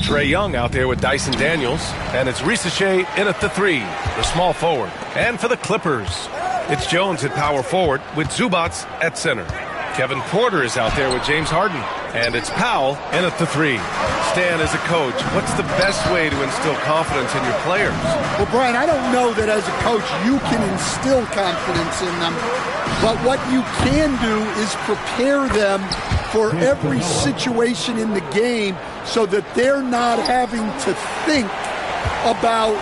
Trae Young out there with Dyson Daniels. And it's Iykyk in at the 3, the small forward. And for the Clippers, it's Jones at power forward with Zubats at center. Kevin Porter is out there with James Harden. And it's Powell in at the 3. Stan, as a coach, what's the best way to instill confidence in your players? Well, Brian, I don't know that as a coach you can instill confidence in them. But what you can do is prepare them for every situation in the game so that they're not having to think about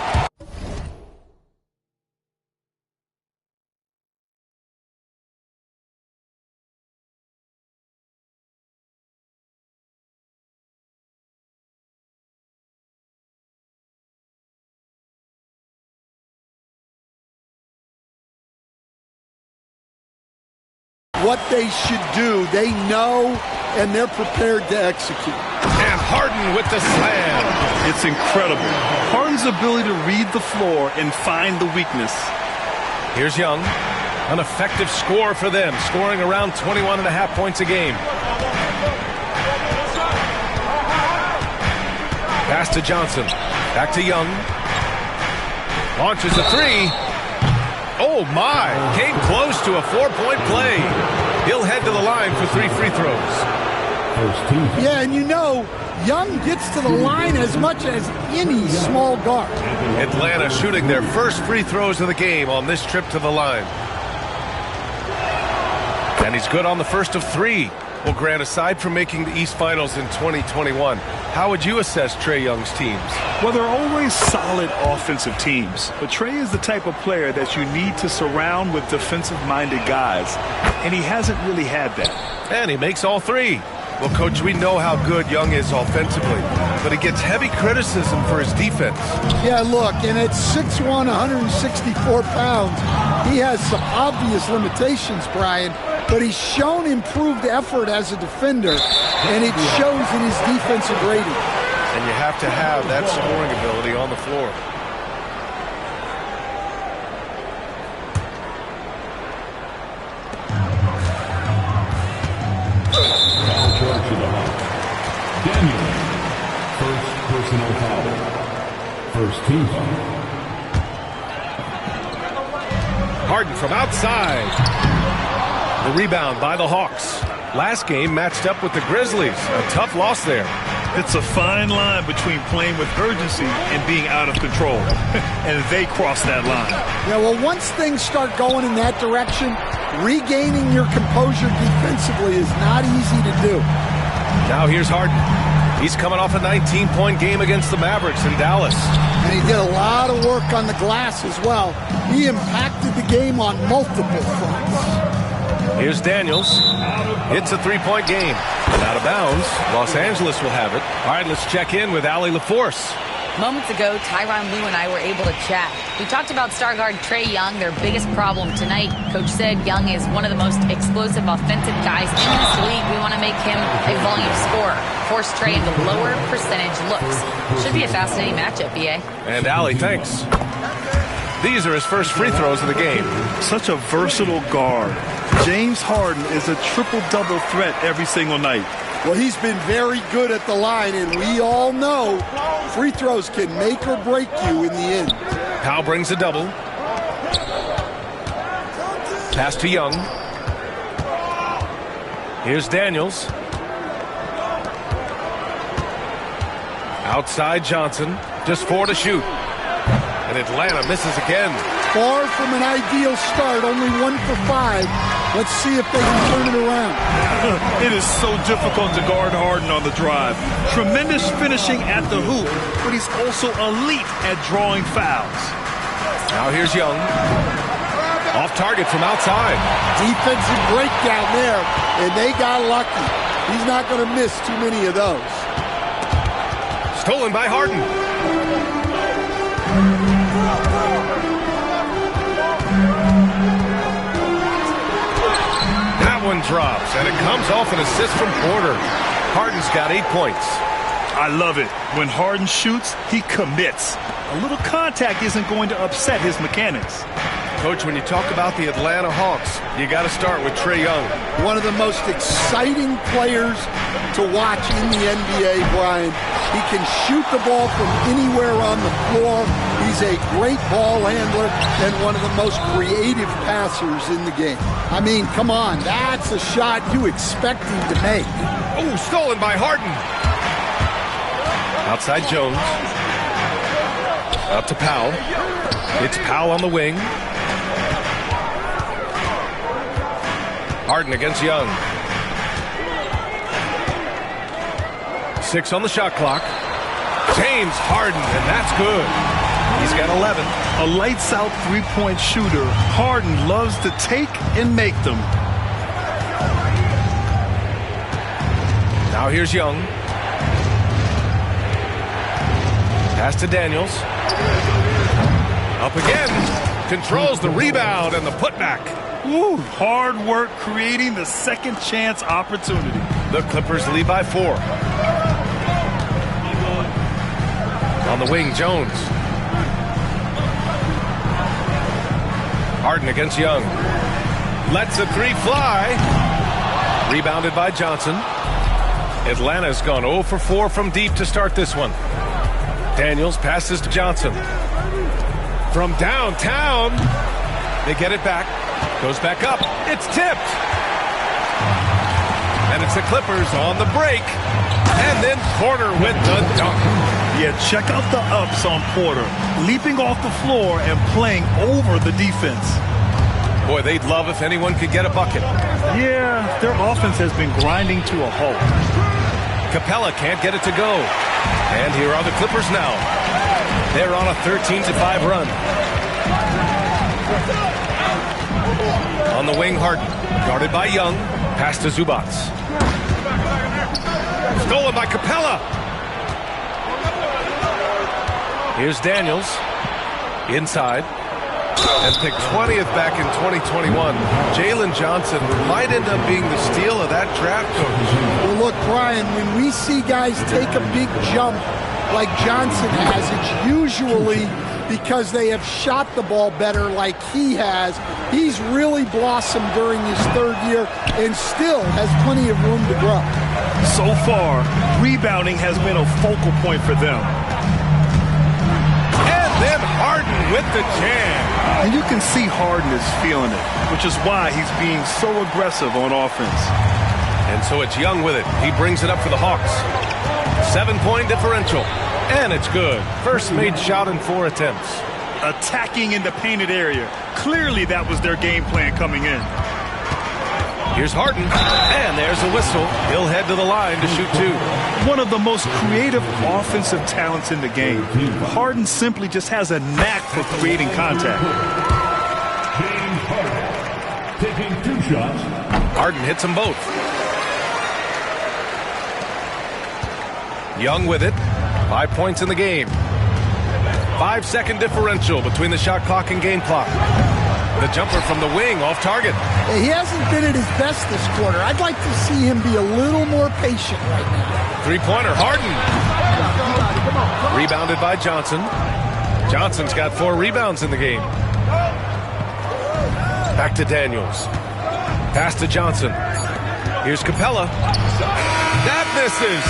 what they should do. They know, and they're prepared to execute. And Harden with the slam. It's incredible. Harden's ability to read the floor and find the weakness. Here's Young. An effective score for them, scoring around 21.5 points a game. Pass to Johnson. Back to Young. Launches a 3. Oh, my. Came close to a 4-point play. He'll head to the line for 3 free throws. Yeah, and you know, Young gets to the line as much as any small guard. Atlanta shooting their first free throws of the game on this trip to the line. And he's good on the first of 3. Well, Grant, aside from making the East Finals in 2021, how would you assess Trae Young's teams? Well, they're always solid offensive teams, but Trae is the type of player that you need to surround with defensive-minded guys, and he hasn't really had that. And he makes all 3. Well, Coach, we know how good Young is offensively, but he gets heavy criticism for his defense. Yeah, look, and at 6'1", 164 pounds, he has some obvious limitations, Brian, but he's shown improved effort as a defender, and it shows in his defensive rating. And you have to have that scoring ability on the floor. Daniel, first personal foul. First team foul. Harden from outside. The rebound by the Hawks. Last game matched up with the Grizzlies. A tough loss there. It's a fine line between playing with urgency and being out of control. And they cross that line. Yeah, well, once things start going in that direction, regaining your composure defensively is not easy to do. Now here's Harden. He's coming off a 19-point game against the Mavericks in Dallas. And he did a lot of work on the glass as well. He impacted the game on multiple fronts. Here's Daniels. It's a 3-point game. And out of bounds, Los Angeles will have it. All right, let's check in with Allie LaForce. Moments ago, Tyronn Lue and I were able to chat. We talked about star guard Trae Young, their biggest problem tonight. Coach said Young is one of the most explosive offensive guys in this league. We want to make him a volume scorer. Force Trae into lower percentage looks. Should be a fascinating matchup, EA. And Allie, thanks. These are his first free throws of the game. Such a versatile guard. James Harden is a triple-double threat every single night. Well, he's been very good at the line, and we all know free throws can make or break you in the end. Powell brings a double. Pass to Young. Here's Daniels. Outside Johnson. Just 4 to shoot. And Atlanta misses again. Far from an ideal start, only 1 for 5. Let's see if they can turn it around. It is so difficult to guard Harden on the drive. Tremendous finishing at the hoop, but he's also elite at drawing fouls. Now here's Young. Off target from outside. Defensive breakdown there, and they got lucky. He's not going to miss too many of those. Stolen by Harden. That one drops, and it comes off an assist from Porter. Harden's got 8 points. I love it. When Harden shoots, he commits. A little contact isn't going to upset his mechanics. Coach, when you talk about the Atlanta Hawks, you got to start with Trae Young. One of the most exciting players to watch in the NBA, Brian. He can shoot the ball from anywhere on the floor. He's a great ball handler and one of the most creative passers in the game. I mean, come on, that's a shot you expect him to make. Oh, stolen by Harden. Outside Jones. Out to Powell. It's Powell on the wing. Harden against Young. 6 on the shot clock. James Harden, and that's good. He's got 11. A lights-out three-point shooter. Harden loves to take and make them. Now here's Young. Pass to Daniels. Up again. Controls the rebound and the putback. Woo, hard work creating the second chance opportunity. The Clippers lead by 4. On the wing, Jones. Harden against Young. Lets the 3 fly. Rebounded by Johnson. Atlanta's gone 0 for 4 from deep to start this one. Daniels passes to Johnson. From downtown, they get it back. Goes back up. It's tipped. And it's the Clippers on the break. And then Porter with the dunk. Yeah, check out the ups on Porter. Leaping off the floor and playing over the defense. Boy, they'd love if anyone could get a bucket. Yeah, their offense has been grinding to a halt. Capella can't get it to go. And here are the Clippers now. They're on a 13-5 run. On the wing, Harden. Guarded by Young. Pass to Zubats. Stolen by Capella. Here's Daniels. Inside. And picked 20th back in 2021. Jalen Johnson might end up being the steal of that draft, coach. Well, look, Brian, when we see guys take a big jump like Johnson has, it's usually because they have shot the ball better like he has. He's really blossomed during his 3rd year and still has plenty of room to grow. So far, rebounding has been a focal point for them. And then Harden with the jam. And you can see Harden is feeling it, which is why he's being so aggressive on offense. And so it's Young with it. He brings it up for the Hawks. 7-point differential. And it's good. First made shot in 4 attempts. Attacking in the painted area. Clearly that was their game plan coming in. Here's Harden. And there's a whistle. He'll head to the line to shoot 2. One of the most creative offensive talents in the game. Harden simply just has a knack for creating contact. James Harden taking 2 shots. Harden hits them both. Young with it. 5 points in the game. 5-second differential between the shot clock and game clock. The jumper from the wing off target. He hasn't been at his best this quarter. I'd like to see him be a little more patient right now. 3-pointer, Harden. Rebounded by Johnson. Johnson's got 4 rebounds in the game. Back to Daniels. Pass to Johnson. Here's Capella. That misses.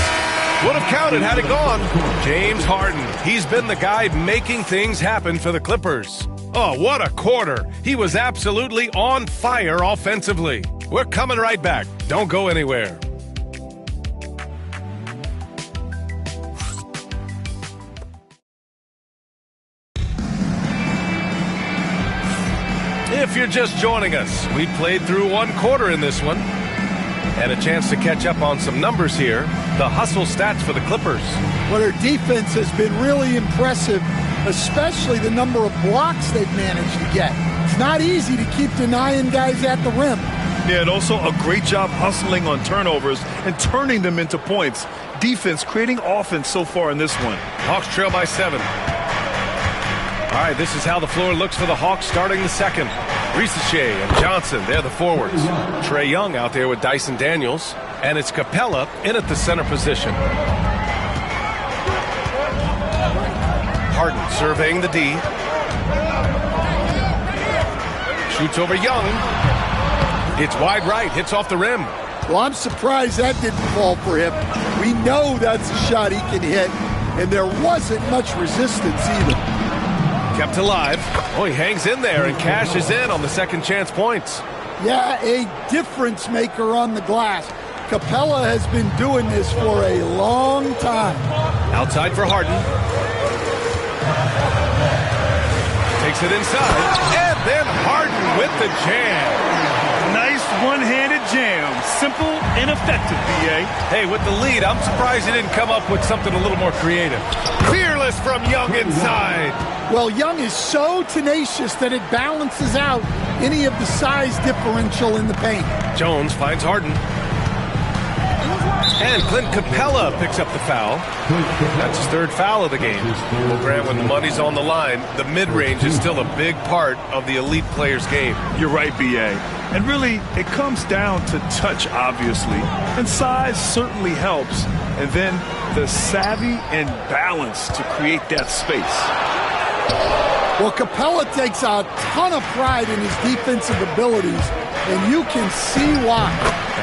Would have counted had it gone. James Harden. He's been the guy making things happen for the Clippers. Oh, what a quarter. He was absolutely on fire offensively. We're coming right back. Don't go anywhere. If you're just joining us, we played through 1 quarter in this one. And a chance to catch up on some numbers here. The hustle stats for the Clippers. Well, their defense has been really impressive, especially the number of blocks they've managed to get. It's not easy to keep denying guys at the rim. Yeah, and also a great job hustling on turnovers and turning them into points. Defense creating offense so far in this one. Hawks trail by 7. All right, this is how the floor looks for the Hawks starting the second. Ricochet and Johnson, they're the forwards. Trae Young out there with Dyson Daniels. And it's Capella in at the center position. Harden surveying the D. Shoots over Young. It's wide right. Hits off the rim. Well, I'm surprised that didn't fall for him. We know that's a shot he can hit, and there wasn't much resistance either. Kept alive. Oh, he hangs in there and cashes in on the second chance points. Yeah, a difference maker on the glass. Capella has been doing this for a long time. Outside for Harden. Takes it inside. And then Harden with the jam. Nice one-handed jam. Simple and effective, B.A. Hey, with the lead, I'm surprised he didn't come up with something a little more creative. Fearless from Young inside. Well, Young is so tenacious that it balances out any of the size differential in the paint. Jones finds Harden. And Clint Capella picks up the foul. That's his third foul of the game. Well, Grant, when the money's on the line, the mid-range is still a big part of the elite player's game. You're right, B.A. And really, it comes down to touch, obviously. And size certainly helps. And then the savvy and balance to create that space. Well, Capella takes a ton of pride in his defensive abilities, and you can see why.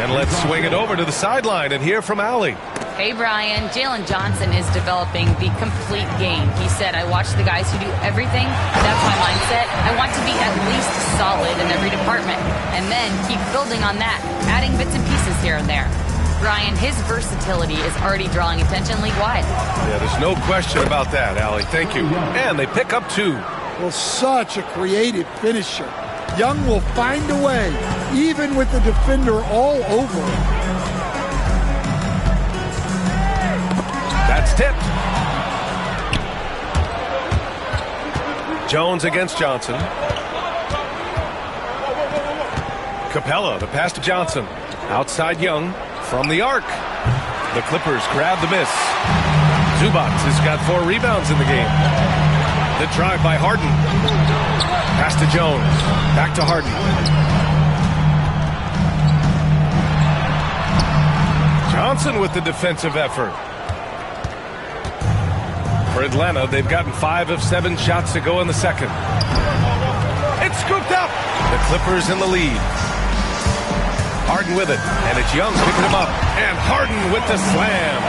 And let's swing it over to the sideline and hear from Allie. Hey, Brian. Jalen Johnson is developing the complete game. He said, I watch the guys who do everything. That's my mindset. I want to be at least solid in every department. And then keep building on that, adding bits and pieces here and there. Brian, his versatility is already drawing attention league-wide. Yeah, there's no question about that, Allie. Thank you. And they pick up 2. Well, such a creative finisher. Young will find a way, even with the defender all over him. That's tipped. Jones against Johnson. Capella, the pass to Johnson. Outside Young from the arc. The Clippers grab the miss. Zubac has got 4 rebounds in the game. The drive by Harden. Pass to Jones. Back to Harden. Johnson with the defensive effort. For Atlanta, they've gotten 5 of 7 shots to go in the second. It's scooped up. The Clippers in the lead. Harden with it, and it's Young picking him up. And Harden with the slam.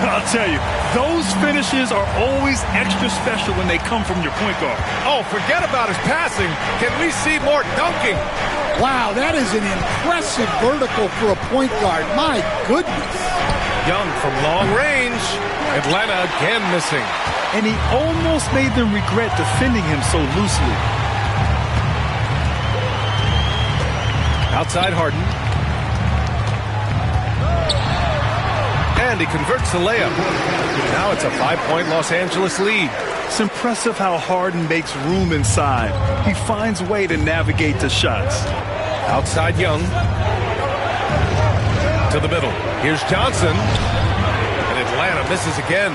I'll tell you, those finishes are always extra special when they come from your point guard. Oh, forget about his passing. Can we see more dunking? Wow, that is an impressive vertical for a point guard. My goodness. Young from long range. Atlanta again missing. And he almost made them regret defending him so loosely. Outside Harden. And he converts the layup. Now it's a 5-point Los Angeles lead. It's impressive how Harden makes room inside. He finds a way to navigate the shots. Outside Young. To the middle. Here's Johnson. And Atlanta misses again.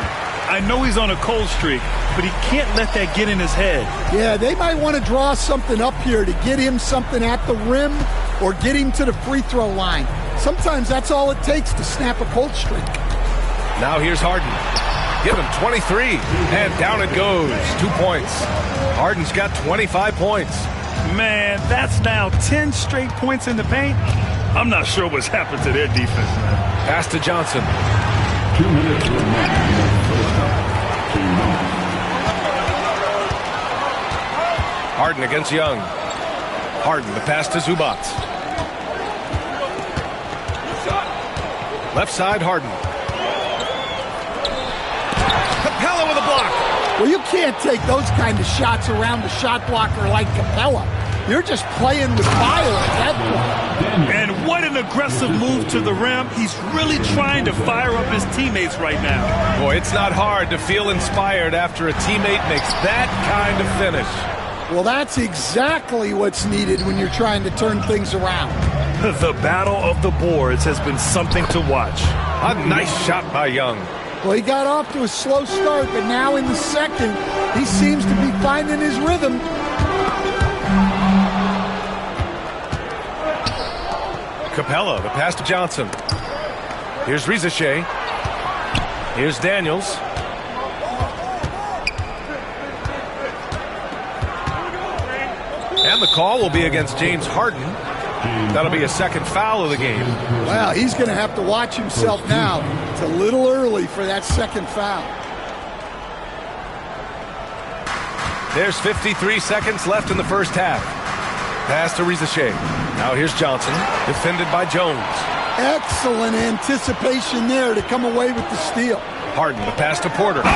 I know he's on a cold streak, but he can't let that get in his head. Yeah, they might want to draw something up here to get him something at the rim or get him to the free throw line. Sometimes that's all it takes to snap a cold streak. Now here's Harden. Give him 23, and down it goes. 2 points. Harden's got 25 points. Man, that's now 10 straight points in the paint. I'm not sure what's happened to their defense, man. Pass to Johnson. 2 minutes remaining in the first half. 2 minutes. Harden against Young. Harden, the pass to Zubac. Left side, Harden. Capella with a block. Well, you can't take those kind of shots around a shot blocker like Capella. You're just playing with fire at that point. And what an aggressive move to the rim. He's really trying to fire up his teammates right now. Boy, it's not hard to feel inspired after a teammate makes that kind of finish. Well, that's exactly what's needed when you're trying to turn things around. The battle of the boards has been something to watch. A nice shot by Young. Well, he got off to a slow start, but now in the second, he seems to be finding his rhythm. Capella, the pass to Johnson. Here's Rizachet. Here's Daniels. And the call will be against James Harden. That'll be a second foul of the game. Well, he's going to have to watch himself now. It's a little early for that second foul. There's 53 seconds left in the first half. Pass to Iykyk. Now here's Johnson, defended by Jones. Excellent anticipation there to come away with the steal. Harden, the pass to Porter. Wow!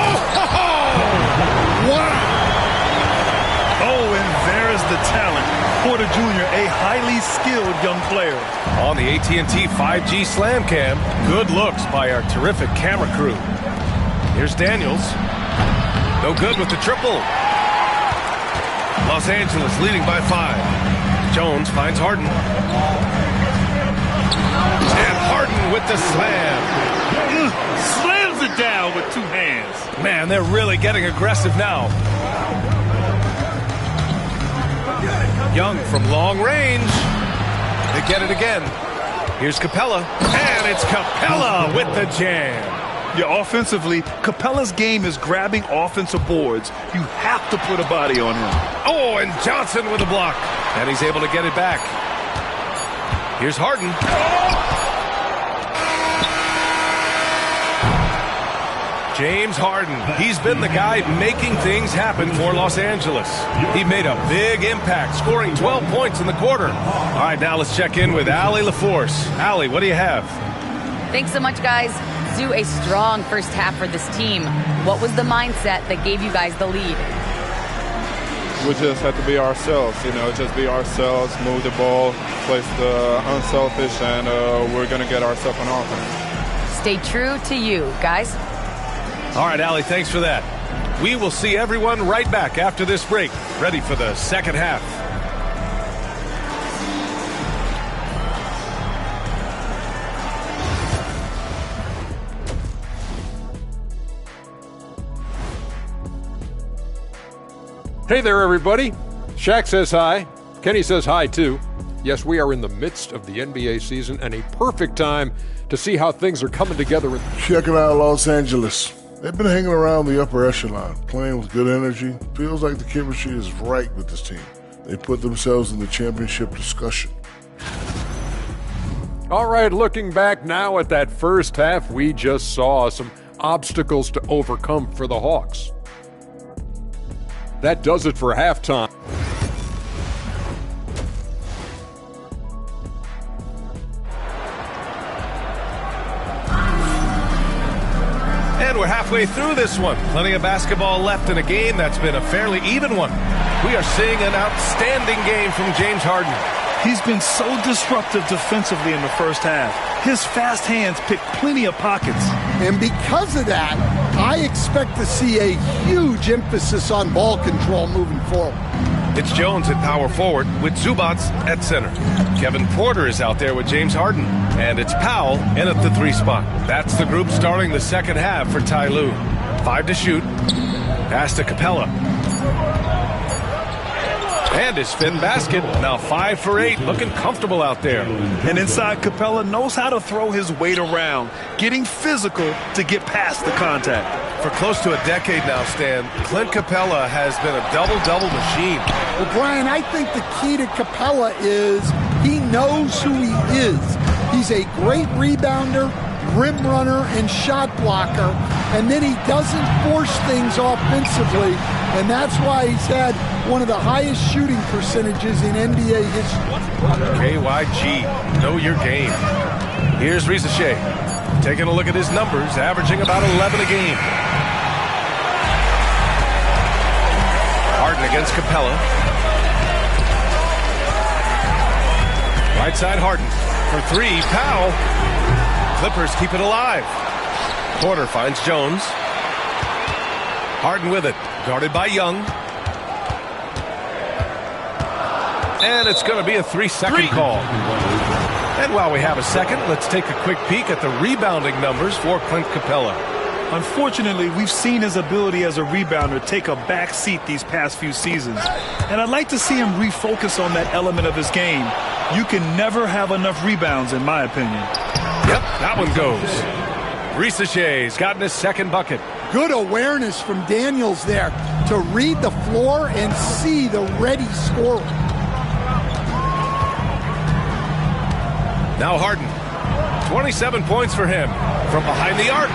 Oh, and there's the talent. Porter Jr., a highly skilled young player. On the AT&T 5G Slam Cam, good looks by our terrific camera crew. Here's Daniels. No good with the triple. Los Angeles leading by 5. Jones finds Harden. And Harden with the slam. Slams it down with 2 hands. Man, they're really getting aggressive now. Young from long range. They get it again. Here's Capella. And it's Capella with the jam. Yeah, offensively, Capella's game is grabbing offensive boards. You have to put a body on him. Oh, and Johnson with a block. And he's able to get it back. Here's Harden. James Harden. He's been the guy making things happen for Los Angeles. He made a big impact, scoring 12 points in the quarter. All right, now let's check in with Allie LaForce. Allie, what do you have? Thanks so much, guys. Zoo, a strong first half for this team. What was the mindset that gave you guys the lead? We just have to be ourselves, just be ourselves, move the ball, play the unselfish, and we're going to get ourselves an offense. Stay true to you, guys. All right, Allie, thanks for that. We will see everyone right back after this break, ready for the second half. Hey there, everybody. Shaq says hi. Kenny says hi, too. Yes, we are in the midst of the NBA season and a perfect time to see how things are coming together. Checking out Los Angeles. They've been hanging around the upper echelon, playing with good energy. Feels like the chemistry is right with this team. They put themselves in the championship discussion. All right, looking back now at that first half, we just saw some obstacles to overcome for the Hawks. That does it for halftime. And we're halfway through this one. Plenty of basketball left in a game that's been a fairly even one. We are seeing an outstanding game from James Harden. He's been so disruptive defensively in the first half. His fast hands pick plenty of pockets. And because of that, I expect to see a huge emphasis on ball control moving forward. It's Jones at power forward with Zubac at center. Kevin Porter is out there with James Harden. And it's Powell in at the 3 spot. That's the group starting the second half for Ty Lue. 5 to shoot. Pass to Capella. And his 5th basket. Now 5 for 8. Looking comfortable out there. And inside, Capella knows how to throw his weight around, getting physical to get past the contact. For close to a decade now, Stan, Clint Capella has been a double-double machine. Well, Brian, I think the key to Capella is he knows who he is. He's a great rebounder, rim runner, and shot blocker. And then he doesn't force things offensively. And that's why he's had one of the highest shooting percentages in NBA history. KYG, know your game. Here's Iykyk. Taking a look at his numbers, averaging about 11 a game. Harden against Capella. Right side Harden. For 3, Powell. Clippers keep it alive. Porter finds Jones. Harden with it. Guarded by Young. And it's going to be a 3-second call. And while we have a second, let's take a quick peek at the rebounding numbers for Clint Capella. Unfortunately, we've seen his ability as a rebounder take a back seat these past few seasons. And I'd like to see him refocus on that element of his game. You can never have enough rebounds, in my opinion. Yep, that one goes. Iyyk's gotten his 2nd bucket. Good awareness from Daniels there to read the floor and see the ready scorer. Now Harden. 27 points for him from behind the arc.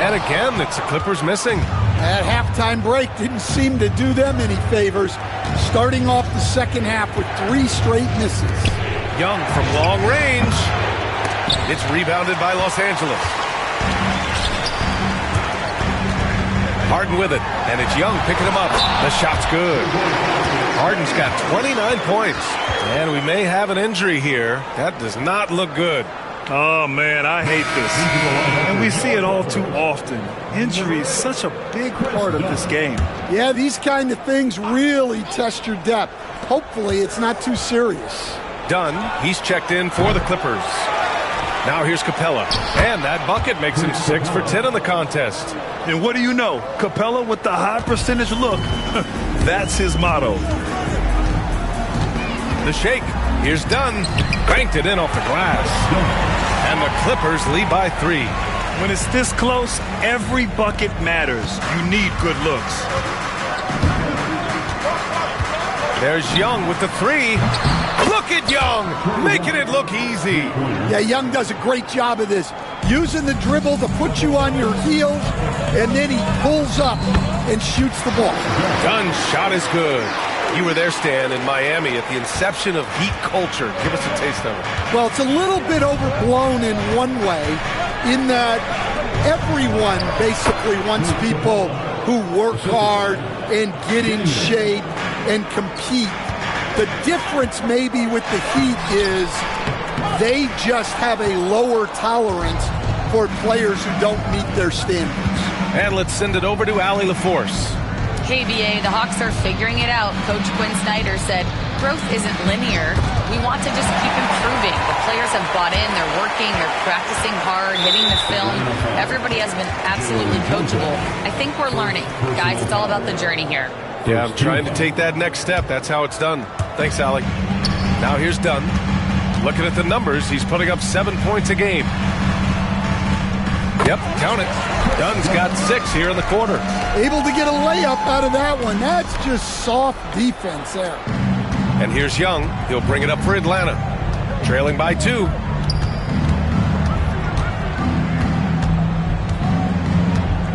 And again, it's the Clippers missing. That halftime break didn't seem to do them any favors, starting off the second half with 3 straight misses. Young from long range. It's rebounded by Los Angeles. Harden with it, and it's Young picking him up. The shot's good. Harden's got 29 points, and we may have an injury here. That does not look good. Oh, man, I hate this. And we see it all too often. Injury is such a big part of this game. Yeah, these kind of things really test your depth. Hopefully it's not too serious. Dunn, he's checked in for the Clippers. Now here's Capella, and that bucket makes him 6 for 10 in the contest. And what do you know? Capella with the high percentage look. That's his motto. The shake. Here's Dunn. Banked it in off the glass. And the Clippers lead by 3. When it's this close, every bucket matters. You need good looks. There's Young with the 3. Look at Young, making it look easy. Yeah, Young does a great job of this. Using the dribble to put you on your heels, and then he pulls up and shoots the ball. Dunn's shot is good. You were there, Stan, in Miami at the inception of Heat culture. Give us a taste of it. Well, it's a little bit overblown in one way, in that everyone basically wants people who work hard and get in shape and compete. The difference maybe with the Heat is they just have a lower tolerance for players who don't meet their standards. And let's send it over to Allie LaForce. KBA, the Hawks are figuring it out. Coach Quinn Snyder said, growth isn't linear. We want to just keep improving. The players have bought in. They're working. They're practicing hard, hitting the film. Everybody has been absolutely coachable. I think we're learning. Guys, it's all about the journey here. Yeah, I'm trying to take that next step. That's how it's done. Thanks, Allie. Now here's Dunn. Looking at the numbers, he's putting up 7 points a game. Yep, count it. Dunn's got 6 here in the quarter. Able to get a layup out of that one. That's just soft defense there. And here's Young. He'll bring it up for Atlanta. Trailing by 2.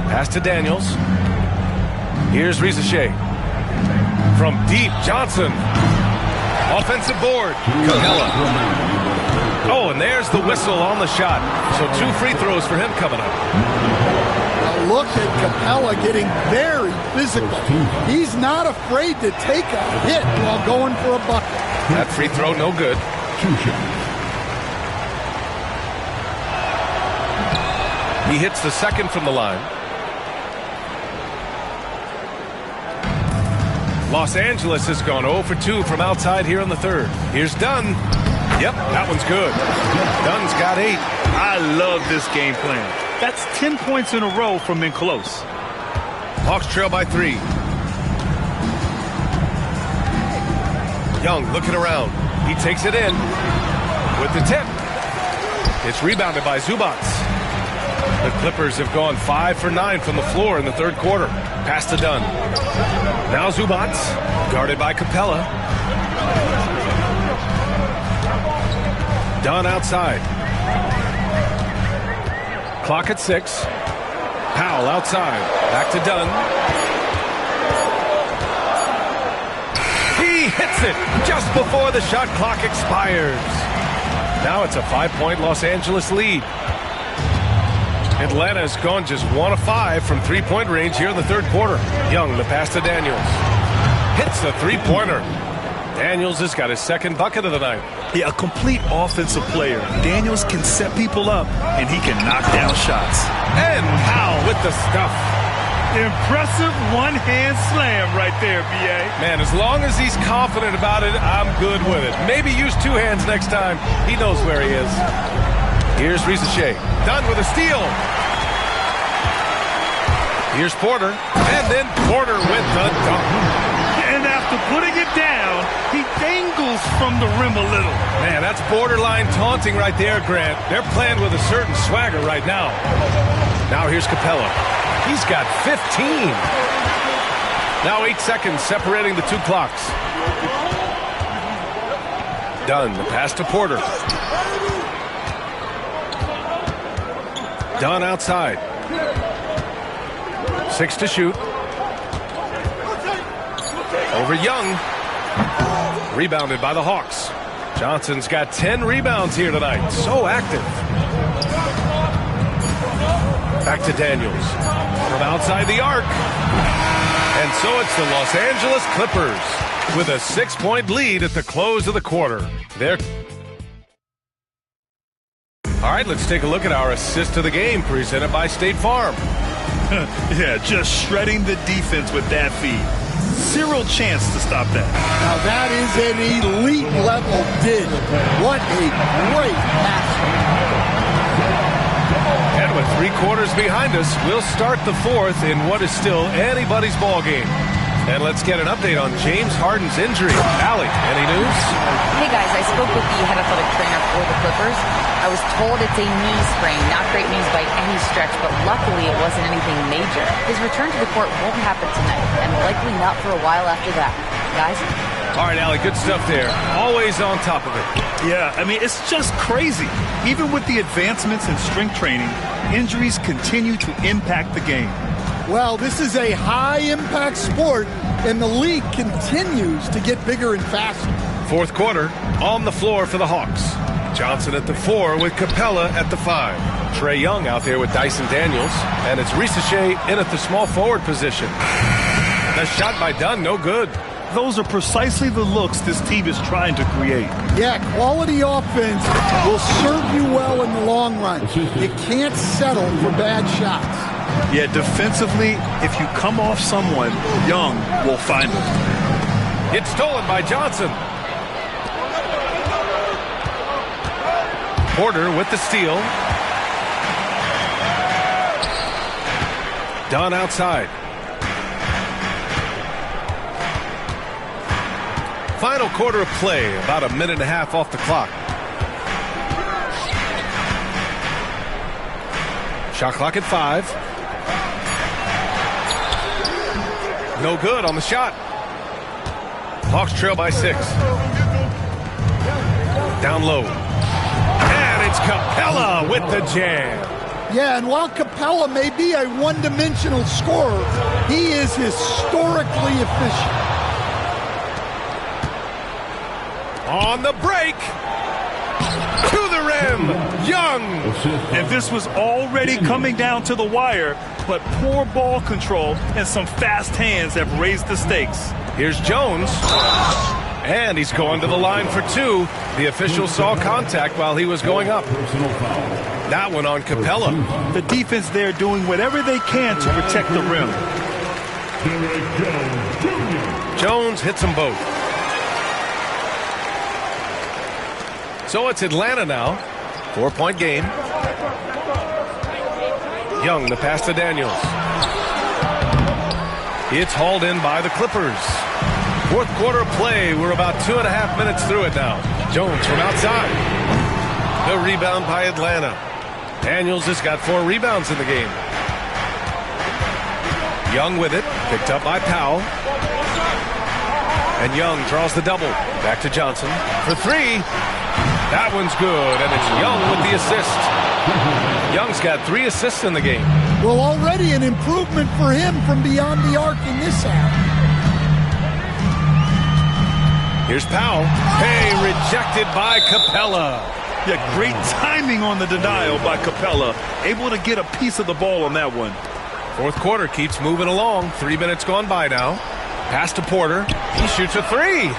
Pass to Daniels. Here's Risache. From deep, Johnson. Offensive board. Capella. Oh, and there's the whistle on the shot. So 2 free throws for him coming up. Now look at Capella getting very physical. He's not afraid to take a hit while going for a bucket. That free throw, no good. He hits the second from the line. Los Angeles has gone 0 for 2 from outside here in the third. Here's Dunn. Yep, that one's good. Dunn's got 8. I love this game plan. That's 10 points in a row from in close. Hawks trail by 3. Young looking around. He takes it in with the tip. It's rebounded by Zubats. The Clippers have gone 5 for 9 from the floor in the third quarter. Pass to Dunn. Now Zubats, guarded by Capella. Dunn outside. Clock at 6. Powell outside. Back to Dunn. He hits it just before the shot clock expires. Now it's a 5-point Los Angeles lead. Atlanta's gone just 1 of 5 from 3-point range here in the third quarter. Young, the pass to Daniels. Hits the 3-pointer. Daniels has got his second bucket of the night. Yeah, a complete offensive player. Daniels can set people up, and he can knock down shots. And Powell with the stuff. Impressive one-hand slam right there, B.A. Man, as long as he's confident about it, I'm good with it. Maybe use 2 hands next time. He knows where he is. Here's Risache. Dunn with a steal. Here's Porter. And then Porter with the dunk. And after putting it down, he dangles from the rim a little. Man, that's borderline taunting right there, Grant. They're playing with a certain swagger right now. Now here's Capella. He's got 15. Now 8 seconds separating the 2 clocks. Dunn, the pass to Porter. Dunn outside. 6 to shoot. Over Young. Rebounded by the Hawks. Johnson's got 10 rebounds here tonight. So active. Back to Daniels. From outside the arc. And so it's the Los Angeles Clippers with a 6-point lead at the close of the quarter. All right, let's take a look at our assist of the game presented by State Farm. Yeah, just shredding the defense with that feed. Zero chance to stop that. Now that is an elite level dish. What a great pass. And with 3 quarters behind us, we'll start the 4th in what is still anybody's ball game. And let's get an update on James Harden's injury. Allie, any news? Hey guys, I spoke with the head athletic trainer for the Clippers. I was told it's a knee sprain. Not great news by any stretch, but luckily it wasn't anything major. His return to the court won't happen tonight, and likely not for a while after that. Guys? All right, Allie, good stuff there. Always on top of it. Yeah, I mean, it's just crazy. Even with the advancements in strength training, injuries continue to impact the game. Well, this is a high-impact sport, and the league continues to get bigger and faster. 4th quarter, on the floor for the Hawks. Johnson at the 4 with Capella at the 5. Trae Young out there with Dyson Daniels, and it's Risache in at the small forward position. The shot by Dunn, no good. Those are precisely the looks this team is trying to create. Yeah, quality offense will serve you well in the long run. You can't settle for bad shots. Yeah, defensively, if you come off someone, Young will find them. It's stolen by Johnson. Porter with the steal. Dunn outside. Final quarter of play, about a minute and a half off the clock. Shot clock at 5. No good on the shot. Hawks trail by 6. Down low. And it's Capella with the jam. Yeah, and while Capella may be a one-dimensional scorer, he is historically efficient. On the break. To the rim. Young. And this was already coming down to the wire, but poor ball control and some fast hands have raised the stakes. Here's Jones. And he's going to the line for 2. The official saw contact while he was going up. That one on Capella. The defense there doing whatever they can to protect the rim. Jones hits them both. So it's Atlanta now. 4-point game. Young, the pass to Daniels. It's hauled in by the Clippers. 4th quarter of play. We're about 2.5 minutes through it now. Jones from outside. The rebound by Atlanta. Daniels has got 4 rebounds in the game. Young with it. Picked up by Powell. And Young draws the double. Back to Johnson for 3. That one's good, and it's Young with the assist. Young's got 3 assists in the game. Well, already an improvement for him from beyond the arc in this half. Here's Powell. Hey, rejected by Capella. Yeah, great timing on the denial by Capella. Able to get a piece of the ball on that one. 4th quarter keeps moving along. 3 minutes gone by now. Pass to Porter. He shoots a 3.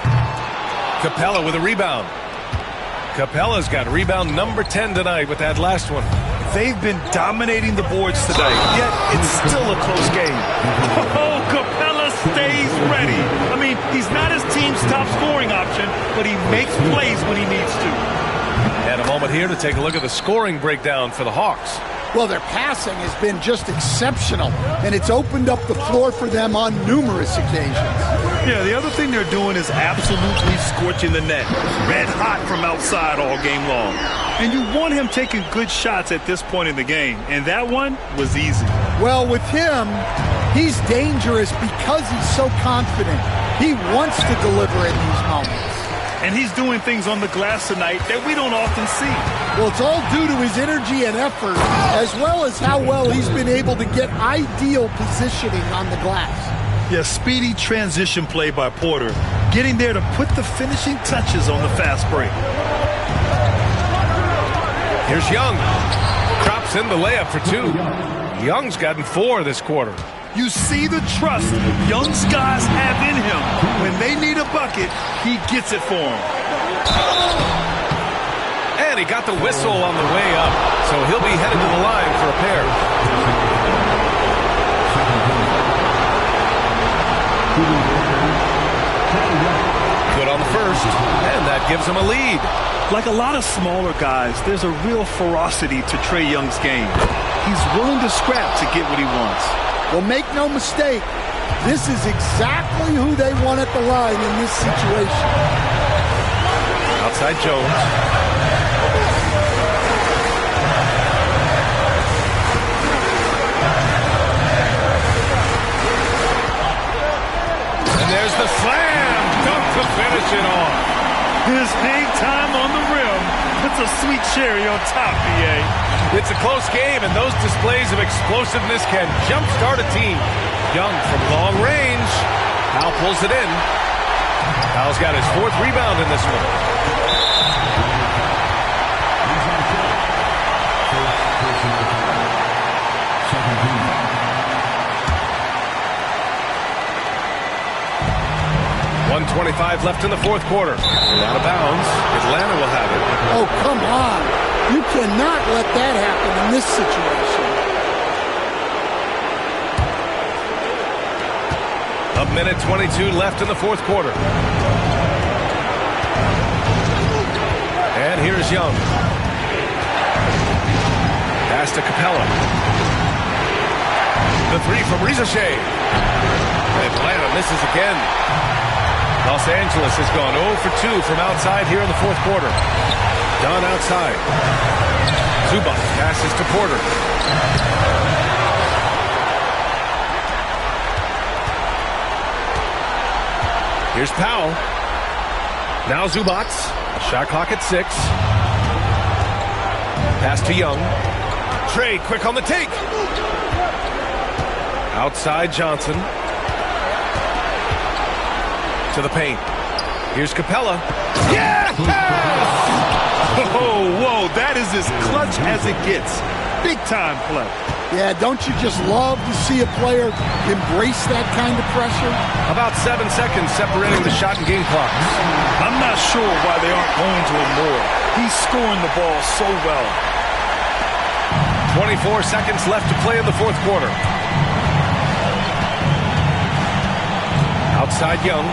Capella with a rebound. Capella's got rebound number 10 tonight with that last one. They've been dominating the boards tonight, yet it's still a close game. Oh, Capella stays ready. I mean, he's not his team's top scoring option, but he makes plays when he needs to. And a moment here to take a look at the scoring breakdown for the Hawks. Well, their passing has been just exceptional, and it's opened up the floor for them on numerous occasions. Yeah, the other thing they're doing is absolutely scorching the net. Red hot from outside all game long. And you want him taking good shots at this point in the game, and that one was easy. Well, with him, he's dangerous because he's so confident. He wants to deliver in these moments. And he's doing things on the glass tonight that we don't often see. Well, it's all due to his energy and effort, as well as how well he's been able to get ideal positioning on the glass. Yeah, speedy transition play by Porter, getting there to put the finishing touches on the fast break. Here's Young. Drops in the layup for 2. Young's gotten 4 this quarter. You see the trust Young's guys have in him. When they need a bucket, he gets it for them. And he got the whistle on the way up, so he'll be headed to the line for a pair. Good on the first, and that gives him a lead. Like a lot of smaller guys, there's a real ferocity to Trae Young's game. He's willing to scrap to get what he wants. Well, make no mistake, this is exactly who they want at the line in this situation. Outside Jones. And there's the slam dunk to finish it off. His big time on the rim puts a sweet cherry on top, BA. It's a close game, and those displays of explosiveness can jumpstart a team. Young from long range. Powell pulls it in. Powell's got his 4th rebound in this one. .125 left in the 4th quarter. Out of bounds. Atlanta will have it. Oh, come on. You cannot let that happen in this situation. A minute 22 left in the 4th quarter. And here's Young. Pass to Capella. The 3 from Iykyk. Atlanta misses again. Los Angeles has gone 0 for 2 from outside here in the 4th quarter. Done outside. Zubac passes to Porter. Here's Powell. Now Zubac. Shot clock at 6. Pass to Young. Trae quick on the take. Outside Johnson. To the paint. Here's Capella. Yes! Oh, whoa, that is as clutch as it gets. Big time play. Yeah, don't you just love to see a player embrace that kind of pressure? About 7 seconds separating the shot and game clocks. I'm not sure why they aren't going to him more. He's scoring the ball so well. 24 seconds left to play in the 4th quarter. Outside Young.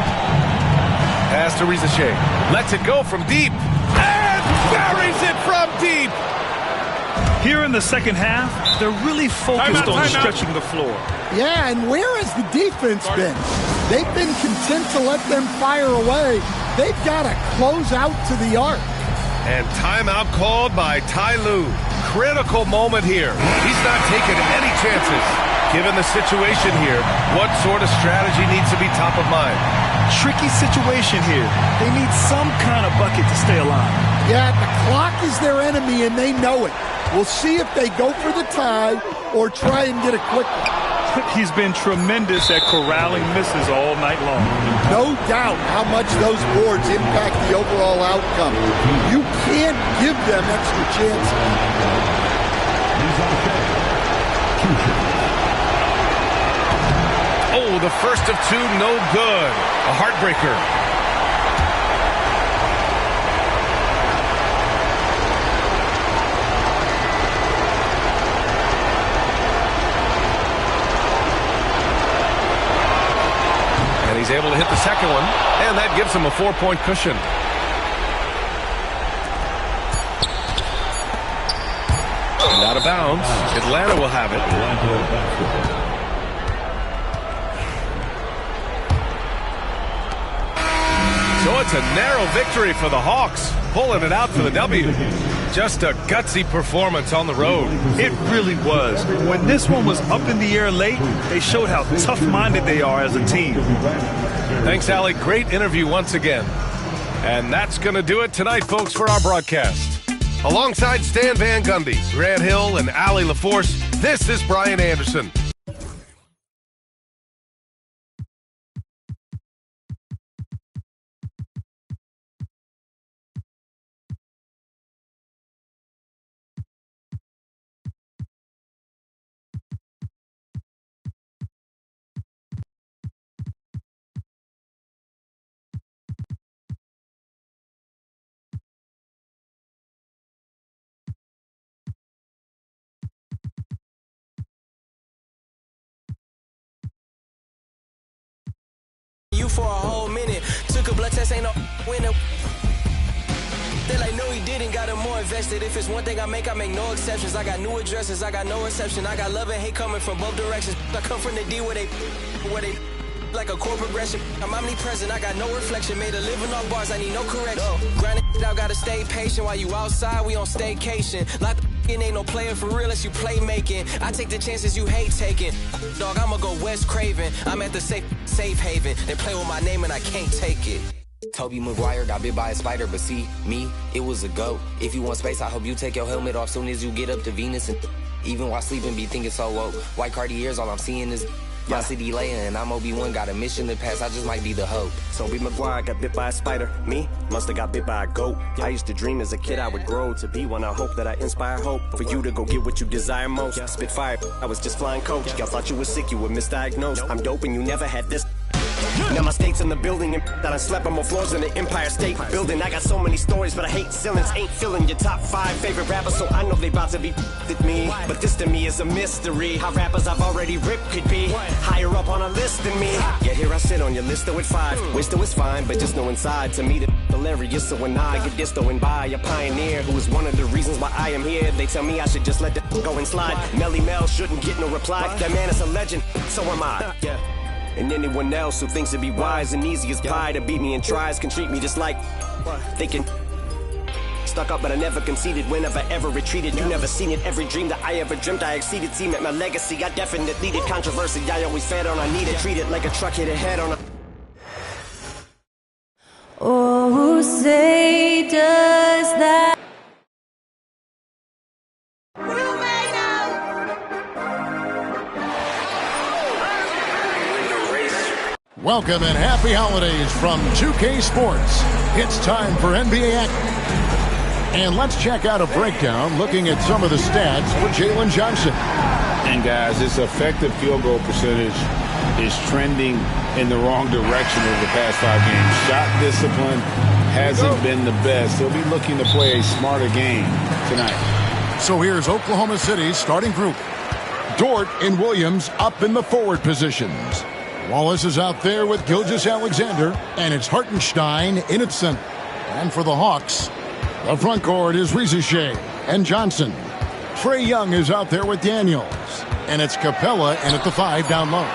Pass to Iykyk. Lets it go from deep. And buries it from deep. Here in the second half, they're really focused on stretching the floor. Yeah, and where has the defense been? They've been content to let them fire away. They've got to close out to the arc. And timeout called by Ty Lue. Critical moment here. He's not taking any chances. Given the situation here, what sort of strategy needs to be top of mind? Tricky situation here. They need some kind of bucket to stay alive. Yeah, the clock is their enemy, and they know it. We'll see if they go for the tie or try and get a quick one. He's been tremendous at corralling misses all night long. No doubt how much those boards impact the overall outcome. You can't give them extra chances. Oh, the first of 2, no good. A heartbreaker. And he's able to hit the second one, and that gives him a 4-point cushion. And out of bounds. Atlanta will have it. So it's a narrow victory for the Hawks, pulling it out for the W. Just a gutsy performance on the road. It really was. When this one was up in the air late, they showed how tough-minded they are as a team. Thanks, Allie. Great interview once again. And that's going to do it tonight, folks, for our broadcast. Alongside Stan Van Gundy, Grant Hill, and Allie LaForce, this is Brian Anderson. You for a whole minute. Took a blood test, ain't no winner. They like, no, he didn't, got him more invested. If it's one thing I make no exceptions. I got new addresses, I got no reception. I got love and hate coming from both directions. I come from the D where they like a core progression. I'm omnipresent, I got no reflection. Made a living off bars, I need no correction. Grinding out, gotta stay patient. While you outside, we on staycation. Like ain't no player for real unless you play making. I take the chances you hate taking. Dog, I'ma go West Craven. I'm at the safe haven. They play with my name and I can't take it. Toby Maguire got bit by a spider, but see, me, it was a goat. If you want space, I hope you take your helmet off soon as you get up to Venus. And even while sleeping, be thinking so woke. White Cartiers, all I'm seeing is my city laying, and I'm Obi-Wan, got a mission to pass, I just might be the hope. Toby Maguire got bit by a spider. Me, musta got bit by a goat. I used to dream as a kid I would grow to be one. I hope that I inspire hope for you to go get what you desire most. Spit fire, I was just flying coach. Y'all thought you were sick, you were misdiagnosed. I'm dope and you never had this. Now my state's in the building and that I slept on more floors than the Empire State Building. I got so many stories, but I hate ceilings. Ain't filling your top 5 favorite rappers, so I know they about to be with me. But this to me is a mystery. How rappers I've already ripped could be higher up on a list than me. Yet here I sit on your list with 5. Wish though it's fine, but just know inside to me the hilarious. So when I get distoing by a pioneer who is one of the reasons why I am here, they tell me I should just let that go and slide. Melly Mel shouldn't get no reply. That man is a legend, so am I. And anyone else who thinks it'd be wise and easy as pie to beat me and tries can treat me just like thinking. Stuck up, but I never conceded. Whenever I ever retreated, you never seen it. Every dream that I ever dreamt, I exceeded. See, met my legacy, I definitely needed controversy. I always fed on, I needed. Treated like a truck hit a head on a. Oh, say does that. Welcome and happy holidays from 2K Sports. It's time for NBA action. And let's check out a breakdown looking at some of the stats for Jalen Johnson. And guys, his effective field goal percentage is trending in the wrong direction over the past 5 games. Shot discipline hasn't been the best. He'll be looking to play a smarter game tonight. So here's Oklahoma City's starting group. Dort and Williams up in the forward positions. Wallace is out there with Gilgeous-Alexander, and it's Hartenstein in its center. And for the Hawks, the front court is Risacher and Johnson. Trae Young is out there with Daniels, and it's Capella in at the 5 down low.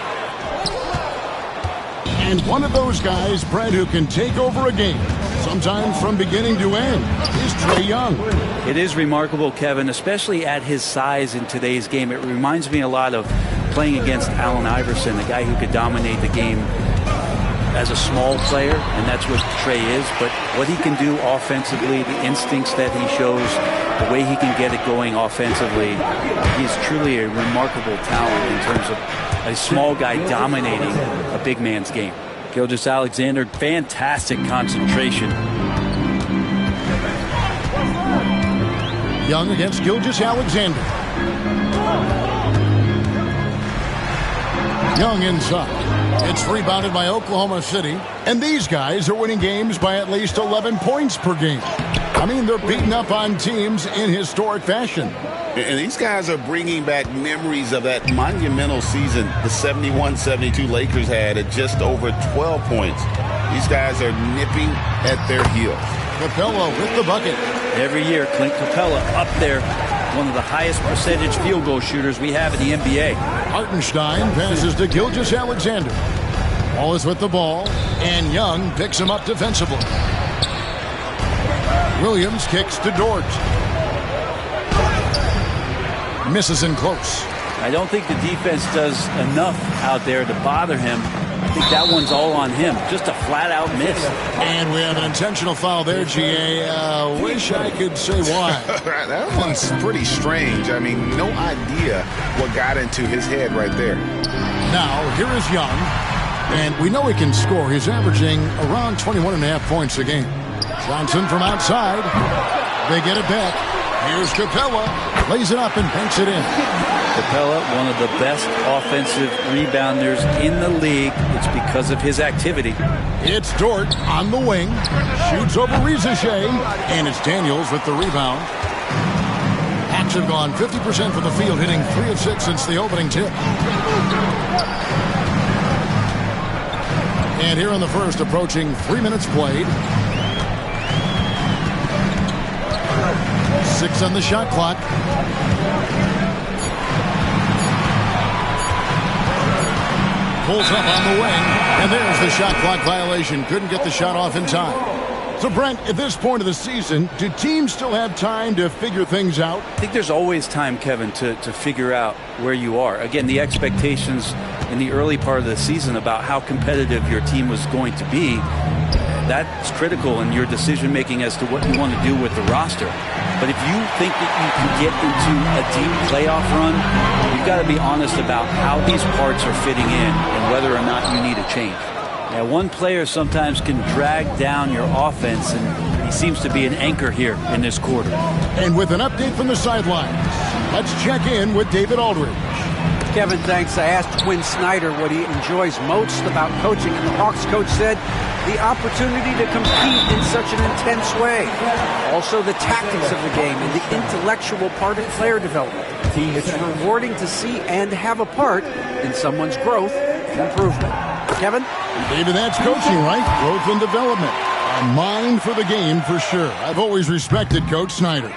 And one of those guys, Brad, who can take over a game, sometimes from beginning to end, is Trae Young. It is remarkable, Kevin, especially at his size in today's game. It reminds me a lot of playing against Allen Iverson, the guy who could dominate the game as a small player, and that's what Trae is. But what he can do offensively, the instincts that he shows, the way he can get it going offensively, he's truly a remarkable talent in terms of a small guy dominating a big man's game. Gilgeous-Alexander, fantastic concentration. Young against Gilgeous-Alexander. Young inside. It's rebounded by Oklahoma City. And these guys are winning games by at least 11 points per game. I mean, they're beating up on teams in historic fashion. And these guys are bringing back memories of that monumental season the 71-72 Lakers had at just over 12 points. These guys are nipping at their heels. Capella with the bucket. Every year, Clint Capella up there, one of the highest percentage field goal shooters we have in the NBA. Hartenstein passes to Gilgeous-Alexander. Wallace with the ball, and Young picks him up defensively. Williams kicks to Dort. Misses in close. I don't think the defense does enough out there to bother him. I think that one's all on him. Just a flat-out miss. And we have an intentional foul there, GA. Wish I could say why. That one's pretty strange. I mean, no idea what got into his head right there. Now, here is Young. And we know he can score. He's averaging around 21.5 points a game. Johnson from outside. They get it back. Here's Capella. Lays it up and banks it in. Capella, one of the best offensive rebounders in the league. It's because of his activity. It's Dort on the wing. Shoots over Iykyk. And it's Daniels with the rebound. Hawks have gone 50% from the field, hitting 3 of 6 since the opening tip. And here in the first, approaching 3 minutes played. 6 on the shot clock. Pulls up on the wing, and there's the shot clock violation. Couldn't get the shot off in time. So, Brent, at this point of the season, do teams still have time to figure things out? I think there's always time, Kevin, to figure out where you are. Again, the expectations in the early part of the season about how competitive your team was going to be, that's critical in your decision-making as to what you want to do with the roster. But if you think that you can get into a deep playoff run, you've got to be honest about how these parts are fitting in and whether or not you need a change. Yeah, one player sometimes can drag down your offense, and he seems to be an anchor here in this quarter. And with an update from the sidelines, let's check in with David Aldridge. Kevin, thanks. I asked Quinn Snyder what he enjoys most about coaching, and the Hawks coach said the opportunity to compete in such an intense way. Also the tactics of the game and the intellectual part of player development. It's rewarding to see and have a part in someone's growth and improvement. Kevin? David, that's coaching, right? Growth and development. A mind for the game for sure. I've always respected Coach Snyder.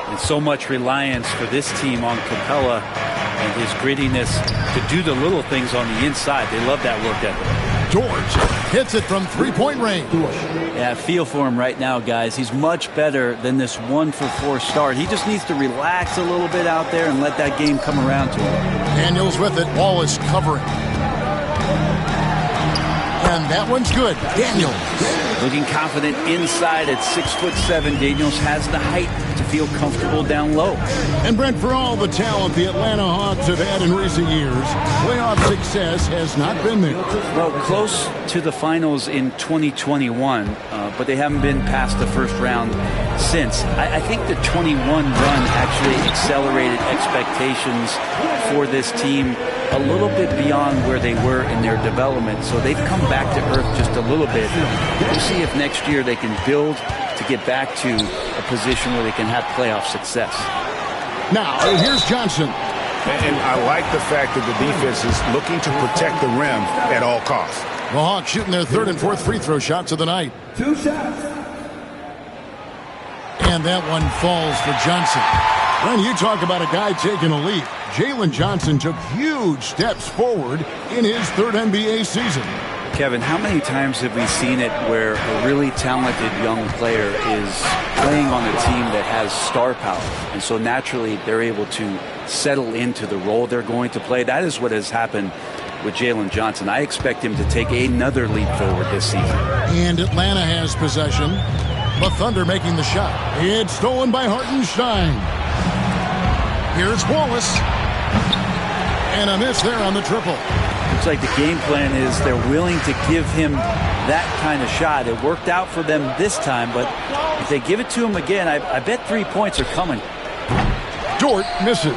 And so much reliance for this team on Capella and his grittiness to do the little things on the inside. They love that work ethic. George hits it from three-point range. Yeah, I feel for him right now, guys. He's much better than this 1-for-4 start. He just needs to relax a little bit out there and let that game come around to him. Daniels with it. Wallace covering. And that one's good. Daniels. Looking confident inside at 6'7". Daniels has the height to feel comfortable down low. And Brent, for all the talent the Atlanta Hawks have had in recent years, playoff success has not been there. Well, close to the finals in 2021, but they haven't been past the first round since. I think the 21 run actually accelerated expectations for this team a little bit beyond where they were in their development. So they've come back to earth just a little bit. We'll see if next year they can build to get back to a position where they can have playoff success. Now, here's Johnson. And I like the fact that the defense is looking to protect the rim at all costs. The Hawks shooting their third and fourth free throw shots of the night. 2 shots. And that one falls for Johnson. When you talk about a guy taking a leap, Jalen Johnson took huge steps forward in his third NBA season. Kevin, how many times have we seen it where a really talented young player is playing on a team that has star power, and so naturally they're able to settle into the role they're going to play? That is what has happened with Jalen Johnson. I expect him to take another leap forward this season. And Atlanta has possession. The Thunder making the shot. It's stolen by Hartenstein. Here's Wallace. And a miss there on the triple. Looks like the game plan is they're willing to give him that kind of shot. It worked out for them this time, but if they give it to him again, I bet 3 points are coming. Dort misses.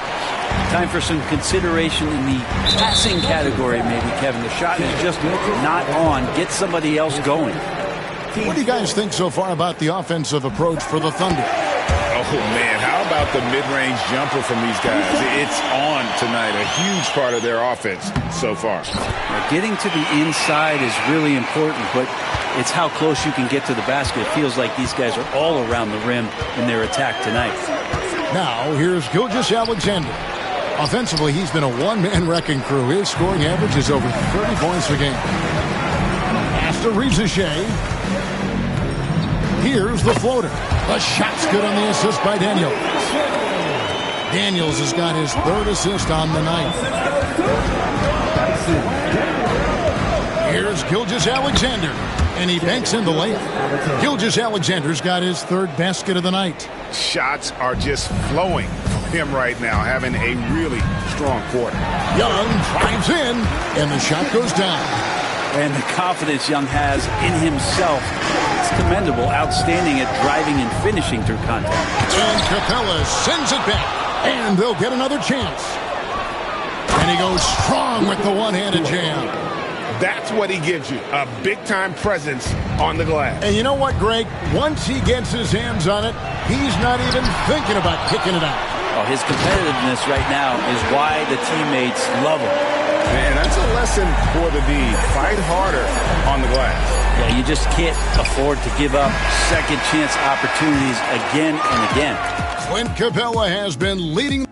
Time for some consideration in the passing category, maybe, Kevin. The shot is just not on. Get somebody else going. What do you guys think so far about the offensive approach for the Thunder? Oh, man, how about the mid-range jumper from these guys? It's on tonight, a huge part of their offense so far. Now, getting to the inside is really important, but it's how close you can get to the basket. It feels like these guys are all around the rim in their attack tonight. Now, here's Gilgeous-Alexander. Offensively, he's been a one-man wrecking crew. His scoring average is over 30 points a game. After Iykyk. Here's the floater. The shot's good on the assist by Daniels. Daniels has got his third assist on the night. Here's Gilgeous-Alexander, and he banks in the layup. Gilgeous-Alexander's got his third basket of the night. Shots are just flowing for him right now, having a really strong quarter. Young drives in, and the shot goes down. And the confidence Young has in himself, it's commendable, outstanding at driving and finishing through contact. And Capella sends it back, and they'll get another chance. And he goes strong with the one-handed jam. That's what he gives you, a big-time presence on the glass. And you know what, Greg? Once he gets his hands on it, he's not even thinking about kicking it out. Oh, his competitiveness right now is why the teammates love him. Man, that's a lesson for the D. Fight harder on the glass. Yeah, you just can't afford to give up second chance opportunities again and again. Clint Capella has been leading.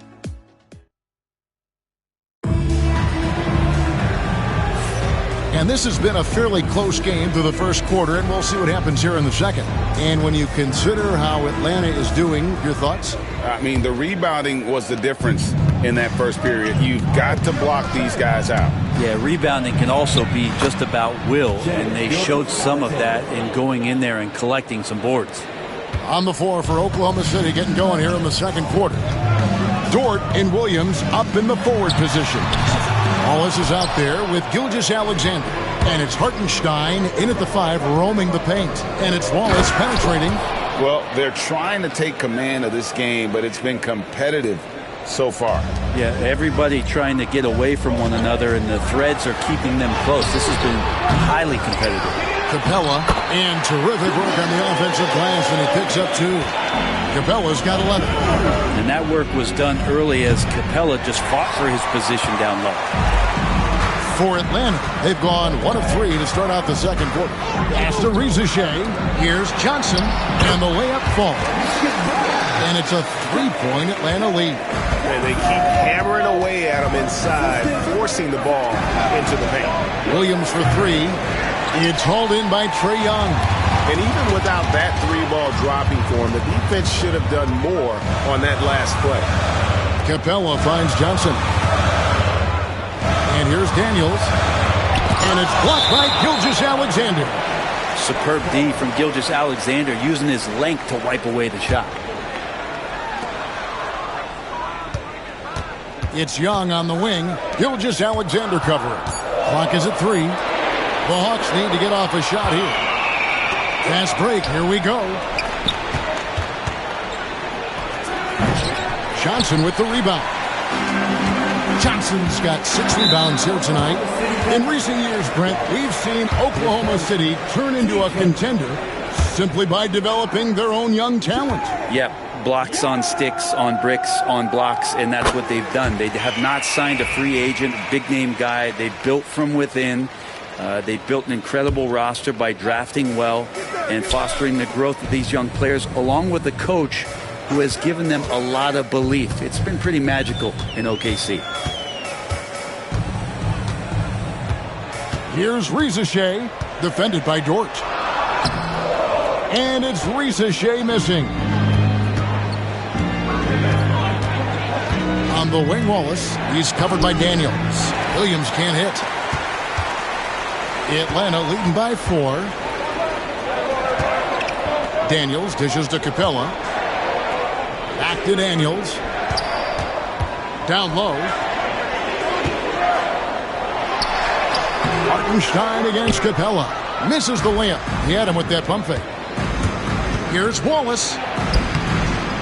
And this has been a fairly close game through the first quarter, and we'll see what happens here in the second. And when you consider how Atlanta is doing, your thoughts? I mean, the rebounding was the difference in that first period. You've got to block these guys out. Yeah, rebounding can also be just about will, and they showed some of that in going in there and collecting some boards. On the floor for Oklahoma City, getting going here in the second quarter. Dort and Williams up in the forward position. Wallace is out there with Gilgeous-Alexander. And it's Hartenstein in at the 5, roaming the paint. And it's Wallace penetrating. Well, they're trying to take command of this game, but it's been competitive so far. Yeah, everybody trying to get away from one another, and the threads are keeping them close. This has been highly competitive. Capella, and terrific work on the offensive glass, and he picks up 2. Capella's got 11. And that work was done early as Capella just fought for his position down low. For Atlanta, they've gone 1 of 3 to start out the second quarter. Pass to Iykyk. Here's Johnson, and the layup falls. And it's a 3-point Atlanta lead. And they keep hammering away at him inside, forcing the ball into the paint. Williams for 3. It's hauled in by Trae Young. And even without that 3-ball dropping for him, the defense should have done more on that last play. Capella finds Johnson. And here's Daniels. And it's blocked by Gilgeous-Alexander. Superb D from Gilgeous-Alexander, using his length to wipe away the shot. It's Young on the wing. Gilgeous-Alexander covering. Clock is at 3. The Hawks need to get off a shot here. Fast break. Here we go. Johnson with the rebound. Johnson's got 6 rebounds here tonight. In recent years, Brent, we've seen Oklahoma City turn into a contender simply by developing their own young talent. Yep. Blocks on sticks, on bricks, on blocks, and that's what they've done. They have not signed a free agent, big-name guy. They built from within. They built an incredible roster by drafting well and fostering the growth of these young players, along with a coach who has given them a lot of belief. It's been pretty magical in OKC. Here's Iykyk, defended by Dort. And it's Iykyk missing. On the wing, Wallace. He's covered by Daniels. Williams can't hit. Atlanta leading by 4. Daniels dishes to Capella. Back to Daniels. Down low. Hartenstein against Capella. Misses the layup. He had him with that pump fake. Here's Wallace.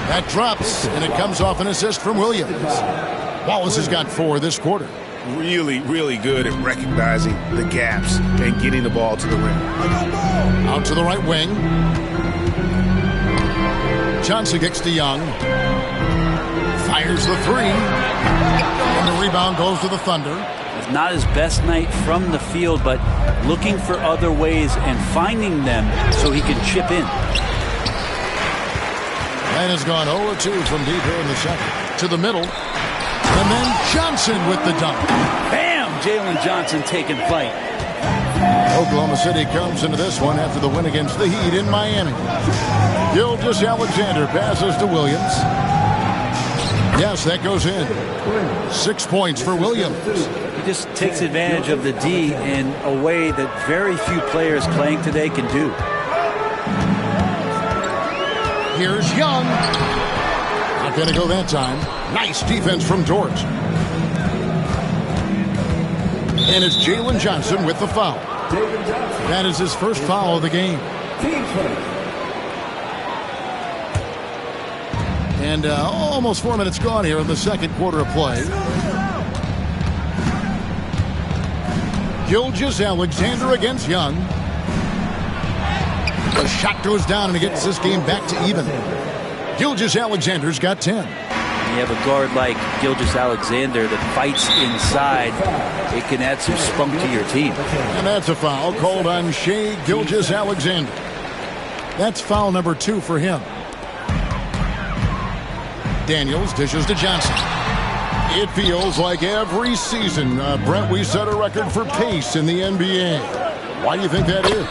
That drops, and it comes off an assist from Williams. Wallace has got 4 this quarter. Really, really good at recognizing the gaps and getting the ball to the rim. Out to the right wing. Johnson kicks to Young. Fires the 3. And the rebound goes to the Thunder. It's not his best night from the field, but looking for other ways and finding them so he can chip in. Atlanta's gone 0-2 from deep here in the second. To the middle. And then Johnson with the dunk. Bam! Jalen Johnson taking flight. Oklahoma City comes into this one after the win against the Heat in Miami. Gilgeous-Alexander passes to Williams. Yes, that goes in. 6 points for Williams. He just takes advantage of the D in a way that very few players playing today can do. Here's Young. Not going to go that time. Nice defense from Dort. And it's Jalen Johnson with the foul. That is his first foul of the game. And almost 4 minutes gone here in the second quarter of play. Gilgeous-Alexander against Young. The shot goes down and it gets this game back to even. Gilgeous-Alexander's got 10. You have a guard like Gilgeous-Alexander that fights inside. It can add some spunk to your team. And that's a foul called on Shai Gilgeous-Alexander. That's foul number 2 for him. Daniels dishes to Johnson. It feels like every season, Brent, we set a record for pace in the NBA. Why do you think that is?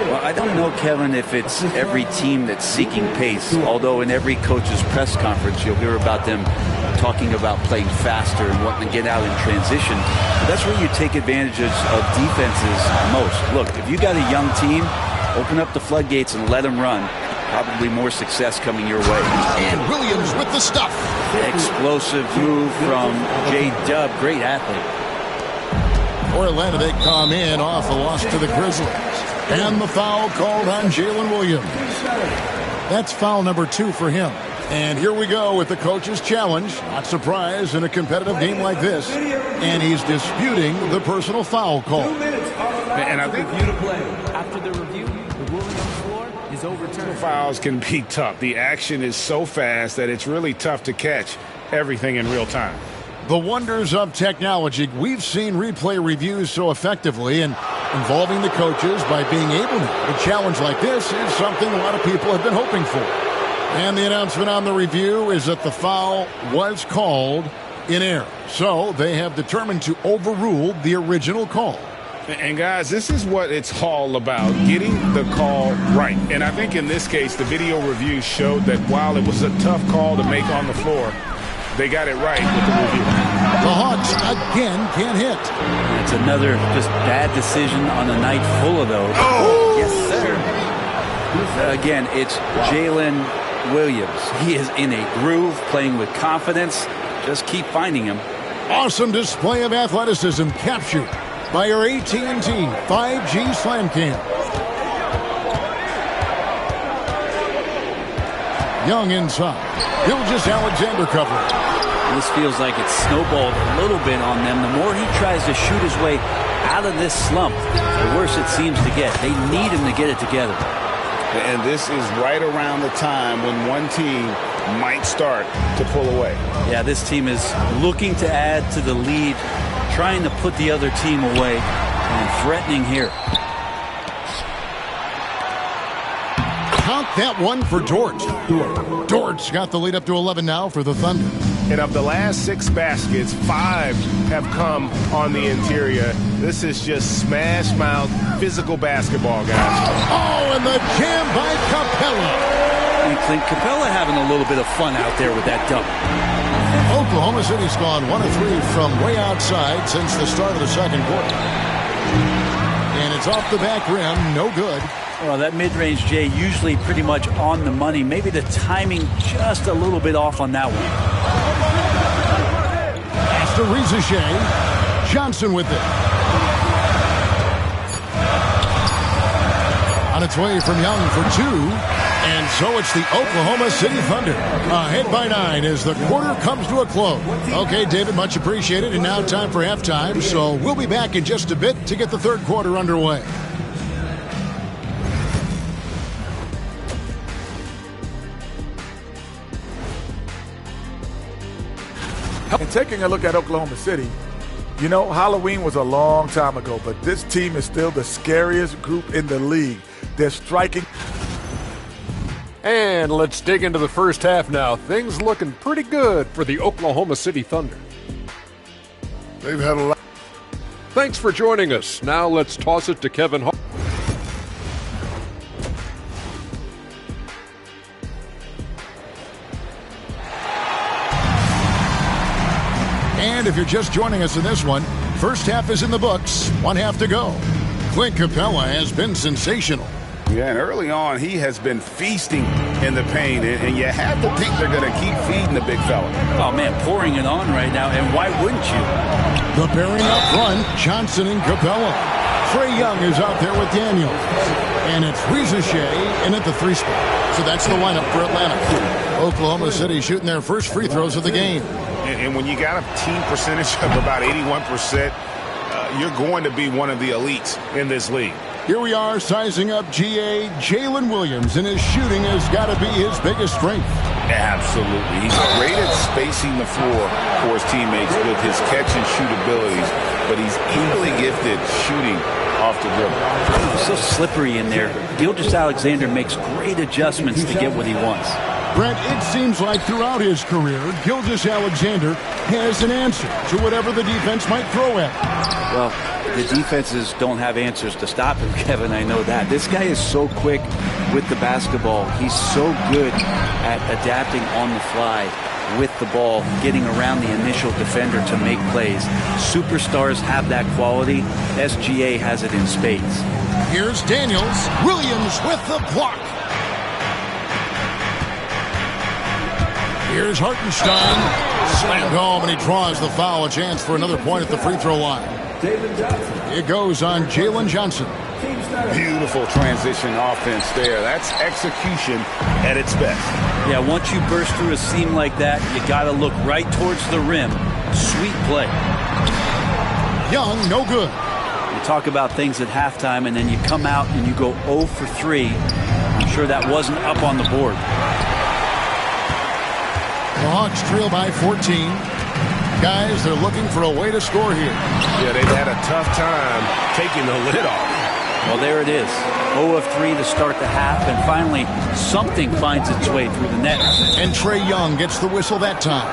Well, I don't know, Kevin, if it's every team that's seeking pace, although in every coach's press conference you'll hear about them talking about playing faster and wanting to get out in transition. But that's where you take advantage of defenses most. Look, if you got a young team, open up the floodgates and let them run. Probably more success coming your way. And Williams with the stuff. Explosive move from J-Dub. Great athlete. For Atlanta, they come in off a loss to the Grizzlies. And the foul called on Jalen Williams. That's foul number 2 for him. And here we go with the coach's challenge. Not surprised in a competitive game like this. And he's disputing the personal foul call. And I think to play. After the review, the ruling on the floor is overturned. Fouls can be tough. The action is so fast that it's really tough to catch everything in real time. The wonders of technology. We've seen replay reviews so effectively, and involving the coaches by being able to. A challenge like this is something a lot of people have been hoping for. And the announcement on the review is that the foul was called in error. So they have determined to overrule the original call. And guys, this is what it's all about, getting the call right. And I think in this case, the video review showed that while it was a tough call to make on the floor, they got it right with the review. The Hawks again can't hit. It's another just bad decision on a night full of those. Oh! Yes, sir. Again, it's Jalen Williams. He is in a groove, playing with confidence. Just keep finding him. Awesome display of athleticism captured by our AT&T 5G Slam Cam. Young inside. Gilgeous-Alexander covering. This feels like it's snowballed a little bit on them. The more he tries to shoot his way out of this slump, the worse it seems to get. They need him to get it together. And this is right around the time when one team might start to pull away. Yeah, this team is looking to add to the lead, trying to put the other team away, and threatening here. Count that one for Dort. Dort's got the lead up to 11 now for the Thunder. And of the last 6 baskets, 5 have come on the interior. This is just smash mouth physical basketball, guys. Oh, and the jam by Capella. Iykyk, Capella having a little bit of fun out there with that dunk. Oklahoma City's gone 1 of 3 from way outside since the start of the second quarter. And it's off the back rim, no good. Well, that mid-range, Jay, usually pretty much on the money. Maybe the timing just a little bit off on that one. Pass to Iykyk. Johnson with it. On its way from Young for 2. And so it's the Oklahoma City Thunder. Ahead by 9 as the quarter comes to a close. Okay, David, much appreciated. And now time for halftime. So we'll be back in just a bit to get the third quarter underway. And taking a look at Oklahoma City, you know, Halloween was a long time ago, but this team is still the scariest group in the league. They're striking. And let's dig into the first half now. Things looking pretty good for the Oklahoma City Thunder. They've had a lot. Thanks for joining us. Now let's toss it to Kevin Hall. you're just joining us in this one, first half is in the books, 1 half to go. Clint Capella has been sensational. Yeah, and early on, he has been feasting in the paint, and you have to think they're going to keep feeding the big fella. Oh, man, pouring it on right now, and why wouldn't you? The pairing up front, Johnson and Capella. Trae Young is out there with Daniels. And it's Iykyk in at the 3 spot. So that's the lineup for Atlanta. Oklahoma City shooting their first free throws of the game. And when you got a team percentage of about 81%, you're going to be one of the elites in this league. Here we are sizing up GA. Jalen Williams, and his shooting has got to be his biggest strength. Absolutely. He's great at spacing the floor for his teammates with his catch and shoot abilities, but he's equally gifted shooting off the dribble. He's so slippery in there. Gilgeous-Alexander makes great adjustments to get what he wants. Brent, it seems like throughout his career, Gilgeous-Alexander has an answer to whatever the defense might throw at him. Well, the defenses don't have answers to stop him, Kevin. I know that. This guy is so quick with the basketball. He's so good at adapting on the fly with the ball, getting around the initial defender to make plays. Superstars have that quality. SGA has it in spades. Here's Daniels. Williams with the block. Here's Hartenstein. Slammed home, and he draws the foul. A chance for another point at the free throw line. It goes on Jalen Johnson. Beautiful transition offense there. That's execution at its best. Yeah, once you burst through a seam like that, you got to look right towards the rim. Sweet play. Young, no good. You talk about things at halftime, and then you come out and you go 0 for 3. I'm sure that wasn't up on the board. The Hawks trail by 14. Guys, they're looking for a way to score here. Yeah, they've had a tough time taking the lid off. Well, there it is. 0 of 3 to start the half, and finally something finds its way through the net. And Trae Young gets the whistle that time.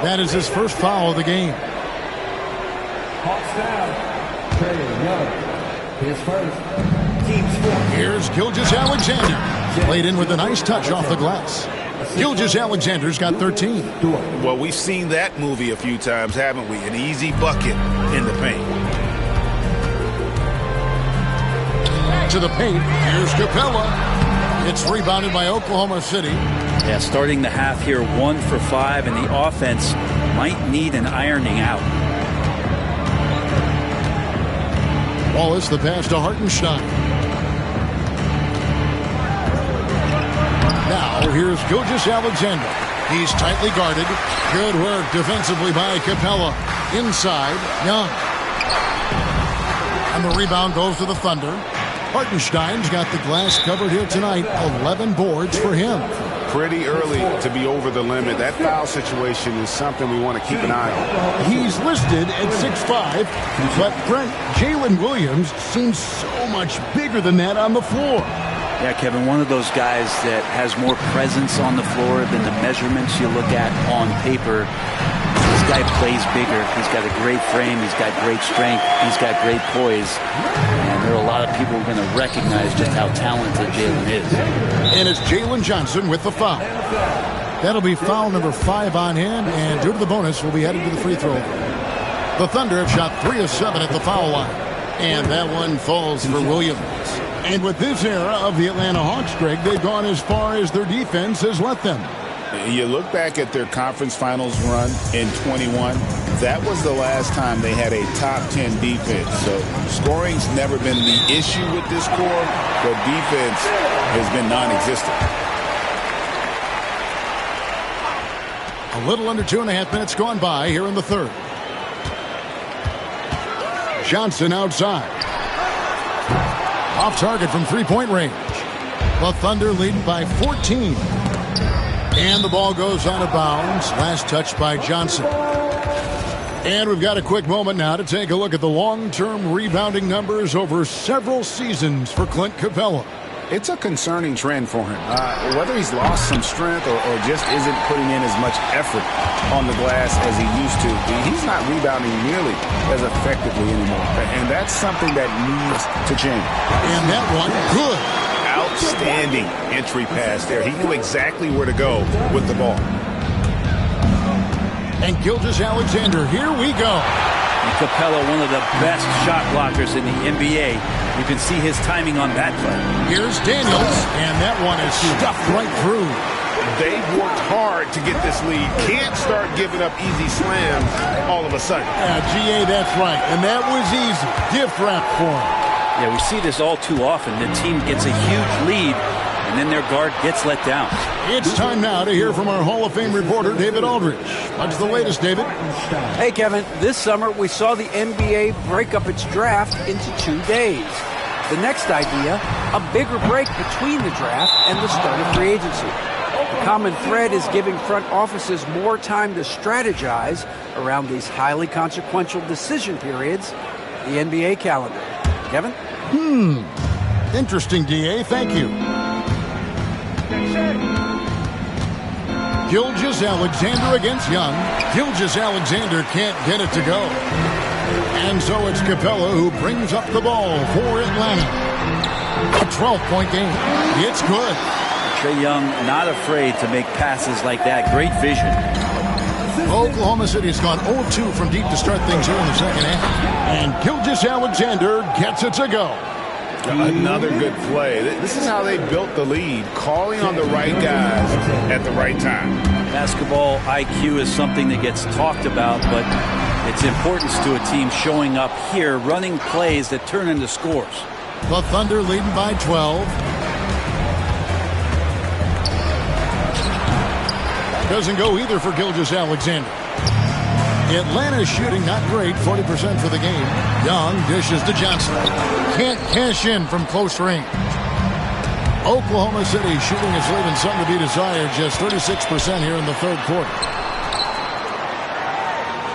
That is his first foul of the game. Hawks down. Trae Young. His first. Team's fourth. Here's Gilgeous-Alexander. Played in with a nice touch off the glass. Gilgeous-Alexander's got 13. Well, we've seen that movie a few times, haven't we? An easy bucket in the paint. To the paint, here's Capella. It's rebounded by Oklahoma City. Yeah, starting the half here 1 for 5, and the offense might need an ironing out. Wallace, the pass to Hartenstein. Now, here's Gilgeous-Alexander. He's tightly guarded. Good work defensively by Capella. Inside, Young. And the rebound goes to the Thunder. Hartenstein's got the glass covered here tonight. 11 boards for him. Pretty early to be over the limit. That foul situation is something we want to keep an eye on. He's listed at 6'5", but Brent, Jalen Williams seems so much bigger than that on the floor. Yeah, Kevin, one of those guys that has more presence on the floor than the measurements you look at on paper. This guy plays bigger. He's got a great frame. He's got great strength. He's got great poise. And there are a lot of people who are going to recognize just how talented Jalen is. And it's Jalen Johnson with the foul. That'll be foul number 5 on him, and due to the bonus, we'll be headed to the free throw. The Thunder have shot 3 of 7 at the foul line. And that one falls for Williams. And with this era of the Atlanta Hawks, Greg, they've gone as far as their defense has let them. You look back at their conference finals run in 21, that was the last time they had a top 10 defense. So scoring's never been the issue with this core, but defense has been non-existent. A little under 2.5 minutes gone by here in the third. Johnson outside. Off target from three-point range. The Thunder lead by 14. And the ball goes out of bounds. Last touch by Johnson. And we've got a quick moment now to take a look at the long-term rebounding numbers over several seasons for Clint Capella. It's a concerning trend for him. Whether he's lost some strength or just isn't putting in as much effort on the glass as he used to, he's not rebounding nearly as effectively anymore. And that's something that needs to change. And that one, good. Outstanding entry pass there. He knew exactly where to go with the ball. And Gilgeous-Alexander, here we go. And Capella, one of the best shot blockers in the NBA. You can see his timing on that play. Here's Daniels, and that one is stuffed right through. They've worked hard to get this lead. Can't start giving up easy slams all of a sudden. GA, that's right. And that was easy. Gift wrap for him. Yeah, we see this all too often. The team gets a huge lead, and then their guard gets let down. It's time now to hear from our Hall of Fame reporter, David Aldridge. What's the latest, David? Hey, Kevin. This summer, we saw the NBA break up its draft into 2 days. The next idea, a bigger break between the draft and the start of free agency. The common thread is giving front offices more time to strategize around these highly consequential decision periods, the NBA calendar. Kevin? Interesting, DA. Thank you. Gilgeous-Alexander against Young. Gilgeous-Alexander can't get it to go. And so it's Capella who brings up the ball for Atlanta. A 12-point game. It's good. Trae Young not afraid to make passes like that. Great vision. Oklahoma City's gone 0-2 from deep to start things here in the second half. And Gilgeous-Alexander gets it to go. Another good play. This is how they built the lead, calling on the right guys at the right time. Basketball IQ is something that gets talked about, but its importance to a team showing up here, running plays that turn into scores. The Thunder leading by 12. Doesn't go either for Gilgeous-Alexander. Atlanta's shooting not great, 40% for the game. Young dishes to Johnson. Can't cash in from close range. Oklahoma City shooting is leaving some to be desired, just 36% here in the third quarter.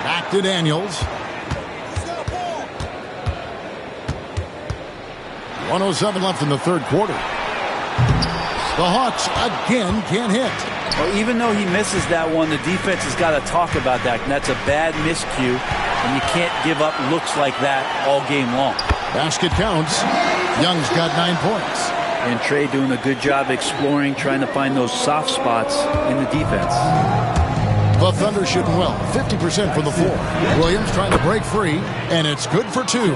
Back to Daniels. 1:07 left in the third quarter. The Hawks again can't hit. Well, even though he misses that one, the defense has got to talk about that. And that's a bad miscue, and you can't give up looks like that all game long. Basket counts. Young's got 9 points. And Trae doing a good job exploring, trying to find those soft spots in the defense. The Thunder shooting well, 50% from the floor. Williams trying to break free, and it's good for 2.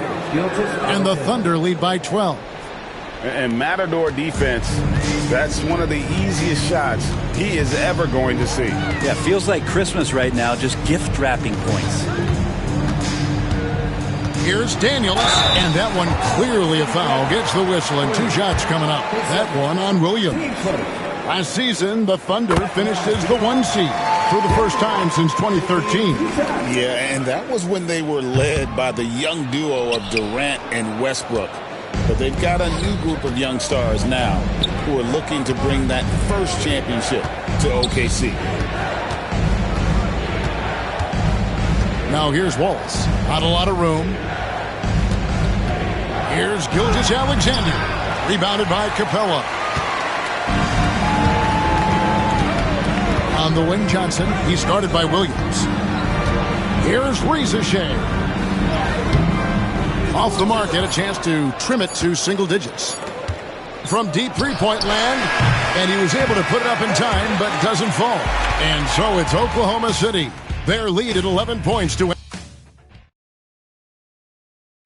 And the Thunder lead by 12. And Matador defense, that's one of the easiest shots he is ever going to see. Yeah, feels like Christmas right now, just gift wrapping points. Here's Daniels, and that one clearly a foul. Gets the whistle, and 2 shots coming up. That one on Williams. Last season, the Thunder finished as the 1 seed for the first time since 2013. Yeah, and that was when they were led by the young duo of Durant and Westbrook. But they've got a new group of young stars now who are looking to bring that first championship to OKC. Now here's Wallace. Not a lot of room. Here's Gilgeous-Alexander. Rebounded by Capella. On the wing, Johnson. He started by Williams. Here's Iykyk. Off the mark, had a chance to trim it to single digits. From deep three-point land, and he was able to put it up in time, but doesn't fall. And so it's Oklahoma City. Their lead at 11 points to...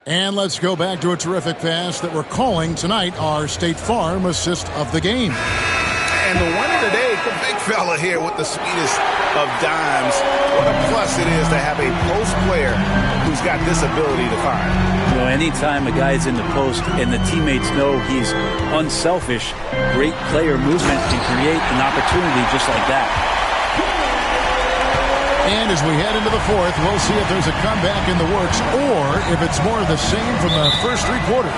And let's go back to a terrific pass that we're calling tonight our State Farm assist of the game. And the winner today, the big fella here with the sweetest of dimes. What a plus it is to have a post player who's got this ability to find. You know, anytime a guy's in the post and the teammates know he's unselfish, great player movement can create an opportunity just like that. And as we head into the fourth, we'll see if there's a comeback in the works or if it's more of the same from the first 3 quarters.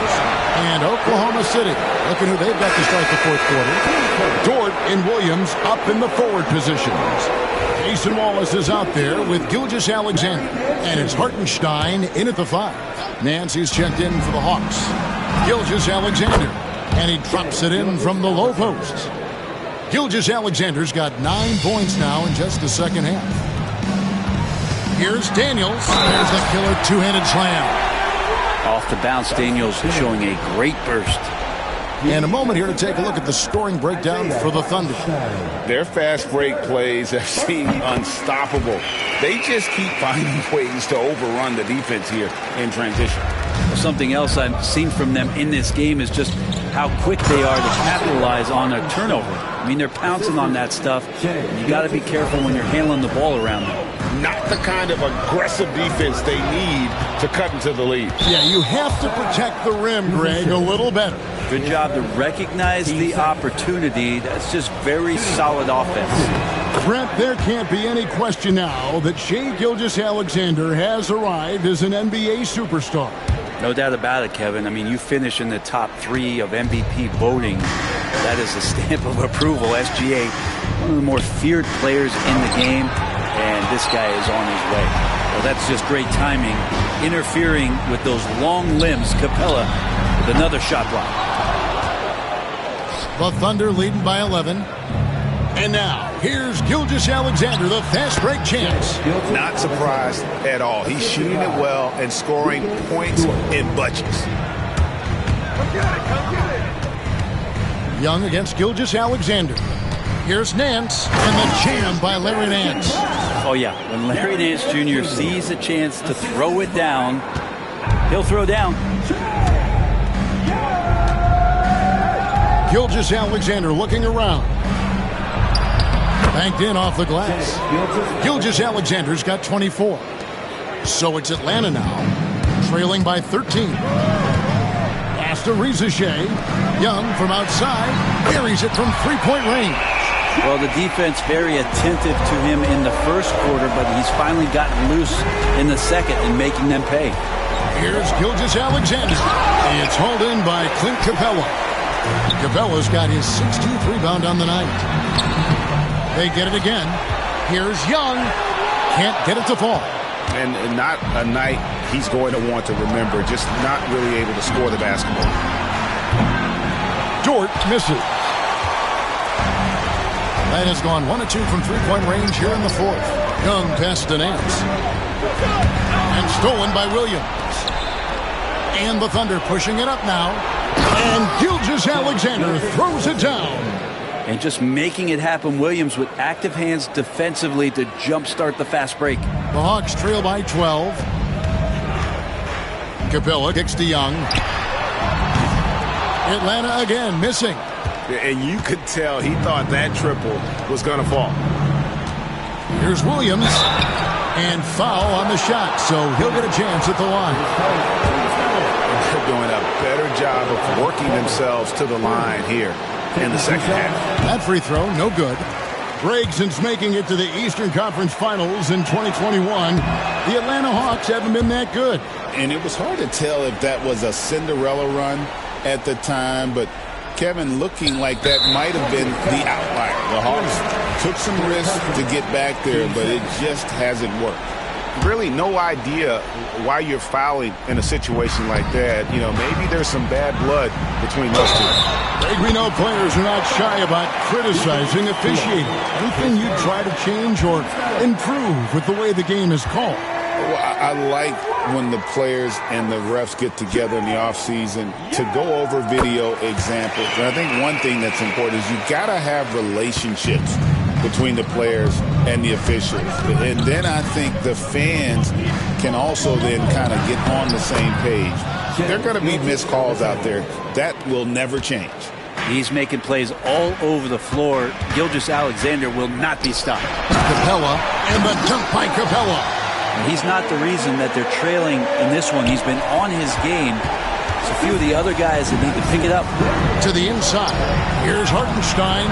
And Oklahoma City, looking who they've got to start the fourth quarter. Dort and Williams up in the forward positions. Jason Wallace is out there with Gilgeous-Alexander. And it's Hartenstein in at the 5. Nancy's checked in for the Hawks. Gilgeous-Alexander. And he drops it in from the low post. Gilgeous-Alexander's got 9 points now in just the second half. Here's Daniels. There's the killer 2-handed slam. Off the bounce, Daniels showing a great burst. And a moment here to take a look at the scoring breakdown for the Thunder. Their fast break plays have seemed unstoppable. they just keep finding ways to overrun the defense here in transition. Well, something else I've seen from them in this game is just how quick they are to capitalize on a turnover. I mean, they're pouncing on that stuff. You got to be careful when you're handling the ball around them. Not the kind of aggressive defense they need to cut into the lead. Yeah, you have to protect the rim, Greg, a little better. Good job to recognize the opportunity. That's just very solid offense. Brett, there can't be any question now that Shai Gilgeous-Alexander has arrived as an NBA superstar. No doubt about it, Kevin. I mean, you finish in the top 3 of MVP voting. That is a stamp of approval. SGA, one of the more feared players in the game, and this guy is on his way. Well, that's just great timing. Interfering with those long limbs, Capella with another shot block. The Thunder leading by 11. And now, here's Gilgeous-Alexander, the fast break chance. Not surprised at all. He's shooting it well and scoring points in bunches. Young against Gilgeous-Alexander. Here's Nance, and the jam by Larry Nance. Oh, yeah. When Larry Nance Jr. sees a chance to throw it down, he'll throw down. Gilgeous-Alexander looking around. Banked in off the glass. Gilgeous-Alexander's got 24. So it's Atlanta now, trailing by 13. Pass to Iykyk. Young from outside, buries it from three-point range. Well, the defense very attentive to him in the first quarter, but he's finally gotten loose in the second and making them pay. Here's Gilgeous-Alexander. It's hauled in by Clint Capella. Capella's got his 16th rebound on the night. They get it again. Here's Young. Can't get it to fall. And not a night he's going to want to remember. Just not really able to score the basketball. Dort misses. That has gone 1 of 2 from three-point range here in the fourth. Young passes to Nance. And stolen by Williams. And the Thunder pushing it up now. And Gilgeous-Alexander throws it down. And just making it happen, Williams with active hands defensively to jumpstart the fast break. The Hawks trail by 12. Capella kicks to Young. Atlanta again missing. And you could tell he thought that triple was going to fall. Here's Williams. And foul on the shot, so he'll get a chance at the line. They're doing a better job of working themselves to the line here in the second half. That free throw, no good. Greg, since making it to the Eastern Conference Finals in 2021, the Atlanta Hawks haven't been that good. And it was hard to tell if that was a Cinderella run at the time, but Kevin, looking like that might have been the outlier. The Hawks took some risks to get back there, but it just hasn't worked. Really no idea why you're fouling in a situation like that. You know, maybe there's some bad blood between those two. Greg, we know players are not shy about criticizing officiating. Anything you try to change or improve with the way the game is called? Well, I like when the players and the refs get together in the offseason to go over video examples. And I think one thing that's important is you got to have relationships between the players and the officials. And then I think the fans can also then kind of get on the same page. There are going to be missed calls out there. That will never change. He's making plays all over the floor. Gilgeous-Alexander will not be stopped. Capella and the dunk by Capella. He's not the reason that they're trailing in this one. He's been on his game. It's a few of the other guys that need to pick it up. To the inside. Here's Hartenstein.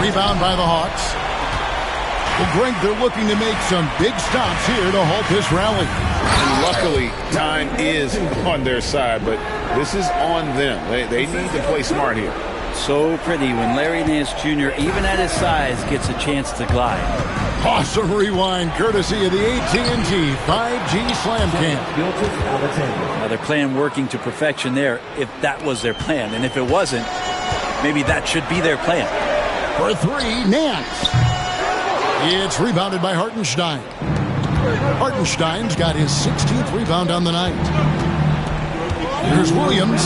Rebound by the Hawks. Well, Greg, they're looking to make some big stops here to halt this rally. Luckily, time is on their side, but this is on them. They need to play smart here. So pretty when Larry Nance Jr., even at his size, gets a chance to glide. Awesome rewind, courtesy of the AT&T 5G Slam Cam. Now, their plan working to perfection there, if that was their plan. And if it wasn't, maybe that should be their plan. For three, Nance. It's rebounded by Hartenstein. Hartenstein's got his 16th rebound on the night. Here's Williams,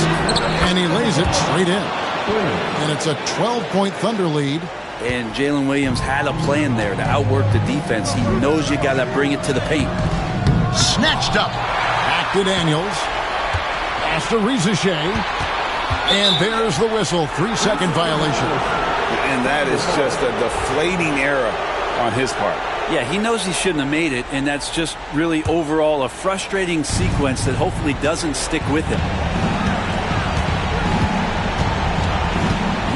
and he lays it straight in. And it's a 12-point Thunder lead And Jalen Williams had a plan there to outwork the defense. He knows you got to bring it to the paint. Snatched up. Back to Daniels. Pass to Iykyk. And there's the whistle. 3-second violation. And that is just a deflating error on his part. Yeah, he knows he shouldn't have made it, and that's just really overall a frustrating sequence that hopefully doesn't stick with him.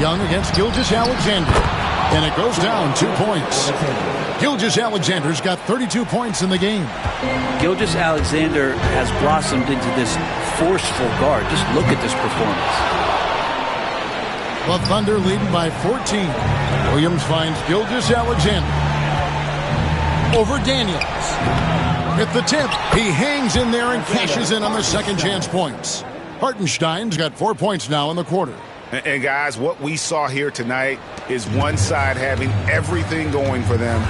Young against Gilgeous-Alexander. And it goes down 2 points. Gilgeous-Alexander's got 32 points in the game. Gilgeous-Alexander has blossomed into this forceful guard. Just look at this performance. The Thunder leading by 14. Williams finds Gilgeous-Alexander. Over Daniels. At the tip, he hangs in there and cashes in on the second chance points. Hartenstein's got 4 points now in the quarter. And guys, what we saw here tonight is one side having everything going for them.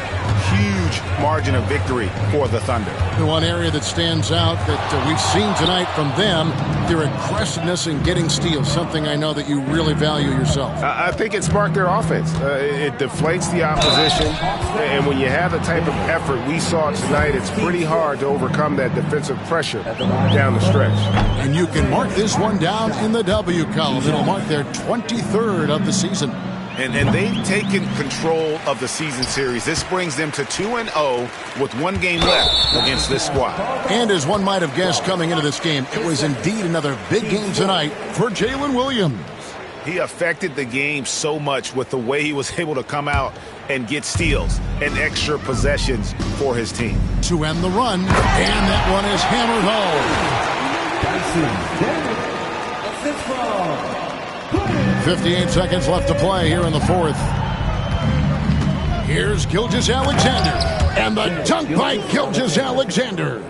Huge margin of victory for the Thunder. The one area that stands out that we've seen tonight from them, their aggressiveness in getting steals, something I know that you really value yourself. I think it sparked their offense. It deflates the opposition, and when you have the type of effort we saw tonight, it's pretty hard to overcome that defensive pressure down the stretch. And you can mark this one down in the W column. It'll mark their 23rd of the season. And they've taken control of the season series. This brings them to 2-0 with 1 game left against this squad. And as one might have guessed coming into this game, it was indeed another big game tonight for Jalen Williams. He affected the game so much with the way he was able to come out and get steals and extra possessions for his team. To end the run, and that one is hammered home. 58 seconds left to play here in the fourth. Here's Gilgeous-Alexander, and the dunk by Gilgeous-Alexander.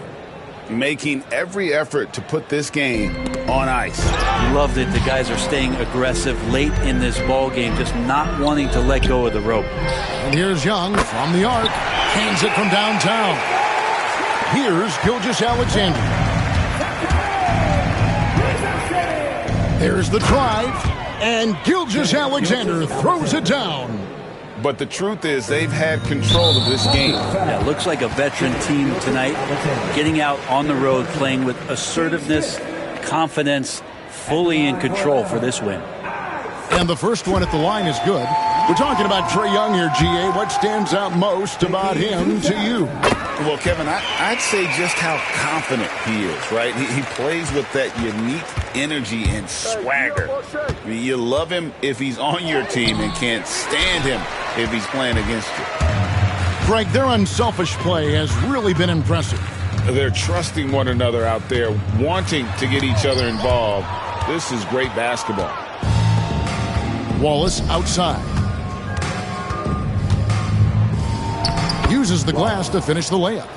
Making every effort to put this game on ice. Love that the guys are staying aggressive late in this ball game, just not wanting to let go of the rope. And here's Young from the arc, hands it from downtown. Here's Gilgeous-Alexander. There's the drive. And Gilgeous-Alexander throws it down. But the truth is they've had control of this game. Yeah, looks like a veteran team tonight, getting out on the road, playing with assertiveness, confidence, fully in control for this win. And the first one at the line is good. We're talking about Trae Young here, GA. What stands out most about him to you? Well, Kevin, I'd say just how confident he is, right? He plays with that unique energy and swagger. I mean, you love him if he's on your team and can't stand him if he's playing against you. Greg, their unselfish play has really been impressive. They're trusting one another out there, wanting to get each other involved. This is great basketball. Wallace outside. Uses the glass to finish the layup.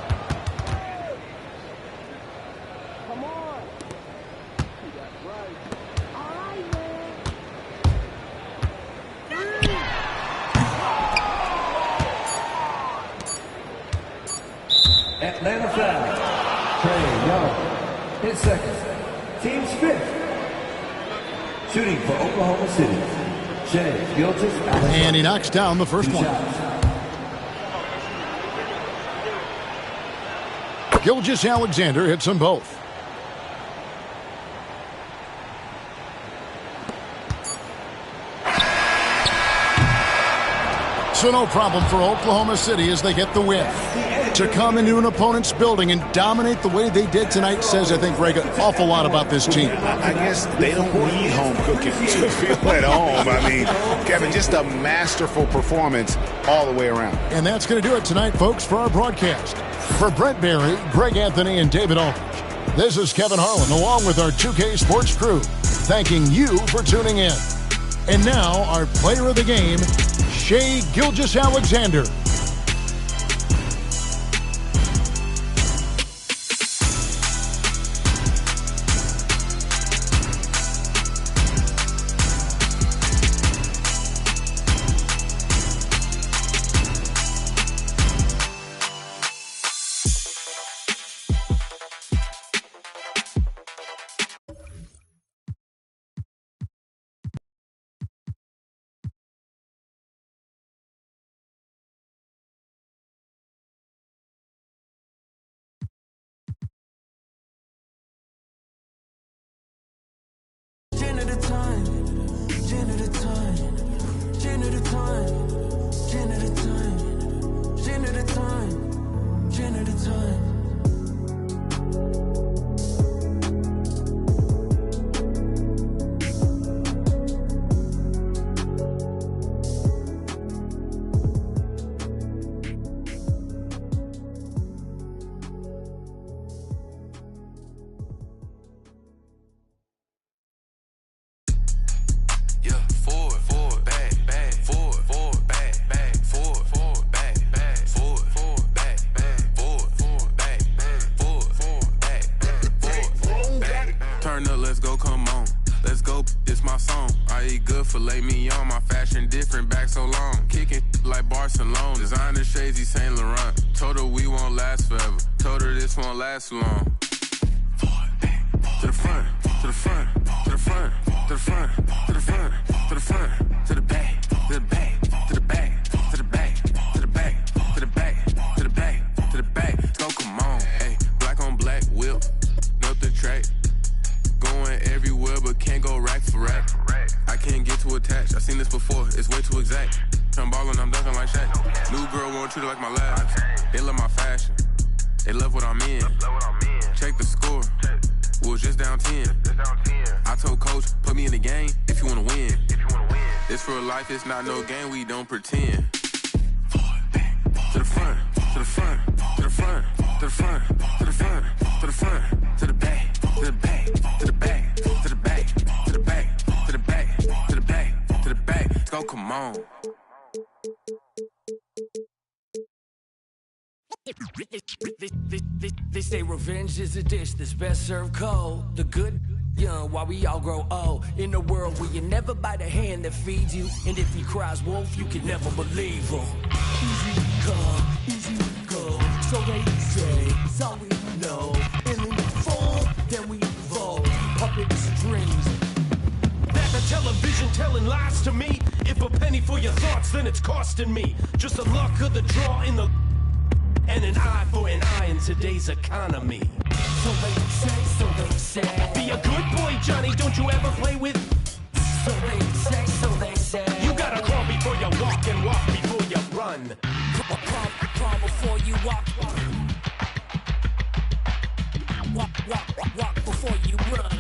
Atlanta foul. Trae Young. His second. Team's fifth. Shooting for Oklahoma City. And he knocks down the first one. Gilgeous-Alexander hits them both. So no problem for Oklahoma City as they get the win. To come into an opponent's building and dominate the way they did tonight says, I think, Greg, an awful lot about this team. I guess they don't need home cooking to feel at home. I mean, Kevin, just a masterful performance all the way around. And that's going to do it tonight, folks, for our broadcast. For Brent Barry, Greg Anthony, and David Aldridge, this is Kevin Harlan, along with our 2K Sports crew, thanking you for tuning in. And now, our player of the game, Shai Gilgeous-Alexander. go, come on. Let's go, it's my song. I eat good, filet mignon. My fashion different, back so long. Kicking like Barcelona. Designer shades, Saint Laurent. Told her we won't last forever. Told her this won't last long. To the front, to the front, to the front, to the front, to the front, to the front, to the back, to the back, to the back, to the back, to the back, to the back, to the back, to the back. Let's go, come on. Hey, black on black whip, note the track. Going everywhere, but can't go rack for rack. I can't get too attached. I seen this before. It's way too exact. I'm ballin', I'm dunking like Shaq. New girl won't treat her like my last. They love my fashion. They love what I'm in. Check the score. We was just down 10. I told coach, put me in the game if you wanna win. This real life, it's not no game. We don't pretend. To the front, to the front, to the front, to the front, to the front, to the front, to the back, to the back, to the back, to the back, to the back, to the back, to the back, to the back. Let's go, come on. They say revenge is a dish that's best served cold. The good young while we all grow old. In a world where you never bite a hand that feeds you, and if he cries wolf, you can never believe him. Easy come, easy go. So they say, so we know. And in the fall, then we fold. Puppet strings. That the television telling lies to me. If a penny for your thoughts, then it's costing me. Just the luck of the draw in the. And an eye for an eye in today's economy. So they say, so they say. Be a good boy, Johnny, don't you ever play with. So they say, so they say. You gotta crawl before you walk and walk before you run. Crawl before you walk. Walk before you run.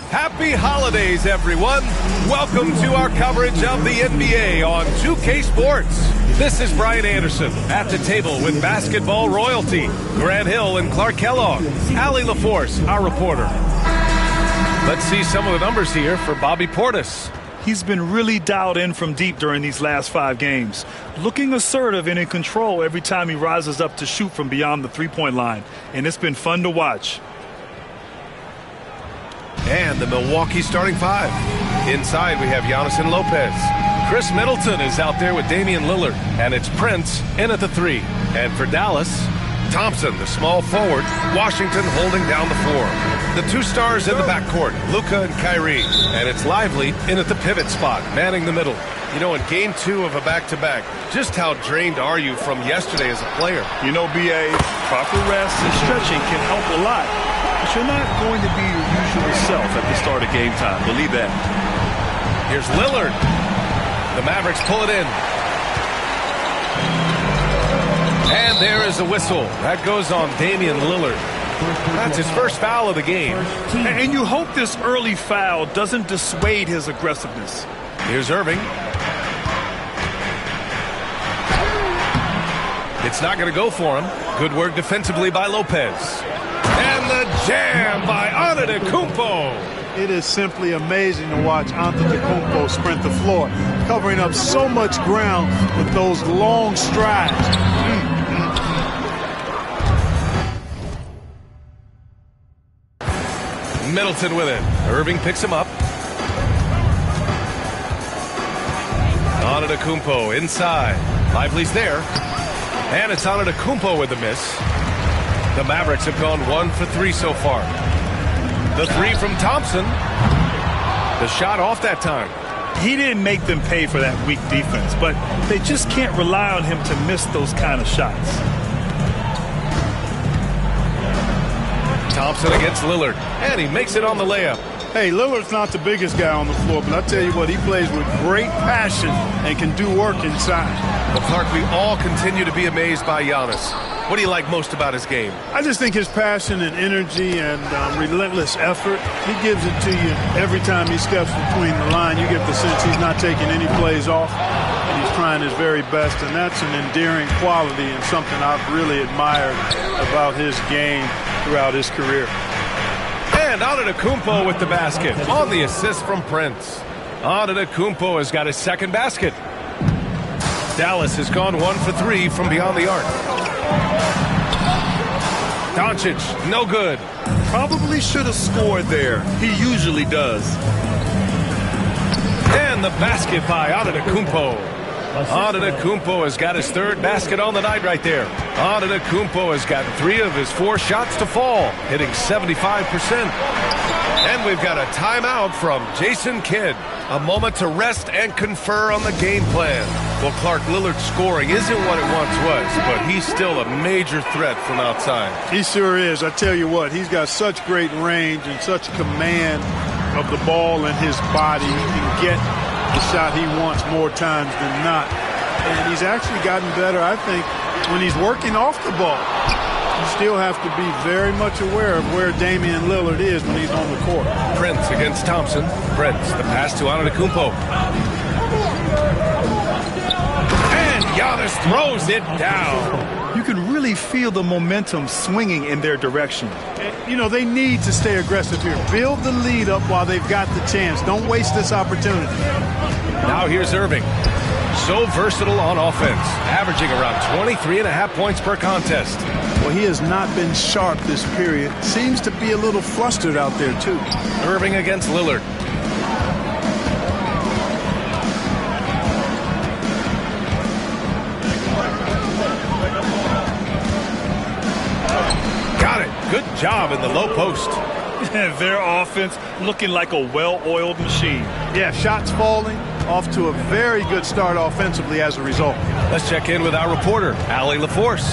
Happy holidays, everyone. Welcome to our coverage of the NBA on 2K Sports. This is Brian Anderson at the table with basketball royalty, Grant Hill and Clark Kellogg, Allie LaForce, our reporter. Let's see some of the numbers here for Bobby Portis. He's been really dialed in from deep during these last 5 games, looking assertive and in control every time he rises up to shoot from beyond the three-point line, and it's been fun to watch. And the Milwaukee starting 5. Inside, we have Giannis and Lopez. Chris Middleton is out there with Damian Lillard. And it's Prince in at the 3. And for Dallas, Thompson, the small forward. Washington holding down the 4. The 2 stars in the backcourt, Luka and Kyrie. And it's Lively in at the pivot spot, manning the middle. You know, in game 2 of a back-to-back, just how drained are you from yesterday as a player? You know, B.A., proper rest and stretching can help a lot. But you're not going to be your usual self at the start of game time. Believe that. Here's Lillard. The Mavericks pull it in. And there is a whistle. That goes on Damian Lillard. That's his first foul of the game. And you hope this early foul doesn't dissuade his aggressiveness. Here's Irving. It's not going to go for him. Good work defensively by Lopez. And the jam by Antetokounmpo. It is simply amazing to watch Antetokounmpo sprint the floor, covering up so much ground with those long strides. Middleton with it. Irving picks him up. Antetokounmpo inside. Lively's there. And it's Antetokounmpo with the miss. The Mavericks have gone 1 for 3 so far. The 3 from Thompson. The shot off that time. He didn't make them pay for that weak defense, but they just can't rely on him to miss those kind of shots. Thompson against Lillard, and he makes it on the layup. Hey, Lillard's not the biggest guy on the floor, but I tell you what, he plays with great passion and can do work inside. Well, Clark, we all continue to be amazed by Giannis. What do you like most about his game? I just think his passion and energy and relentless effort, he gives it to you every time he steps between the line. You get the sense he's not taking any plays off, and he's trying his very best, and that's an endearing quality and something I've really admired about his game throughout his career. And Antetokounmpo with the basket on the assist from Prince. Antetokounmpo has got his second basket. Dallas has gone 1 for 3 from beyond the arc. Doncic, no good. Probably should have scored there. He usually does. And the basket by Antetokounmpo. Antetokounmpo has got his third basket on the night right there. Antetokounmpo has got 3 of his 4 shots to fall, hitting 75%. And we've got a timeout from Jason Kidd. A moment to rest and confer on the game plan. Well, Clark, Lillard's scoring isn't what it once was, but he's still a major threat from outside. He sure is. I tell you what, he's got such great range and such command of the ball and his body. He can get the shot he wants more times than not. And he's actually gotten better, I think, when he's working off the ball. You still have to be very much aware of where Damian Lillard is when he's on the court. Prince against Thompson. Prince, the pass to Antetokounmpo. And Giannis throws it down. You can really feel the momentum swinging in their direction. You know, they need to stay aggressive here. Build the lead up while they've got the chance. Don't waste this opportunity. Now here's Irving. So versatile on offense, averaging around 23.5 points per contest. Well, he has not been sharp this period. Seems to be a little flustered out there, too. Irving against Lillard. Got it. Good job in the low post. Their offense looking like a well-oiled machine. Yeah, shots falling. Off to a very good start offensively as a result. Let's check in with our reporter, Allie LaForce.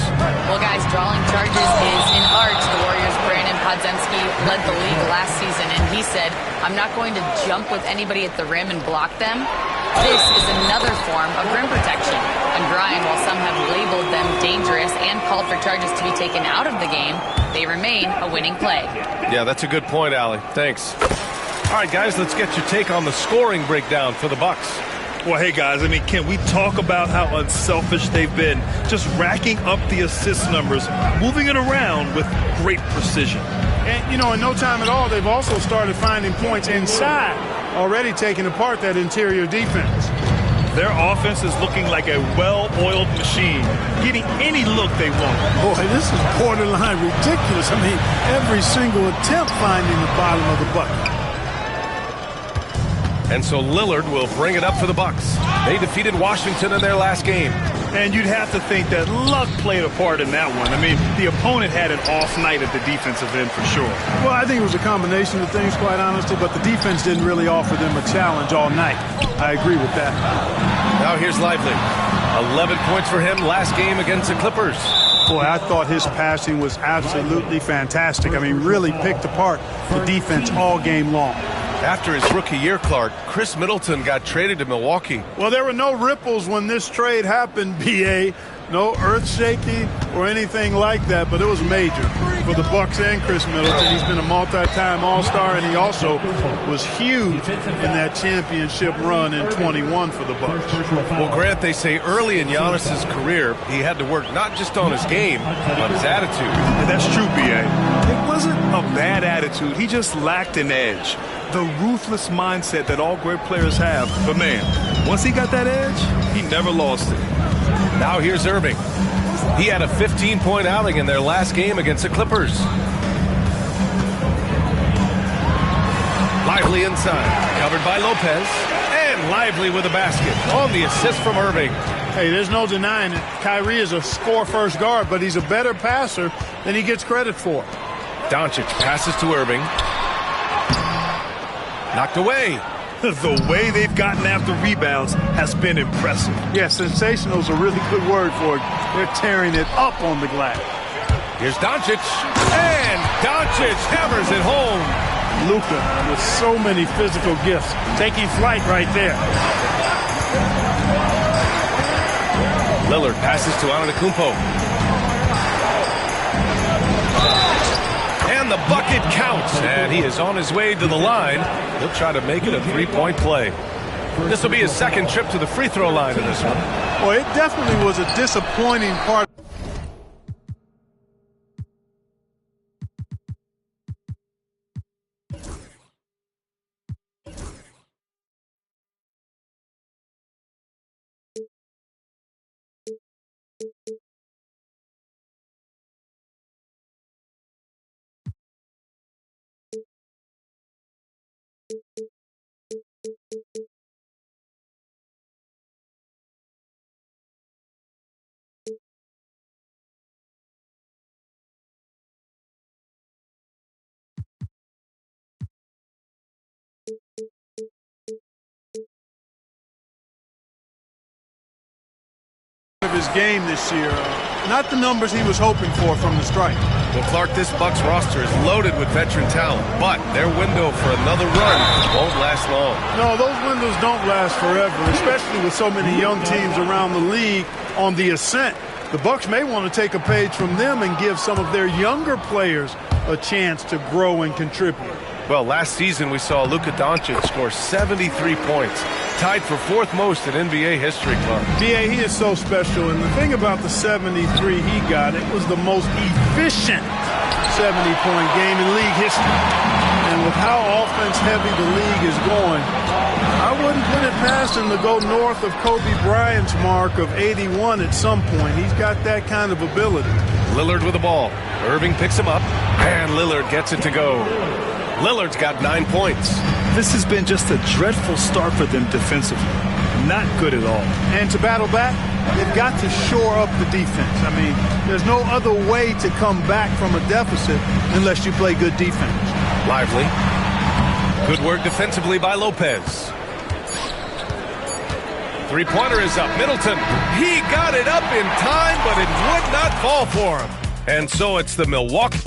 Well, guys, drawing charges is an art. The Warriors' Brandon Podziemski led the league last season, and he said, I'm not going to jump with anybody at the rim and block them. This is another form of rim protection. And Brian, while some have labeled them dangerous and called for charges to be taken out of the game, they remain a winning play. Yeah, that's a good point, Allie. Thanks. All right, guys, let's get your take on the scoring breakdown for the Bucks. Well, hey, guys, I mean, can we talk about how unselfish they've been? Just racking up the assist numbers, moving it around with great precision. And, you know, in no time at all, they've also started finding points inside, already taking apart that interior defense. Their offense is looking like a well-oiled machine, getting any look they want. Boy, this is borderline ridiculous. I mean, every single attempt finding the bottom of the bucket. And so Lillard will bring it up for the Bucks. They defeated Washington in their last game. And you'd have to think that luck played a part in that one. I mean, the opponent had an off night at the defensive end for sure. Well, I think it was a combination of things, quite honestly, but the defense didn't really offer them a challenge all night. I agree with that. Now here's Lively. 11 points for him last game against the Clippers. Boy, I thought his passing was absolutely fantastic. I mean, really picked apart the defense all game long. After his rookie year, Clark, Chris Middleton got traded to Milwaukee. Well, there were no ripples when this trade happened, B.A. No earth-shaking or anything like that, but it was major for the Bucks and Chris Middleton. He's been a multi-time All-Star, and he also was huge in that championship run in 21 for the Bucks. Well, Grant, they say early in Giannis's career, he had to work not just on his game, but his attitude. Yeah, that's true, B.A. It wasn't a bad attitude. He just lacked an edge. The ruthless mindset that all great players have. But, man, once he got that edge, he never lost it. Now here's Irving. He had a 15-point outing in their last game against the Clippers. Lively inside, covered by Lopez, and Lively with a basket on the assist from Irving. Hey, there's no denying it. Kyrie is a score-first guard, but he's a better passer than he gets credit for. Doncic passes to Irving. Knocked away. The way they've gotten after rebounds has been impressive. Yeah, sensational is a really good word for it. They're tearing it up on the glass. Here's Doncic, and Doncic hammers it home. Luka with so many physical gifts, taking flight right there. Lillard passes to Antetokounmpo. And the bucket counts, and he is on his way to the line. He'll try to make it a three-point play. This will be his second trip to the free throw line in this one. Well, it definitely was a disappointing part. his game this year. Not the numbers he was hoping for from the stripe. Well, Clark, this Bucks roster is loaded with veteran talent, but their window for another run won't last long. No, those windows don't last forever, especially with so many young teams around the league on the ascent. The Bucks may want to take a page from them and give some of their younger players a chance to grow and contribute. Well, last season we saw Luka Doncic score 73 points, tied for fourth most in NBA history, Clark. D.A., he is so special, and the thing about the 73 he got, it was the most efficient 70-point game in league history. And with how offense-heavy the league is going, I wouldn't put it past him to go north of Kobe Bryant's mark of 81 at some point. He's got that kind of ability. Lillard with the ball. Irving picks him up, and Lillard gets it to go. Lillard's got 9 points. This has been just a dreadful start for them defensively. Not good at all. And to battle back, they've got to shore up the defense. I mean, there's no other way to come back from a deficit unless you play good defense. Lively. Good work defensively by Lopez. Three-pointer is up. Middleton. He got it up in time, but it would not fall for him. And so it's the Milwaukee.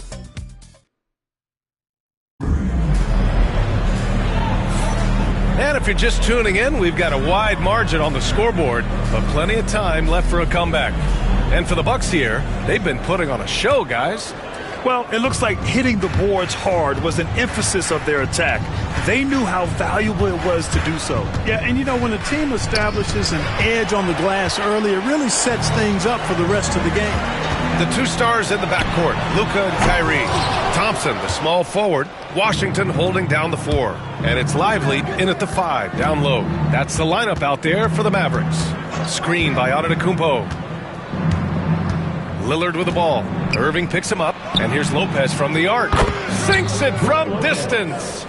And if you're just tuning in, we've got a wide margin on the scoreboard, but plenty of time left for a comeback. And for the Bucks here, they've been putting on a show, guys. Well, it looks like hitting the boards hard was an emphasis of their attack. They knew how valuable it was to do so. Yeah, and you know, when a team establishes an edge on the glass early, it really sets things up for the rest of the game. The two stars in the backcourt, Luka and Kyrie. Thompson, the small forward. Washington holding down the 4. And it's Lively in at the 5, down low. That's the lineup out there for the Mavericks. Screen by Antetokounmpo. Lillard with the ball. Irving picks him up, and here's Lopez from the arc. Sinks it from distance.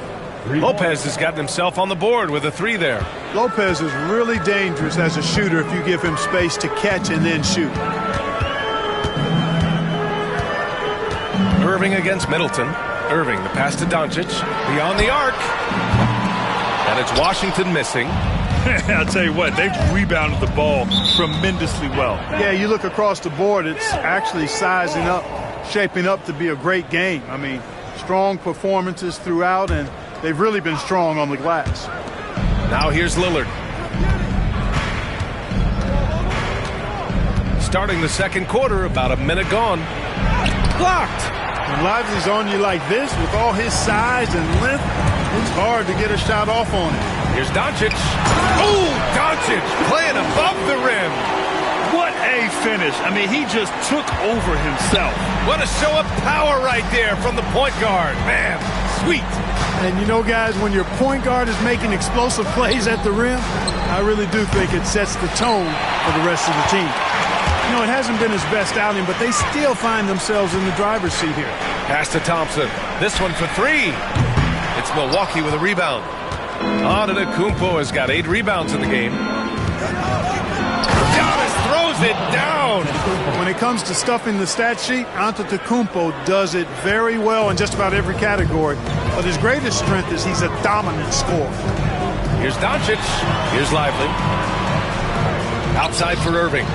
Lopez has gotten himself on the board with a 3 there. Lopez is really dangerous as a shooter if you give him space to catch and then shoot. Irving against Middleton. Irving, the pass to Doncic. Beyond the arc. And it's Washington missing. I'll tell you what, they've rebounded the ball tremendously well. Yeah, you look across the board, it's actually sizing up, shaping up to be a great game. I mean, strong performances throughout, and they've really been strong on the glass. Now here's Lillard. Starting the second quarter, about a minute gone. Blocked. When Lively's on you like this, with all his size and length, it's hard to get a shot off on him. Here's Doncic. Oh, Doncic playing above the rim. What a finish. I mean, he just took over himself. What a show of power right there from the point guard. Man, sweet. And you know, guys, when your point guard is making explosive plays at the rim, I really do think it sets the tone for the rest of the team. You know, it hasn't been his best outing, but they still find themselves in the driver's seat here. Pass to Thompson. This one for 3. It's Milwaukee with a rebound. Antetokounmpo has got 8 rebounds in the game. Giannis throws it down. When it comes to stuffing the stat sheet, Antetokounmpo does it very well in just about every category. But his greatest strength is he's a dominant scorer. Here's Doncic. Here's Lively. Outside for Irving.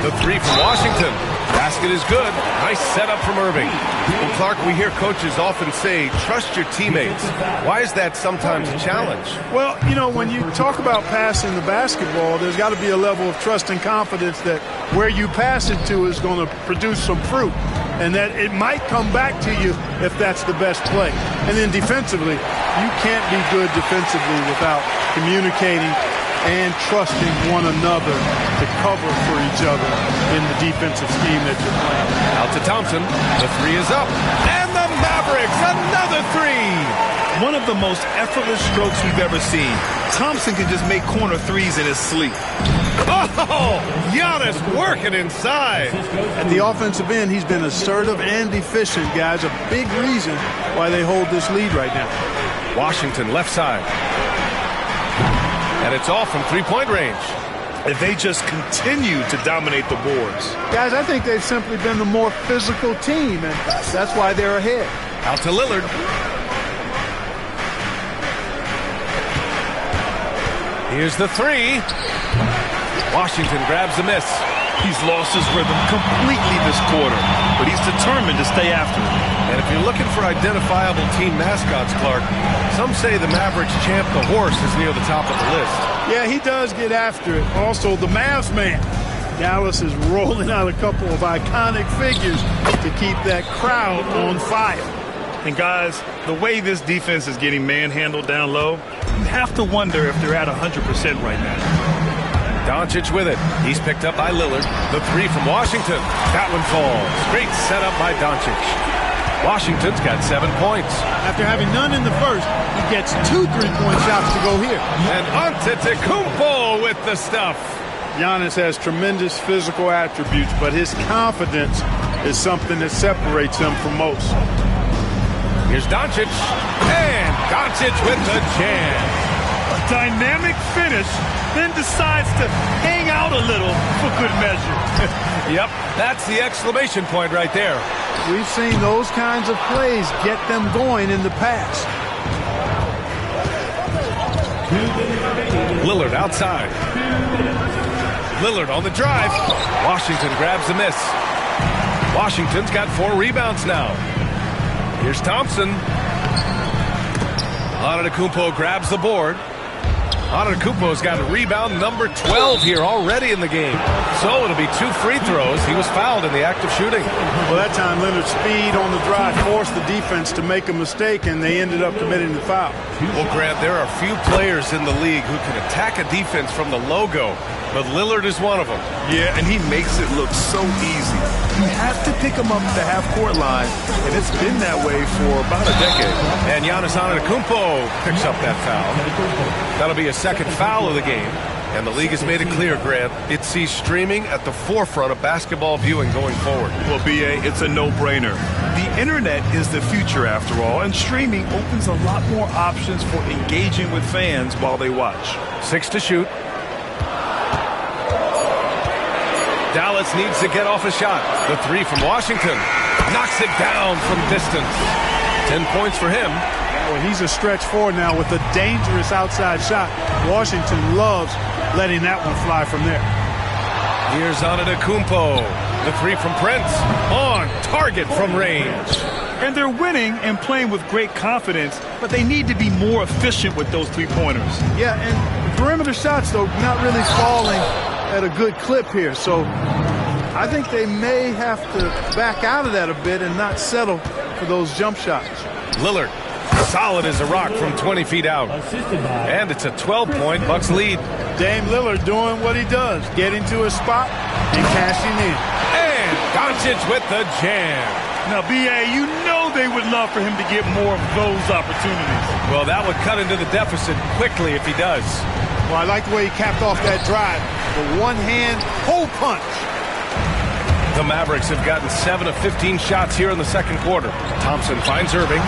The 3 from Washington. Basket is good. Nice setup from Irving. Well, Clark, we hear coaches often say, trust your teammates. Why is that sometimes a challenge? Well, you know, when you talk about passing the basketball, there's got to be a level of trust and confidence that where you pass it to is going to produce some fruit, and that it might come back to you if that's the best play. And then defensively, you can't be good defensively without communicating and trusting one another to cover for each other in the defensive scheme that you're playing. Out to Thompson. The 3 is up. And the Mavericks, another 3. One of the most effortless strokes we've ever seen. Thompson can just make corner 3s in his sleep. Oh, Giannis working inside. At the offensive end, he's been assertive and efficient, guys. A big reason why they hold this lead right now. Washington left side. And it's off from 3-point range. And they just continue to dominate the boards. Guys, I think they've simply been the more physical team, and that's why they're ahead. Out to Lillard. Here's the 3. Washington grabs the miss. He's lost his rhythm completely this quarter, but he's determined to stay after it. And if you're looking for identifiable team mascots, Clark, some say the Mavericks champ, the horse, is near the top of the list. Yeah, he does get after it. Also, the Mavs man. Dallas is rolling out a couple of iconic figures to keep that crowd on fire. And guys, the way this defense is getting manhandled down low, you have to wonder if they're at 100% right now. Doncic with it. He's picked up by Lillard. The three from Washington. That one falls. Great setup by Doncic. Washington's got 7 points. After having none in the first, he gets 2 3-point shots to go here. And Antetokounmpo with the stuff. Giannis has tremendous physical attributes, but his confidence is something that separates him from most. Here's Doncic. And Doncic with the jam. A dynamic finish, then decides to hang out a little for good measure. Yep, that's the exclamation point right there. We've seen those kinds of plays get them going in the past. Lillard outside. Lillard on the drive. Washington grabs the miss. Washington's got 4 rebounds now. Here's Thompson. Antetokounmpo grabs the board. Antetokounmpo's got a rebound number 12 here already in the game. So it'll be 2 free throws. He was fouled in the act of shooting. Well, that time Leonard's speed on the drive forced the defense to make a mistake, and they ended up committing the foul. Well, Grant, there are few players in the league who can attack a defense from the logo, but Lillard is one of them. Yeah, and he makes it look so easy. You have to pick him up at the half-court line, and it's been that way for about a decade. And Giannis Antetokounmpo picks up that foul. That'll be a second foul of the game. And the league has made it clear, Grant, it sees streaming at the forefront of basketball viewing going forward. Well, B.A., it's a no-brainer. The internet is the future, after all, and streaming opens a lot more options for engaging with fans while they watch. 6 to shoot. Dallas needs to get off a shot. The 3 from Washington. Knocks it down from distance. 10 points for him. Well, he's a stretch forward now with a dangerous outside shot. Washington loves letting that one fly from there. Here's Antetokounmpo. The 3 from Prince. On target from range. And they're winning and playing with great confidence, but they need to be more efficient with those 3-pointers. Yeah, and the perimeter shots, though, not really falling at a good clip here. So I think they may have to back out of that a bit and not settle for those jump shots. Lillard, solid as a rock from 20 feet out. And it's a 12-point Bucks lead. Dame Lillard doing what he does, getting to his spot and cashing in. And Doncic with the jam. Now, B.A., you know they would love for him to get more of those opportunities. Well, that would cut into the deficit quickly if he does. Well, I like the way he capped off that drive. The one-hand hole punch. The Mavericks have gotten 7 of 15 shots here in the second quarter. Thompson finds Irving.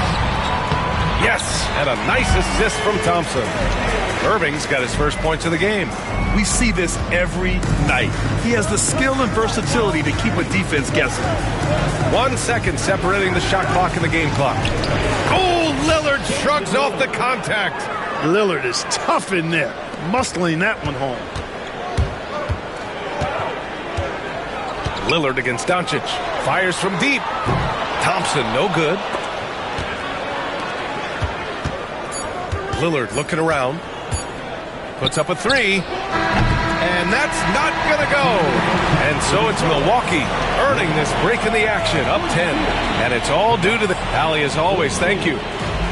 Yes, and a nice assist from Thompson. Irving's got his first points of the game. We see this every night. He has the skill and versatility to keep a defense guessing. 1 second separating the shot clock and the game clock. Oh, Lillard shrugs off the contact. Lillard is tough in there, muscling that one home. Lillard against Doncic. Fires from deep. Thompson, no good. Lillard looking around. Puts up a 3. And that's not going to go. And so it's Milwaukee earning this break in the action, up 10. And it's all due to the... Allie, as always, thank you.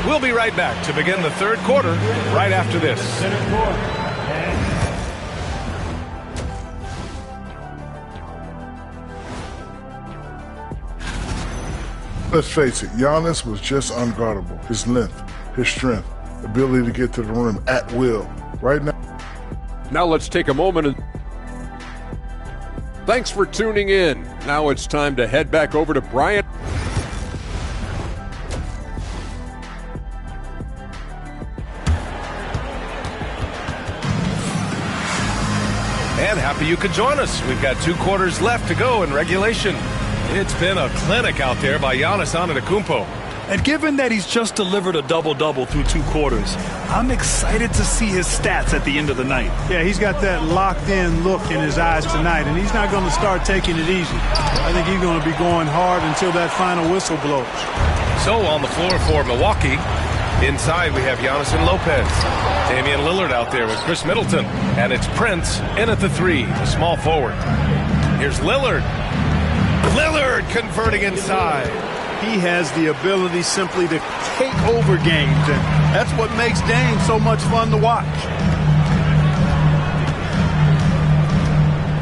We'll be right back to begin the third quarter right after this. Let's face it, Giannis was just unguardable. His length, his strength, ability to get to the rim at will. Right now. Now let's take a moment and thanks for tuning in. Now it's time to head back over to Brian. And happy you could join us. We've got 2 quarters left to go in regulation. It's been a clinic out there by Giannis Antetokounmpo. And given that he's just delivered a double-double through 2 quarters, I'm excited to see his stats at the end of the night. Yeah, he's got that locked-in look in his eyes tonight, and he's not going to start taking it easy. I think he's going to be going hard until that final whistle blows. So on the floor for Milwaukee, inside we have Giannis and Lopez. Damian Lillard out there with Chris Middleton. And it's Prince in at the 3, the small forward. Here's Lillard. Lillard converting inside. He has the ability simply to take over games, and that's what makes Dame so much fun to watch.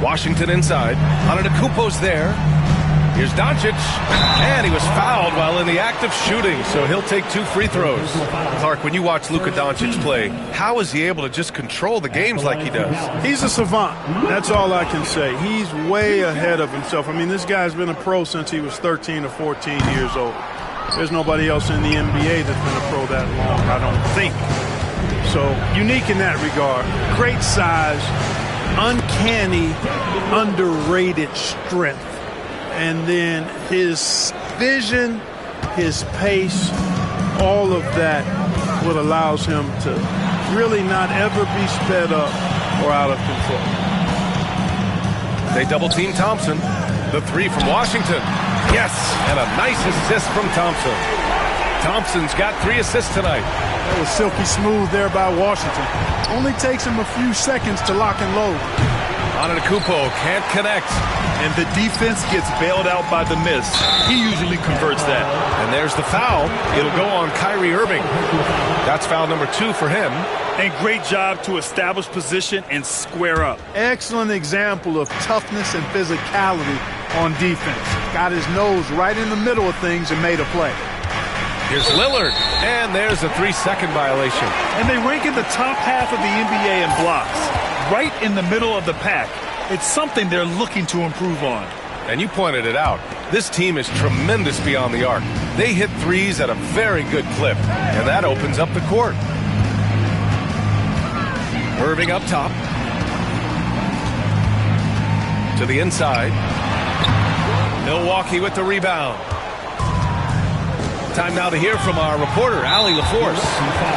Washington inside. Antetokounmpo's there. Here's Doncic, and he was fouled while in the act of shooting, so he'll take 2 free throws. Clark, when you watch Luka Doncic play, how is he able to just control the games like he does? He's a savant. That's all I can say. He's way ahead of himself. I mean, this guy's been a pro since he was 13 or 14 years old. There's nobody else in the NBA that's been a pro that long, I don't think. So, unique in that regard. Great size, uncanny, underrated strength. And then his vision, his pace, all of that what allows him to really not ever be sped up or out of control. They double-team Thompson. The 3 from Washington. Yes, and a nice assist from Thompson. Thompson's got 3 assists tonight. That was silky smooth there by Washington. Only takes him a few seconds to lock and load. Antetokounmpo can't connect. And the defense gets bailed out by the miss. He usually converts that. And there's the foul. It'll go on Kyrie Irving. That's foul number 2 for him. And great job to establish position and square up. Excellent example of toughness and physicality on defense. Got his nose right in the middle of things and made a play. Here's Lillard, and there's a 3-second violation. And they rank in the top half of the NBA in blocks, right in the middle of the pack. It's something they're looking to improve on. And you pointed it out. This team is tremendous beyond the arc. They hit threes at a very good clip, and that opens up the court. Irving up top. To the inside. Milwaukee with the rebound. Time now to hear from our reporter, Allie LaForce.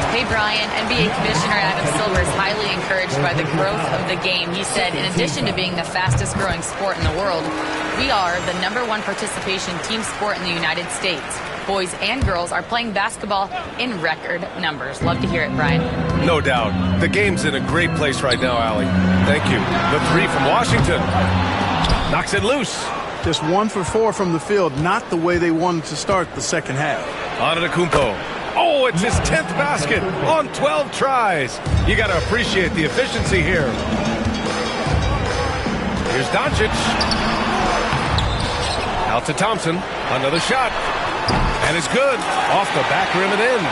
Hey, Brian. NBA Commissioner Adam Silver is highly encouraged by the growth of the game. He said, in addition to being the fastest growing sport in the world, we are the #1 participation team sport in the United States. Boys and girls are playing basketball in record numbers. Love to hear it, Brian. No doubt. The game's in a great place right now, Allie. Thank you. The 3 from Washington. Knocks it loose. Just 1 for 4 from the field, not the way they wanted to start the second half. Antetokounmpo. Oh, it's his 10th basket on 12 tries. You got to appreciate the efficiency here. Here's Doncic. Out to Thompson. Another shot. And it's good. Off the back rim and in.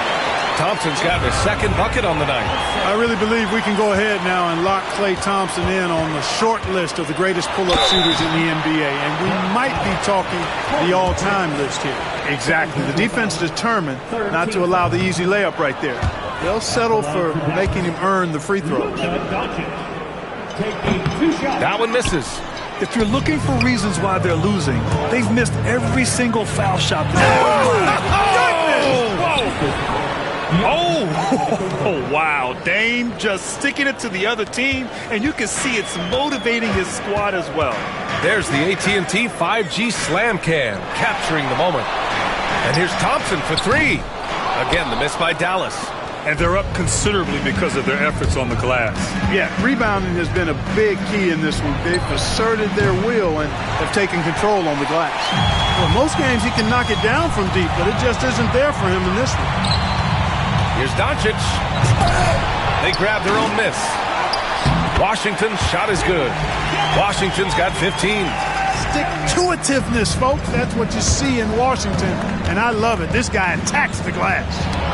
Thompson's gotten his 2nd bucket on the night. I really believe we can go ahead now and lock Klay Thompson in on the short list of the greatest pull-up shooters in the NBA. And we might be talking the all-time list here. Exactly. The defense determined not to allow the easy layup right there. They'll settle for making him earn the free throws. That one misses. If you're looking for reasons why they're losing, they've missed every single foul shot. Oh, wow. Dame just sticking it to the other team, and you can see it's motivating his squad as well. There's the AT&T 5G Slam Can, capturing the moment. And here's Thompson for 3. Again, the miss by Dallas. And they're up considerably because of their efforts on the glass. Yeah, rebounding has been a big key in this one. They've asserted their will and have taken control on the glass. Well, most games he can knock it down from deep, but it just isn't there for him in this one. Here's Doncic. They grab their own miss. Washington's shot is good. Washington's got 15. Stick-to-itiveness, folks. That's what you see in Washington, and I love it. This guy attacks the glass.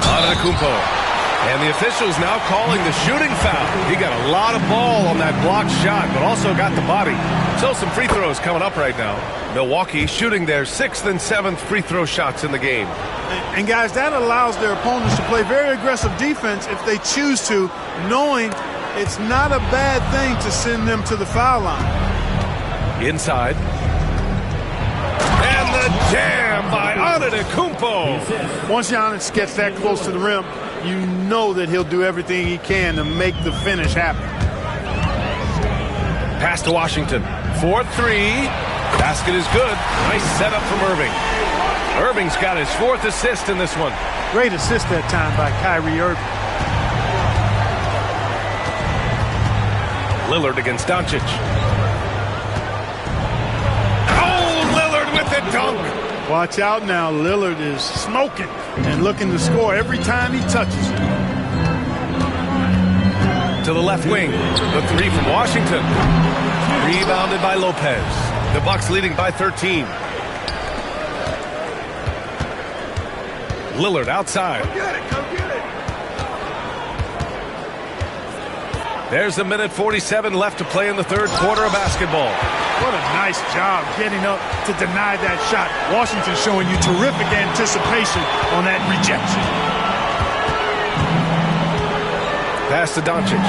Antetokounmpo. And the officials now calling the shooting foul. He got a lot of ball on that blocked shot, but also got the body. So some free throws coming up right now. Milwaukee shooting their 6th and 7th free throw shots in the game. And guys, that allows their opponents to play very aggressive defense if they choose to, knowing it's not a bad thing to send them to the foul line. Inside. And the jam by Antetokounmpo. Antetokounmpo. Once Giannis gets that close to the rim, you know that he'll do everything he can to make the finish happen. Pass to Washington. 4-3. Basket is good. Nice setup from Irving. Irving's got his 4th assist in this one. Great assist that time by Kyrie Irving. Lillard against Doncic. Oh, Lillard with the dunk. Watch out now. Lillard is smoking and looking to score every time he touches it. To the left wing. The 3 from Washington. Rebounded by Lopez. The Bucks leading by 13. Lillard outside. Go get it. There's a minute 47 left to play in the 3rd quarter of basketball. What a nice job getting up to deny that shot. Washington showing you terrific anticipation on that rejection. Pass to Doncic.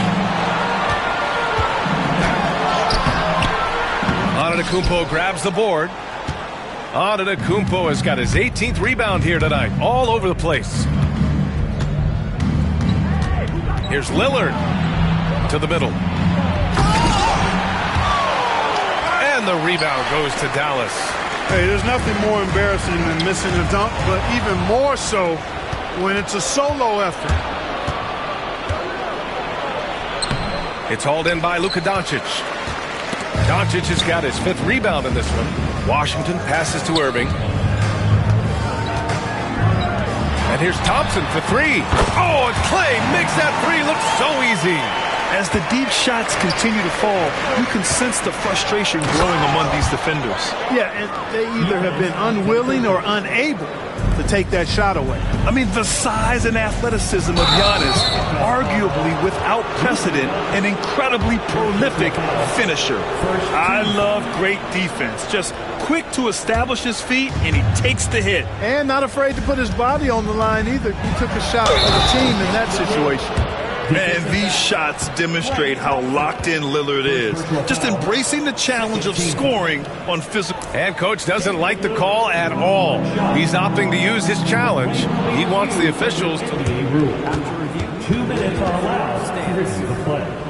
Antetokounmpo grabs the board. Antetokounmpo has got his 18th rebound here tonight. All over the place. Here's Lillard to the middle. And the rebound goes to Dallas. Hey, there's nothing more embarrassing than missing a dunk, but even more so when it's a solo effort. It's hauled in by Luka Doncic. Doncic has got his 5th rebound in this one. Washington passes to Irving. And here's Thompson for 3. Oh, and Clay makes that 3 look so easy. As the deep shots continue to fall, you can sense the frustration growing among these defenders. Yeah, and they either have been unwilling or unable to take that shot away. I mean, the size and athleticism of Giannis, arguably without precedent, an incredibly prolific finisher. I love great defense. Just quick to establish his feet, and he takes the hit. And not afraid to put his body on the line either. He took a shot for the team in that situation. Man, these shots demonstrate how locked in Lillard is. Just embracing the challenge of scoring on physical. And coach doesn't like the call at all. He's opting to use his challenge. He wants the officials to... After review, 2 minutes are allowed to review the play.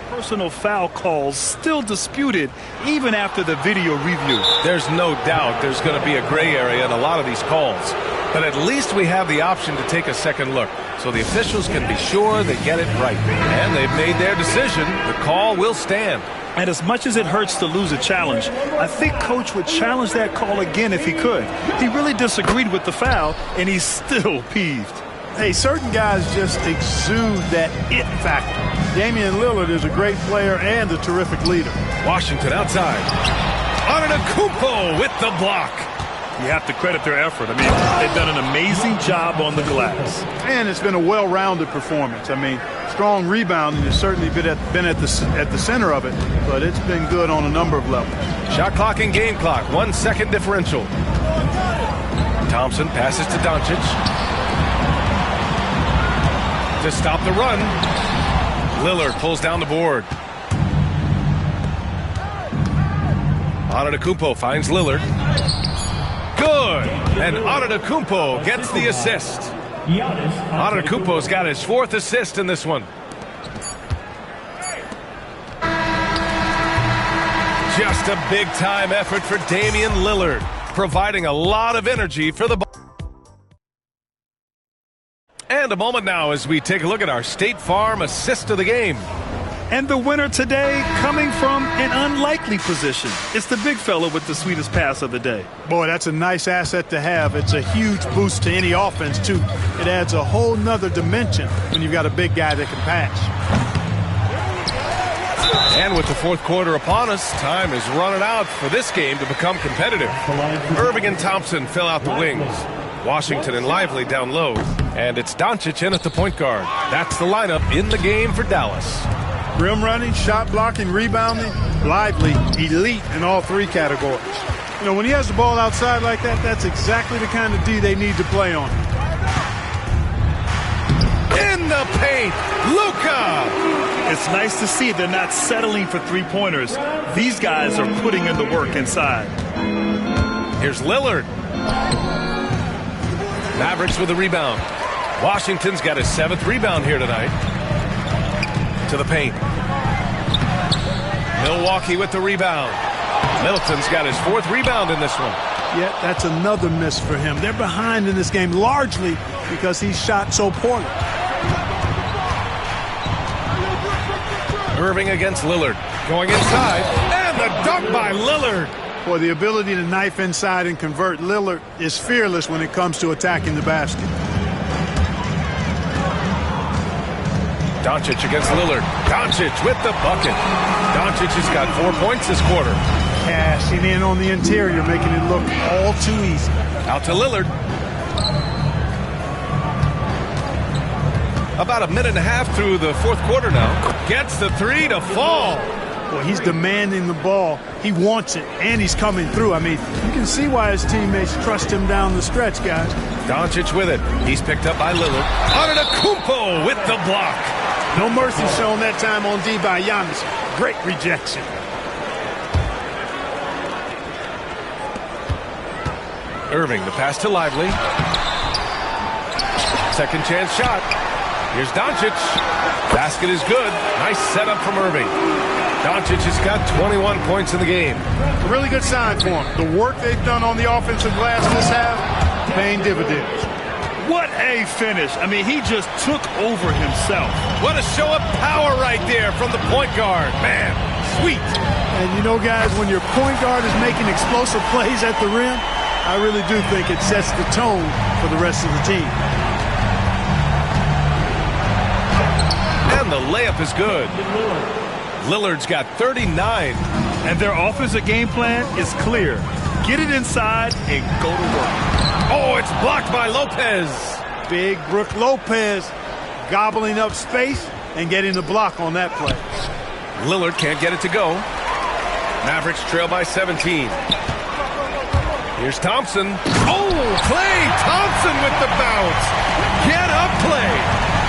Personal foul calls still disputed even after the video review. There's no doubt there's going to be a gray area in a lot of these calls. But at least we have the option to take a second look, so the officials can be sure they get it right. And they've made their decision. The call will stand. And as much as it hurts to lose a challenge, I think Coach would challenge that call again if he could. He really disagreed with the foul, and he's still peeved. Hey, certain guys just exude that it factor. Damian Lillard is a great player and a terrific leader. Washington outside. Antetokounmpo with the block. You have to credit their effort. I mean, they've done an amazing job on the glass. And it's been a well-rounded performance. I mean, strong rebounding has certainly been at the center of it, but it's been good on a number of levels. Shot clock and game clock, 1 second differential. Thompson passes to Doncic. To stop the run. Lillard pulls down the board. Antetokounmpo finds Lillard. Good! And Antetokounmpo gets the assist. Antetokounmpo's got his 4th assist in this one. Just a big-time effort for Damian Lillard, providing a lot of energy for the... And a moment now as we take a look at our State Farm assist of the game. And the winner today coming from an unlikely position. It's the big fella with the sweetest pass of the day. Boy, that's a nice asset to have. It's a huge boost to any offense, too. It adds a whole nother dimension when you've got a big guy that can pass. And with the 4th quarter upon us, time is running out for this game to become competitive. Irving and Thompson fill out the wings. Washington and Lively down low. And it's Doncic in at the point guard. That's the lineup in the game for Dallas. Rim running, shot blocking, rebounding, Lively, elite in all 3 categories. You know, when he has the ball outside like that, that's exactly the kind of D they need to play on. In the paint, Luka! It's nice to see they're not settling for 3-pointers. These guys are putting in the work inside. Here's Lillard. Mavericks with the rebound. Washington's got his 7th rebound here tonight. To the paint. Milwaukee with the rebound. Middleton's got his 4th rebound in this one. Yeah, that's another miss for him. They're behind in this game largely because he shot so poorly. Irving against Lillard. Going inside. And the dunk by Lillard. Boy, the ability to knife inside and convert. Lillard is fearless when it comes to attacking the basket. Doncic against Lillard. Doncic with the bucket. Doncic has got 4 points this quarter. Cashing in on the interior, making it look all too easy. Out to Lillard. About a minute and a half through the 4th quarter now. Gets the 3 to fall. Well, he's demanding the ball. He wants it, and he's coming through. I mean, you can see why his teammates trust him down the stretch, guys. Doncic with it. He's picked up by Lillard. Antetokounmpo with the block. No mercy shown that time on D by Giannis. Great rejection. Irving, the pass to Lively. Second chance shot. Here's Doncic. Basket is good. Nice setup from Irving. Doncic has got 21 points in the game. A really good sign for him. The work they've done on the offensive glass this half, paying dividends. What a finish. I mean, he just took over himself. What a show of power right there from the point guard. Man, sweet. And you know, guys, when your point guard is making explosive plays at the rim, I really do think it sets the tone for the rest of the team. And the layup is good. Lillard's got 39. And their offensive game plan is clear. Get it inside and go to work. Oh, it's blocked by Lopez. Big Brook Lopez gobbling up space and getting the block on that play. Lillard can't get it to go. Mavericks trail by 17. Here's Thompson. Oh, Klay Thompson with the bounce. Get up, Klay.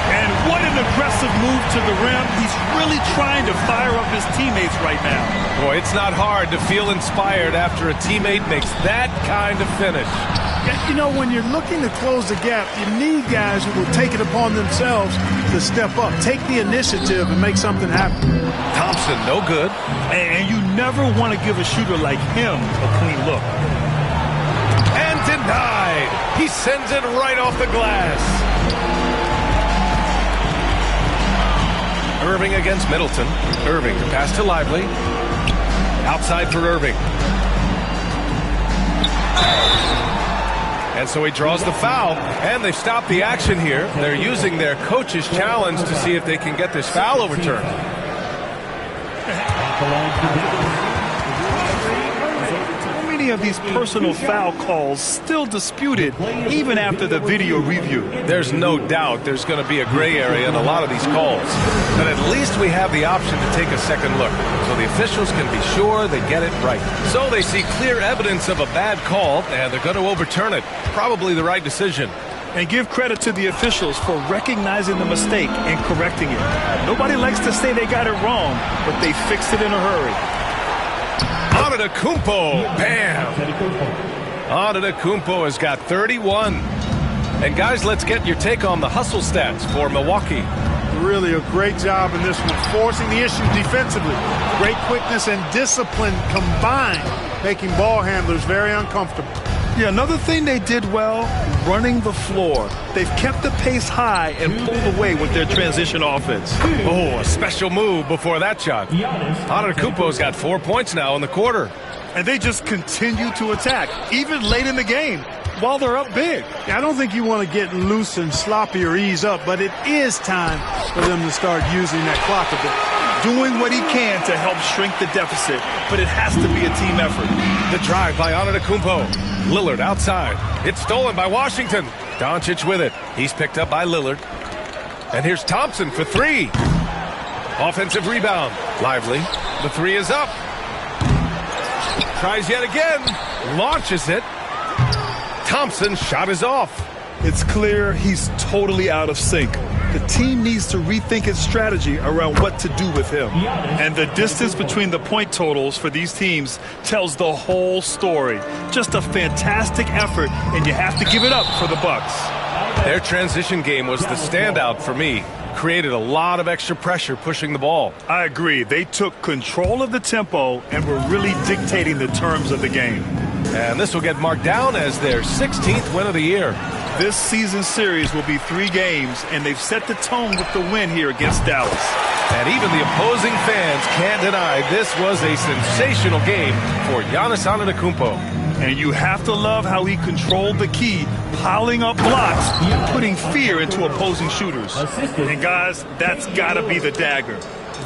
And what an aggressive move to the rim. He's really trying to fire up his teammates right now. Boy, it's not hard to feel inspired after a teammate makes that kind of finish. You know, when you're looking to close the gap, you need guys who will take it upon themselves to step up, take the initiative, and make something happen. Thompson, no good. And you never want to give a shooter like him a clean look. And denied. He sends it right off the glass. Irving against Middleton. Irving, the pass to Lively. Outside for Irving. And so he draws the foul, and they've stopped the action here. They're using their coach's challenge to see if they can get this foul overturned. How many of these personal foul calls still disputed even after the video review? There's no doubt there's going to be a gray area in a lot of these calls. But at least we have the option to take a second look, so the officials can be sure they get it right. So they see clear evidence of a bad call, and they're going to overturn it. Probably the right decision. And give credit to the officials for recognizing the mistake and correcting it. Nobody likes to say they got it wrong, but they fixed it in a hurry. Antetokounmpo, bam! Antetokounmpo has got 31. And guys, let's get your take on the hustle stats for Milwaukee. Really a great job in this one, forcing the issue defensively. Great quickness and discipline combined, making ball handlers very uncomfortable. Yeah, another thing they did well, running the floor. They've kept the pace high and pulled away with their transition offense. Oh, a special move before that shot. Antetokounmpo's got 4 points now in the quarter. And they just continue to attack, even late in the game, while they're up big. I don't think you want to get loose and sloppy or ease up, but it is time for them to start using that clock a bit. Doing what he can to help shrink the deficit, but it has to be a team effort. The drive by Antetokounmpo. Lillard outside. It's stolen by Washington. Doncic with it. He's picked up by Lillard. And here's Thompson for 3. Offensive rebound. Lively. The 3 is up. Tries yet again. Launches it. Thompson's shot is off. It's clear he's totally out of sync. The team needs to rethink its strategy around what to do with him. And the distance between the point totals for these teams tells the whole story. Just a fantastic effort, and you have to give it up for the Bucks. Their transition game was the standout for me. Created a lot of extra pressure pushing the ball. I agree. They took control of the tempo and were really dictating the terms of the game. And this will get marked down as their 16th win of the year. This season series will be 3 games, and they've set the tone with the win here against Dallas. And even the opposing fans can't deny this was a sensational game for Giannis Antetokounmpo. And you have to love how he controlled the key, piling up blocks and putting fear into opposing shooters. And guys, that's got to be the dagger.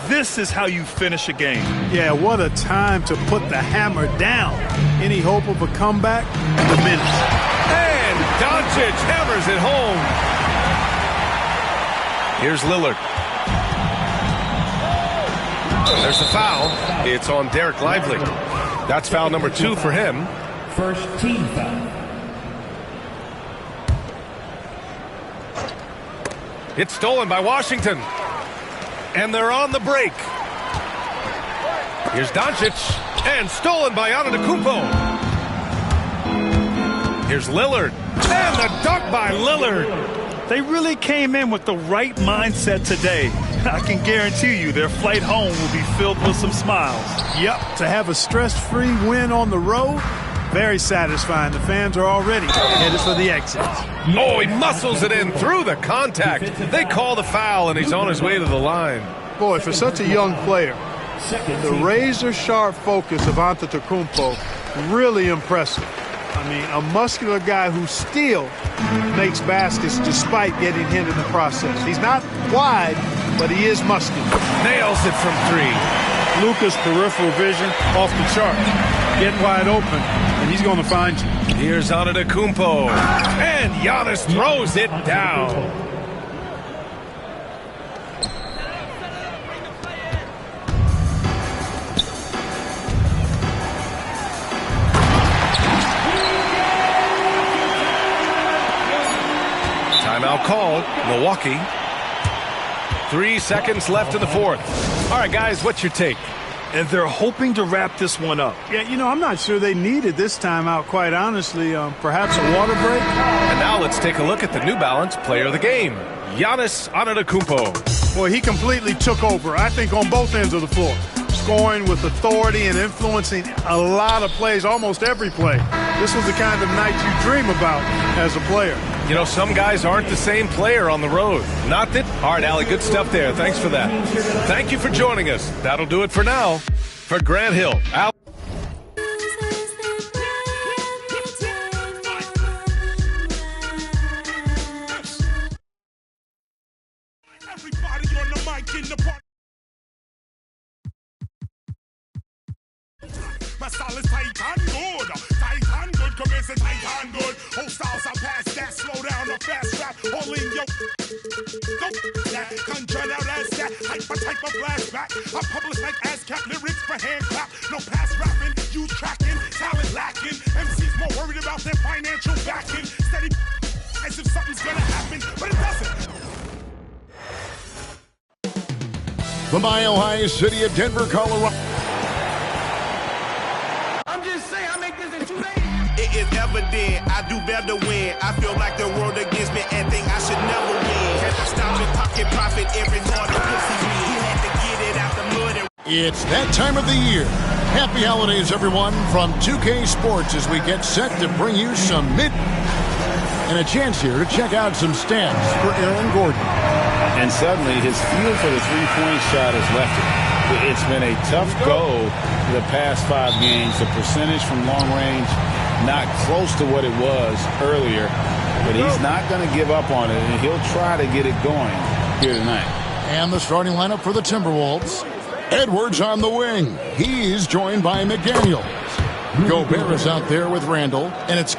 This is how you finish a game. Yeah, what a time to put the hammer down. Any hope of a comeback? Diminished. And Doncic hammers it home. Here's Lillard. There's a foul. It's on Derek Lively. That's foul number 2 for him. First team foul. It's stolen by Washington. And they're on the break. Here's Doncic. And stolen by Antetokounmpo. Here's Lillard. And the dunk by Lillard. They really came in with the right mindset today. I can guarantee you their flight home will be filled with some smiles. Yep, to have a stress-free win on the road, very satisfying. The fans are already headed for the exit. Oh, he muscles it in through the contact. They call the foul, and he's on his way to the line. Boy, for such a young player, the razor-sharp focus of Antetokounmpo, really impressive. I mean, a muscular guy who still makes baskets despite getting hit in the process. He's not wide, but he is muscular. Nails it from 3. Luka's peripheral vision off the chart. Get wide open, and he's going to find you. Here's Antetokounmpo. And Giannis throws it down. Timeout called. Milwaukee. 3 seconds left in the 4th. All right, guys, what's your take? And they're hoping to wrap this one up. Yeah, you know, I'm not sure they needed this timeout, quite honestly. Perhaps a water break? And now let's take a look at the New Balance player of the game, Giannis Antetokounmpo. Boy, he completely took over, I think, on both ends of the floor. Scoring with authority and influencing a lot of plays, almost every play. This was the kind of night you dream about as a player. You know, some guys aren't the same player on the road. Not that. All right, Allie, good stuff there. Thanks for that. Thank you for joining us. That'll do it for now. For Grant Hill, Al. Everybody on the mic in the party. My style is tight and good. Tight and good, commence and tight and good. Whole styles are past that. Slow down or fast rap. All in your. Don't that. Conjure out as that. Hyper type of flashback. I publish like ASCAP lyrics for hand clap. No pass rapping. You tracking. Talent lacking. MCs more worried about their financial backing. Steady as if something's gonna happen. But it doesn't. The Mile High City of Denver, Colorado. I'm just saying, I make this in 2 days. It is evident I do better when I feel like the world against me and think I should never win. Can't stop your pocket profit every morning. Pussy me. He had to get it out the mud. It's that time of the year. Happy holidays, everyone, from 2K Sports as we get set to bring you some and a chance here to check out some stats for Aaron Gordon. And suddenly his feel for the three-point shot has left him. It's been a tough go the past 5 games. The percentage from long range not close to what it was earlier, but he's not going to give up on it, and he'll try to get it going here tonight. And the starting lineup for the Timberwolves. Edwards on the wing. He's joined by McDaniels. Gobert is out there with Randall, and it's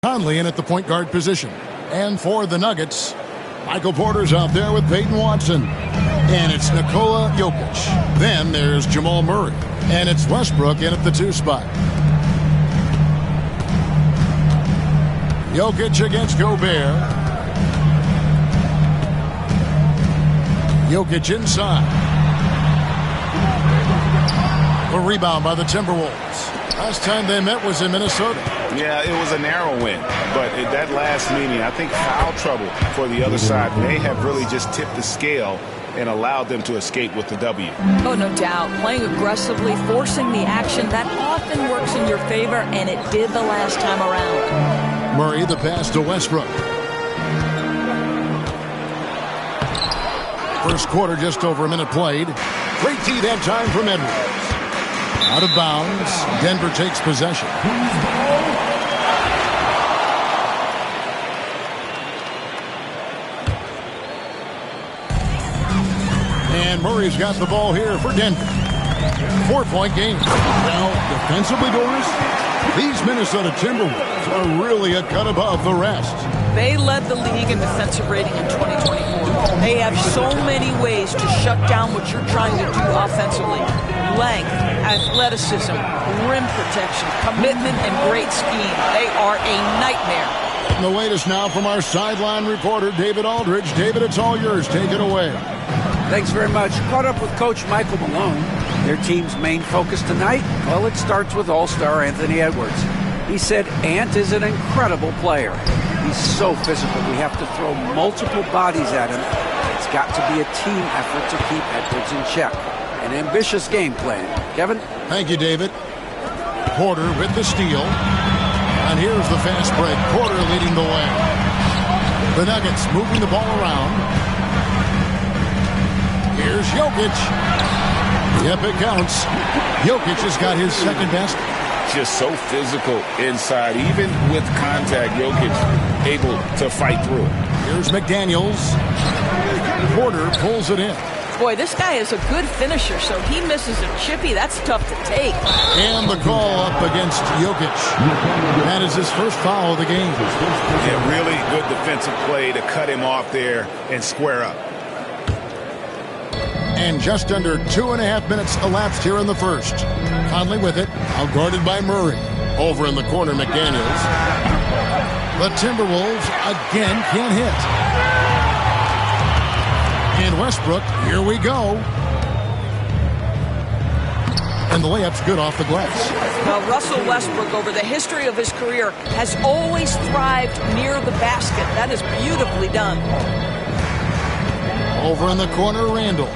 Conley in at the point guard position. And for the Nuggets, Michael Porter's out there with Peyton Watson. And it's Nikola Jokic. Then there's Jamal Murray. And it's Westbrook in at the 2 spot. Jokic against Gobert. Jokic inside. A rebound by the Timberwolves. Last time they met was in Minnesota. Yeah, it was a narrow win, but at that last meeting, I think foul trouble for the other side may have really just tipped the scale and allowed them to escape with the W. Oh, no doubt. Playing aggressively, forcing the action, that often works in your favor, and it did the last time around. Murray, the pass to Westbrook. First quarter, just over a minute played. Great D that time from Edwards. Out of bounds. Denver takes possession. And Murray's got the ball here for Denver. 4-point game. Well, defensively, Doris, these Minnesota Timberwolves are really a cut above the rest. They led the league in defensive rating in 2024. They have so many ways to shut down what you're trying to do offensively. Length, athleticism, rim protection, commitment, and great scheme. They are a nightmare. And the latest now from our sideline reporter, David Aldridge. David, it's all yours. Take it away. Thanks very much. Caught up with Coach Michael Malone. Their team's main focus tonight? Well, it starts with All-Star Anthony Edwards. He said Ant is an incredible player. He's so physical. We have to throw multiple bodies at him. It's got to be a team effort to keep Edwards in check. An ambitious game plan. Kevin? Thank you, David. Porter with the steal. And here's the fast break. Porter leading the way. The Nuggets moving the ball around. Here's Jokic. Yep, it counts. Jokic has got his second best. Just so physical inside. Even with contact, Jokic able to fight through it. Here's McDaniels. Porter pulls it in. Boy, this guy is a good finisher, so he misses a chippy. That's tough to take. And the call up against Jokic. That is his first foul of the game. Yeah, really good defensive play to cut him off there and square up. And just under 2.5 minutes elapsed here in the first. Conley with it, out guarded by Murray. Over in the corner, McDaniels. The Timberwolves again can't hit. And Westbrook, here we go. And the layup's good off the glass. Well, Russell Westbrook, over the history of his career, has always thrived near the basket. That is beautifully done. Over in the corner, Randall.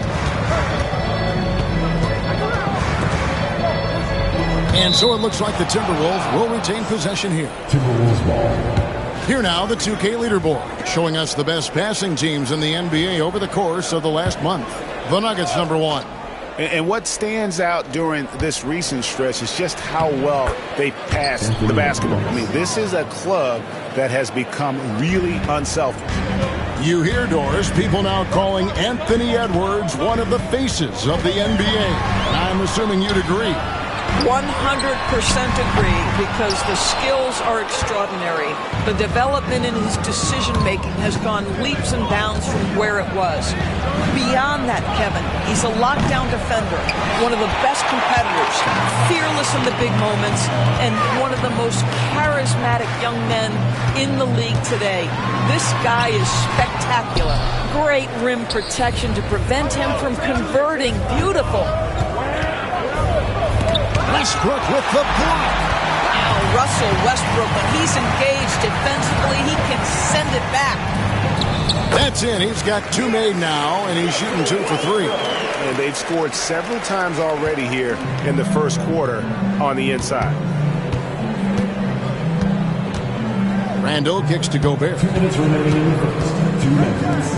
And so it looks like the Timberwolves will retain possession here. Timberwolves ball. Here now, the 2K leaderboard, showing us the best passing teams in the NBA over the course of the last month. The Nuggets, number 1. And what stands out during this recent stretch is just how well they pass the basketball. I mean, this is a club that has become really unselfish. You hear, Doris, people now calling Anthony Edwards one of the faces of the NBA. I'm assuming you'd agree. 100% agree, because the skills are extraordinary. The development in his decision-making has gone leaps and bounds from where it was. Beyond that, Kevin, he's a lockdown defender, one of the best competitors, fearless in the big moments, and one of the most charismatic young men in the league today. This guy is spectacular. Great rim protection to prevent him from converting. Beautiful. Westbrook with the block. Wow, Russell Westbrook, when he's engaged defensively, he can send it back. That's in. He's got 2 made now, and he's shooting 2 for 3. And they've scored several times already here in the first quarter on the inside. Randall kicks to Gobert. 2 minutes remaining in the first. 2 minutes.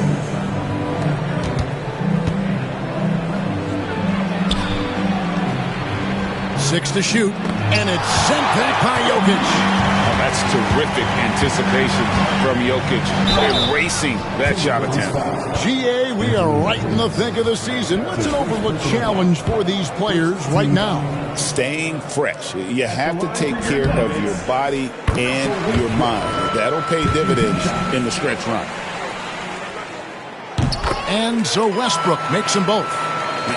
6 to shoot, and it's sent back by Jokic. Oh, That's terrific anticipation from Iykyk, erasing that shot attempt. GA, we are right in the thick of the season. What's an overlooked challenge for these players right now? Staying fresh. You have to take care of your body and your mind. That'll pay dividends in the stretch run. And so Westbrook makes them both.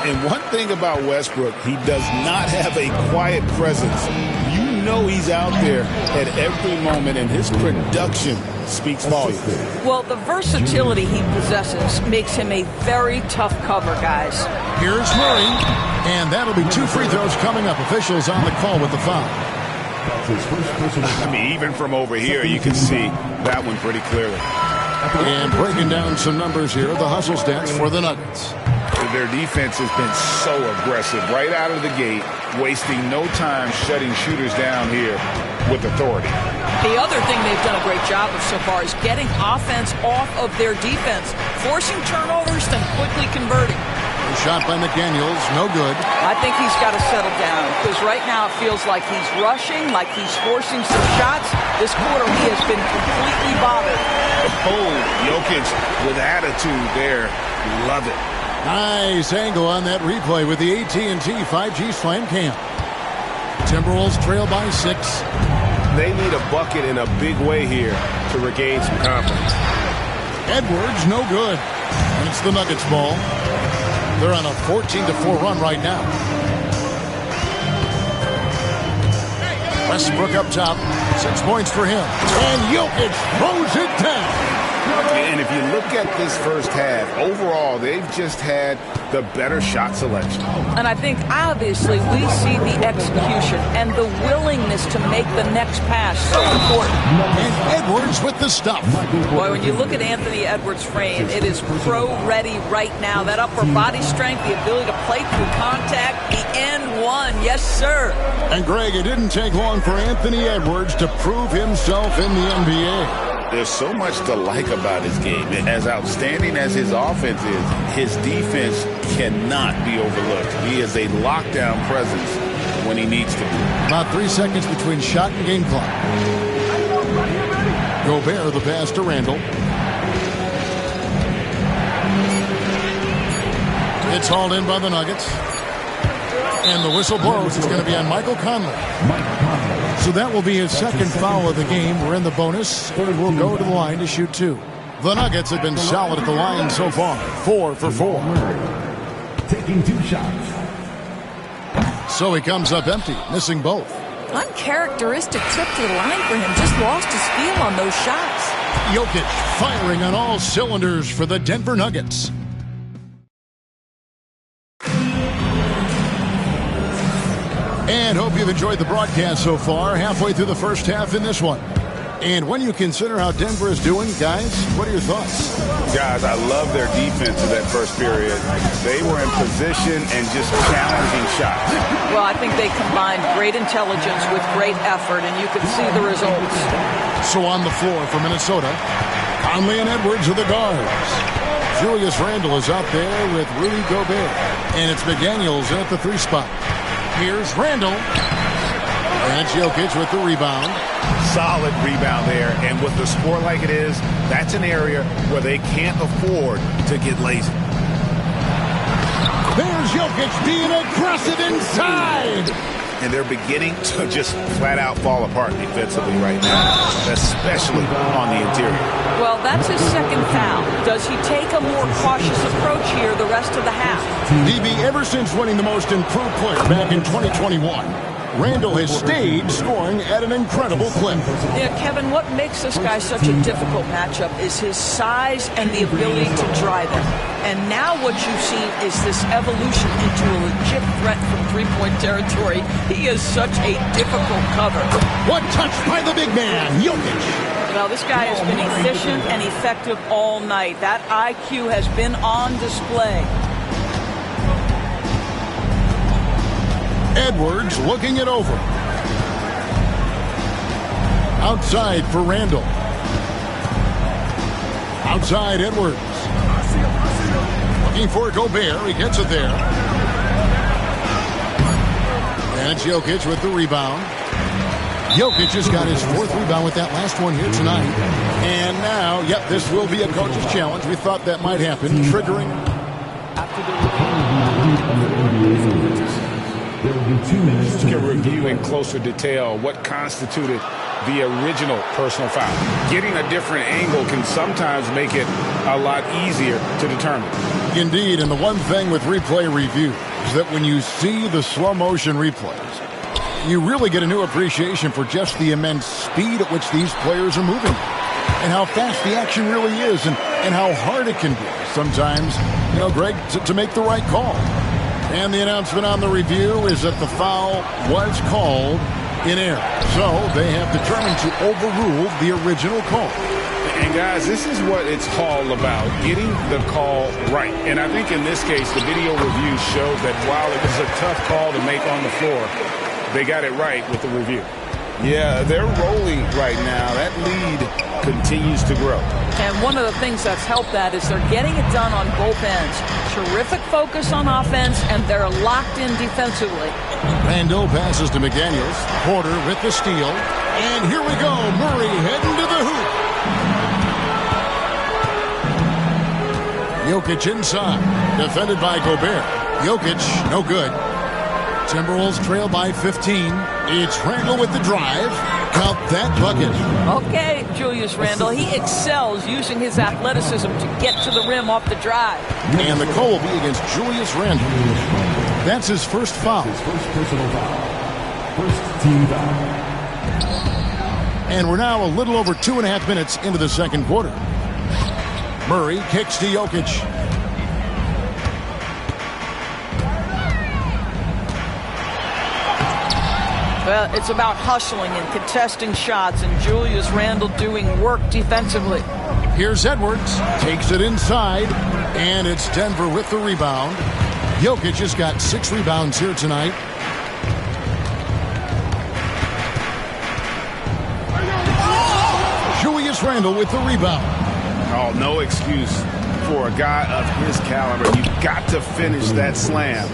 And one thing about Westbrook, he does not have a quiet presence. You know he's out there at every moment, and his production speaks volumes. Well, the versatility he possesses makes him a very tough cover, guys. Here's Murray, and that'll be 2 free throws coming up. Officials on the call with the foul. I mean, even from over here, you can see that one pretty clearly. And breaking down some numbers here, the hustle stats for the Nuggets. Their defense has been so aggressive right out of the gate, wasting no time shutting shooters down here with authority. The other thing they've done a great job of so far is getting offense off of their defense, forcing turnovers, then quickly converting. The shot by McDaniels, no good. I think he's got to settle down because right now it feels like he's rushing, like he's forcing some shots. This quarter he has been completely bothered. Oh, Iykyk with attitude there. Love it. Nice angle on that replay with the AT&T 5G Slam Cam. Timberwolves trail by 6. They need a bucket in a big way here to regain some confidence. Edwards, no good. And it's the Nuggets ball. They're on a 14-4 run right now. Westbrook up top. 6 points for him. And Iykyk throws it down. And if you look at this first half, overall, they've just had the better shot selection. And I think, obviously, we see the execution and the willingness to make the next pass so important. And Edwards with the stuff. Boy, when you look at Anthony Edwards' frame, it is pro-ready right now. That upper body strength, the ability to play through contact, the end one. Yes, sir. And, Greg, it didn't take long for Anthony Edwards to prove himself in the NBA. There's so much to like about his game. As outstanding as his offense is, his defense cannot be overlooked. He is a lockdown presence when he needs to be. About 3 seconds between shot and game clock. Gobert the pass to Randall. It's hauled in by the Nuggets. And the whistle blows. It's going to be on Michael Conley. So that will be his second foul of the game. We're in the bonus. And we'll go to the line to shoot 2. The Nuggets have been solid at the line so far. 4 for 4. Taking 2 shots. So he comes up empty, missing both. Uncharacteristic trip to the line for him. Just lost his feel on those shots. Iykyk firing on all cylinders for the Denver Nuggets. And hope you've enjoyed the broadcast so far. Halfway through the first half in this one. And when you consider how Denver is doing, guys, what are your thoughts? Guys, I love their defense in that first period. They were in position and just challenging shots. Well, I think they combined great intelligence with great effort, and you can see the results. So on the floor for Minnesota, Conley and Edwards are the guards. Julius Randle is out there with Rudy Gobert. And it's McDaniels in at the 3 spot. Here's Randle. And it's Iykyk with the rebound. Solid rebound there. And with the score like it is, that's an area where they can't afford to get lazy. There's Iykyk being aggressive inside. And they're beginning to just flat out fall apart defensively right now, especially on the interior. Well, that's his second foul. Does he take a more cautious approach here the rest of the half? DB, ever since winning the most improved player back in 2021, Randle has stayed scoring at an incredible clip. Yeah, Kevin, what makes this guy such a difficult matchup is his size and the ability to drive it. And now what you've seen is this evolution into a legit threat from three-point territory. He is such a difficult cover. One touch by the big man, Iykyk. Well, this guy has been efficient and effective all night. That IQ has been on display. Edwards looking it over. Outside for Randle. Outside Edwards. Looking for Gobert. He gets it there. And it's Iykyk with the rebound. Iykyk has got his 4th rebound with that last one here tonight. And now, yep, this will be a coach's challenge. We thought that might happen, triggering. You can review in closer detail what constituted the original personal foul. Getting a different angle can sometimes make it a lot easier to determine. Indeed, and the one thing with replay review is that when you see the slow motion replays, you really get a new appreciation for just the immense speed at which these players are moving and how fast the action really is and how hard it can be sometimes, Greg, to make the right call. And the announcement on the review is that the foul was called in error. So they have determined to overrule the original call. And guys, this is what it's all about, getting the call right. And I think in this case, the video review showed that while it was a tough call to make on the floor, they got it right with the review. Yeah, they're rolling right now. That lead continues to grow. And one of the things that's helped that is they're getting it done on both ends. Terrific focus on offense, and they're locked in defensively. Randall passes to McDaniels. Porter with the steal. And here we go. Murray heading to the hoop. Iykyk inside. Defended by Gobert. Iykyk, no good. Timberwolves trail by 15. It's Randall with the drive. Count that bucket. Okay, Julius Randle. He excels using his athleticism to get to the rim off the drive. And the call will be against Julius Randle. That's his first foul. His first personal foul. First team foul. And we're now a little over 2.5 minutes into the second quarter. Murray kicks to Iykyk. Well, it's about hustling and contesting shots, and Julius Randle doing work defensively. Here's Edwards. Takes it inside, and it's Denver with the rebound. Iykyk has got 6 rebounds here tonight. Julius Randle with the rebound. Oh, no excuse for a guy of his caliber. You've got to finish that slam.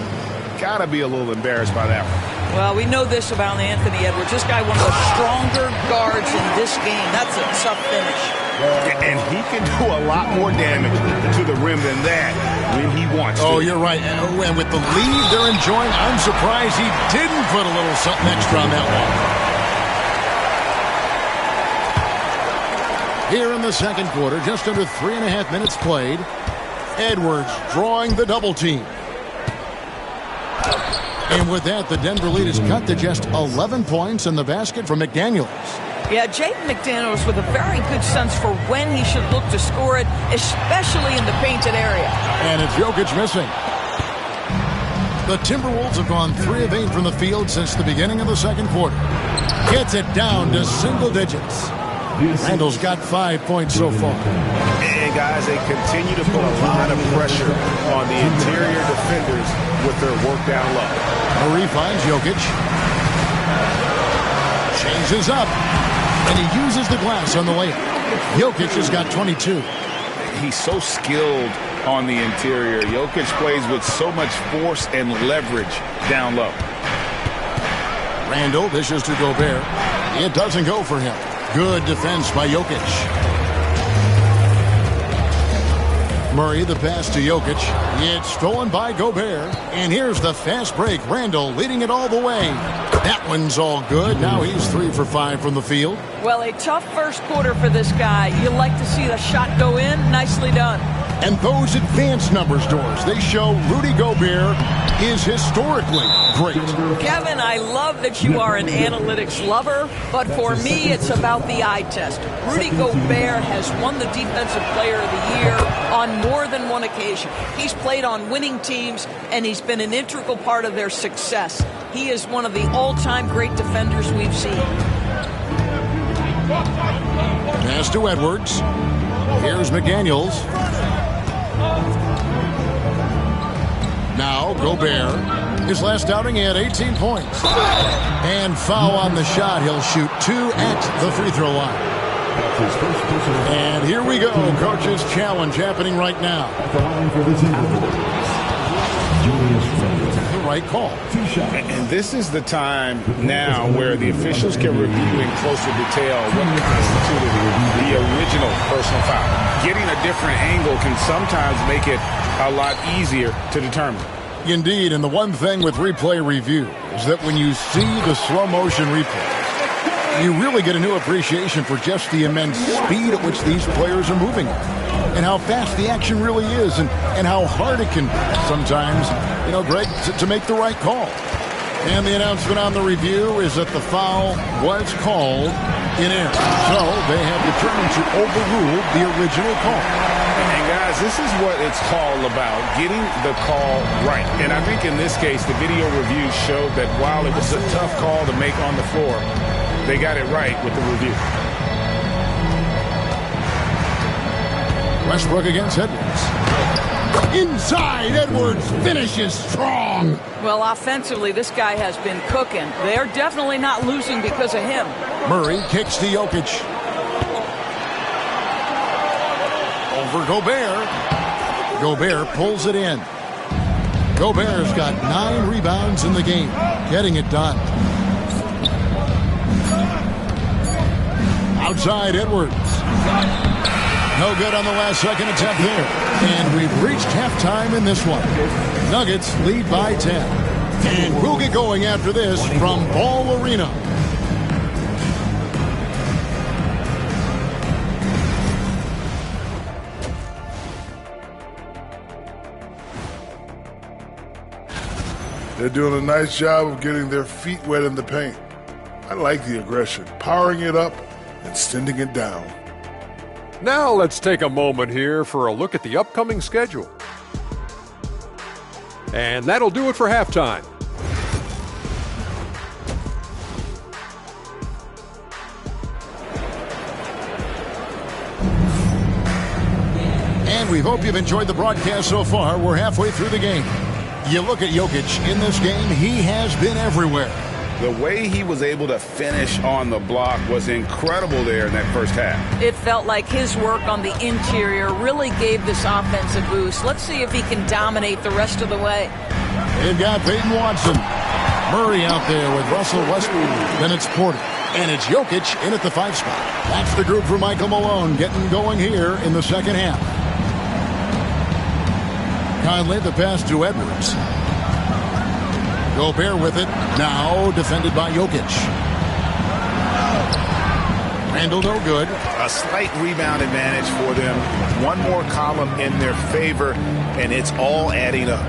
Got to be a little embarrassed by that one. Well, we know this about Anthony Edwards. This guy, one of the stronger guards in this game. That's a tough finish. And he can do a lot more damage to the rim than that when he wants to. Oh, you're right. And with the lead they're enjoying, I'm surprised he didn't put a little something extra on that one. Here in the second quarter, just under 3.5 minutes played. Edwards drawing the double team. And with that, the Denver lead is cut to just 11 points in the basket from McDaniels. Yeah, Jaden McDaniels with a very good sense for when he should look to score it, especially in the painted area. And it's Iykyk missing. The Timberwolves have gone 3 of 8 from the field since the beginning of the second quarter. Gets it down to single digits. Randall's got 5 points so far. And guys, they continue to put a lot of pressure on the interior defenders with their work down low. Murray finds Iykyk. Changes up. And he uses the glass on the layup. Iykyk has got 22. He's so skilled on the interior. Iykyk plays with so much force and leverage down low. Randall dishes to Gobert. It doesn't go for him. Good defense by Iykyk. Murray, the pass to Iykyk. It's stolen by Gobert. And here's the fast break. Randall leading it all the way. That one's all good. Now he's 3 for 5 from the field. Well, a tough first quarter for this guy. You like to see the shot go in. Nicely done. And those advanced numbers, Doors, they show Rudy Gobert is historically great. Kevin, I love that you are an analytics lover, but for me, it's about the eye test. Rudy Gobert has won the Defensive Player of the Year on more than one occasion. He's played on winning teams, and he's been an integral part of their success. He is one of the all-time great defenders we've seen. Pass to Edwards. Here's McDaniels. Now Gobert. His last outing, he had 18 points. And foul on the shot. He'll shoot 2 at the free throw line. And here we go. Coach's challenge happening right now. The right call. And this is the time now where the officials can review in closer detail what constituted the original personal foul. Getting a different angle can sometimes make it a lot easier to determine. Indeed, and the one thing with replay review is that when you see the slow motion replay, you really get a new appreciation for just the immense speed at which these players are moving and how fast the action really is and how hard it can be sometimes, Greg, to make the right call. And the announcement on the review is that the foul was called in error. So they have determined to overrule the original call. And guys, this is what it's all about, getting the call right. And I think in this case, the video review showed that while it was a tough call to make on the floor, they got it right with the review. Westbrook against Edwards. Inside, Edwards finishes strong. Well, offensively, this guy has been cooking. They're definitely not losing because of him. Murray kicks to Iykyk. Over Gobert. Gobert pulls it in. Gobert's got 9 rebounds in the game, getting it done. Outside, Edwards. No good on the last second attempt there. And we've reached halftime in this one. Nuggets lead by 10. And we'll get going after this from Ball Arena. They're doing a nice job of getting their feet wet in the paint. I like the aggression, powering it up and sending it down. Now let's take a moment here for a look at the upcoming schedule. And that'll do it for halftime. And we hope you've enjoyed the broadcast so far. We're halfway through the game. You look at Iykyk in this game, he has been everywhere. The way he was able to finish on the block was incredible there in that first half. It felt like his work on the interior really gave this offense a boost. Let's see if he can dominate the rest of the way. They've got Peyton Watson. Murray out there with Russell Westbrook. Then it's Porter. And it's Iykyk in at the 5 spot. That's the group for Michael Malone getting going here in the second half. Conley the pass to Edwards. Gobert with it. Now defended by Iykyk. Randall no good. A slight rebound advantage for them. One more column in their favor, and it's all adding up.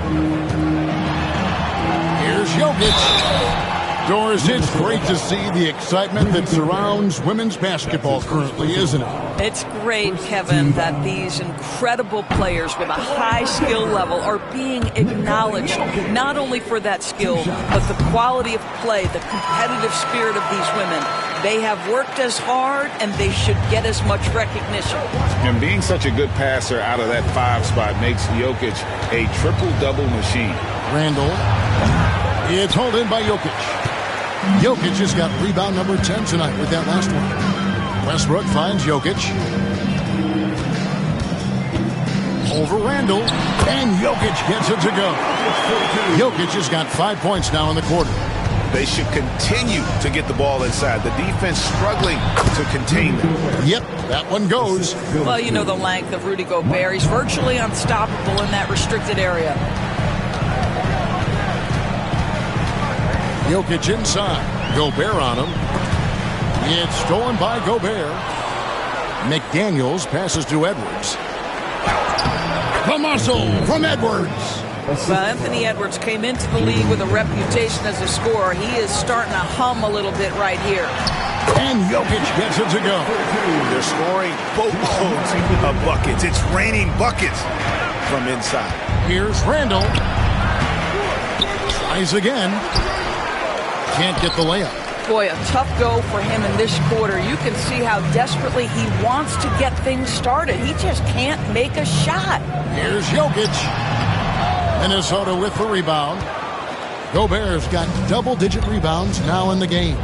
Here's Iykyk. Doris, it's great to see the excitement that surrounds women's basketball currently, isn't it? It's great, Kevin, that these incredible players with a high skill level are being acknowledged, not only for that skill, but the quality of play, the competitive spirit of these women. They have worked as hard, and they should get as much recognition. And being such a good passer out of that 5 spot makes Iykyk a triple-double machine. Randall. It's hauled in by Iykyk. Iykyk just got rebound number 10 tonight with that last one. Westbrook finds Iykyk. Over Randall. And Iykyk gets it to go. Iykyk has got 5 points now in the quarter. They should continue to get the ball inside. The defense struggling to contain them. Yep, that one goes. Well, you know the length of Rudy Gobert. He's virtually unstoppable in that restricted area. Iykyk inside. Gobert on him. It's stolen by Gobert. McDaniels passes to Edwards. The muscle from Edwards. Well, Anthony Edwards came into the league with a reputation as a scorer. He is starting to hum a little bit right here. And Iykyk gets it to go. They're scoring boatloads of buckets. It's raining buckets from inside. Here's Randall. Tries again. Can't get the layup. Boy, a tough go for him in this quarter. You can see how desperately he wants to get things started. He just can't make a shot. Here's Iykyk. Minnesota with the rebound. Gobert's got double-digit rebounds now in the game.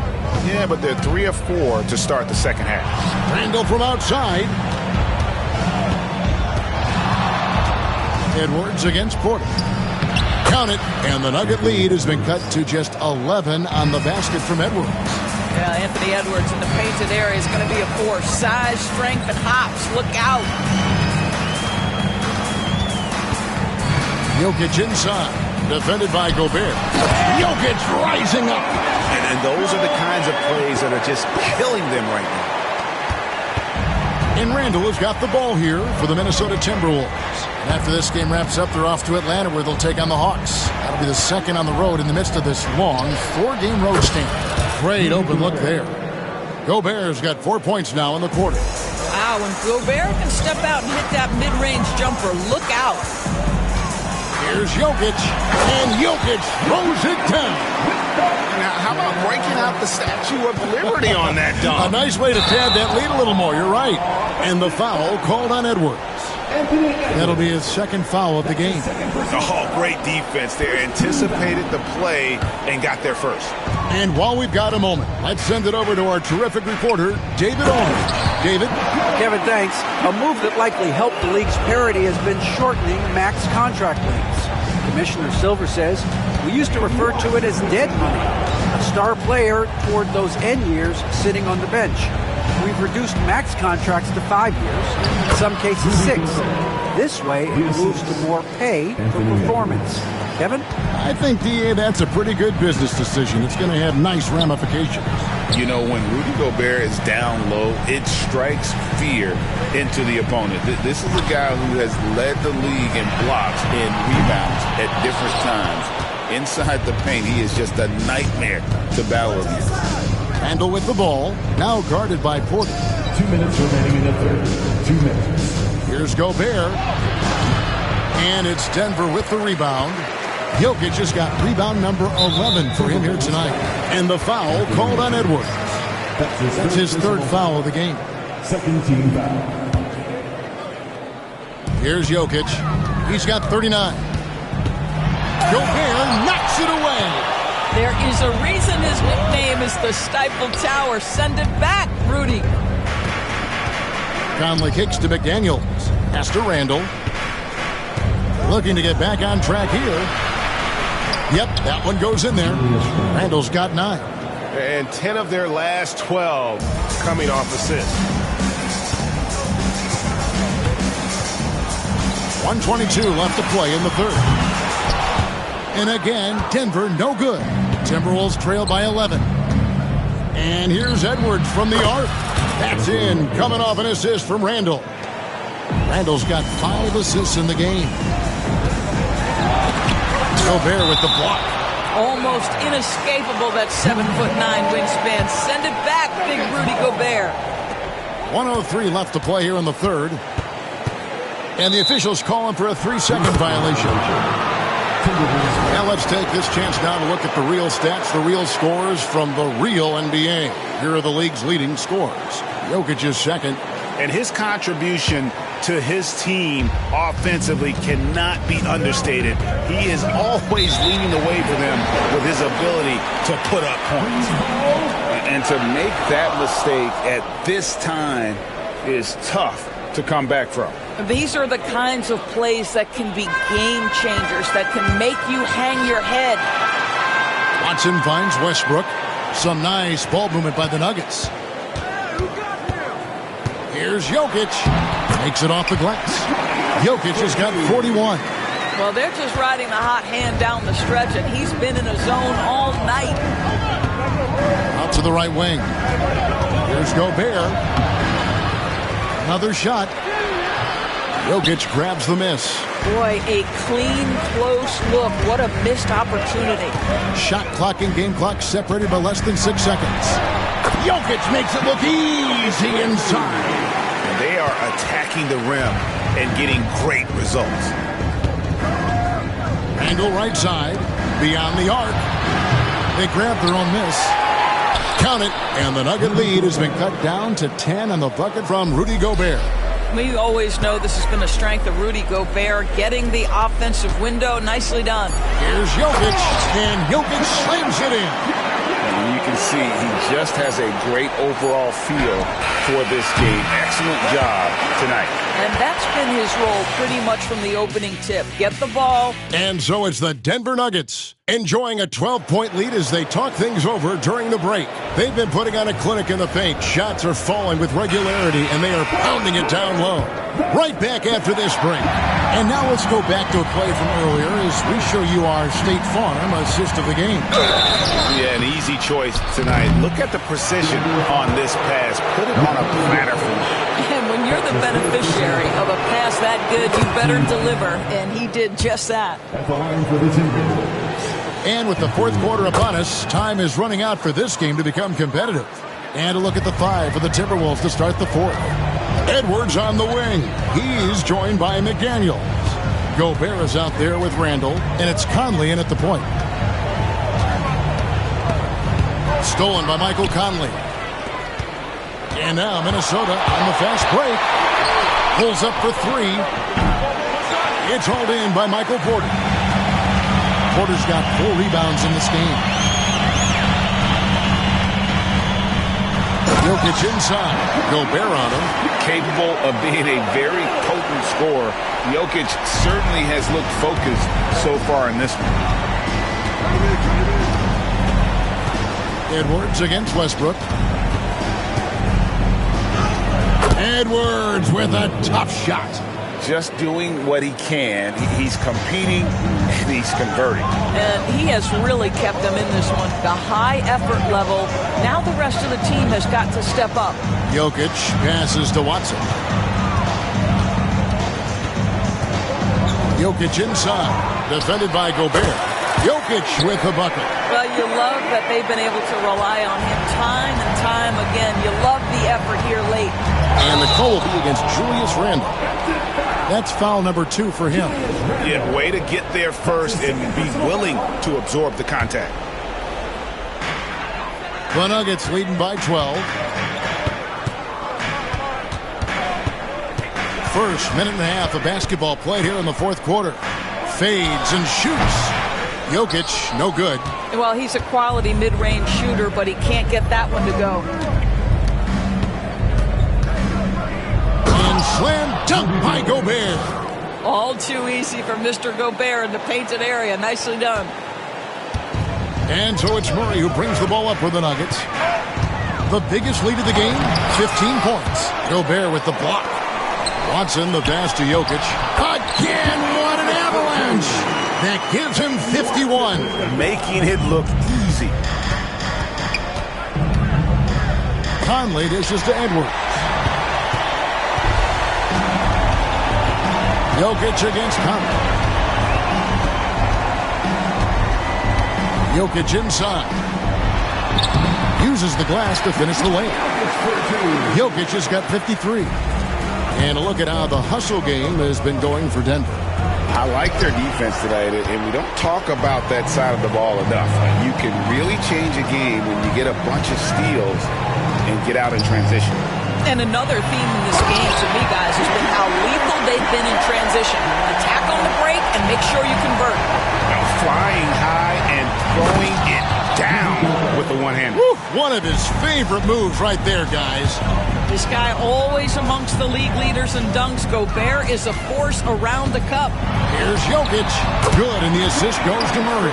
Yeah, but they're 3 of 4 to start the second half. Randall from outside. Edwards against Porter. Count it, and the Nugget lead has been cut to just 11 on the basket from Edwards. Yeah, Anthony Edwards in the painted area is going to be a force. Size, strength, and hops. Look out. Iykyk inside, defended by Gobert. Iykyk rising up. And those are the kinds of plays that are just killing them right now. And Randall has got the ball here for the Minnesota Timberwolves. And after this game wraps up, they're off to Atlanta where they'll take on the Hawks. That'll be the second on the road in the midst of this long 4-game road stand. Great open look there. Gobert's got 4 points now in the quarter. Wow, when Gobert can step out and hit that mid-range jumper, look out. Here's Iykyk, and Iykyk throws it down. Now, how about breaking out the Statue of Liberty on that dunk? A nice way to pad that lead a little more, you're right. And the foul called on Edwards. That'll be his second foul of the game. Oh, great defense there. Anticipated the play and got there first. And while we've got a moment, let's send it over to our terrific reporter, David Allman. David? Kevin, thanks. A move that likely helped the league's parity has been shortening max contract lengths. Commissioner Silver says, we used to refer to it as dead money, a star player toward those end years sitting on the bench. We've reduced max contracts to 5 years, in some cases 6. This way, it moves to more pay for performance. Kevin? I think, DA, that's a pretty good business decision. It's going to have nice ramifications. You know, when Rudy Gobert is down low, it strikes fear into the opponent. This is a guy who has led the league in blocks and rebounds at different times. Inside the paint, he is just a nightmare to battle against. Randall with the ball, now guarded by Porter. 2 minutes remaining in the third. 2 minutes. Here's Gobert. And it's Denver with the rebound. Iykyk just got rebound number 11 for him here tonight. And the foul called on Edwards. That's his third foul of the game. Second team foul. Here's Iykyk. He's got 39. Gobert knocks it away. There is a reason his nickname is the Stifle Tower. Send it back, Rudy. Conley kicks to McDaniels. Pass to Randall. Looking to get back on track here. Yep, that one goes in there. Randall's got 9. And 10 of their last 12 coming off assists. 1:22 left to play in the third. And again, Denver no good. Timberwolves trail by 11. And here's Edwards from the arc. That's in, coming off an assist from Randall. Randall's got 5 assists in the game. Gobert with the block. Almost inescapable, that 7'9" wingspan. Send it back, big Rudy Gobert. 1:03 left to play here in the third. And the officials calling for a 3-second violation. Now let's take this chance now to look at the real stats, the real scores from the real NBA. Here are the league's leading scorers. Iykyk is second. And his contribution to his team offensively cannot be understated. He is always leading the way for them with his ability to put up points. And to make that mistake at this time is tough to come back from. These are the kinds of plays that can be game changers, that can make you hang your head. Watson finds Westbrook. Some nice ball movement by the Nuggets. Here's Iykyk. Makes it off the glass. Iykyk has got 41. Well, they're just riding the hot hand down the stretch, and he's been in a zone all night. Out to the right wing. Here's Gobert. Another shot. Iykyk grabs the miss. Boy, a clean, close look. What a missed opportunity. Shot clock and game clock separated by less than 6 seconds. Iykyk makes it look easy inside. And they are attacking the rim and getting great results. Angle right side. Beyond the arc. They grab their own miss. Count it. And the Nugget lead has been cut down to 10 on the bucket from Rudy Gobert. We always know this has been a strength of Rudy Gobert, getting the offensive window. Nicely done. Here's Iykyk, and Iykyk slams it in. And you can see he just has a great overall feel for this game. Excellent job tonight. And that's been his role pretty much from the opening tip. Get the ball. And so it's the Denver Nuggets enjoying a 12-point lead as they talk things over during the break. They've been putting on a clinic in the paint. Shots are falling with regularity, and they are pounding it down low. Right back after this break. And now let's go back to a play from earlier as we show you our State Farm assist of the game. Yeah, an easy choice tonight. Look at the precision on this pass. Put it on a platter for me. And when you're the beneficiary of a pass that good, you better deliver. And he did just that. And with the fourth quarter upon us, time is running out for this game to become competitive. And a look at the 5 for the Timberwolves to start the fourth. Edwards on the wing. He's joined by McDaniels. Gobert is out there with Randall, and it's Conley in at the point. Stolen by Michael Conley. And now Minnesota on the fast break. Pulls up for 3. It's hauled in by Michael Porter. Porter's got 4 rebounds in this game. Iykyk inside. Gobert on him. Capable of being a very potent scorer. Iykyk certainly has looked focused so far in this one. Edwards against Westbrook. Edwards with a tough shot. Just doing what he can. He's competing and he's converting. And he has really kept them in this one. The high effort level. Now the rest of the team has got to step up. Iykyk passes to Watson. Iykyk inside. Defended by Gobert. Iykyk with the bucket. Well, you love that they've been able to rely on him time and time again. You love the effort here late. And the call will be against Julius Randle. That's foul number 2 for him. Yeah, way to get there first and be willing to absorb the contact. The Nuggets leading by 12. First minute and a half of basketball played here in the fourth quarter. Fades and shoots. Iykyk, no good. Well, he's a quality mid-range shooter, but he can't get that one to go. And slam dunk by Gobert. All too easy for Mr. Gobert in the painted area. Nicely done. And so it's Murray who brings the ball up for the Nuggets. The biggest lead of the game, 15 points. Gobert with the block. Watson, the pass to Iykyk. Again, what an avalanche! That gives him 51. Making it look easy. Conley dishes to Edwards. Iykyk against Conley. Iykyk inside. Uses the glass to finish the lane. Iykyk has got 53. And a look at how the hustle game has been going for Denver. I like their defense tonight, and we don't talk about that side of the ball enough. You can really change a game when you get a bunch of steals and get out in transition. And another theme in this game, to me, guys, has been how lethal they've been in transition. Attack on the break and make sure you convert. Now flying high and throwing it down with the one-hander. One of his favorite moves right there, guys. This guy always amongst the league leaders in dunks. Gobert is a force around the cup. Here's Iykyk. Good, and the assist goes to Murray.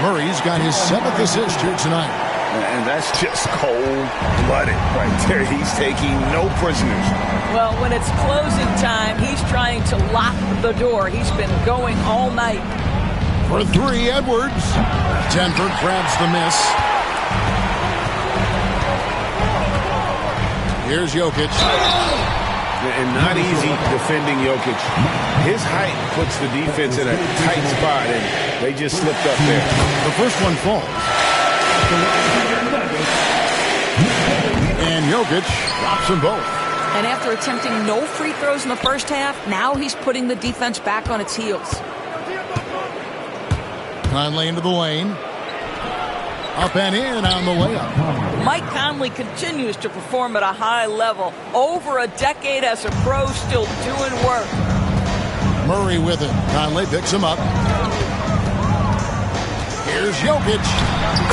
Murray's got his 7th assist here tonight. And that's just cold-blooded right there. He's taking no prisoners. Well, when it's closing time, he's trying to lock the door. He's been going all night. For 3, Edwards. Denver grabs the miss. Here's Iykyk. And not easy defending Iykyk. His height puts the defense in a tight spot, and they just slipped up there. The first one falls. And Iykyk drops them both. And after attempting no free throws in the first half, now he's putting the defense back on its heels. Conley into the lane. Up and in on the layup. Mike Conley continues to perform at a high level. Over a decade as a pro, still doing work. Murray with it. Conley picks him up. Here's Here's Jokic.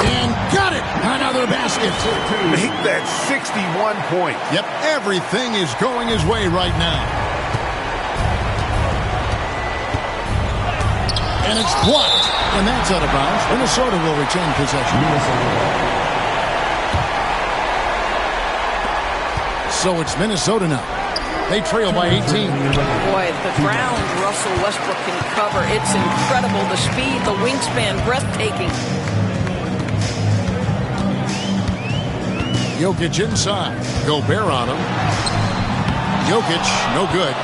And got it. Another basket. Make that 61 points. Yep, everything is going his way right now. And it's blocked. And that's out of bounds. Minnesota will retain possession. So it's Minnesota now. They trail by 18. Boy, the ground Russell Westbrook can cover. It's incredible. The speed, the wingspan, breathtaking. Jokic inside. Gobert on him. Jokic, no good.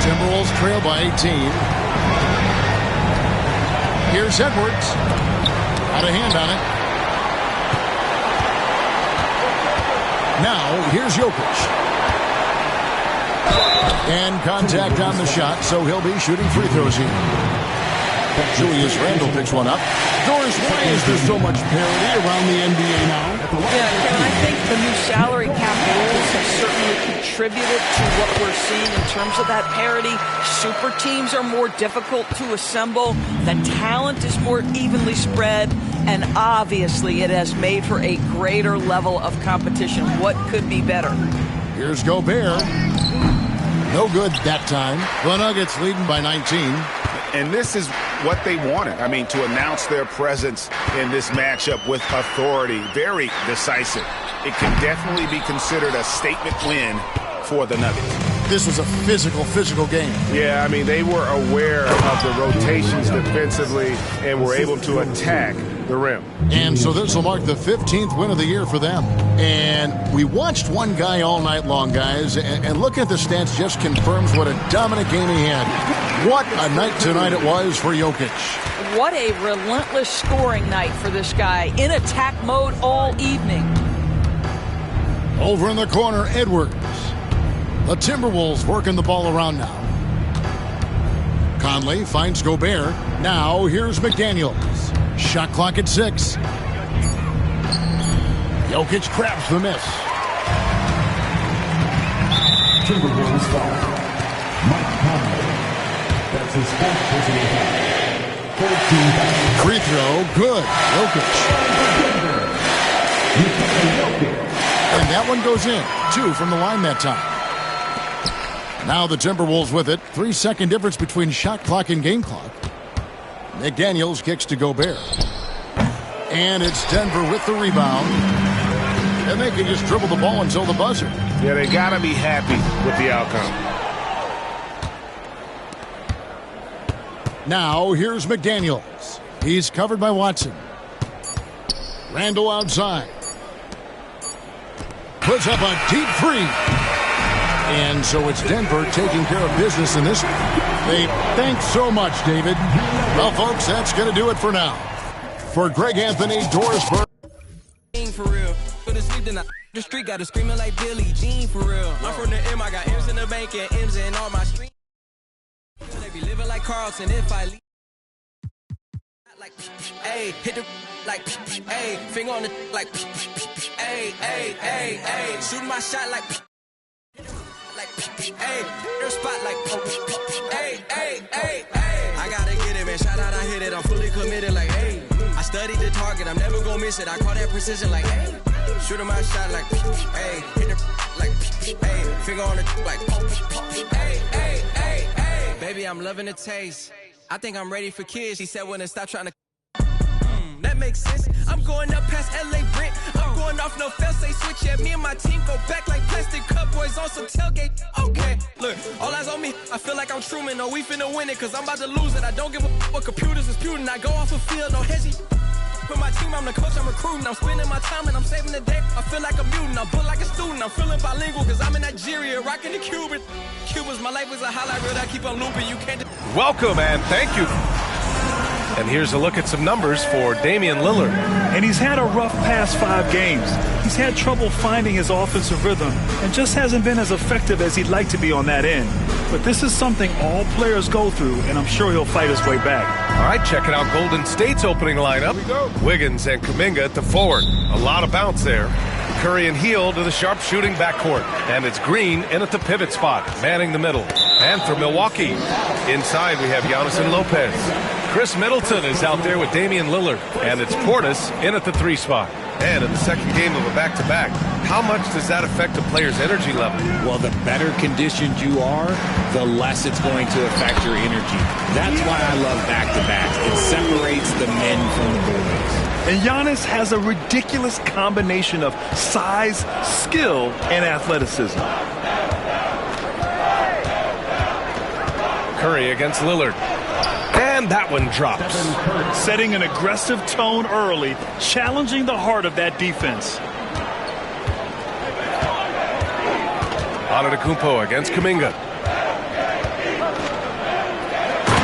Timberwolves trail by 18. Here's Edwards. Out of hand on it. Now, here's Jokic. And contact on the shot, so he'll be shooting free throws here. Julius Randle picks one up. Doris, why is there so much parity around the NBA now? Yeah, Kevin, I think the new salary cap rules have certainly contributed to what we're seeing in terms of that parity. Super teams are more difficult to assemble. The talent is more evenly spread. And obviously, it has made for a greater level of competition. What could be better? Here's Gobert. No good that time. The Nuggets leading by 19. And this is what they wanted. I mean, to announce their presence in this matchup with authority. Very decisive. It can definitely be considered a statement win for the Nuggets. This was a physical game. Yeah, I mean, they were aware of the rotations defensively and were able to attack the rim. And so this will mark the 15th win of the year for them. And we watched one guy all night long, guys, and looking at the stats just confirms what a dominant game he had. What a night tonight it was for Jokic. What a relentless scoring night for this guy. In attack mode all evening. Over in the corner, Edwards. The Timberwolves working the ball around now. Conley finds Gobert. Now here's McDaniels. Shot clock at 6. Jokic grabs the miss. Timberwolves foul. Mike Conley. That's his fourth personal foul. 14 Free throw, good. Jokic. And that one goes in. 2 from the line that time. Now the Timberwolves with it. 3-second difference between shot clock and game clock. McDaniels kicks to Gobert. And it's Denver with the rebound. And they can just dribble the ball until the buzzer. Yeah, they got to be happy with the outcome. Now here's McDaniels. He's covered by Watson. Randle outside. Puts up a deep three. And so it's Denver taking care of business in this one. Thanks so much, David. Well, folks, that's going to do it for now. For Greg Anthony, Doris Burke. For real. For the sleep, then the street got to screaming like Billie Jean for real. I'm from the M, I got M's in the bank and M's in all my streets. They be living like Carlson if I leave. Like, hey, hit the like, hey, finger on the like, hey, hey, hey, hey, shooting my shot like. Like, hey, their spot like, hey, hey, hey, hey. I gotta get it, man. Shout out, I hit it. I'm fully committed, like, hey. I studied the target, I'm never gonna miss it. I call that precision, like, hey. Shooting my shot, like, hey. Hit the, like, hey. Finger on the, like, hey, hey, hey, hey. Baby, I'm loving the taste. I think I'm ready for kids. She said when it stop trying to. That makes sense. I'm going up past LA Brent. I'm going off no fail, say switch. Yeah, me and my team go back like plastic cup boys on some tailgate. Okay, look, all eyes on me. I feel like I'm Truman. No, we finna win it, cause I'm about to lose it. I don't give a what computers is putin'. I go off a field, no hezzy. For my team, I'm the coach, I'm recruiting. I'm spending my time and I'm saving the day. I feel like a mutant, I'm built like a student. I'm feeling bilingual, cause I'm in Nigeria, rocking the Cuban. Cubans, my life was a highlight reel that I keep on looping. You can't. Welcome and thank you. And here's a look at some numbers for Damian Lillard. And he's had a rough past 5 games. He's had trouble finding his offensive rhythm and just hasn't been as effective as he'd like to be on that end. But this is something all players go through, and I'm sure he'll fight his way back. All right, checking out Golden State's opening lineup. Wiggins and Kuminga at the forward. A lot of bounce there. Curry and Heel to the sharp-shooting backcourt. And it's Green in at the pivot spot, manning the middle. And for Milwaukee, inside we have Giannis and Lopez. Chris Middleton is out there with Damian Lillard, and it's Portis in at the 3 spot. And in the second game of a back-to-back, how much does that affect a player's energy level? Well, the better conditioned you are, the less it's going to affect your energy. That's why I love back-to-backs. It separates the men from the boys. And Giannis has a ridiculous combination of size, skill, and athleticism. Curry against Lillard. And that one drops. Setting an aggressive tone early, challenging the heart of that defense. Antetokounmpo against Kuminga.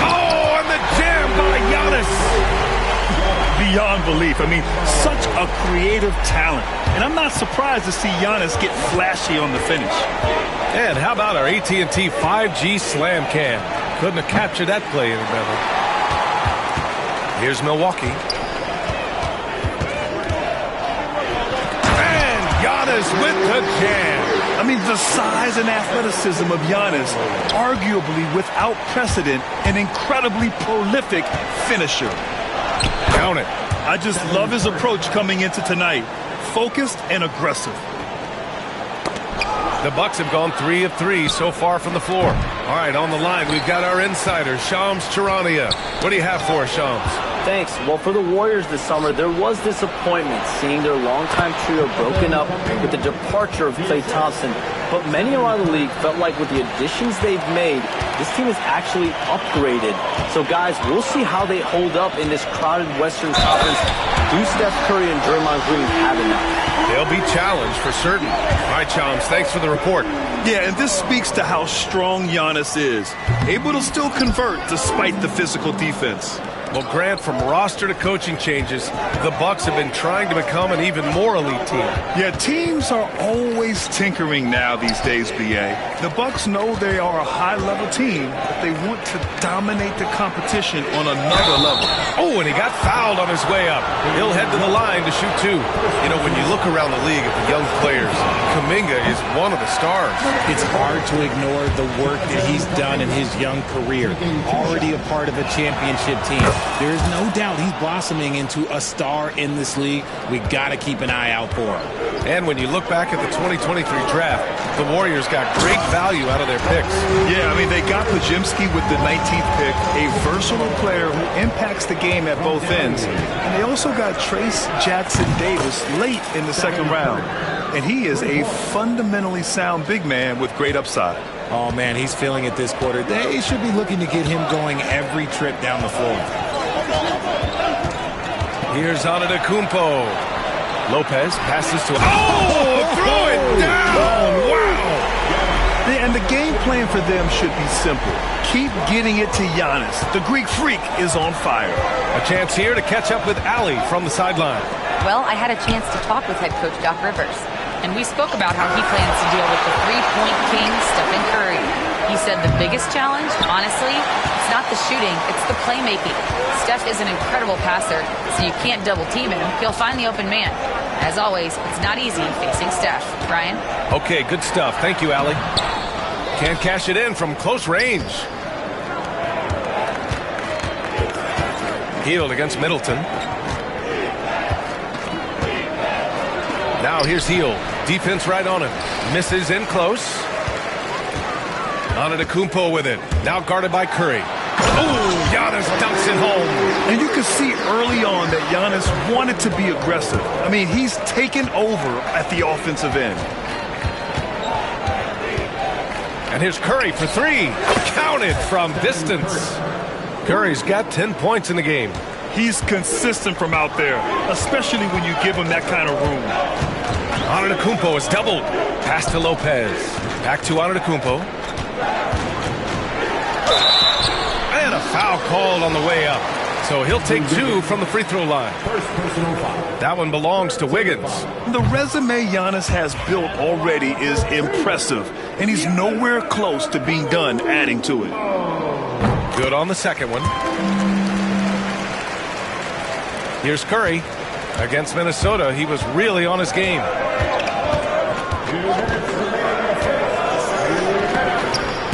Oh, and the jam by Giannis. Beyond belief. I mean, such a creative talent. And I'm not surprised to see Giannis get flashy on the finish. And how about our AT&T 5G Slam Cam? Couldn't have captured that play any better. Here's Milwaukee. And Giannis with the jam. I mean, the size and athleticism of Giannis, arguably without precedent, an incredibly prolific finisher. Count it. I just love his approach coming into tonight. Focused and aggressive. The Bucks have gone 3 of 3 so far from the floor. All right, on the line, we've got our insider, Shams Charania. What do you have for us, Shams? Thanks. Well, for the Warriors this summer, there was disappointment seeing their longtime trio broken up with the departure of Klay Thompson. But many around the league felt like with the additions they've made, this team is actually upgraded. So, guys, we'll see how they hold up in this crowded Western Conference. Do Steph Curry and Draymond Green have enough? They'll be challenged for certain. All right, Shams, thanks for the report. Yeah, and this speaks to how strong Giannis is. Able to still convert despite the physical defense. Well, Grant, from roster to coaching changes, the Bucks have been trying to become an even more elite team. Yeah, teams are always tinkering now these days, B.A. The Bucks know they are a high-level team, but they want to dominate the competition on another level. Oh, and he got fouled on his way up. He'll head to the line to shoot 2. You know, when you look around the league at the young players, Kuminga is one of the stars. It's hard to ignore the work that he's done in his young career. Already a part of a championship team. There is no doubt he's blossoming into a star in this league. We got to keep an eye out for him. And when you look back at the 2023 draft, the Warriors got great value out of their picks. Yeah, I mean, they got Pajimski with the 19th pick, a versatile player who impacts the game at both ends. And they also got Trace Jackson-Davis late in the second round. And he is a fundamentally sound big man with great upside. Oh, man, he's feeling it this quarter. They should be looking to get him going every trip down the floor. Here's Antetokounmpo. Lopez passes to... Oh, throw it down! Wow! And the game plan for them should be simple. Keep getting it to Giannis. The Greek freak is on fire. A chance here to catch up with Ali from the sideline. Well, I had a chance to talk with head coach Doc Rivers, and we spoke about how he plans to deal with the three-point king, Stephen Curry. He said the biggest challenge, honestly, it's not the shooting, it's the playmaking. Steph is an incredible passer, so you can't double-team him. He'll find the open man. As always, it's not easy facing Steph. Ryan? Okay, good stuff. Thank you, Allie. Can't cash it in from close range. Healed against Middleton. Now here's Heel. Defense right on him. Misses in close. Antetokounmpo with it. Now guarded by Curry. Oh, Giannis dunks it home. And you can see early on that Giannis wanted to be aggressive. I mean, he's taken over at the offensive end. And here's Curry for 3. Counted from distance. Curry's got 10 points in the game. He's consistent from out there, especially when you give him that kind of room. Antetokounmpo is doubled. Pass to Lopez. Back to Antetokounmpo. And a foul called on the way up. So he'll take 2 from the free throw line. That one belongs to Wiggins. The resume Giannis has built already is impressive, and he's nowhere close to being done adding to it. Good on the second one. Here's Curry. Against Minnesota, he was really on his game.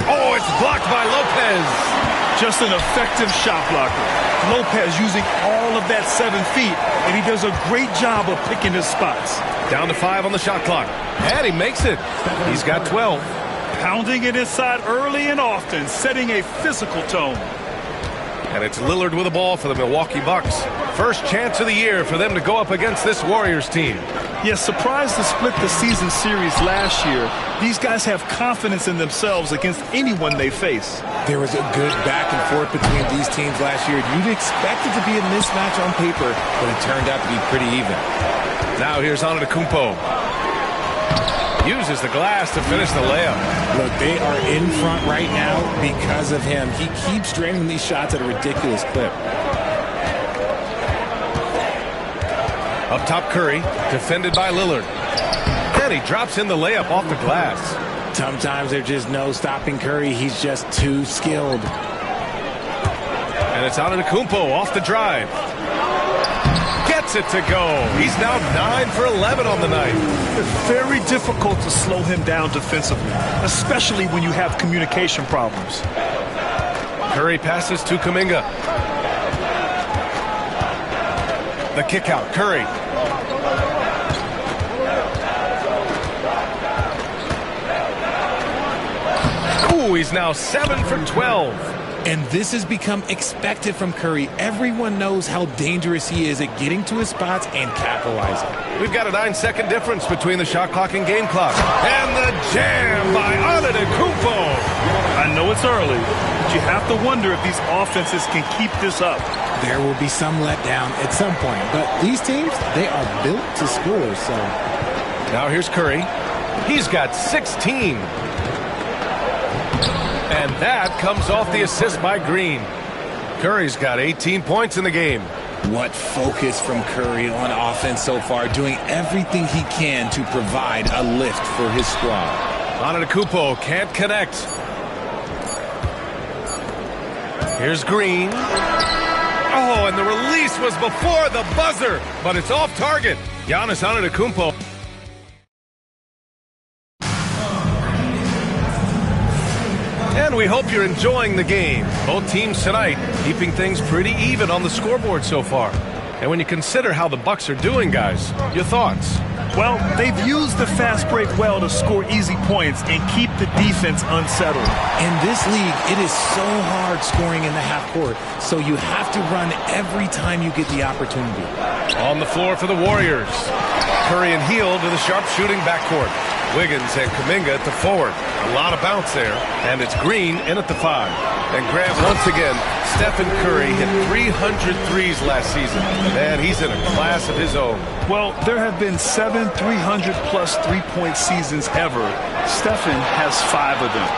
Oh, it's blocked by Lopez. Just an effective shot blocker. Lopez using all of that 7 feet, and he does a great job of picking his spots. Down to 5 on the shot clock. And he makes it. He's got 12. Pounding it inside early and often, setting a physical tone. And it's Lillard with the ball for the Milwaukee Bucks. First chance of the year for them to go up against this Warriors team. Yes, surprised to split the season series last year. These guys have confidence in themselves against anyone they face. There was a good back and forth between these teams last year. You'd expect it to be a mismatch on paper, but it turned out to be pretty even. Now here's Antetokounmpo. Uses the glass to finish the layup. Look, they are in front right now because of him. He keeps draining these shots at a ridiculous clip. Up top, Curry, defended by Lillard. And he drops in the layup off the glass. Sometimes there's just no stopping Curry. He's just too skilled. And it's Antetokounmpo off the drive. Gets it to go. He's now 9 for 11 on the night. It's very difficult to slow him down defensively, especially when you have communication problems. Curry passes to Kuminga. The kick out, Curry. Ooh, he's now 7 for 12. And this has become expected from Curry. Everyone knows how dangerous he is at getting to his spots and capitalizing. We've got a 9-second difference between the shot clock and game clock. And the jam by Antetokounmpo. I know it's early, but you have to wonder if these offenses can keep this up. There will be some letdown at some point, but these teams, they are built to score, so. Now here's Curry. He's got 16. And that comes off the assist by Green. Curry's got 18 points in the game. What focus from Curry on offense so far, doing everything he can to provide a lift for his squad. Antetokounmpo can't connect. Here's Green. Oh, and the release was before the buzzer, but it's off target. Giannis Antetokounmpo. And we hope you're enjoying the game. Both teams tonight keeping things pretty even on the scoreboard so far. And when you consider how the Bucks are doing, guys, your thoughts? Well, they've used the fast break well to score easy points and keep the defense unsettled. In this league, it is so hard scoring in the half court, so you have to run every time you get the opportunity. On the floor for the Warriors. Curry and Hield to the sharp-shooting backcourt. Wiggins and Kuminga at the forward. A lot of bounce there. And it's Green in at the 5. And Grant, once again, Stephen Curry hit 300 threes last season. Man, he's in a class of his own. Well, there have been 7 300-plus three-point seasons ever. Stephen has 5 of them.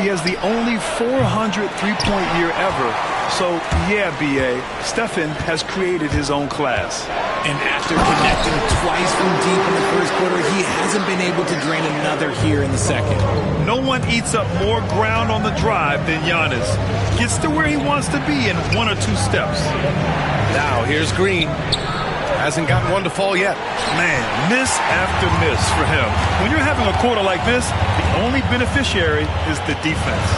He has the only 400 three-point year ever. So, yeah, B.A., Stephen has created his own class. And after connecting twice from deep in the first quarter, he hasn't been able to drain another here in the second. No one eats up more ground on the drive than Giannis. Gets to where he wants to be in 1 or 2 steps. Now here's Green. Hasn't gotten one to fall yet. Man, miss after miss for him. When you're having a quarter like this, the only beneficiary is the defense.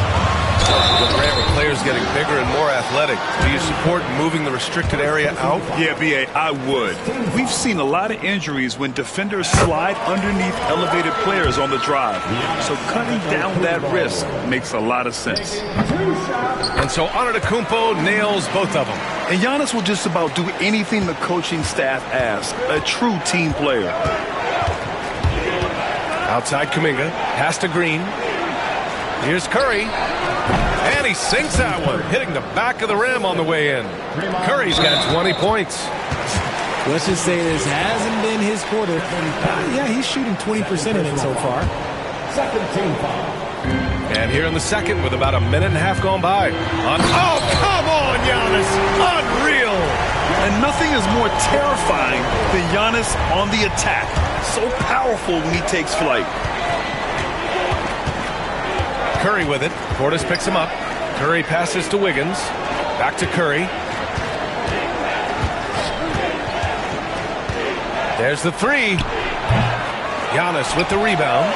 With players getting bigger and more athletic, do you support moving the restricted area out? Yeah, B.A., I would. We've seen a lot of injuries when defenders slide underneath elevated players on the drive. So cutting down that risk makes a lot of sense. And so Antetokounmpo nails both of them. And Giannis will just about do anything the coaching staff asks. A true team player. Outside Kuminga, pass to Green. Here's Curry. And he sinks that one, hitting the back of the rim on the way in. Curry's got 20 points. Let's just say this hasn't been his quarter. Yeah, he's shooting 20% in it so far. Second team foul. And here in the second with about a minute and a half gone by. Oh, come on, Giannis. Unreal. And nothing is more terrifying than Giannis on the attack. So powerful when he takes flight. Curry with it. Portis picks him up. Curry passes to Wiggins. Back to Curry. There's the 3. Giannis with the rebound.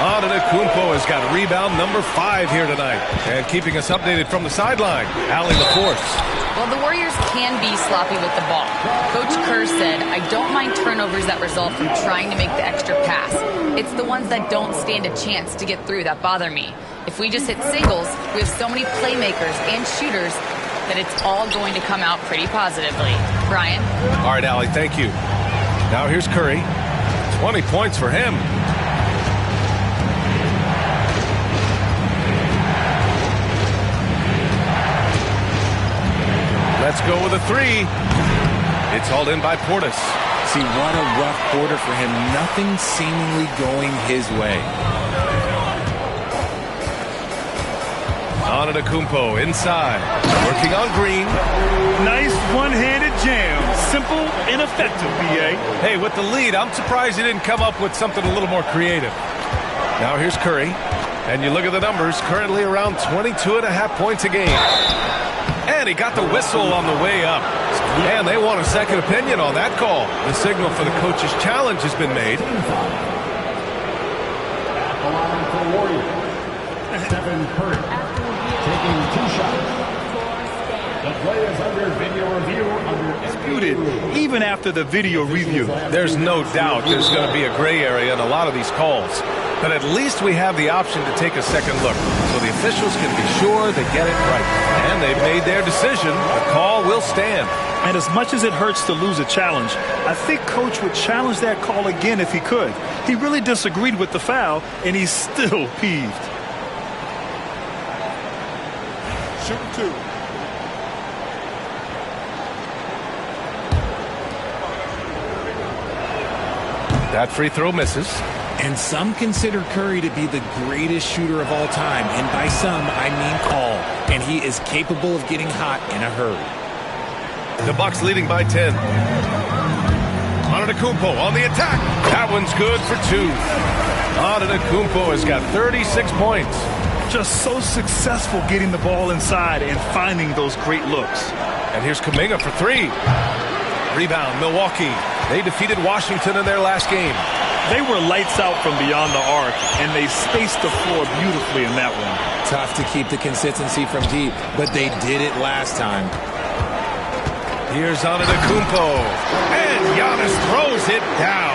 Antetokounmpo has got rebound number 5 here tonight. And keeping us updated from the sideline, Allie LaForce. Well, the Warriors can be sloppy with the ball. Coach Kerr said, I don't mind turnovers that result from trying to make the extra pass. It's the ones that don't stand a chance to get through that bother me. If we just hit singles, we have so many playmakers and shooters that it's all going to come out pretty positively. Brian? All right, Allie, thank you. Now here's Curry. 20 points for him. Let's go with a 3. It's hauled in by Portis. See, what a rough quarter for him. Nothing seemingly going his way. Antetokounmpo inside. Working on Green. Nice one-handed jam. Simple and effective, B.A. Hey, with the lead, I'm surprised he didn't come up with something a little more creative. Now here's Curry. And you look at the numbers, currently around 22.5 points a game. And he got the whistle on the way up. And they want a second opinion on that call. The signal for the coach's challenge has been made. Stephen Curry taking 2 shots. The play is under video review. Disputed even after the video review. There's no doubt there's going to be a gray area in a lot of these calls. But at least we have the option to take a second look, so the officials can be sure they get it right. And they've made their decision. The call will stand. And as much as it hurts to lose a challenge, I think Coach would challenge that call again if he could. He really disagreed with the foul, and he's still peeved. Shoot 2. That free throw misses. And some consider Curry to be the greatest shooter of all time. And by some, I mean all. And he is capable of getting hot in a hurry. The Bucks leading by 10. Antetokounmpo on the attack. That one's good for 2. Antetokounmpo has got 36 points. Just so successful getting the ball inside and finding those great looks. And here's Kuminga for 3. Rebound, Milwaukee. They defeated Washington in their last game. They were lights out from beyond the arc, and they spaced the floor beautifully in that one. Tough to keep the consistency from deep, but they did it last time. Here's Antetokounmpo, and Giannis throws it down.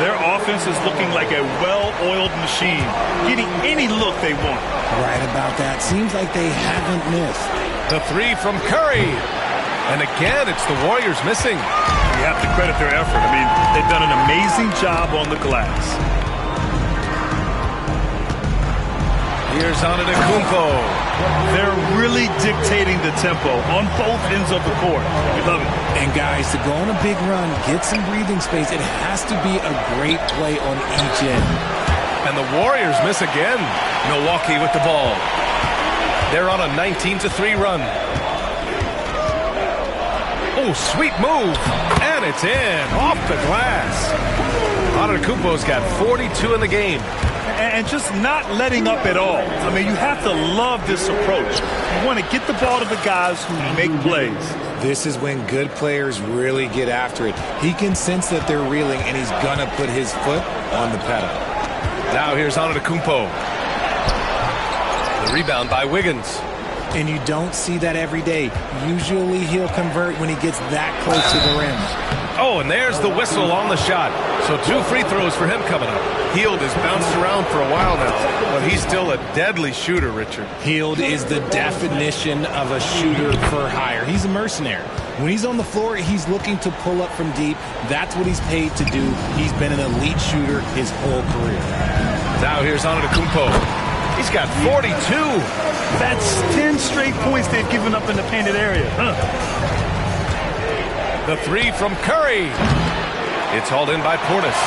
Their offense is looking like a well-oiled machine, getting any look they want. Right about that. Seems like they haven't missed. The 3 from Curry. And again, it's the Warriors missing. You have to credit their effort. I mean, they've done an amazing job on the glass. Here's Antetokounmpo. They're really dictating the tempo on both ends of the court. We love it. And guys, to go on a big run, get some breathing space, it has to be a great play on each end. And the Warriors miss again. Milwaukee with the ball. They're on a 19-3 run. Oh, sweet move. And it's in. Off the glass. Antetokounmpo's got 42 in the game. And just not letting up at all. I mean, you have to love this approach. You want to get the ball to the guys who make plays. This is when good players really get after it. He can sense that they're reeling, and he's going to put his foot on the pedal. Now here's Antetokounmpo. The rebound by Wiggins. And you don't see that every day. Usually he'll convert when he gets that close to the rim. Oh, and there's the whistle on the shot. So 2 free throws for him coming up. Hield has bounced around for a while now, but he's still a deadly shooter, Richard. Hield is the definition of a shooter for hire. He's a mercenary. When he's on the floor, he's looking to pull up from deep. That's what he's paid to do. He's been an elite shooter his whole career. Now here's Antetokounmpo. He's got 42. That's 10 straight points they've given up in the painted area. The 3 from Curry. It's hauled in by Portis.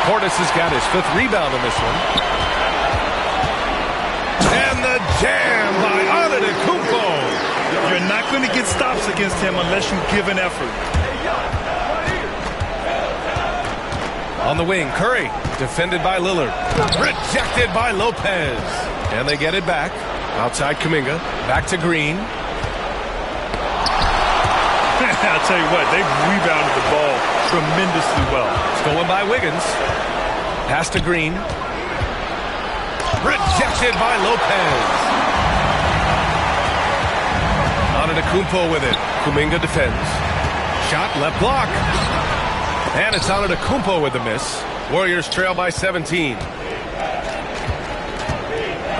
Portis has got his 5th rebound in this one. And the jam by Antetokounmpo. You're not going to get stops against him unless you give an effort. On the wing, Curry, defended by Lillard. Rejected by Lopez. And they get it back. Outside Kuminga. Back to Green. I'll tell you what, they've rebounded the ball tremendously well. Stolen by Wiggins. Pass to Green. Rejected by Lopez. Antetokounmpo with it. Kuminga defends. Shot left block. And it's Antetokounmpo with the miss. Warriors trail by 17.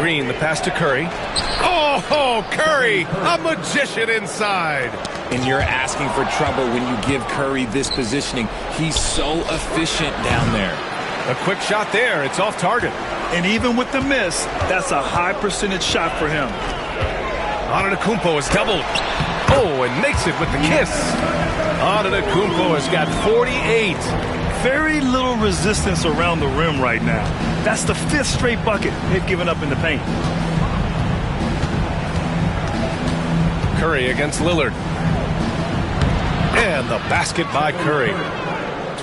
Green, the pass to Curry. Oh, Curry, a magician inside. And you're asking for trouble when you give Curry this positioning. He's so efficient down there. A quick shot there. It's off target. And even with the miss, that's a high percentage shot for him. Antetokounmpo is doubled. Oh, and makes it with the kiss. Antetokounmpo has got 48. Very little resistance around the rim right now. That's the 5th straight bucket they've given up in the paint. Curry against Lillard. And the basket by Curry.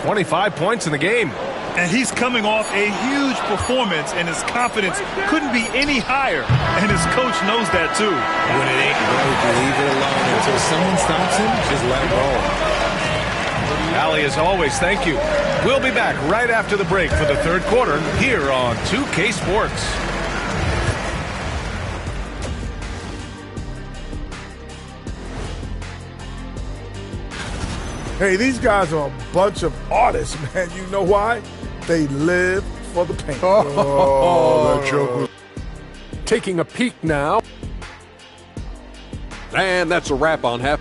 25 points in the game. And he's coming off a huge performance, and his confidence couldn't be any higher. And his coach knows that, too. When it ain't broke, leave it alone. Until someone stops him, just let it roll. Allie, as always, thank you. We'll be back right after the break for the third quarter here on 2K Sports. Hey, these guys are a bunch of artists, man. You know why? They live for the paint. Oh, that joke was... Taking a peek now. And that's a wrap on half.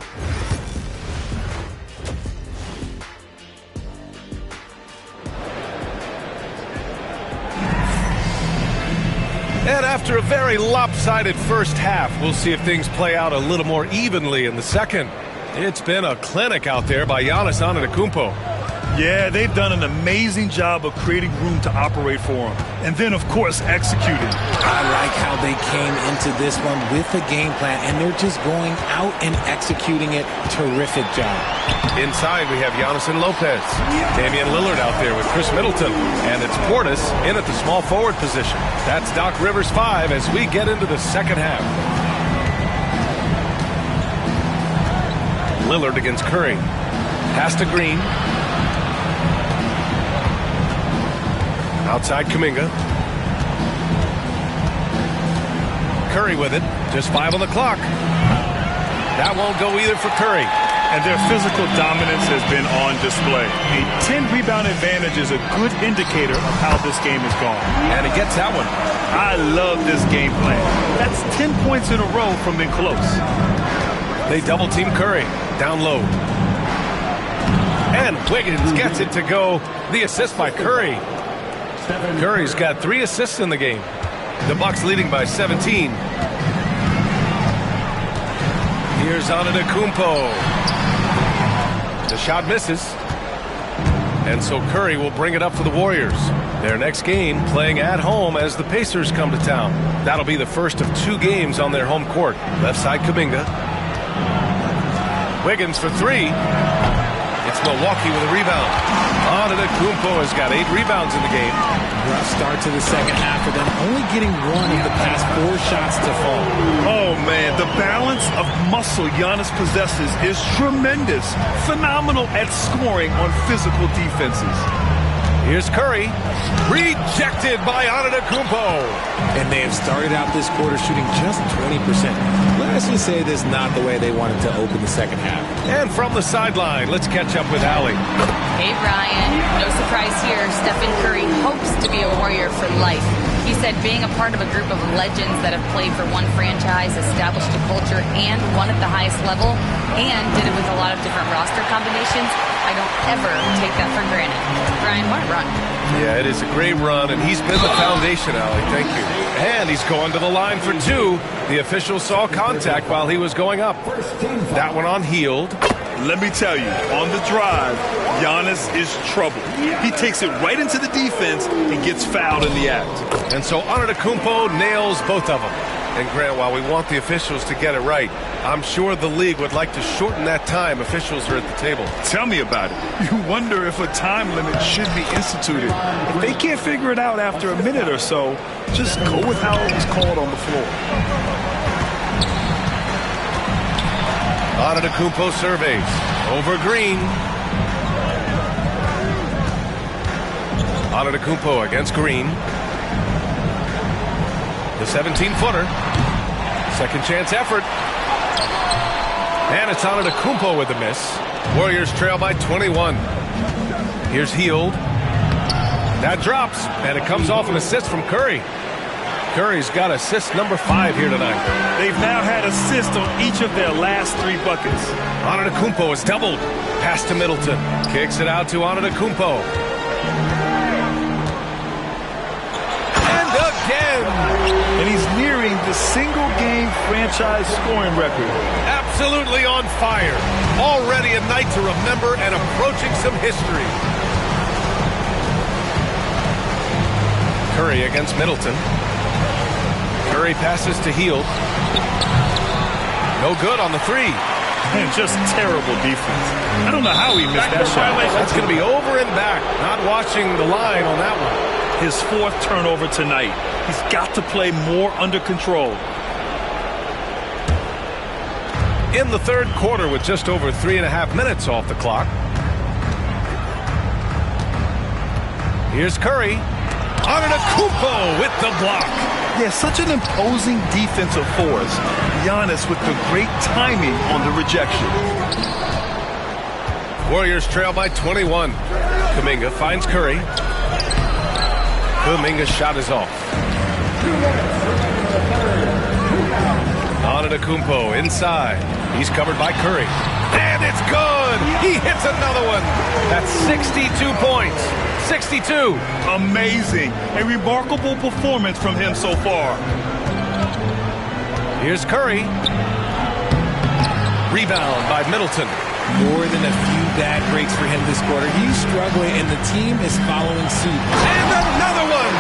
And after a very lopsided first half, we'll see if things play out a little more evenly in the second. It's been a clinic out there by Giannis Antetokounmpo. Yeah, they've done an amazing job of creating room to operate for him. And then, of course, executing. I like how they came into this one with a game plan, and they're just going out and executing it. Terrific job. Inside, we have Giannis and Lopez. Damian Lillard out there with Chris Middleton. And it's Portis in at the small forward position. That's Doc Rivers 5 as we get into the second half. Lillard against Curry. Pass to Green. Outside Kuminga. Curry with it. Just 5 on the clock. That won't go either for Curry. And their physical dominance has been on display. A 10-rebound advantage is a good indicator of how this game has gone. And he gets that one. I love this game plan. That's 10 points in a row from being close. They double-team Curry. Down low. And Wiggins gets it to go. The assist by Curry. Curry's got 3 assists in the game. The Bucks leading by 17. Here's Antetokounmpo. The shot misses. And so Curry will bring it up for the Warriors. Their next game playing at home as the Pacers come to town. That'll be the first of 2 games on their home court. Left side Kuminga. Wiggins for 3. It's Milwaukee with a rebound. Antetokounmpo has got 8 rebounds in the game. Rough start to the second half for them, only getting 1 of the past 4 shots to fall. Oh, man, the balance of muscle Giannis possesses is tremendous. Phenomenal at scoring on physical defenses. Here's Curry. Rejected by Antetokounmpo. And they have started out this quarter shooting just 20%. Let's just say this is not the way they wanted to open the second half. And from the sideline, let's catch up with Allie. Hey, Brian. No surprise here. Stephen Curry hopes to be a Warrior for life. He said being a part of a group of legends that have played for one franchise, established a culture, and won at the highest level, and did it with a lot of different roster combinations, I don't ever take that for granted. Brian, what a run. Yeah, it is a great run, and he's been the foundation, Allie. Thank you. And he's going to the line for 2. The official saw contact while he was going up. That one on Hield. Let me tell you, on the drive, Giannis is trouble. He takes it right into the defense and gets fouled in the act. And so Antetokounmpo nails both of them. And Grant, while we want the officials to get it right, I'm sure the league would like to shorten that time officials are at the table. Tell me about it. You wonder if a time limit should be instituted. If they can't figure it out after a minute or so, just go with how it was called on the floor. Antetokounmpo surveys. Over Green. Antetokounmpo against Green. The 17-footer. Second chance effort. And it's Antetokounmpo with the miss. Warriors trail by 21. Here's Hield. That drops, and it comes off an assist from Curry. Curry's got assist number 5 here tonight. They've now had assists on each of their last 3 buckets. Antetokounmpo is doubled. Pass to Middleton. Kicks it out to Antetokounmpo. And again! And he's nearing the single-game franchise scoring record. Absolutely on fire. Already a night to remember and approaching some history. Curry against Middleton. Curry passes to Hield. No good on the 3. And just terrible defense. I don't know how he missed that shot. That's going to be over and back. Not watching the line on that one. His 4th turnover tonight. He's got to play more under control. In the 3rd quarter with just over 3.5 minutes off the clock. Here's Curry. Antetokounmpo with the block. Yeah, such an imposing defensive force. Giannis with the great timing on the rejection. Warriors trail by 21. Kuminga finds Curry. Kuminga's shot is off. Antetokounmpo inside. He's covered by Curry. And it's good! He hits another one! That's 62 points. 62. Amazing. A remarkable performance from him so far. Here's Curry. Rebound by Middleton. More than a few bad breaks for him this quarter. He's struggling, and the team is following suit. And another one!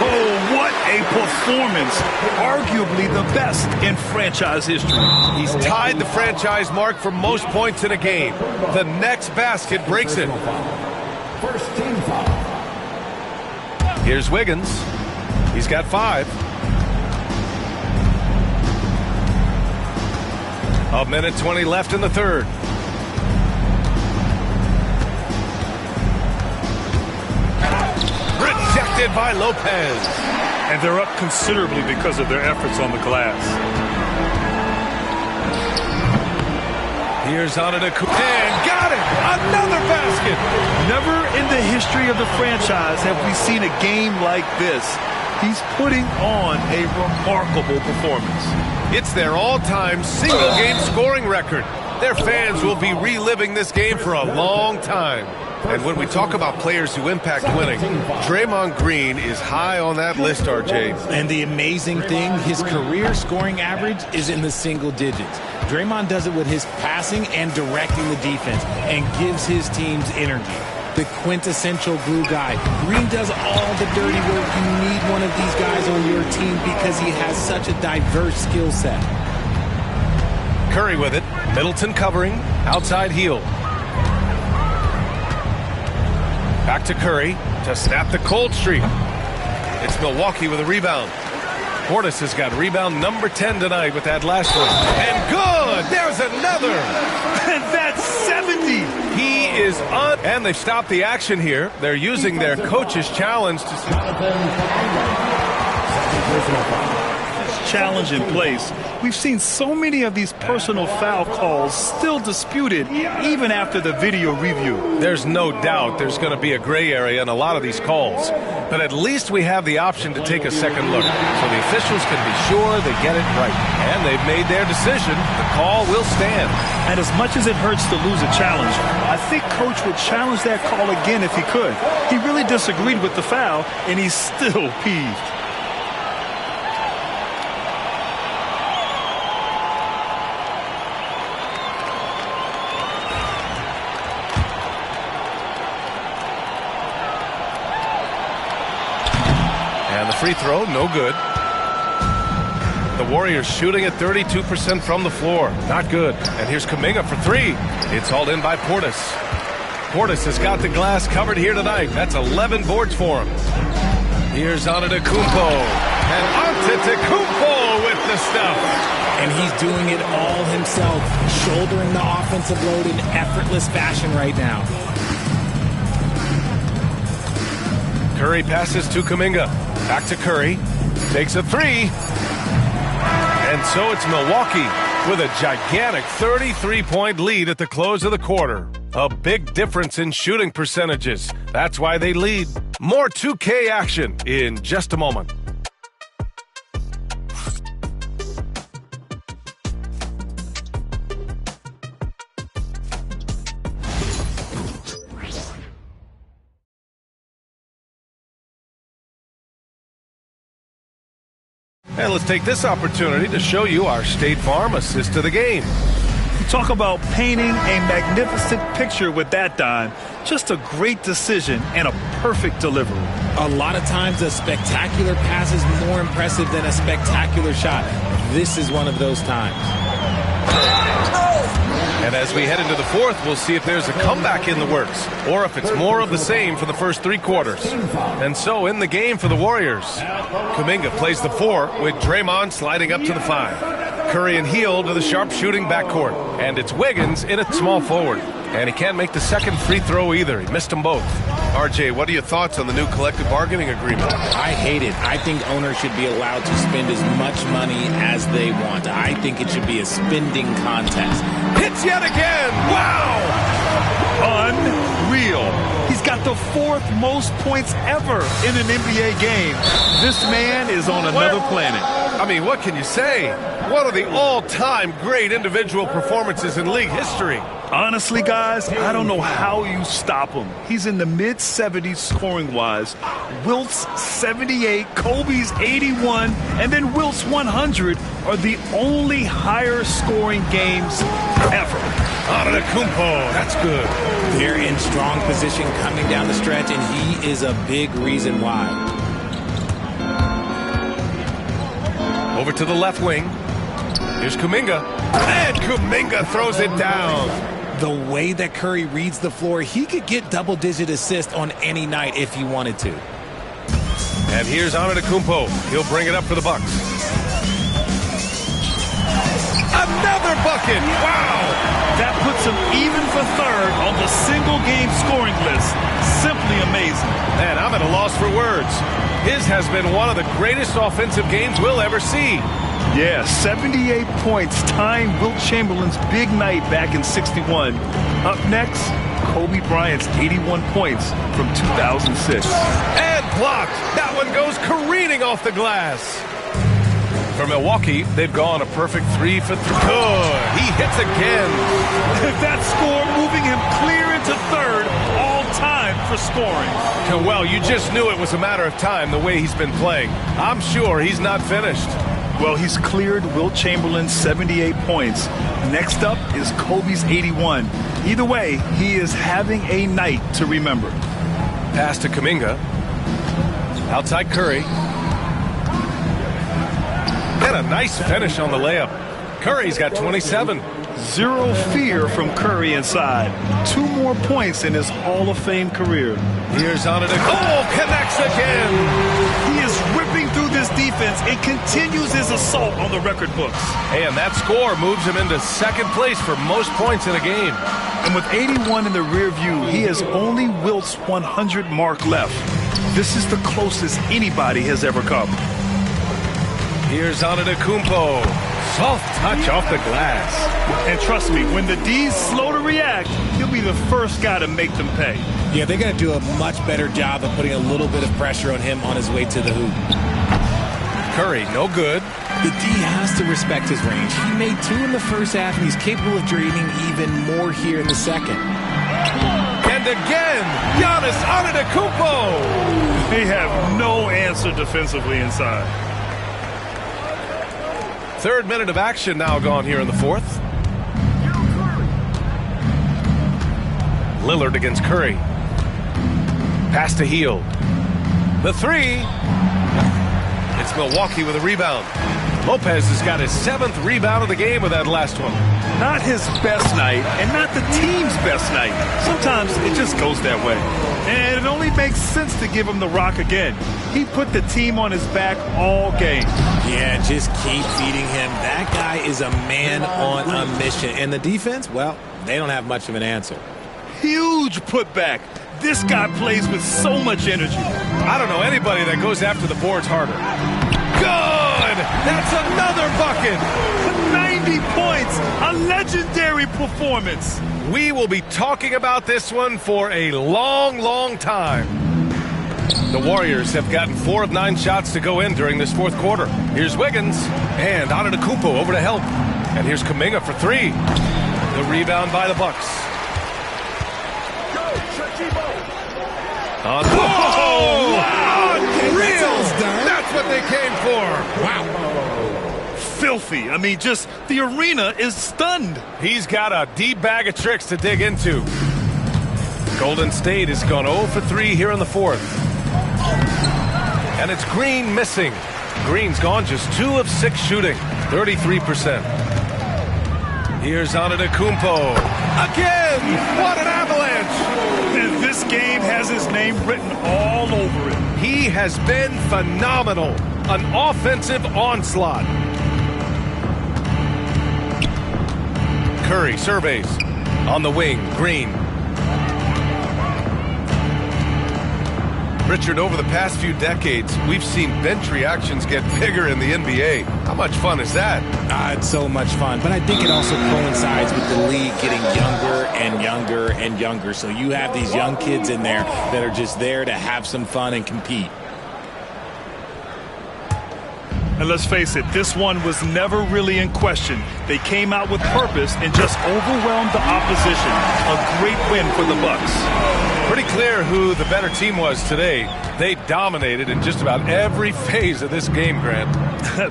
Oh, what a performance. Arguably the best in franchise history. He's tied the franchise mark for most points in a game. The next basket breaks it. First team foul. Here's Wiggins. He's got 5. A minute 20 left in the 3rd. Rejected by Lopez. And they're up considerably because of their efforts on the glass. Here's Antetokounmpo. And got it! Another basket! Never in the history of the franchise have we seen a game like this. He's putting on a remarkable performance. It's their all-time single-game scoring record. Their fans will be reliving this game for a long time. And when we talk about players who impact winning, Draymond Green is high on that list, RJ. And the amazing thing, his career scoring average is in the single digits. Draymond does it with his passing and directing the defense and gives his teams energy. The quintessential glue guy. Green does all the dirty work. You need one of these guys on your team because he has such a diverse skill set. Curry with it. Middleton covering. Outside Hield. Back to Curry to snap the cold streak. It's Milwaukee with a rebound. Portis has got rebound number 10 tonight with that last one. And good! There's another! And that's 70! He is on. And they've stopped the action here. They're using their coach's challenge to... Challenge in place. We've seen so many of these personal foul calls still disputed even after the video review. There's no doubt there's going to be a gray area in a lot of these calls. But at least we have the option to take a second look so the officials can be sure they get it right. And they've made their decision. The call will stand. And as much as it hurts to lose a challenge, I think Coach would challenge that call again if he could. He really disagreed with the foul, and he's still peeved. And the free throw, no good. The Warriors shooting at 32% from the floor. Not good. And here's Kuminga for 3. It's hauled in by Portis. Portis has got the glass covered here tonight. That's 11 boards for him. Here's Antetokounmpo. And Antetokounmpo with the stuff. And he's doing it all himself, shouldering the offensive load in effortless fashion right now. Curry passes to Kuminga. Back to Curry. Takes a three. And so it's Milwaukee with a gigantic 33-point lead at the close of the quarter. A big difference in shooting percentages. That's why they lead. More 2K action in just a moment. And let's take this opportunity to show you our State Farm assist of the game. Talk about painting a magnificent picture with that dime. Just a great decision and a perfect delivery. A lot of times a spectacular pass is more impressive than a spectacular shot. This is one of those times. And as we head into the fourth, we'll see if there's a comeback in the works or if it's more of the same for the first three quarters. And so in the game for the Warriors, Kuminga plays the 4 with Draymond sliding up to the 5. Curry and Hield to the sharpshooting backcourt. And it's Wiggins in at small forward. And he can't make the second free throw either. He missed them both. RJ, what are your thoughts on the new collective bargaining agreement? I hate it. I think owners should be allowed to spend as much money as they want. I think it should be a spending contest. Hits yet again! Wow! Unreal. He's got the 4th most points ever in an NBA game. This man is on another planet. I mean, what can you say? One of the all-time great individual performances in league history. Honestly, guys, I don't know how you stop him. He's in the mid-70s scoring-wise. Wilt's 78, Kobe's 81, and then Wilt's 100 are the only higher-scoring games ever. Antetokounmpo, that's good. They're in strong position coming down the stretch, and he is a big reason why. Over to the left wing. Here's Kuminga. And Kuminga throws it down. The way that Curry reads the floor, he could get double-digit assists on any night if he wanted to. And here's Antetokounmpo. He'll bring it up for the Bucks. Another bucket! Wow! That puts him even for third on the single-game scoring list. Simply amazing. Man, I'm at a loss for words. His has been one of the greatest offensive games we'll ever see. Yeah, 78 points, tying Wilt Chamberlain's big night back in '61. Up next, Kobe Bryant's 81 points from 2006. And blocked. That one goes careening off the glass. For Milwaukee, they've gone a perfect 3 for 3. Good. He hits again. That score moving him clear into third, all time for scoring. Well, you just knew it was a matter of time the way he's been playing. I'm sure he's not finished. Well, he's cleared Wilt Chamberlain's 78 points. Next up is Kobe's 81. Either way, he is having a night to remember. Pass to Kuminga. Outside Curry. And a nice finish on the layup. Curry's got 27. Zero fear from Curry inside. 2 more points in his Hall of Fame career. Here's Antetokounmpo. Oh, connects again. He is ripping through this defense and continues his assault on the record books. And that score moves him into second place for most points in a game. And with 81 in the rear view, he has only Wilt's 100 mark left. This is the closest anybody has ever come. Here's Antetokounmpo. Soft touch off the glass. And trust me, when the D's slow to react, he'll be the first guy to make them pay. Yeah, they're going to do a much better job of putting a little bit of pressure on him on his way to the hoop. Curry, no good. The D has to respect his range. He made 2 in the first half, and he's capable of draining even more here in the second. And again, Giannis Antetokounmpo. They have no answer defensively inside. Third minute of action now gone here in the fourth. Lillard against Curry. Pass to Hield. The 3. It's Milwaukee with a rebound. Lopez has got his 7th rebound of the game with that last one. Not his best night, and not the team's best night. Sometimes it just goes that way. And it only makes sense to give him the rock again. He put the team on his back all game. Yeah, just keep feeding him. That guy is a man on a mission. And the defense, well, they don't have much of an answer. Huge putback. This guy plays with so much energy. I don't know anybody that goes after the boards harder. Good! That's another bucket! 90 points! A legendary performance! We will be talking about this one for a long, long time. The Warriors have gotten 4 of 9 shots to go in during this fourth quarter. Here's Wiggins, and Antetokounmpo over to help. And here's Kuminga for 3. The rebound by the Bucks. Oh, wow! That's what they came for. Wow. Filthy. I mean, just the arena is stunned. He's got a deep bag of tricks to dig into. Golden State has gone 0 for 3 here in the fourth. And it's Green missing. Green's gone just 2 of 6 shooting, 33%. Here's Antetokounmpo. Again! What an avalanche! And this game has his name written all over it. He has been phenomenal. An offensive onslaught. Curry surveys. On the wing, Green. Richard, over the past few decades, we've seen bench reactions get bigger in the NBA. How much fun is that? It's so much fun, but I think it also coincides with the league getting younger and younger and younger. So you have these young kids in there that are just there to have some fun and compete. And let's face it, this one was never really in question. They came out with purpose and just overwhelmed the opposition. A great win for the Bucks. Pretty clear who the better team was today. They dominated in just about every phase of this game, Grant.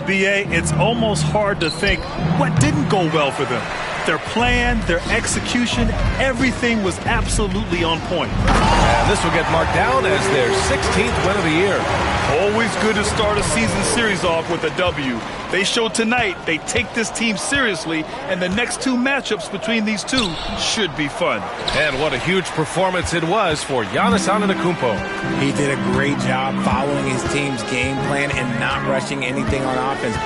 B.A., it's almost hard to think what didn't go well for them. Their plan, their execution, everything was absolutely on point. And this will get marked down as their 16th win of the year. Always good to start a season series off with a W. They showed tonight they take this team seriously, and the next 2 matchups between these two should be fun. And what a huge performance it was for Giannis Antetokounmpo. He did a great job following his team's game plan and not rushing anything on offense,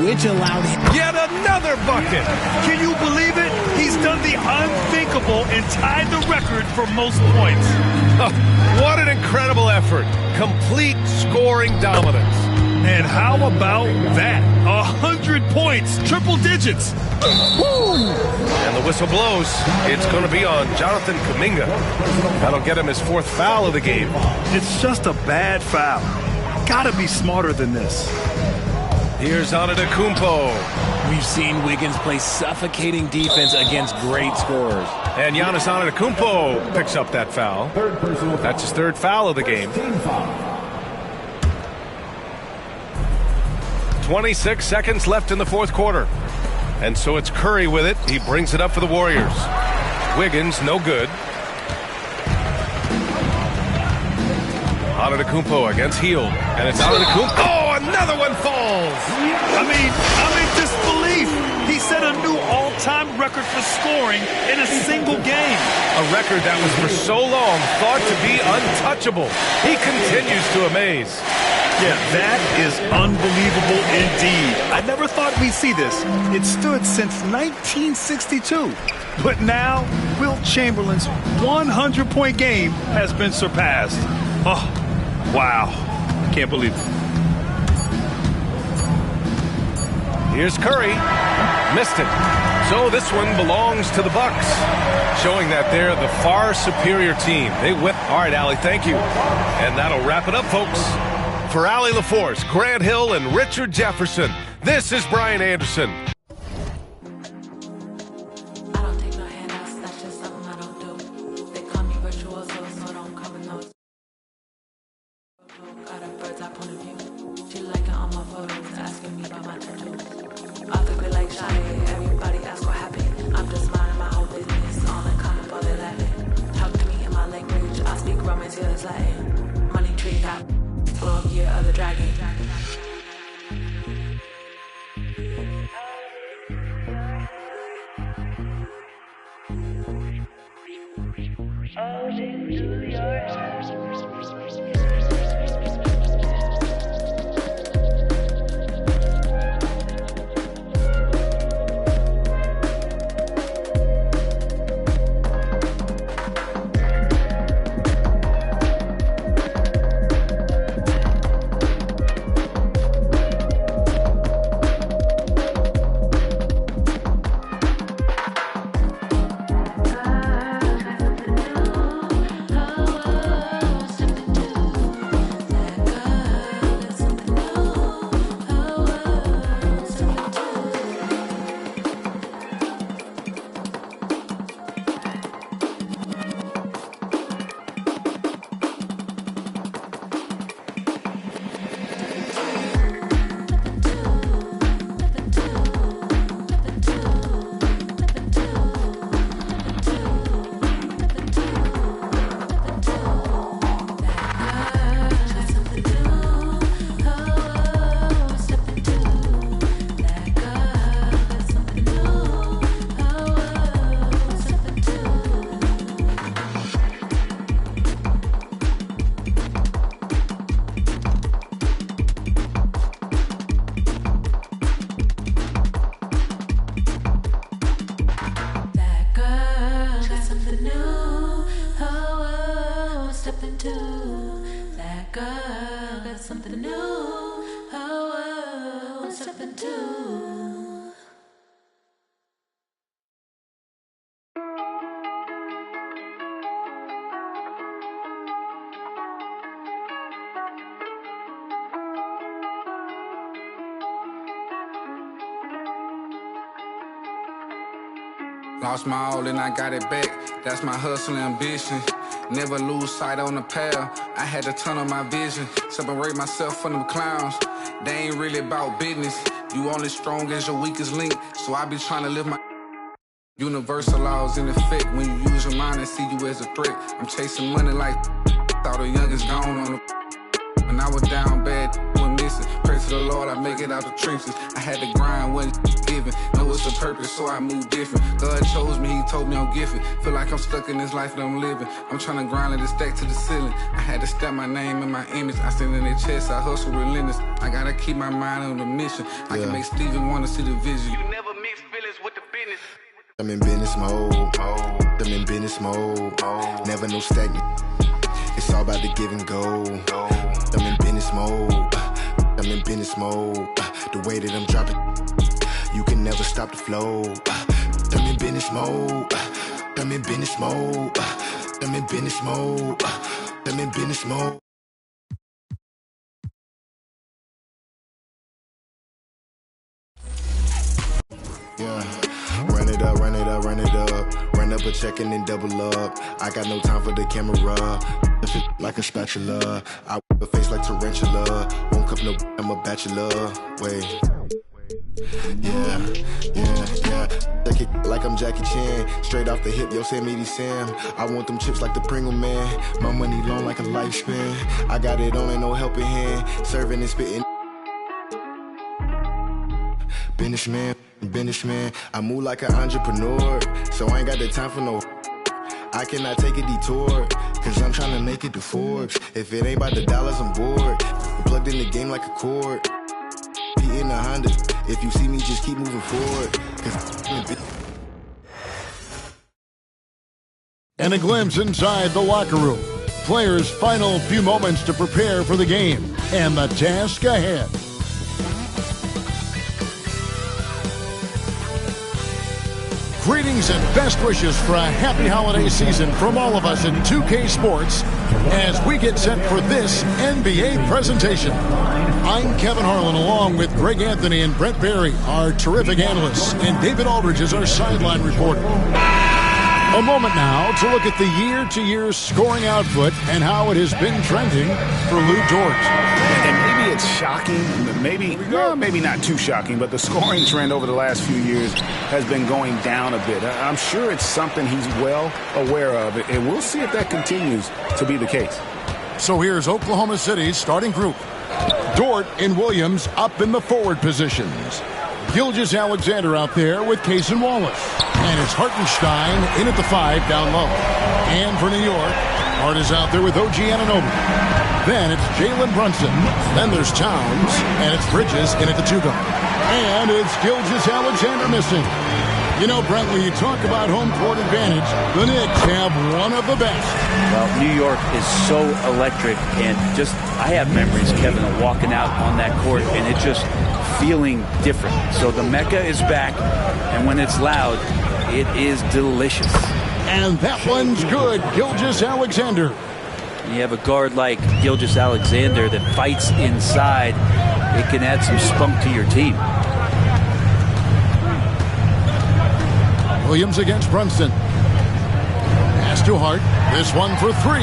which allowed him yet another bucket. Can you believe it? He's done the unthinkable and tied the record for most points. What an incredible effort. Complete scoring dominance. And how about that? 100 points, triple digits. Woo! And the whistle blows. It's going to be on Jonathan Kuminga. That'll get him his 4th foul of the game. It's just a bad foul. Gotta be smarter than this. Here's Antetokounmpo. We've seen Wiggins play suffocating defense against great scorers. And Giannis Antetokounmpo picks up that foul. That's his 3rd foul of the game. 26 seconds left in the fourth quarter. And so it's Curry with it. He brings it up for the Warriors. Wiggins, no good. Antetokounmpo against Hield. And it's Antetokounmpo. Oh, another one falls! I'm in disbelief. He set a new all-time record for scoring in a single game. A record that was for so long thought to be untouchable. He continues to amaze. Yeah, that is unbelievable indeed. I never thought we'd see this. It stood since 1962. But now, Wilt Chamberlain's 100-point game has been surpassed. Oh, wow. Can't believe it. Here's Curry. Missed it. So this one belongs to the Bucks, showing that they're the far superior team. They win. All right, Allie, thank you. And that'll wrap it up, folks. For Allie LaForce, Grant Hill, and Richard Jefferson, this is Brian Anderson. Of the dragon. Lost my all and I got it back. That's my hustle and ambition. Never lose sight on the path. I had to turn on my vision. Separate myself from them clowns. They ain't really about business. You only strong as your weakest link. So I be trying to live my universal laws in effect. When you use your mind and see you as a threat. I'm chasing money like thought the youngest gone on the. When I was down bad, was missing. Pray to the Lord, I make it out the trenches. I had to grind, wasn't given. Know it's a purpose, so I move different. God chose me, He told me I'm gifted. Feel like I'm stuck in this life that I'm living. I'm trying to grind and stack to the ceiling. I had to stamp my name and my image. I stand in their chest, I hustle relentless. I gotta keep my mind on the mission. I can make Steven want to see the vision. You never mix feelings with the business. I'm in business mode. I'm in business mode. Never no stagnant. It's all about the give and go. I'm in business mode. I'm in business mode. The way that I'm dropping, you can never stop the flow. I'm in business mode. I'm in business mode. I'm in business mode. I'm in business mode. Yeah. Run it up, run it up, run it up. Run up a check and then double up. I got no time for the camera. Like a spatula. I whip a face like tarantula. Won't cuff no, I'm a bachelor. Wait. Yeah. Take it like I'm Jackie Chan. Straight off the hip, Yosemite Sam. I want them chips like the Pringle Man. My money long like a lifespan. I got it on and no helping hand. Serving and spitting. Businessman, I move like an entrepreneur, so I ain't got the time for no. I cannot take a detour, cause I'm trying to make it to Forbes. If it ain't about the dollars, I'm bored. I'm plugged in the game like a cord. He in a Honda. If you see me, just keep moving forward. And a glimpse inside the locker room. Players' final few moments to prepare for the game and the task ahead. Greetings and best wishes for a happy holiday season from all of us in 2K Sports as we get set for this NBA presentation. I'm Kevin Harlan along with Greg Anthony and Brent Barry, our terrific analysts, and David Aldridge is our sideline reporter. A moment now to look at the year-to-year scoring output and how it has been trending for Lou George. And maybe it's shocking, maybe not too shocking, but the scoring trend over the last few years has been going down a bit. I'm sure it's something he's well aware of, and we'll see if that continues to be the case. So here's Oklahoma City's starting group. Dort and Williams up in the forward positions. Gilgeous-Alexander out there with Case and Wallace. And it's Hartenstein in at the 5 down low. And for New York, Hart is out there with OG Anunoby. Then it's Jalen Brunson. Then there's Towns. And it's Bridges in at the 2 guard. And it's Gilgeous-Alexander missing. You know, Brent, when you talk about home court advantage, the Knicks have one of the best. Well, New York is so electric, and just, I have memories, Kevin, of walking out on that court, and it just feeling different. So the Mecca is back, and when it's loud, it is delicious. And that one's good, Gilgeous-Alexander. You have a guard like Gilgeous-Alexander that fights inside, it can add some spunk to your team. Williams against Brunson. Pass to Hart. This one for 3.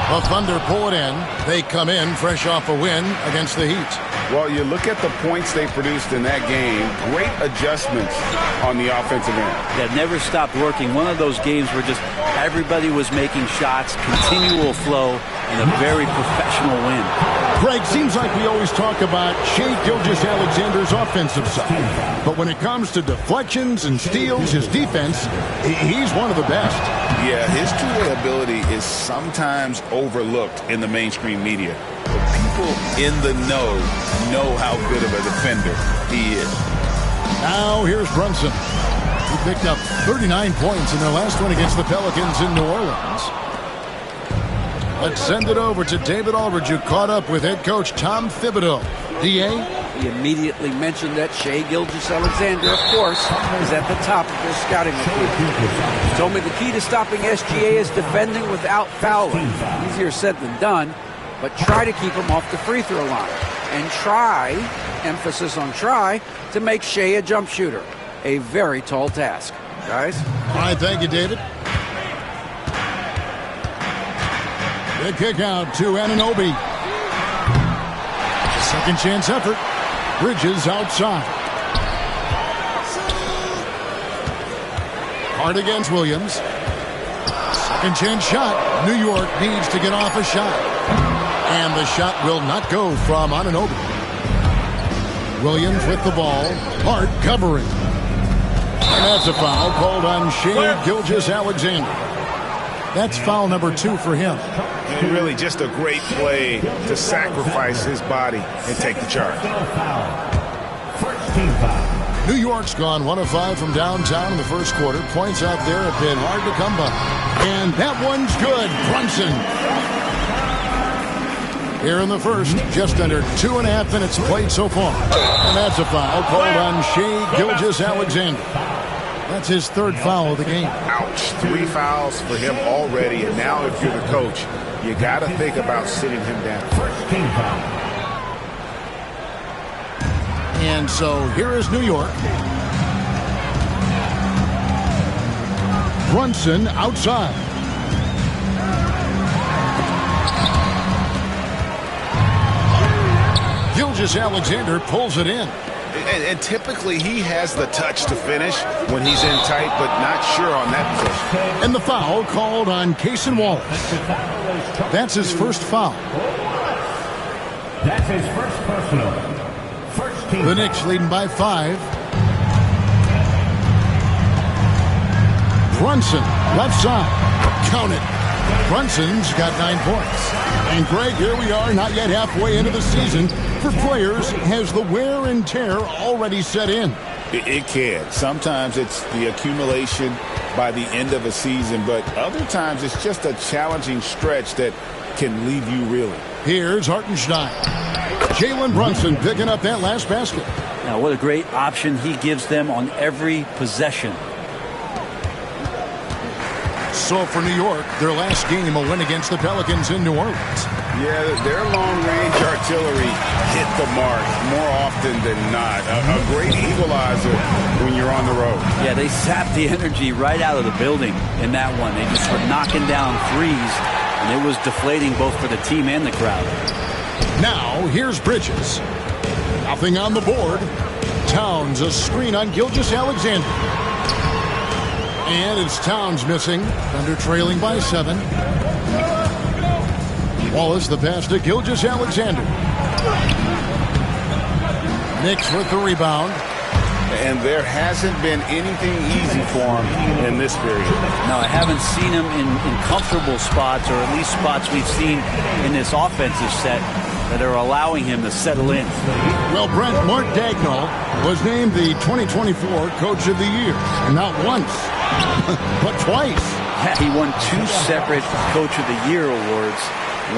The Thunder pull it in. They come in fresh off a win against the Heat. Well, you look at the points they produced in that game. Great adjustments on the offensive end. That never stopped working. One of those games where just everybody was making shots, continual flow, and a very professional win. Greg, seems like we always talk about Shai Gilgeous-Alexander's offensive side. But when it comes to deflections and steals, his defense, he's one of the best. Yeah, his two-way ability is sometimes overlooked in the mainstream media. But people in the know how good of a defender he is. Now here's Brunson. He picked up 39 points in their last one against the Pelicans in New Orleans. Let's send it over to David Aldridge, who caught up with head coach Tom Thibodeau. D.A.? He immediately mentioned that Shai Gilgeous-Alexander, of course, is at the top of their scouting report. He told me the key to stopping SGA is defending without fouling. Easier said than done, but try to keep him off the free throw line. And try, emphasis on try, to make Shai a jump shooter. A very tall task. guys. All right, thank you, David. The kick out to Anunoby. Second chance effort. Bridges outside. Hard against Williams. Second chance shot. New York needs to get off a shot. And the shot will not go from Anunoby. Williams with the ball. Hart covering. And that's a foul called on Shea Gilgeous-Alexander. That's foul number 2 for him. And really just a great play to sacrifice his body and take the charge. First team foul. New York's gone 1 of 5 from downtown in the first quarter. Points out there have been hard to come by. And that one's good. Brunson. Here in the first, just under 2.5 minutes played so far. And that's a foul called on Shea Gilgeous-Alexander. That's his 3rd foul of the game. Ouch. 3 fouls for him already. And now if you're the coach, you got to think about sitting him down. First team foul. And so here is New York. Brunson outside. Gilgeous-Alexander pulls it in. And typically he has the touch to finish when he's in tight, but not sure on that position. And the foul called on Cason Wallace. That's his first foul. That's his first personal. First team. The Knicks leading by 5. Brunson, left side. Count it. Brunson's got 9 points. And Greg, here we are, not yet halfway into the season. For players, has the wear and tear already set in? It can. Sometimes it's the accumulation by the end of a season, but other times it's just a challenging stretch that can leave you reeling. Here's Hartenstein. Jalen Brunson picking up that last basket. Now, what a great option he gives them on every possession. So for New York, their last game, a win against the Pelicans in New Orleans. Yeah, their long-range artillery hit the mark more often than not. A great equalizer when you're on the road. Yeah, they zapped the energy right out of the building in that one. They just were knocking down threes, and it was deflating both for the team and the crowd. Now, here's Bridges. Nothing on the board. Towns, a screen on Gilgeous-Alexander. And it's Towns missing. Thunder trailing by 7. Wallace the pass to Gilgeous-Alexander. Knicks with the rebound. And there hasn't been anything easy for him in this period. No, I haven't seen him in comfortable spots, or at least spots we've seen in this offensive set that are allowing him to settle in. Well, Brent, Mark Dagnall was named the 2024 Coach of the Year. And not once, but twice. Yeah, he won 2 separate Coach of the Year awards.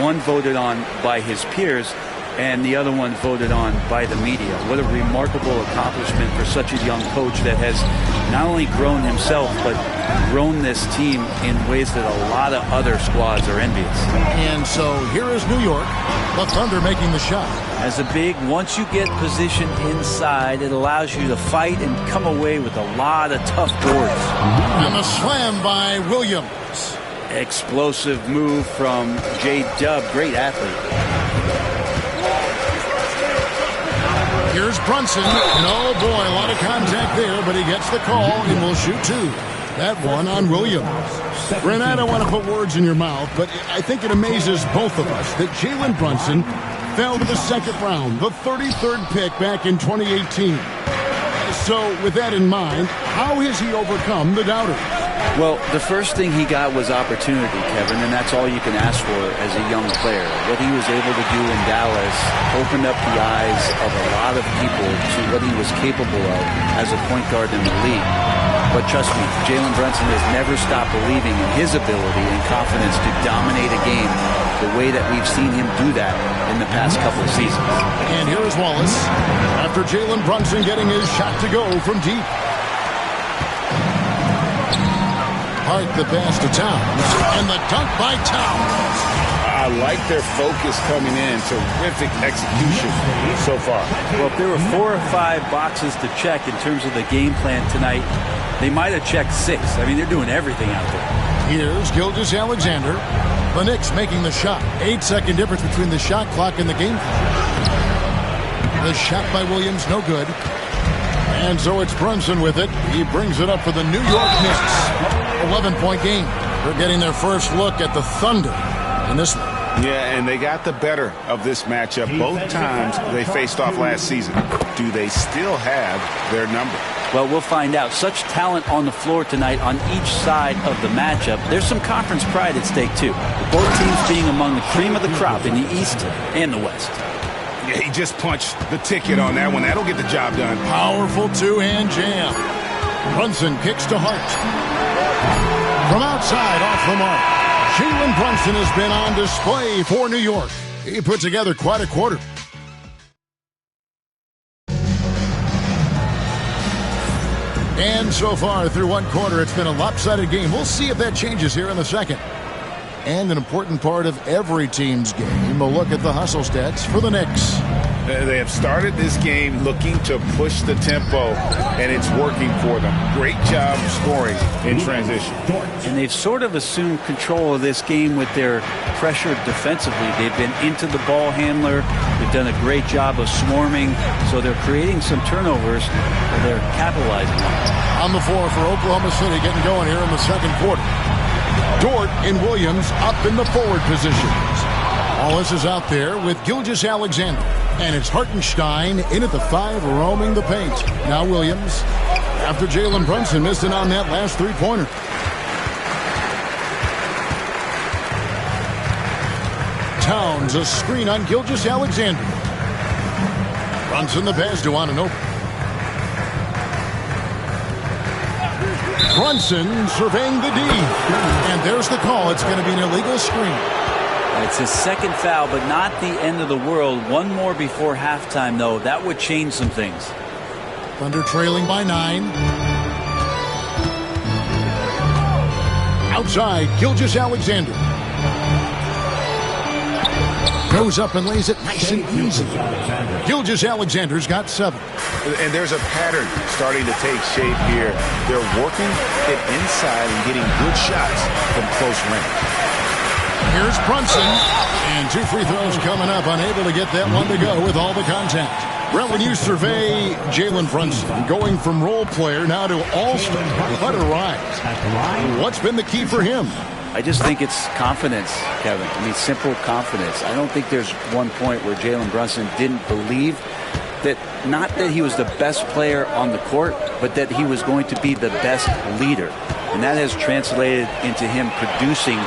One voted on by his peers, and the other one voted on by the media. What a remarkable accomplishment for such a young coach that has not only grown himself, but grown this team in ways that a lot of other squads are envious. And so here is New York, the Thunder making the shot. As a big, once you get positioned inside, it allows you to fight and come away with a lot of tough boards. And the slam by Williams. Explosive move from J-Dub, great athlete. Here's Brunson, and oh boy, a lot of contact there, but he gets the call and will shoot 2. That one on Williams. Brent, I don't want to put words in your mouth, but I think it amazes both of us that Jalen Brunson fell to the second round, the 33rd pick back in 2018. So with that in mind, how has he overcome the doubters? Well, the first thing he got was opportunity, Kevin, and that's all you can ask for as a young player. What he was able to do in Dallas opened up the eyes of a lot of people to what he was capable of as a point guard in the league. But trust me, Jalen Brunson has never stopped believing in his ability and confidence to dominate a game the way that we've seen him do that in the past couple of seasons. And here is Wallace after Jalen Brunson getting his shot to go from deep. Hart the pass to Towns, and the dunk by Towns. I like their focus coming in. Terrific execution so far. Well, if there were 4 or 5 boxes to check in terms of the game plan tonight, they might have checked 6. I mean, they're doing everything out there. Here's Gilgeous-Alexander. The Knicks making the shot. 8-second difference between the shot clock and the game clock. The shot by Williams, no good. And so it's Brunson with it. He brings it up for the New York Knicks. 11-point game. They're getting their first look at the Thunder in this one. Yeah, and they got the better of this matchup both times they faced off last season. Do they still have their number? Well, we'll find out. Such talent on the floor tonight on each side of the matchup. There's some conference pride at stake, too. Both teams being among the cream of the crop in the East and the West. Yeah, he just punched the ticket on that one. That'll get the job done. Powerful two-hand jam. Brunson kicks to Hart. From outside, off the mark. Jalen Brunson has been on display for New York. He put together quite a quarter. And so far through one quarter, it's been a lopsided game. We'll see if that changes here in the second. And an important part of every team's game, a look at the hustle stats for the Knicks. They have started this game looking to push the tempo, and it's working for them. Great job scoring in transition. And they've sort of assumed control of this game with their pressure defensively. They've been into the ball handler. They've done a great job of swarming. So they're creating some turnovers, and they're capitalizing on it. On the floor for Oklahoma City, getting going here in the second quarter. Dort and Williams up in the forward positions. Wallace is out there with Gilgeous-Alexander. And it's Hartenstein in at the 5, roaming the paint. Now Williams, after Jalen Brunson missing on that last three-pointer. Towns, a screen on Gilgeous-Alexander. Brunson the pass to Anunoby. Brunson surveying the D. And there's the call. It's going to be an illegal screen. It's his second foul, but not the end of the world. One more before halftime, though. That would change some things. Thunder trailing by 9. Outside, Gilgeous-Alexander. Goes up and lays it nice and easy. Gilgeous-Alexander's got 7. And there's a pattern starting to take shape here. They're working it inside and getting good shots from close range. Here's Brunson, and 2 free throws coming up, unable to get that one to go with all the contact. Brent, when you survey Jalen Brunson, going from role player now to all-star, what a rise. What's been the key for him? I just think it's confidence, Kevin. I mean, simple confidence. I don't think there's one point where Jalen Brunson didn't believe that, not that he was the best player on the court, but that he was going to be the best leader. And that has translated into him producing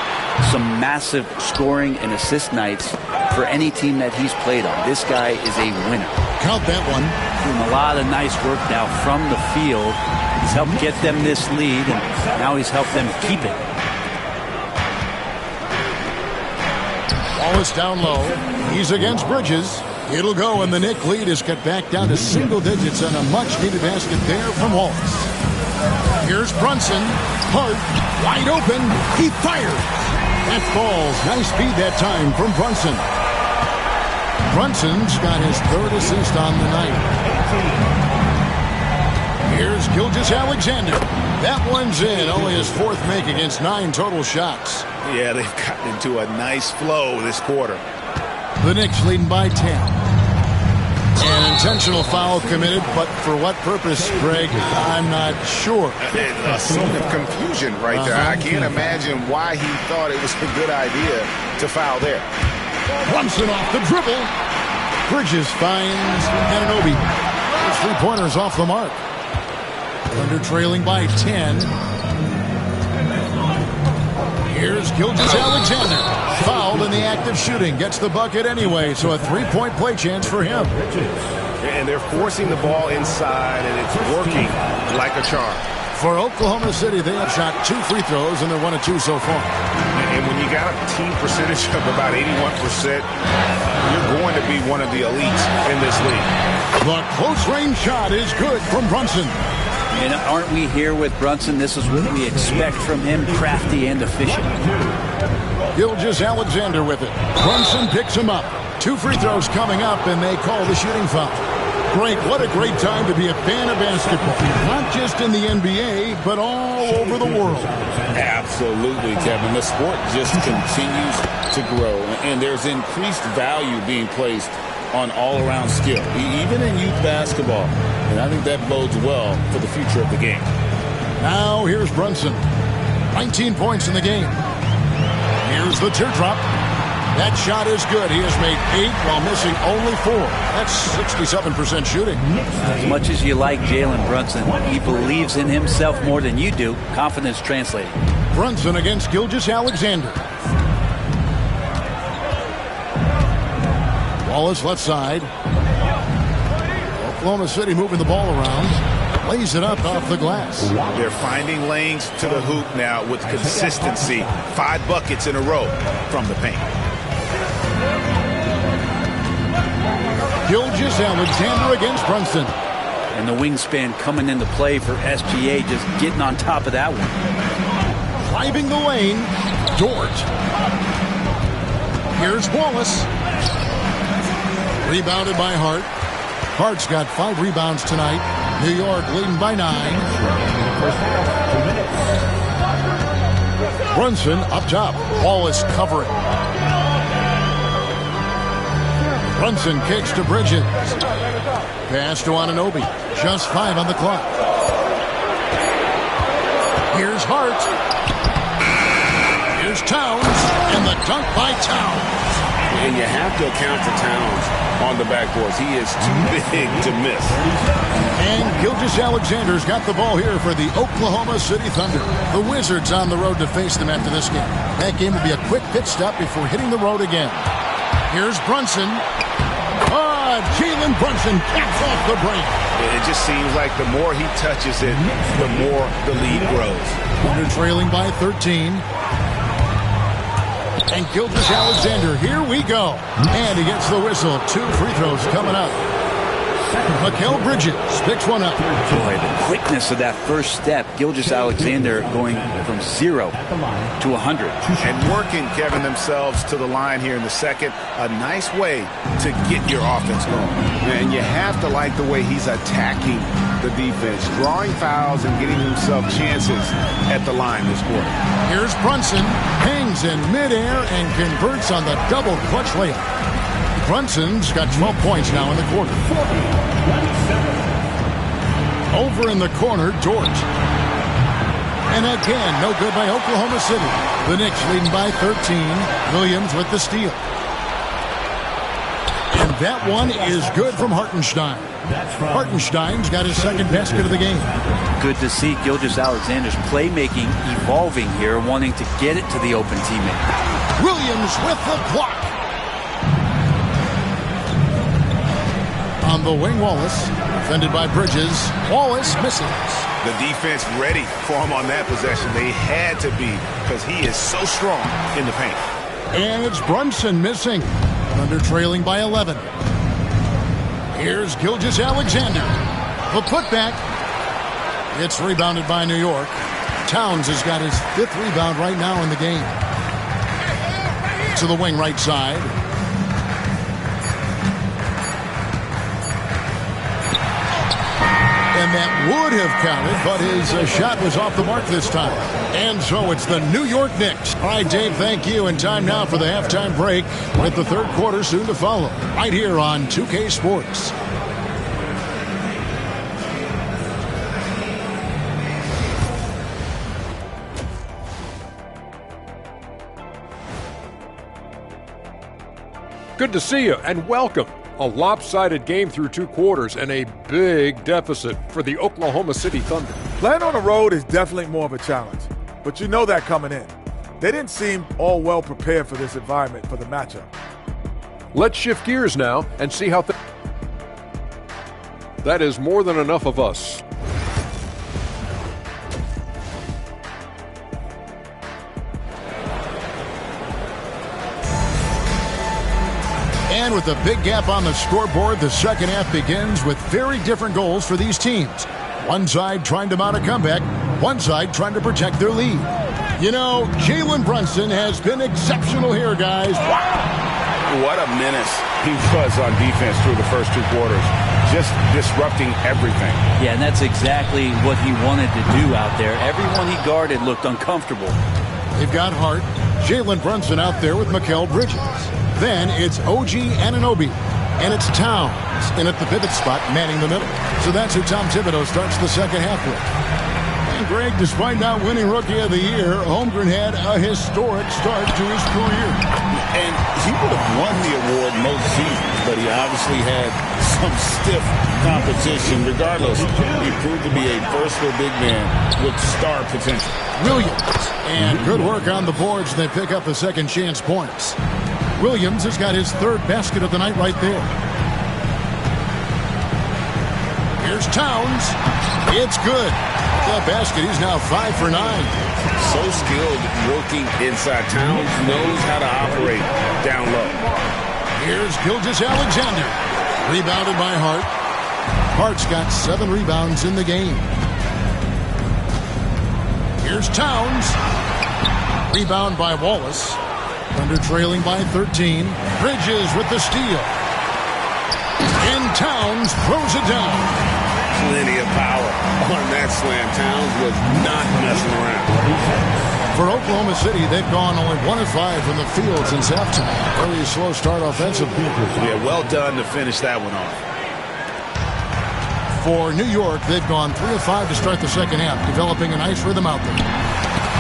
some massive scoring and assist nights for any team that he's played on. This guy is a winner. Count that one. Doing a lot of nice work now from the field. He's helped get them this lead, and now he's helped them keep it. Wallace down low. He's against Bridges. It'll go, and the Knick lead is cut back down to single digits, and a much-needed basket there from Wallace. Here's Brunson. Hart, wide open. He fires. That falls. Nice speed that time from Brunson. Brunson's got his 3rd assist on the night. Here's Gilgeous-Alexander. That one's in. Only his 4th make against 9 total shots. Yeah, they've gotten into a nice flow this quarter. The Knicks leading by 10. An intentional foul committed, but for what purpose, Greg? I'm not sure. A sort of confusion right there. I can't imagine why he thought it was a good idea to foul there. Brunson off the dribble. Bridges finds Anunoby. His 3-pointers off the mark. Thunder trailing by 10. Here's Gilgeous-Alexander. Fouled in the act of shooting. Gets the bucket anyway, so a 3-point play chance for him. And they're forcing the ball inside, and it's working like a charm. For Oklahoma City, they have shot 2 free throws, and they're 1 of 2 so far. And when you got a team percentage of about 81%, you're going to be one of the elites in this league. The close-range shot is good from Brunson. And aren't we here with Brunson? This is what we expect from him, crafty and efficient. Gilgeous-Alexander with it. Brunson picks him up. 2 free throws coming up, and they call the shooting foul. Great. What a great time to be a fan of basketball. Not just in the NBA, but all over the world. Absolutely, Kevin. The sport just continues to grow, and there's increased value being placed on all-around skill, even in youth basketball. And I think that bodes well for the future of the game. Now here's Brunson. 19 points in the game. Here's the teardrop. That shot is good. He has made 8 while missing only 4. That's 67% shooting. As much as you like Jalen Brunson, he believes in himself more than you do. Confidence translating. Brunson against Gilgeous-Alexander. Wallace left side. Oklahoma City moving the ball around. Lays it up off the glass. They're finding lanes to the hoop now with consistency. 5 buckets in a row from the paint. Gilgeous-Alexander against Brunson. And the wingspan coming into play for SGA, just getting on top of that one. Driving the lane, Dort. Here's Wallace. Rebounded by Hart. Hart's got 5 rebounds tonight. New York leading by 9. Brunson up top. Wallace covering. Brunson kicks to Bridges. Pass to Anunoby. Just 5 on the clock. Here's Hart. Here's Towns. And the dunk by Towns. And you have to account for Towns on the backboards. He is too big to miss. And Gilgeous-Alexander's got the ball here for the Oklahoma City Thunder. The Wizards on the road to face them after this game. That game will be a quick pit stop before hitting the road again. Here's Brunson. Jalen Brunson caps off the break. It just seems like the more he touches it, the more the lead grows. Thunder trailing by 13. And Gilgeous-Alexander, here we go. And he gets the whistle. 2 free throws coming up. Mikal Bridges picks one up. Boy, the quickness of that first step. Gilgeous-Alexander going from 0 to 100. And working, Kevin, themselves to the line here in the second. A nice way to get your offense going. And you have to like the way he's attacking the defense, drawing fouls and getting himself chances at the line this quarter. Here's Brunson, hangs in midair and converts on the double clutch layup. Brunson's got 12 points now in the quarter. Over in the corner, Dort. And again, no good by Oklahoma City. The Knicks leading by 13. Williams with the steal. And that one is good from Hartenstein. Hartenstein's got his second basket of the game. Good to see Gilgeous-Alexander's playmaking evolving here, wanting to get it to the open teammate. Williams with the block. On the wing, Wallace. Defended by Bridges. Wallace misses. The defense ready for him on that possession. They had to be because he is so strong in the paint. And it's Brunson missing. Thunder trailing by 11. Here's Gilgeous-Alexander. The putback. It's rebounded by New York. Towns has got his 5th rebound right now in the game. To the wing right side. And that would have counted, but his shot was off the mark this time. And so it's the New York Knicks. All right, Dave, thank you. And time now for the halftime break with the third quarter soon to follow. Right here on 2K Sports. Good to see you and welcome. A lopsided game through 2 quarters and a big deficit for the Oklahoma City Thunder. Playing on the road is definitely more of a challenge, but you know that coming in. They didn't seem all well prepared for this environment for the matchup. Let's shift gears now and see how that is more than enough of us. And with a big gap on the scoreboard, the second half begins with very different goals for these teams. One side trying to mount a comeback, one side trying to protect their lead. You know, Jalen Brunson has been exceptional here, guys. Wow! What a menace he was on defense through the first 2 quarters. Just disrupting everything. Yeah, and that's exactly what he wanted to do out there. Everyone he guarded looked uncomfortable. They've got Hart, Jalen Brunson out there with Mikal Bridges. Then it's OG Anunoby. And it's Towns in at the pivot spot, manning the middle. So that's who Tom Thibodeau starts the second half with. And Greg, despite not winning Rookie of the Year, Holmgren had a historic start to his career. And he would have won the award most seasons, but he obviously had some stiff competition. Regardless, he proved to be a versatile big man with star potential. Williams. And good work on the boards. They pick up the second chance points. Williams has got his 3rd basket of the night right there. Here's Towns. It's good. The basket, he's now 5 for 9. So skilled working inside. Towns knows how to operate down low. Here's Gilgeous-Alexander. Rebounded by Hart. Hart's got 7 rebounds in the game. Here's Towns. Rebound by Wallace. Thunder trailing by 13. Bridges with the steal. And Towns throws it down. Plenty of power on that slam. Towns was not messing around. For Oklahoma City, they've gone only 1 of 5 from the field since halftime. Very slow start offensively. Yeah, well done to finish that one off. For New York, they've gone 3 of 5 to start the second half, developing a nice rhythm out there.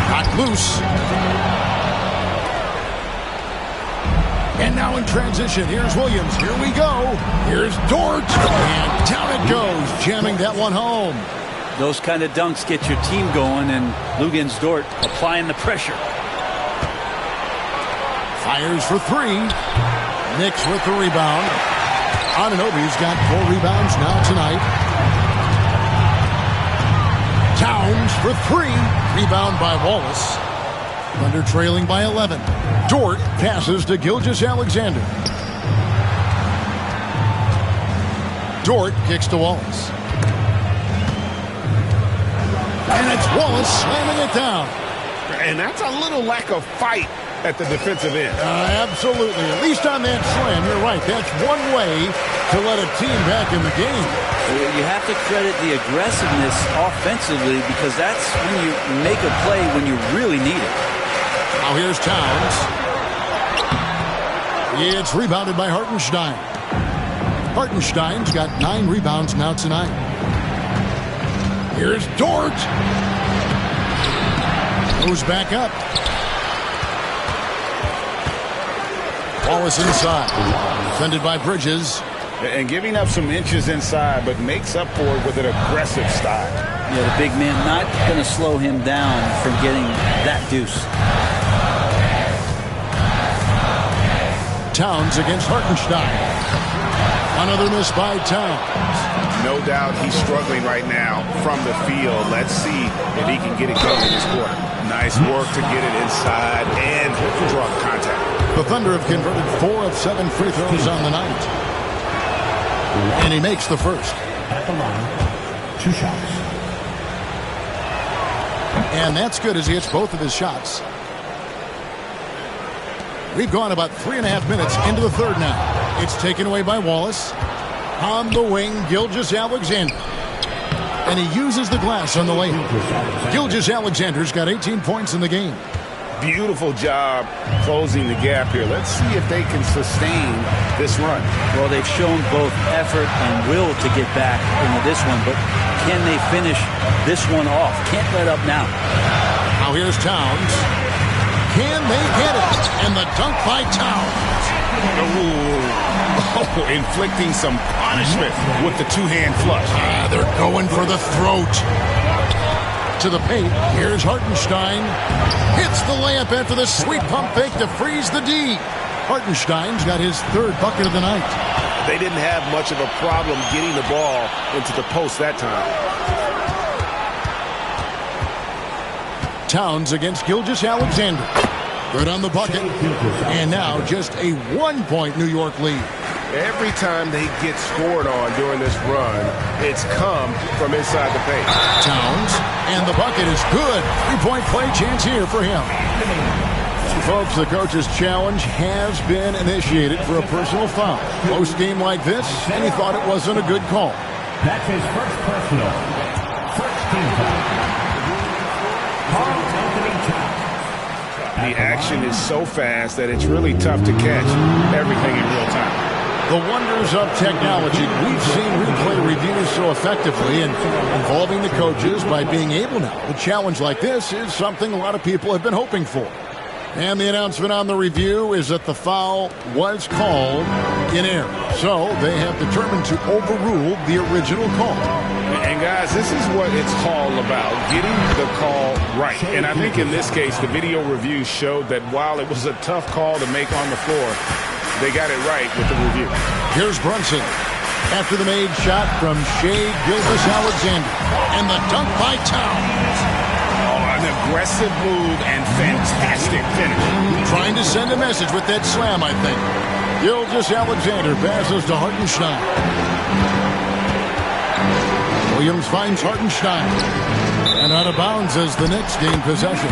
Got loose. And now in transition, here's Williams. Here we go. Here's Dort. And down it goes, jamming that one home. Those kind of dunks get your team going, and Luguentz Dort applying the pressure. Fires for 3. Knicks with the rebound. Anunoby's got 4 rebounds now tonight. Towns for 3. Rebound by Wallace. Thunder trailing by 11. Dort passes to Gilgeous-Alexander. Dort kicks to Wallace. And it's Wallace slamming it down. And that's a little lack of fight at the defensive end. Absolutely. At least on that slam, you're right. That's one way to let a team back in the game. You have to credit the aggressiveness offensively, because that's when you make a play when you really need it. Now here's Towns. It's rebounded by Hartenstein. Hartenstein's got 9 rebounds now tonight. Here's Dort. Goes back up. Wallace inside. Defended by Bridges. And giving up some inches inside, but makes up for it with an aggressive style. Yeah, the big man not going to slow him down from getting that deuce. Towns against Hartenstein. Another miss by Towns. No doubt he's struggling right now from the field. Let's see if he can get it going in this quarter. Nice work to get it inside and draw the contact. The Thunder have converted 4 of 7 free throws on the night. And he makes the first. At the line, 2 shots. And that's good as he hits both of his shots. We've gone about 3.5 minutes into the third now. It's taken away by Wallace. On the wing, Gilgeous-Alexander. And he uses the glass on the layup. Gilgeous-Alexander's got 18 points in the game. Beautiful job closing the gap here. Let's see if they can sustain this run. Well, they've shown both effort and will to get back into this one, but can they finish this one off? Can't let up now. Now here's Towns. Can they get it? And the dunk by Towns. Oh, inflicting some punishment with the 2-hand flush. They're going for the throat. To the paint. Here's Hartenstein. Hits the layup after the sweet pump fake to freeze the D. Hartenstein's got his 3rd bucket of the night. They didn't have much of a problem getting the ball into the post that time. Towns against Gilgeous-Alexander. Good on the bucket. And now just a 1-point New York lead. Every time they get scored on during this run, it's come from inside the paint. Towns and the bucket. It is good. 3-point play chance here for him. Folks, the coach's challenge has been initiated for a personal foul. Close game like this, and he thought it wasn't a good call. That's his first personal. First team foul. Carl Anthony Towns. The action is so fast that it's really tough to catch everything in real time. The wonders of technology. We've seen replay reviews so effectively and involving the coaches by being able now. A challenge like this is something a lot of people have been hoping for. And the announcement on the review is that the foul was called in error. So they have determined to overrule the original call. And guys, this is what it's all about, getting the call right. And I think in this case, the video review showed that while it was a tough call to make on the floor, they got it right with the review. Here's Brunson after the made shot from Shea Gilgeous-Alexander. And the dunk by Towns. An aggressive move and fantastic finish. Trying to send a message with that slam, I think. Gilgeous-Alexander passes to Hartenstein. Williams finds Hartenstein. And out of bounds as the Knicks gain possession.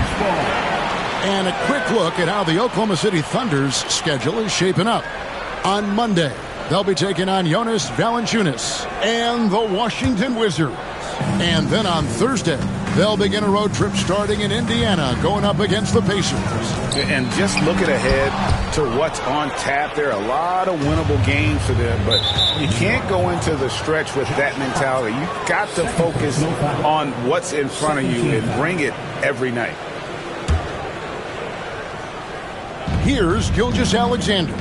And a quick look at how the Oklahoma City Thunder's schedule is shaping up. On Monday, they'll be taking on Jonas Valanciunas and the Washington Wizards. And then on Thursday, they'll begin a road trip starting in Indiana, going up against the Pacers. And just looking ahead to what's on tap, there are a lot of winnable games for them, but you can't go into the stretch with that mentality. You've got to focus on what's in front of you and bring it every night. Here's Gilgeous-Alexander.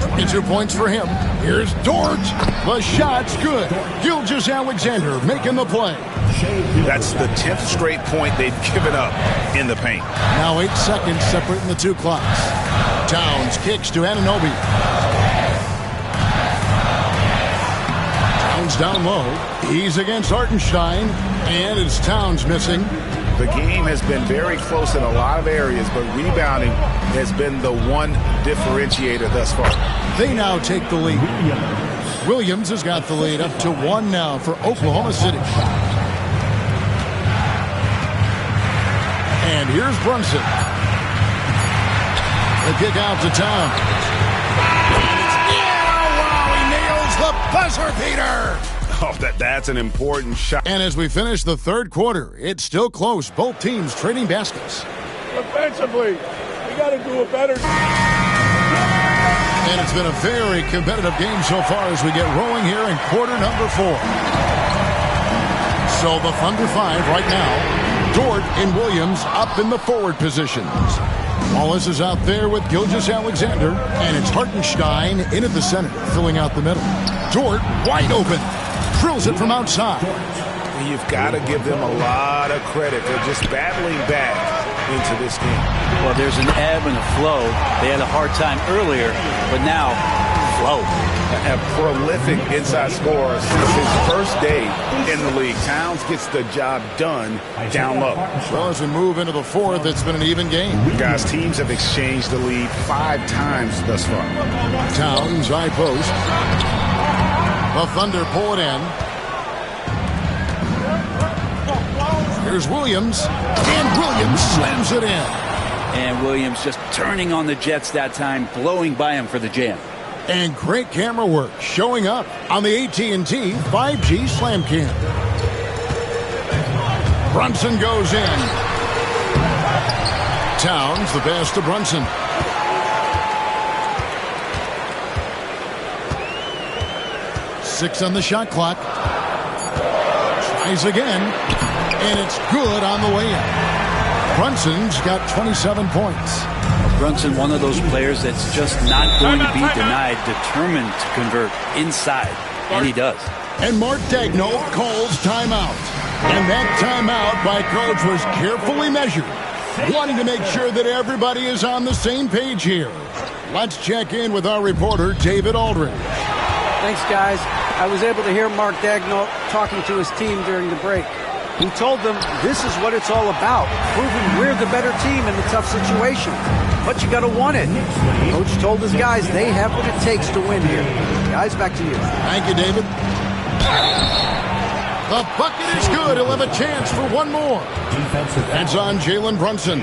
22 points for him. Here's Dort. The shot's good. Gilgeous-Alexander making the play. That's the 10th straight point they've given up in the paint. Now 8 seconds separating the two clocks. Towns kicks to Anunoby. Towns down low. He's against Hartenstein. And it's Towns missing. The game has been very close in a lot of areas, but rebounding has been the one differentiator thus far. They now take the lead. Williams has got the lead up to 1 now for Oklahoma City. And here's Brunson. The kick out to Towns. Yeah, wow, he nails the buzzer beater. Oh, that's an important shot. And as we finish the third quarter, it's still close. Both teams trading baskets. Offensively, we got to do a better job. And it's been a very competitive game so far as we get rolling here in quarter number 4. So the Thunder 5 right now. Dort and Williams up in the forward positions. Wallace is out there with Gilgeous-Alexander, and it's Hartenstein in at the center, filling out the middle. Dort wide open. Drills it from outside. You've got to give them a lot of credit for just battling back into this game. Well, there's an ebb and a flow. They had a hard time earlier, but now, flow. A prolific inside scorer since his first day in the league. Towns gets the job done down low. Well, as we move into the fourth, it's been an even game. Guys, teams have exchanged the lead 5 times thus far. Towns, high post. The Thunder pull it in. Here's Williams. And Williams slams it in. And Williams just turning on the Jets that time, blowing by him for the jam. And great camera work showing up on the AT&T 5G Slam Cam. Brunson goes in. Towns, the pass to Brunson. Six on the shot clock. Tries again. And it's good on the way in. Brunson's got 27 points. Brunson, one of those players that's just not going to be denied, determined to convert inside, and he does. And Mark Daigneault calls timeout. And that timeout by coach was carefully measured, wanting to make sure that everybody is on the same page here. Let's check in with our reporter, David Aldridge. Thanks, guys. I was able to hear Mark Daigneault talking to his team during the break. He told them this is what it's all about, proving we're the better team in the tough situation. But you got to want it. Coach told his guys they have what it takes to win here. Guys, back to you. Thank you, David. The bucket is good. He'll have a chance for one more. That's on Jalen Brunson.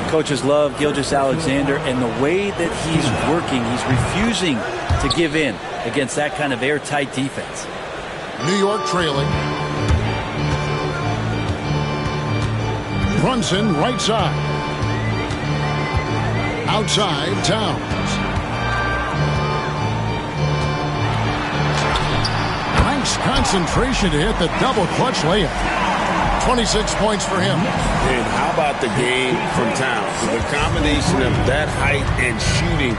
Coaches love Gilgeous-Alexander, and the way that he's working, he's refusing to give in against that kind of airtight defense. New York trailing. Brunson, right side. Outside, Towns. Nice concentration to hit the double clutch layup. 26 points for him. And how about the game from Towns? The combination of that height and shooting,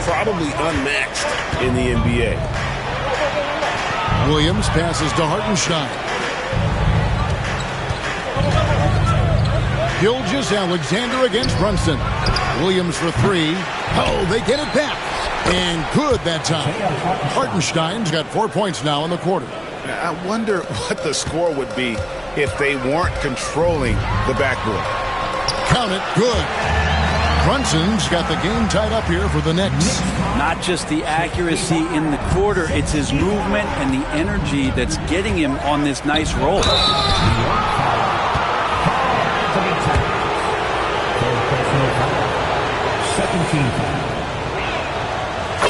probably unmatched in the NBA. Williams passes to Hartenstein. Gilgeous-Alexander against Brunson. Williams for three. Oh, they get it back. And good that time. Hartenstein's got 4 points now in the quarter. I wonder what the score would be if they weren't controlling the backboard. Count it. Good. Brunson's got the game tied up here for the Knicks. Not just the accuracy in the quarter, it's his movement and the energy that's getting him on this nice roll.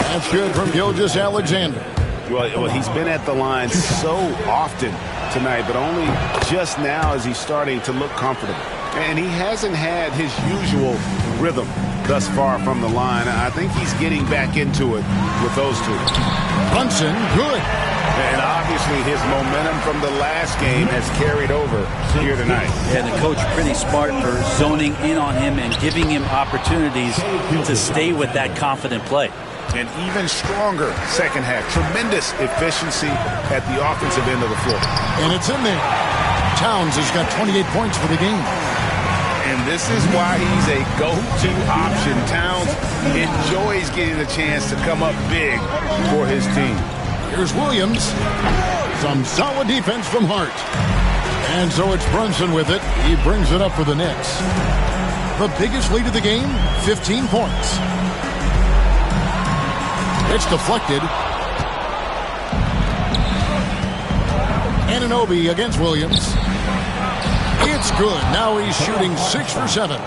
That's good from Gilgeous-Alexander. Well, he's been at the line so often tonight, but only just now is he starting to look comfortable. And he hasn't had his usual rhythm thus far from the line. I think he's getting back into it with those two. Brunson, good. And obviously his momentum from the last game has carried over here tonight. And the coach pretty smart for zoning in on him and giving him opportunities to stay with that confident play. An even stronger second half. Tremendous efficiency at the offensive end of the floor. And it's in there. Towns has got 28 points for the game. And this is why he's a go-to option. Towns enjoys getting the chance to come up big for his team. Here's Williams. Some solid defense from Hart. And so it's Brunson with it. He brings it up for the Knicks. The biggest lead of the game, 15 points. It's deflected. Anunoby against Williams. It's good. Now he's shooting 6 for 7.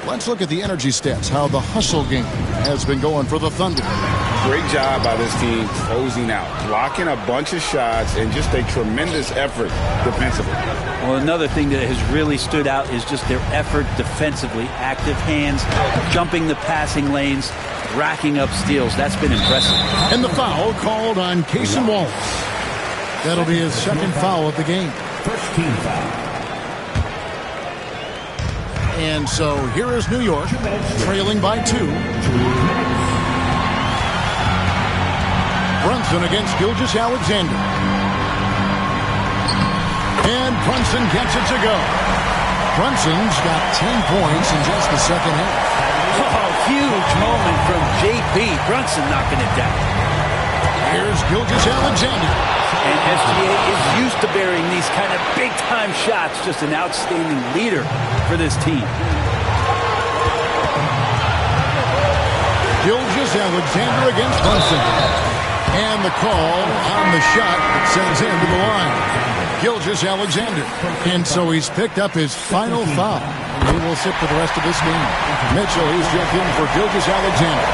Let's look at the energy stats, how the hustle game has been going for the Thunder. Great job by this team closing out, blocking a bunch of shots, and just a tremendous effort defensively. Well, another thing that has really stood out is just their effort defensively. Active hands, jumping the passing lanes, racking up steals. That's been impressive. And the foul called on Cason Wallace. That'll be his second foul of the game. First team foul. And so here is New York, trailing by 2. Brunson against Gilgeous-Alexander. And Brunson gets it to go. Brunson's got 10 points in just the second half. Oh, huge moment from JP. Brunson knocking it down. Here's Gilgeous-Alexander. And SGA is used to burying these kind of big-time shots. Just an outstanding leader for this team. Gilgeous-Alexander against Brunson. And the call on the shot that sends him to the line. Gilgeous-Alexander. And so he's picked up his final foul. And he will sit for the rest of this game. Mitchell, he's checked in for Gilgeous-Alexander.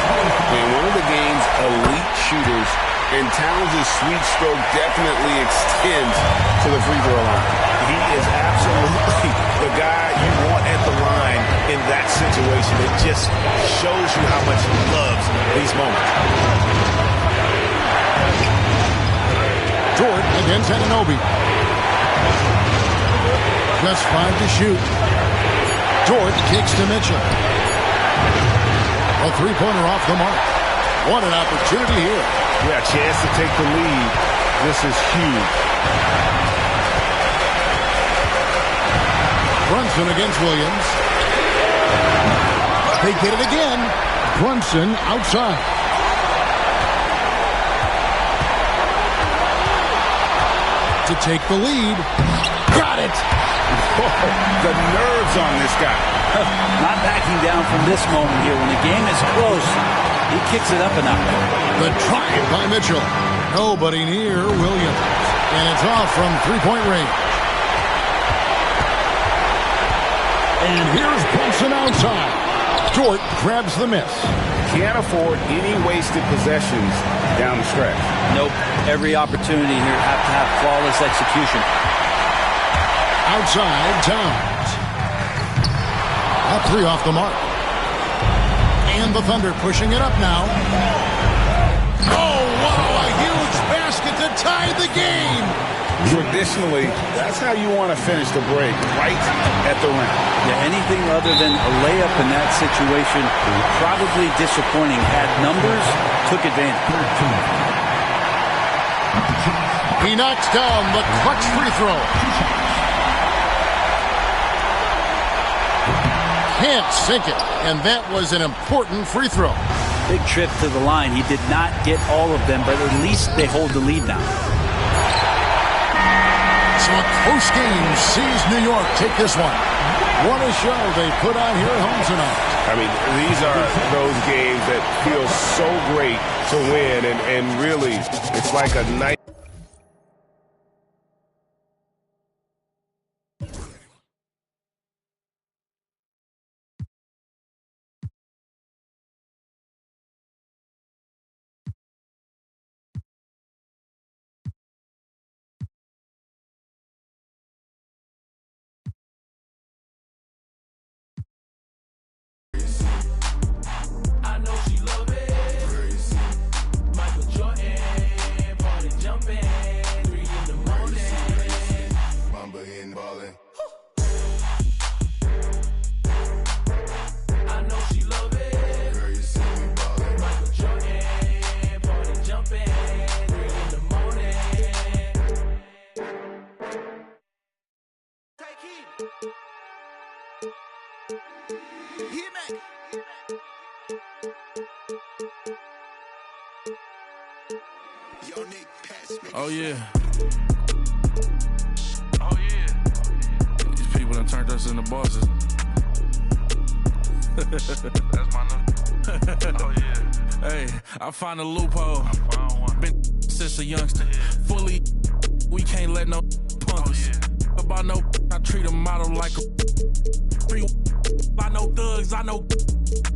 And one of the game's elite shooters, and Towns' sweet stroke definitely extends to the free throw line. He is absolutely the guy you want at the line in that situation. It just shows you how much he loves these moments. Dort against Anunoby. Just 5 to shoot. Dort kicks to Mitchell. A three-pointer off the mark. What an opportunity here. Yeah, chance to take the lead. This is huge. Brunson against Williams. They get it again. Brunson outside. To take the lead. Got it. The nerves on this guy. Not backing down from this moment here. When the game is close, he kicks it up a notch. The drive by Mitchell. Nobody near Williams. And it's off from three-point range. And here's Brunson outside. Dort grabs the miss. Can't afford any wasted possessions down the stretch. Nope. Every opportunity here have to have flawless execution. Outside, Towns. A three off the mark. And the Thunder pushing it up now. Oh, wow, a huge basket to tie the game. Traditionally, that's how you want to finish the break, right at the rim. Yeah, anything other than a layup in that situation, probably disappointing. Had numbers, took advantage. He knocks down the clutch free throw. Can't sink it, and that was an important free throw. Big trip to the line. He did not get all of them, but at least they hold the lead now. So a close game sees New York take this one. What a show they put on here at home tonight. I mean, these are those games that feel so great to win, and really, it's like a night. Oh yeah. Oh yeah. These people done turned us into bosses. That's my new. Oh yeah. Hey, I found a loophole. Been since a youngster. Fully, we can't let no punk us. About no, I treat a model like a free. I know thugs, I know.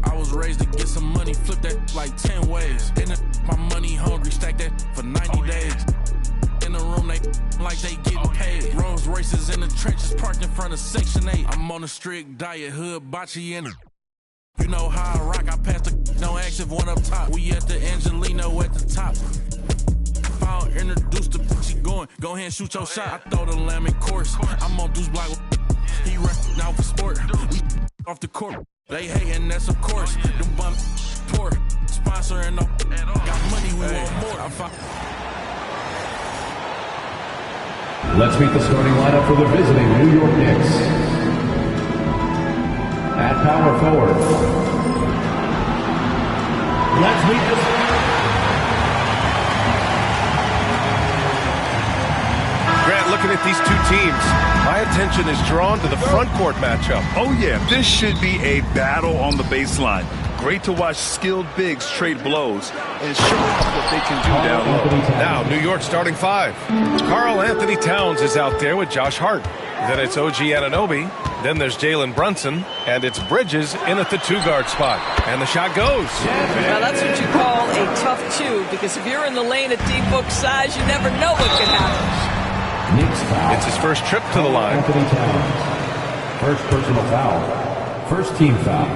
I was raised to get some money, flip that like 10 ways. In the, my money hungry, stack that for 90 days. In the room, they like they getting paid. Rolls Royces in the trenches, parked in front of Section 8. I'm on a strict diet, hood, bocce in it. You know how I rock, I pass the no active one up top. We at the Angelino at the top. If I don't introduce the she going, go ahead and shoot your shot. I throw the lamb in course. I'm on Deuce Block. He run out for sport. We off the court. They hating, that's of course. Them bum poor. Sponsoring no. Got money, we want more. Let's meet the starting lineup for the visiting New York Knicks. At power forward, let's meet the... Grant, looking at these two teams, my attention is drawn to the front court matchup. Oh, yeah, this should be a battle on the baseline. Great to watch skilled bigs trade blows and show off what they can do down low. Now, New York starting five. Karl Anthony Towns is out there with Josh Hart. Then it's OG Anunoby. Then there's Jalen Brunson. And it's Bridges in at the two-guard spot. And the shot goes. Now, that's what you call a tough two, because if you're in the lane at D-book size, you never know what could happen. It's his first trip to the line. Anthony Towns. First personal foul. First team foul.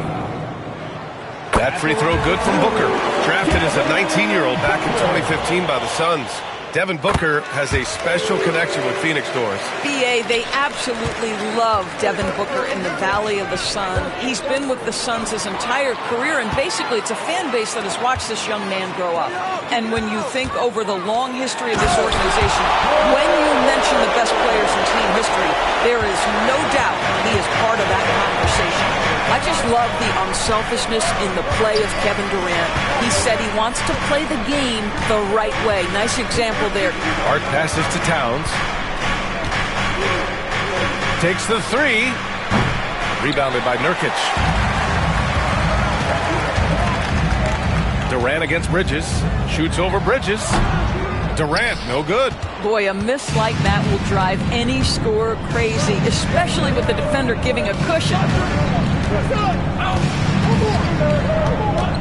That free throw good from Booker. Drafted as a 19-year-old back in 2015 by the Suns. Devin Booker has a special connection with Phoenix Doors. BA, they absolutely love Devin Booker in the Valley of the Sun. He's been with the Suns his entire career, and basically it's a fan base that has watched this young man grow up. And when you think over the long history of this organization, when you mention the best players in team history, there is no doubt he is part of that conversation. I just love the unselfishness in the play of Kevin Durant. He said he wants to play the game the right way. Nice example there. Hart passes to Towns. Takes the three. Rebounded by Nurkic. Durant against Bridges. Shoots over Bridges. Durant, no good. Boy, a miss like that will drive any scorer crazy, especially with the defender giving a cushion.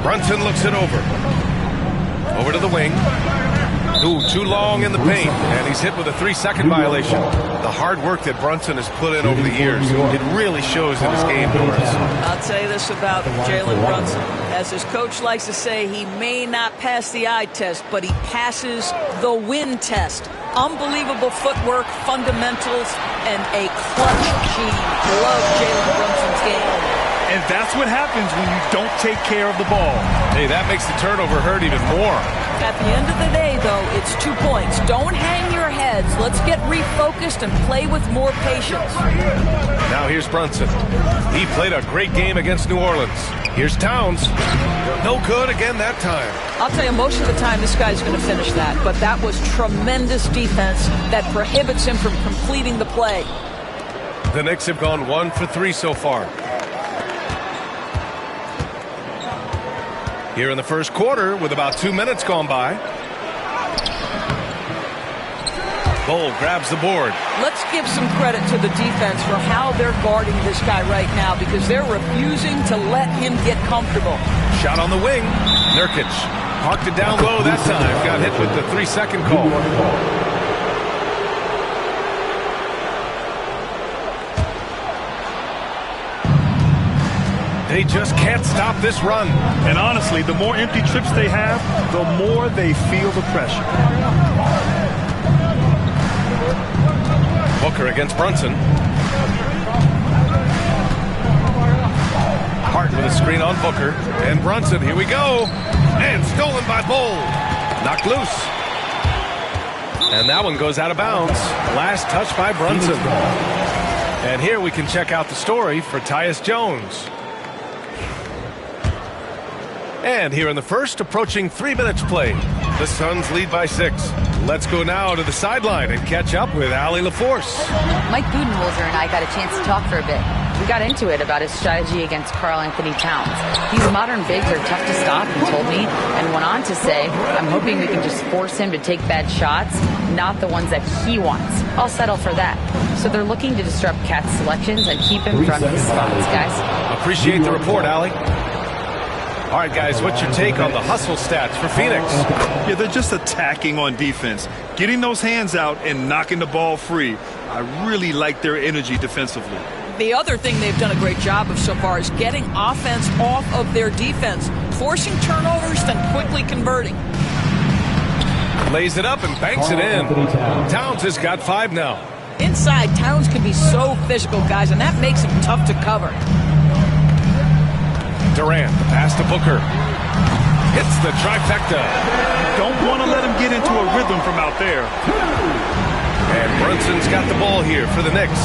Brunson looks it over. Over to the wing. Ooh, too long in the paint, and he's hit with a 3-second violation. The hard work that Brunson has put in over the years, it really shows in his game, Doris. I'll tell you this about Jalen Brunson. As his coach likes to say, he may not pass the eye test, but he passes the win test. Unbelievable footwork, fundamentals, and a clutch gene. Love Jalen Brunson's game. And that's what happens when you don't take care of the ball. Hey, that makes the turnover hurt even more. At the end of the day, though, it's 2 points. Don't hang your heads. Let's get refocused and play with more patience. Now here's Brunson. He played a great game against New Orleans. Here's Towns. No good again that time. I'll tell you, most of the time this guy's going to finish that. But that was tremendous defense that prohibits him from completing the play. The Knicks have gone 1 for 3 so far. Here in the first quarter with about 2 minutes gone by. Bol grabs the board. Let's give some credit to the defense for how they're guarding this guy right now because they're refusing to let him get comfortable. Shot on the wing. Nurkic parked it down low that time. Got hit with the 3-second call. They just can't stop this run. And honestly, the more empty trips they have, the more they feel the pressure. Booker against Brunson. Hart with a screen on Booker. And Brunson, here we go. And stolen by Bol. Knocked loose. And that one goes out of bounds. Last touch by Brunson. And here we can check out the story for Tyus Jones. And here in the first, approaching 3 minutes played. The Suns lead by 6. Let's go now to the sideline and catch up with Allie LaForce. Mike Budenholzer and I got a chance to talk for a bit. We got into it about his strategy against Karl Anthony Towns. These modern bigs are tough to stop, he told me, and went on to say, I'm hoping we can just force him to take bad shots, not the ones that he wants. I'll settle for that. So they're looking to disrupt Cat's selections and keep him from his spots, guys. Appreciate the report, Allie. All right, guys, what's your take on the hustle stats for Phoenix? Yeah, they're just attacking on defense, getting those hands out and knocking the ball free. I really like their energy defensively. The other thing they've done a great job of so far is getting offense off of their defense, forcing turnovers, then quickly converting. Lays it up and banks it in. Towns has got 5 now. Inside, Towns can be so physical, guys, and that makes him tough to cover. Durant, pass to Booker. Hits the trifecta. Don't want to let him get into a rhythm from out there. And Brunson's got the ball here for the Knicks.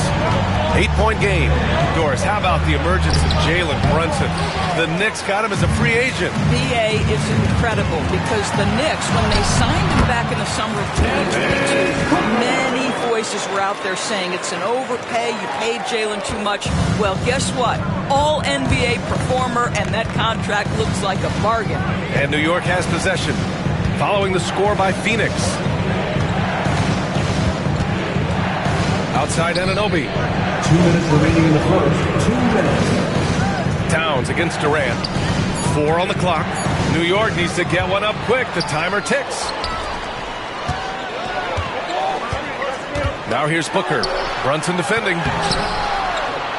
8-point game. Doris, how about the emergence of Jalen Brunson? The Knicks got him as a free agent. BA is incredible because the Knicks, when they signed him back in the summer of 2022, many voices were out there saying it's an overpay, you paid Jalen too much. Well, guess what? All NBA performer, and that contract looks like a bargain. And New York has possession, following the score by Phoenix. Outside Anunoby. 2 minutes remaining in the first. 2 minutes. Towns against Durant. 4 on the clock. New York needs to get one up quick. The timer ticks. Now here's Booker. Brunson defending.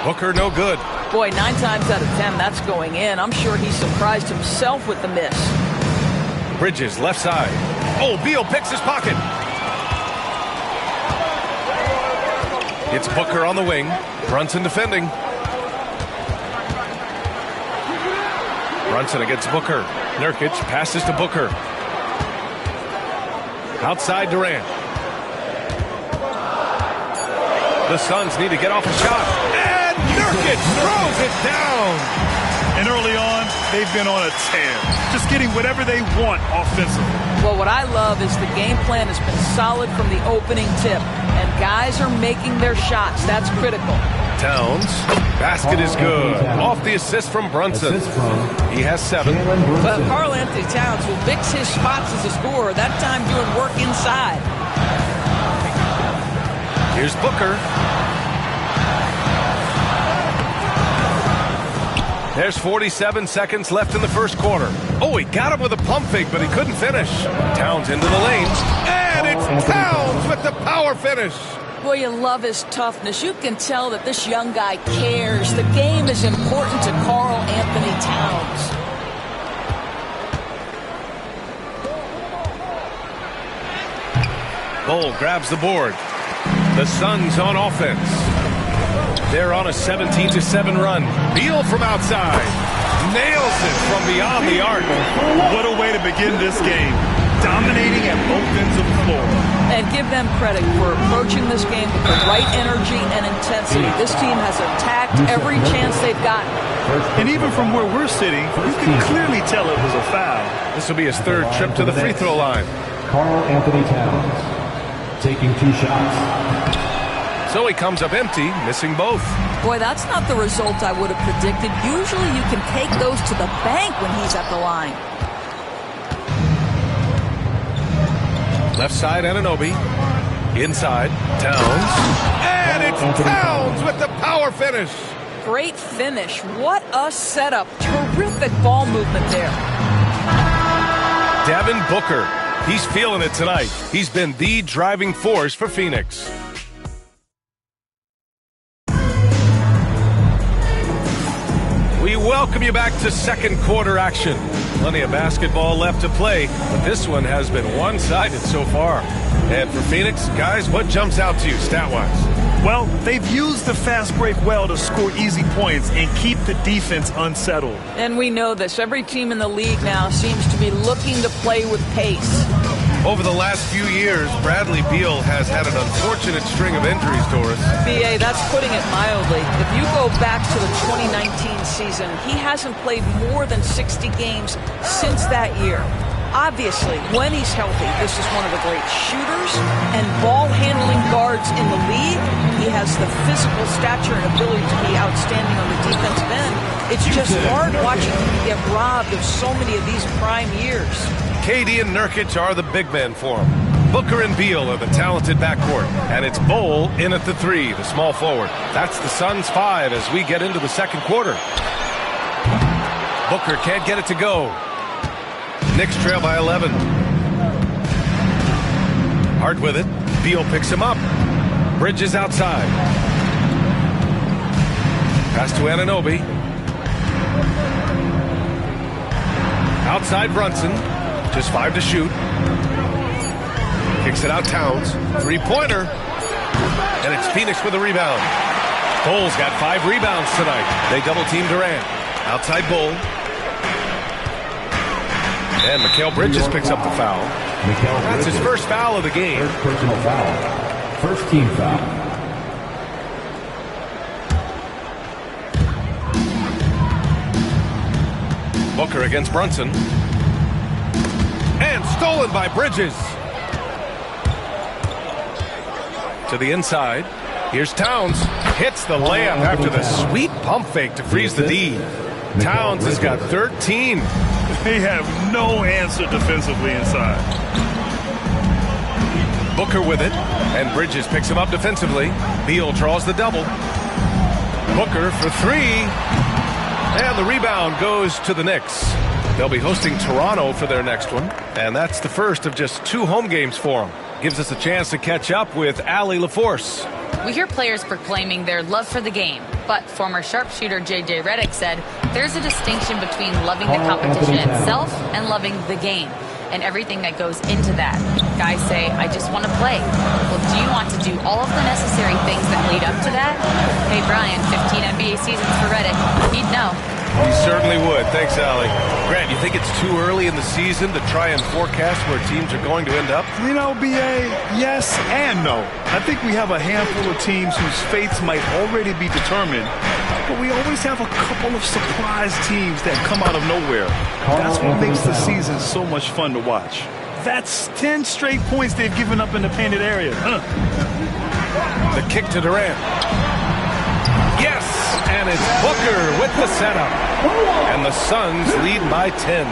Booker no good. Boy, 9 times out of 10, that's going in. I'm sure he surprised himself with the miss. Bridges, left side. Oh, Beal picks his pocket. It's Booker on the wing. Brunson defending. Brunson against Booker. Nurkic passes to Booker. Outside Durant. The Suns need to get off a shot. And Nurkic throws it down. And early on, they've been on a tear. Just getting whatever they want offensively. Well, what I love is the game plan has been solid from the opening tip. And guys are making their shots. That's critical. Towns. Basket is good. Off the assist from Brunson. He has 7. But Karl Anthony Towns will mix his spots as a scorer, that time doing work inside. Here's Booker. There's 47 seconds left in the first quarter. Oh, he got him with a pump fake, but he couldn't finish. Towns into the lane. And it's Towns with the power finish. Boy, you love his toughness. You can tell that this young guy cares. The game is important to Karl Anthony Towns. Bol grabs the board. The Suns on offense. They're on a 17-7 run. Beal from outside. Nails it from beyond the arc. What a way to begin this game. Dominating at both ends of the floor. And give them credit for approaching this game with the right energy and intensity. This team has attacked every chance they've gotten. And even from where we're sitting, you can clearly tell it was a foul. This will be his third trip to the free throw line. Karl Anthony Towns taking 2 shots. So he comes up empty, missing both. Boy, that's not the result I would have predicted. Usually you can take those to the bank when he's at the line. Left side, Anunoby. Inside, Towns. And it's Towns with the power finish. Great finish. What a setup. Terrific ball movement there. Devin Booker. He's feeling it tonight. He's been the driving force for Phoenix. We welcome you back to second quarter action. Plenty of basketball left to play, but this one has been one-sided so far. And for Phoenix, guys, what jumps out to you stat-wise? Well, they've used the fast break well to score easy points and keep the defense unsettled. And we know this. Every team in the league now seems to be looking to play with pace. Over the last few years, Bradley Beal has had an unfortunate string of injuries, Doris. B.A., that's putting it mildly. If you go back to the 2019 season, he hasn't played more than 60 games since that year. Obviously, when he's healthy, this is one of the great shooters and ball-handling guards in the league. He has the physical stature and ability to be outstanding on the defensive end. It's just hard watching him get robbed of so many of these prime years. KD and Nurkic are the big men for him. Booker and Beal are the talented backcourt. And it's Bol in at the 3, the small forward. That's the Suns' 5 as we get into the second quarter. Booker can't get it to go. Knicks trail by 11. Hart with it. Beal picks him up. Bridges outside. Pass to Anunoby. Outside Brunson. Just 5 to shoot. Kicks it out Towns. 3-pointer. And it's Phoenix with a rebound. Bol's got 5 rebounds tonight. They double-team Durant. Outside Bol. And Mikal Bridges picks up the foul. That's his first foul of the game. First personal foul. First team foul. Booker against Brunson. And stolen by Bridges. To the inside. Here's Towns. Hits the layup after the sweet pump fake to freeze the D. Towns has got 13. They have no answer defensively inside. Booker with it. And Bridges picks him up defensively. Beal draws the double. Booker for 3. And the rebound goes to the Knicks. They'll be hosting Toronto for their next one. And that's the first of just 2 home games for them. Gives us a chance to catch up with Allie LaForce. We hear players proclaiming their love for the game, but former sharpshooter J.J. Redick said there's a distinction between loving the competition itself and loving the game and everything that goes into that. Guys say, I just want to play. Well, do you want to do all of the necessary things that lead up to that? Hey, Brian, 15 NBA seasons for Redick. He'd know. He certainly would. Thanks, Allie. Grant, you think it's too early in the season to try and forecast where teams are going to end up? You know, B.A., yes and no. I think we have a handful of teams whose fates might already be determined, but we always have a couple of surprise teams that come out of nowhere. That's what makes the season so much fun to watch. That's 10 straight points they've given up in the painted area. The kick to Durant. Yes! And And it's Booker with the setup. And the Suns lead by 10.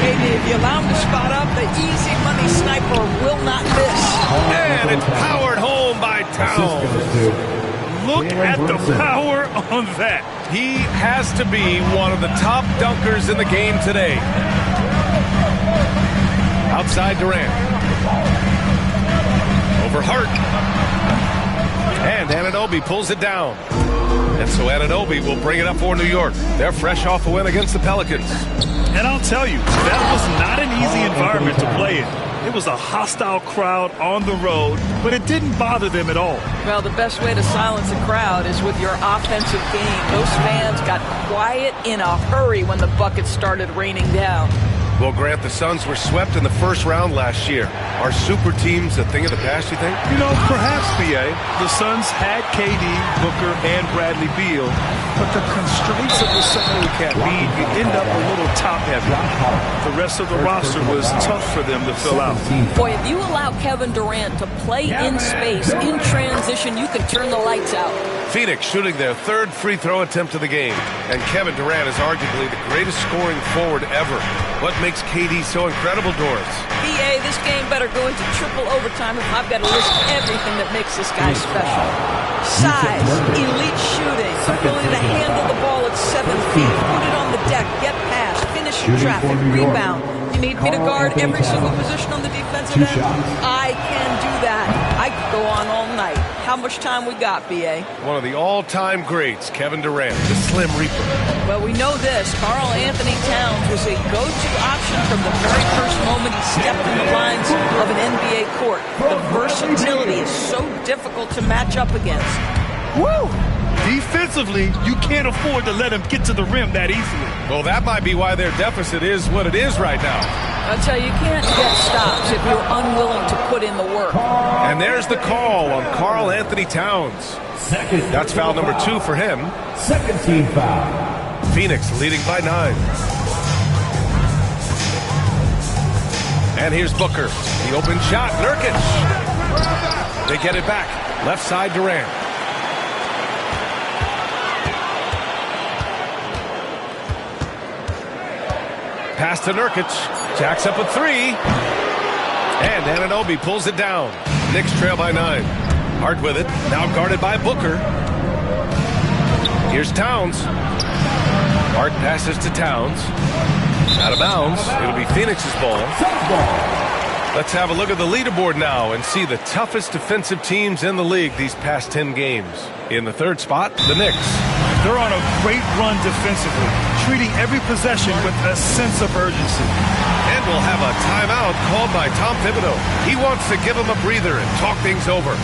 Maybe if you allow him to spot up, the easy money sniper will not miss. And it's powered home by Towns. Look at the power on that. He has to be one of the top dunkers in the game today. Outside Durant. Over Hart. And Anunoby pulls it down. And so Anunoby will bring it up for New York. They're fresh off a win against the Pelicans. And I'll tell you, that was not an easy environment to play in. It was a hostile crowd on the road, but it didn't bother them at all. Well, the best way to silence a crowd is with your offensive game. Those fans got quiet in a hurry when the buckets started raining down. Well, Grant, the Suns were swept in the first round last year. Are super teams a thing of the past, you think? You know, perhaps, B.A. The Suns had KD, Booker, and Bradley Beal, but the constraints of the salary cap mean you end up a little top-heavy. The rest of the roster was tough for them to fill out. Boy, if you allow Kevin Durant to play in space, in transition, you can turn the lights out. Phoenix shooting their third free throw attempt of the game. And Kevin Durant is arguably the greatest scoring forward ever. What makes KD so incredible, Doris? BA, this game better go into triple overtime if I've got to list everything that makes this guy special. Size, elite shooting, ability to handle the ball at 7 feet, put it on the deck, get past, finish in traffic, rebound. You need me to guard every single position on the defensive end? I can do that. I could go on all night. How much time we got, B.A.? One of the all-time greats, Kevin Durant, the Slim Reaper. Well, we know this. Karl Anthony Towns was a go-to option from the very first moment he stepped in the lines of an NBA court. The versatility is so difficult to match up against. Woo! Defensively, you can't afford to let him get to the rim that easily. Well, that might be why their deficit is what it is right now. I'll tell you, you can't get stops if you're unwilling to put in the work. And there's the call on Karl Anthony Towns. That's foul number 2 for him. Second team foul. Phoenix leading by 9. And here's Booker. The open shot, Nurkic. They get it back. Left side, Durant. Pass to Nurkic. Jacks up a 3. And Anunoby pulls it down. Knicks trail by 9. Hart with it. Now guarded by Booker. Here's Towns. Hart passes to Towns. Out of bounds. It'll be Phoenix's ball. Let's have a look at the leaderboard now and see the toughest defensive teams in the league these past 10 games. In the third spot, the Knicks. They're on a great run defensively, treating every possession with a sense of urgency. And we'll have a timeout called by Tom Thibodeau. He wants to give them a breather and talk things over.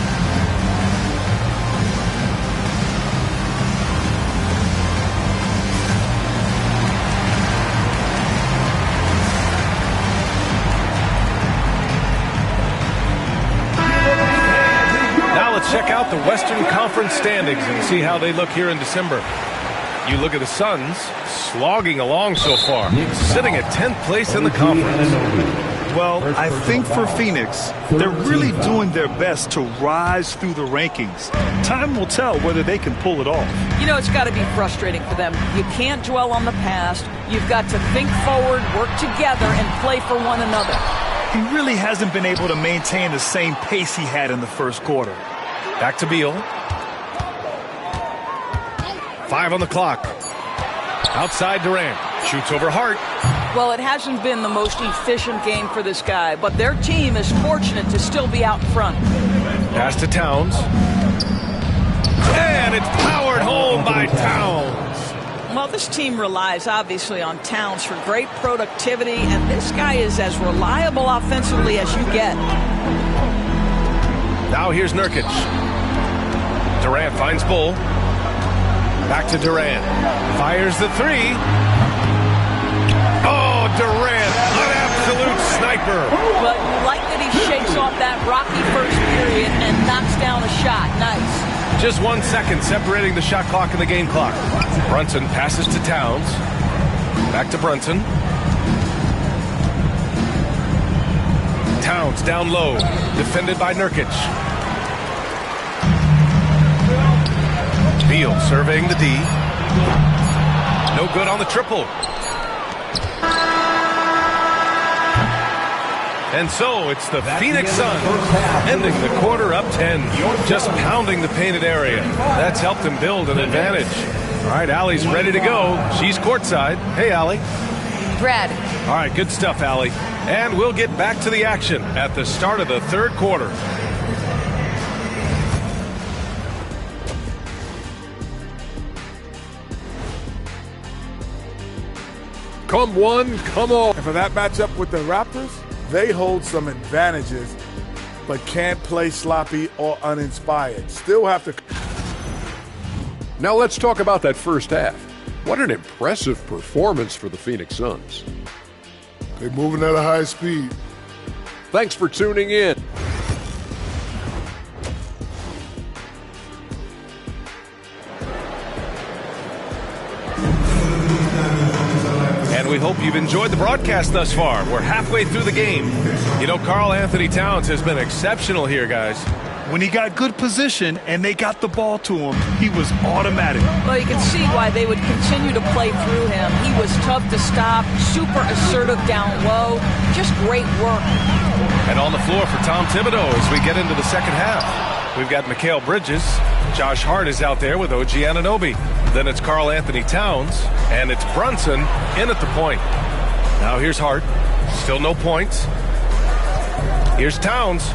Check out the Western Conference standings and see how they look here in December. You look at the Suns, slogging along so far, sitting at 10th place in the conference. Well, I think for Phoenix, they're really doing their best to rise through the rankings. Time will tell whether they can pull it off. You know, it's got to be frustrating for them. You can't dwell on the past. You've got to think forward, work together, and play for one another. He really hasn't been able to maintain the same pace he had in the first quarter. Back to Beal. 5 on the clock. Outside Durant. Shoots over Hart. Well, it hasn't been the most efficient game for this guy, but their team is fortunate to still be out in front. Pass to Towns. And it's powered home by Towns. Well, this team relies obviously on Towns for great productivity, and this guy is as reliable offensively as you get. Now here's Nurkic. Durant finds Bull. Back to Durant. Fires the 3. Oh, Durant, an absolute sniper. But you like that he shakes off that rocky first period and knocks down a shot. Nice. Just 1 second separating the shot clock and the game clock. Brunson passes to Towns. Back to Brunson. Towns down low, defended by Nurkic. Beal surveying the D. No good on the triple. And so it's the Phoenix Suns ending the quarter up 10, just pounding the painted area. That's helped them build an advantage. All right, Allie's ready to go. She's courtside. Hey, Allie. Brad. All right, good stuff, Allie. And we'll get back to the action at the start of the third quarter. Come one, come all. And for that matchup with the Raptors, they hold some advantages, but can't play sloppy or uninspired. Still have to. Now let's talk about that first half. What an impressive performance for the Phoenix Suns. They're moving at a high speed. Thanks for tuning in. And we hope you've enjoyed the broadcast thus far. We're halfway through the game. You know, Karl Anthony Towns has been exceptional here, guys. When he got good position and they got the ball to him, he was automatic. Well, you can see why they would continue to play through him. He was tough to stop, super assertive down low, just great work. And on the floor for Tom Thibodeau as we get into the second half. We've got Mikal Bridges. Josh Hart is out there with OG Anunoby. Then it's Karl Anthony Towns, and it's Brunson in at the point. Now here's Hart. Still no points. Here's Towns.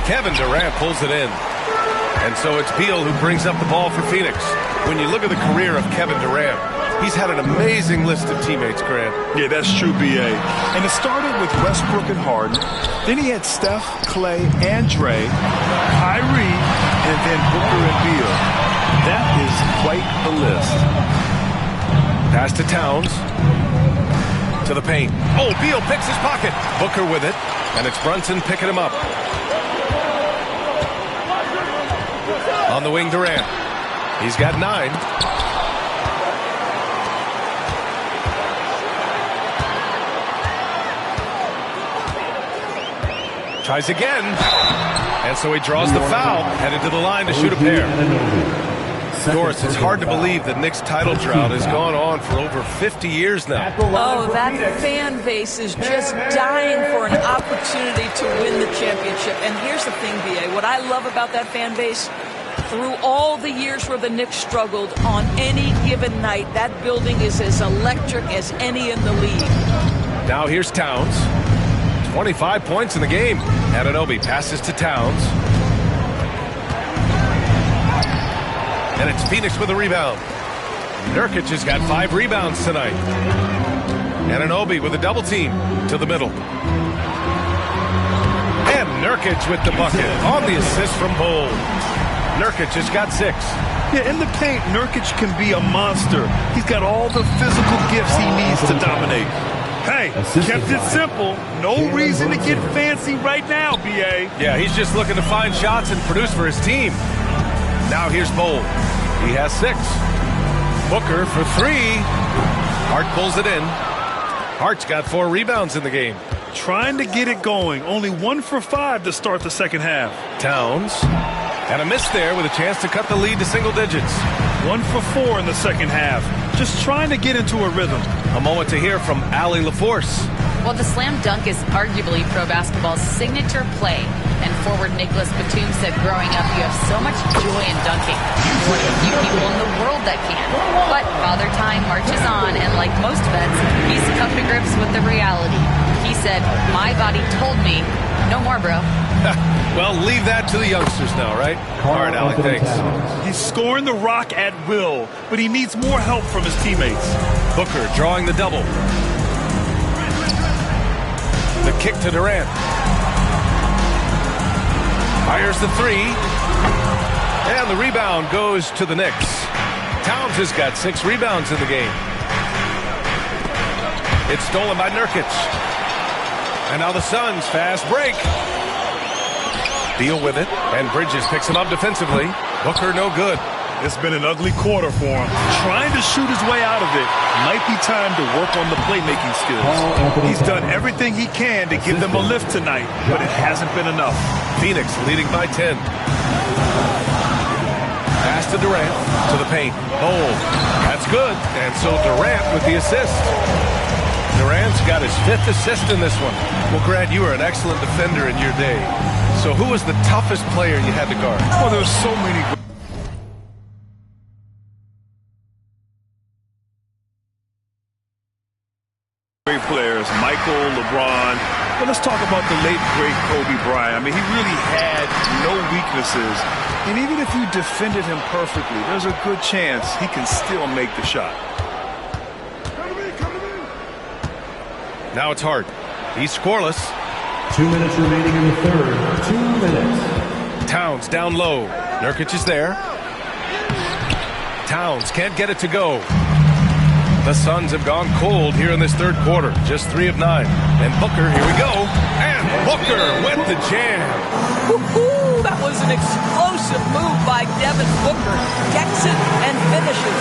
Kevin Durant pulls it in. And so it's Beal who brings up the ball for Phoenix. When you look at the career of Kevin Durant, he's had an amazing list of teammates, Grant. Yeah, that's true, B.A. And it started with Westbrook and Harden. Then he had Steph, Clay, and Dre, Kyrie, and then Booker and Beal. That is quite the list. Pass to Towns. To the paint. Oh, Beal picks his pocket. Booker with it. And it's Brunson picking him up. On the wing, Durant. He's got 9. Tries again. And so he draws the foul, headed to the line to shoot a pair. Doris, it's hard to believe that Knicks' title drought has gone on for over 50 years now. Oh, that fan base is just dying for an opportunity to win the championship. And here's the thing, B.A., what I love about that fan base, through all the years where the Knicks struggled, on any given night, that building is as electric as any in the league. Now here's Towns. 25 points in the game. Anunoby passes to Towns. And it's Phoenix with a rebound. Nurkic has got 5 rebounds tonight. Anunoby with a double team to the middle. And Nurkic with the bucket on the assist from Bull. Nurkic has got 6. Yeah, in the paint, Nurkic can be a monster. He's got all the physical gifts he needs to dominate. Hey, kept it simple. No reason to get fancy right now, B.A. Yeah, he's just looking to find shots and produce for his team. Now here's Bull. He has 6. Booker for 3. Hart pulls it in. Hart's got 4 rebounds in the game. Trying to get it going. Only 1 for 5 to start the second half. Towns. And a miss there with a chance to cut the lead to single digits. 1 for 4 in the second half. Just trying to get into a rhythm. A moment to hear from Allie LaForce. Well, the slam dunk is arguably pro basketball's signature play. And forward Nicholas Batum said growing up, you have so much joy in dunking. You're one of the few people in the world that can. But Father Time marches on, and like most vets, he's come to grips with the reality. He said, my body told me, no more, bro. Well, leave that to the youngsters now, right? All right, Allie, thanks. He's scoring the rock at will, but he needs more help from his teammates. Booker drawing the double. The kick to Durant. Fires the 3. And the rebound goes to the Knicks. Towns has got 6 rebounds in the game. It's stolen by Nurkic. And now the Suns fast break. Beal with it. And Bridges picks him up defensively. Booker no good. It's been an ugly quarter for him. Trying to shoot his way out of it. Might be time to work on the playmaking skills. He's done everything he can to give them a lift tonight, but it hasn't been enough. Phoenix leading by 10. Pass to Durant, to the paint. Bold. That's good. And so Durant with the assist. Durant's got his 5th assist in this one. Well, Grant, you were an excellent defender in your day. So who was the toughest player you had to guard? Well, there's so many great players. Michael, LeBron. But let's talk about the late, great Kobe Bryant. I mean, he really had no weaknesses. And even if you defended him perfectly, there's a good chance he can still make the shot. Now it's Hart. He's scoreless. 2 minutes remaining in the third. 2 minutes. Towns down low. Nurkic is there. Towns can't get it to go. The Suns have gone cold here in this third quarter. Just 3 of 9. And Booker, here we go. And Booker with the jam. Woo-hoo, that was an explosive move by Devin Booker. Gets it and finishes.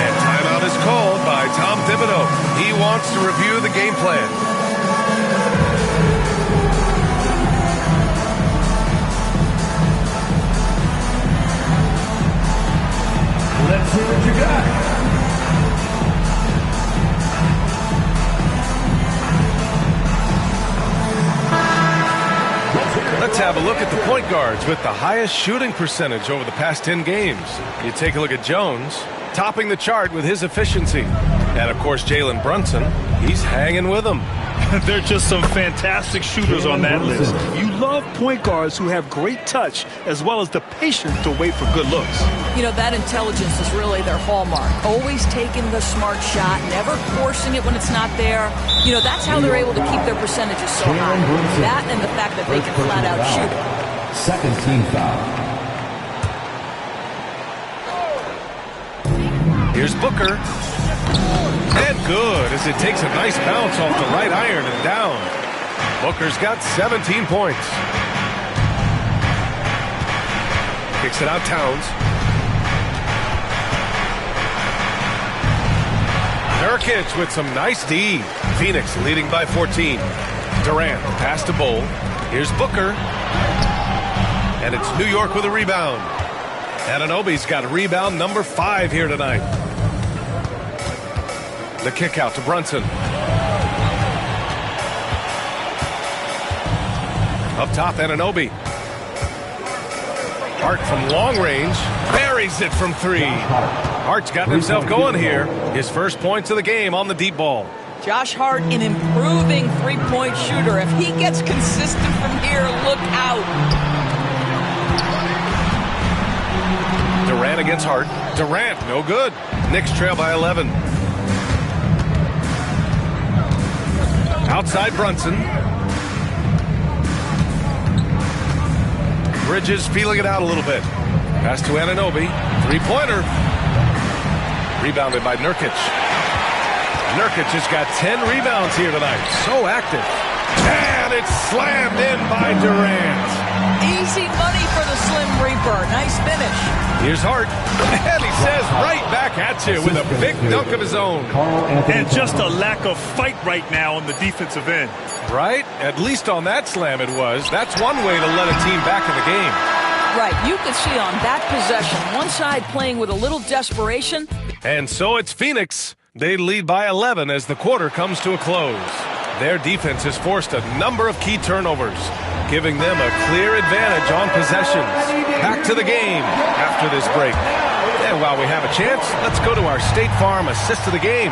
And timeout is called by Tom Thibodeau. He wants to review the game plan. Let's see what you got. Let's have a look at the point guards with the highest shooting percentage over the past 10 games. You take a look at Jones, topping the chart with his efficiency. And, of course, Jalen Brunson, he's hanging with them. There are just some fantastic shooters on that list. You love point guards who have great touch as well as the patience to wait for good looks. You know, that intelligence is really their hallmark. Always taking the smart shot, never forcing it when it's not there. You know, that's how they're able to keep their percentages so high. That and the fact that they can flat out shoot. Second team foul. Here's Booker. And good as it takes a nice bounce off the right iron and down. Booker's got 17 points. Kicks it out Towns. Nurkic with some nice D. Phoenix leading by 14. Durant pass to Bull. Here's Booker. And it's New York with a rebound. Anunoby's got rebound number 5 here tonight. The kick out to Brunson. Up top, Anunoby. Hart from long range. Buries it from 3. Hart's gotten himself going here. His first points of the game on the deep ball. Josh Hart, an improving three-point shooter. If he gets consistent from here, look out. Durant against Hart. Durant, no good. Knicks trail by 11. Outside Brunson. Bridges feeling it out a little bit. Pass to Anunoby. Three-pointer. Rebounded by Nurkic. Nurkic has got 10 rebounds here tonight. So active. And it's slammed in by Durant. Easy money for the Slim Reaper. Nice finish. Here's Hart. And he says right back at you with a big dunk of his own. And just a lack of fight right now on the defensive end. Right? At least on that slam it was. That's one way to let a team back in the game. Right. You can see on that possession, one side playing with a little desperation. And so it's Phoenix. They lead by 11 as the quarter comes to a close. Their defense has forced a number of key turnovers, giving them a clear advantage on possessions. Back to the game after this break. And while we have a chance, let's go to our State Farm assist of the game.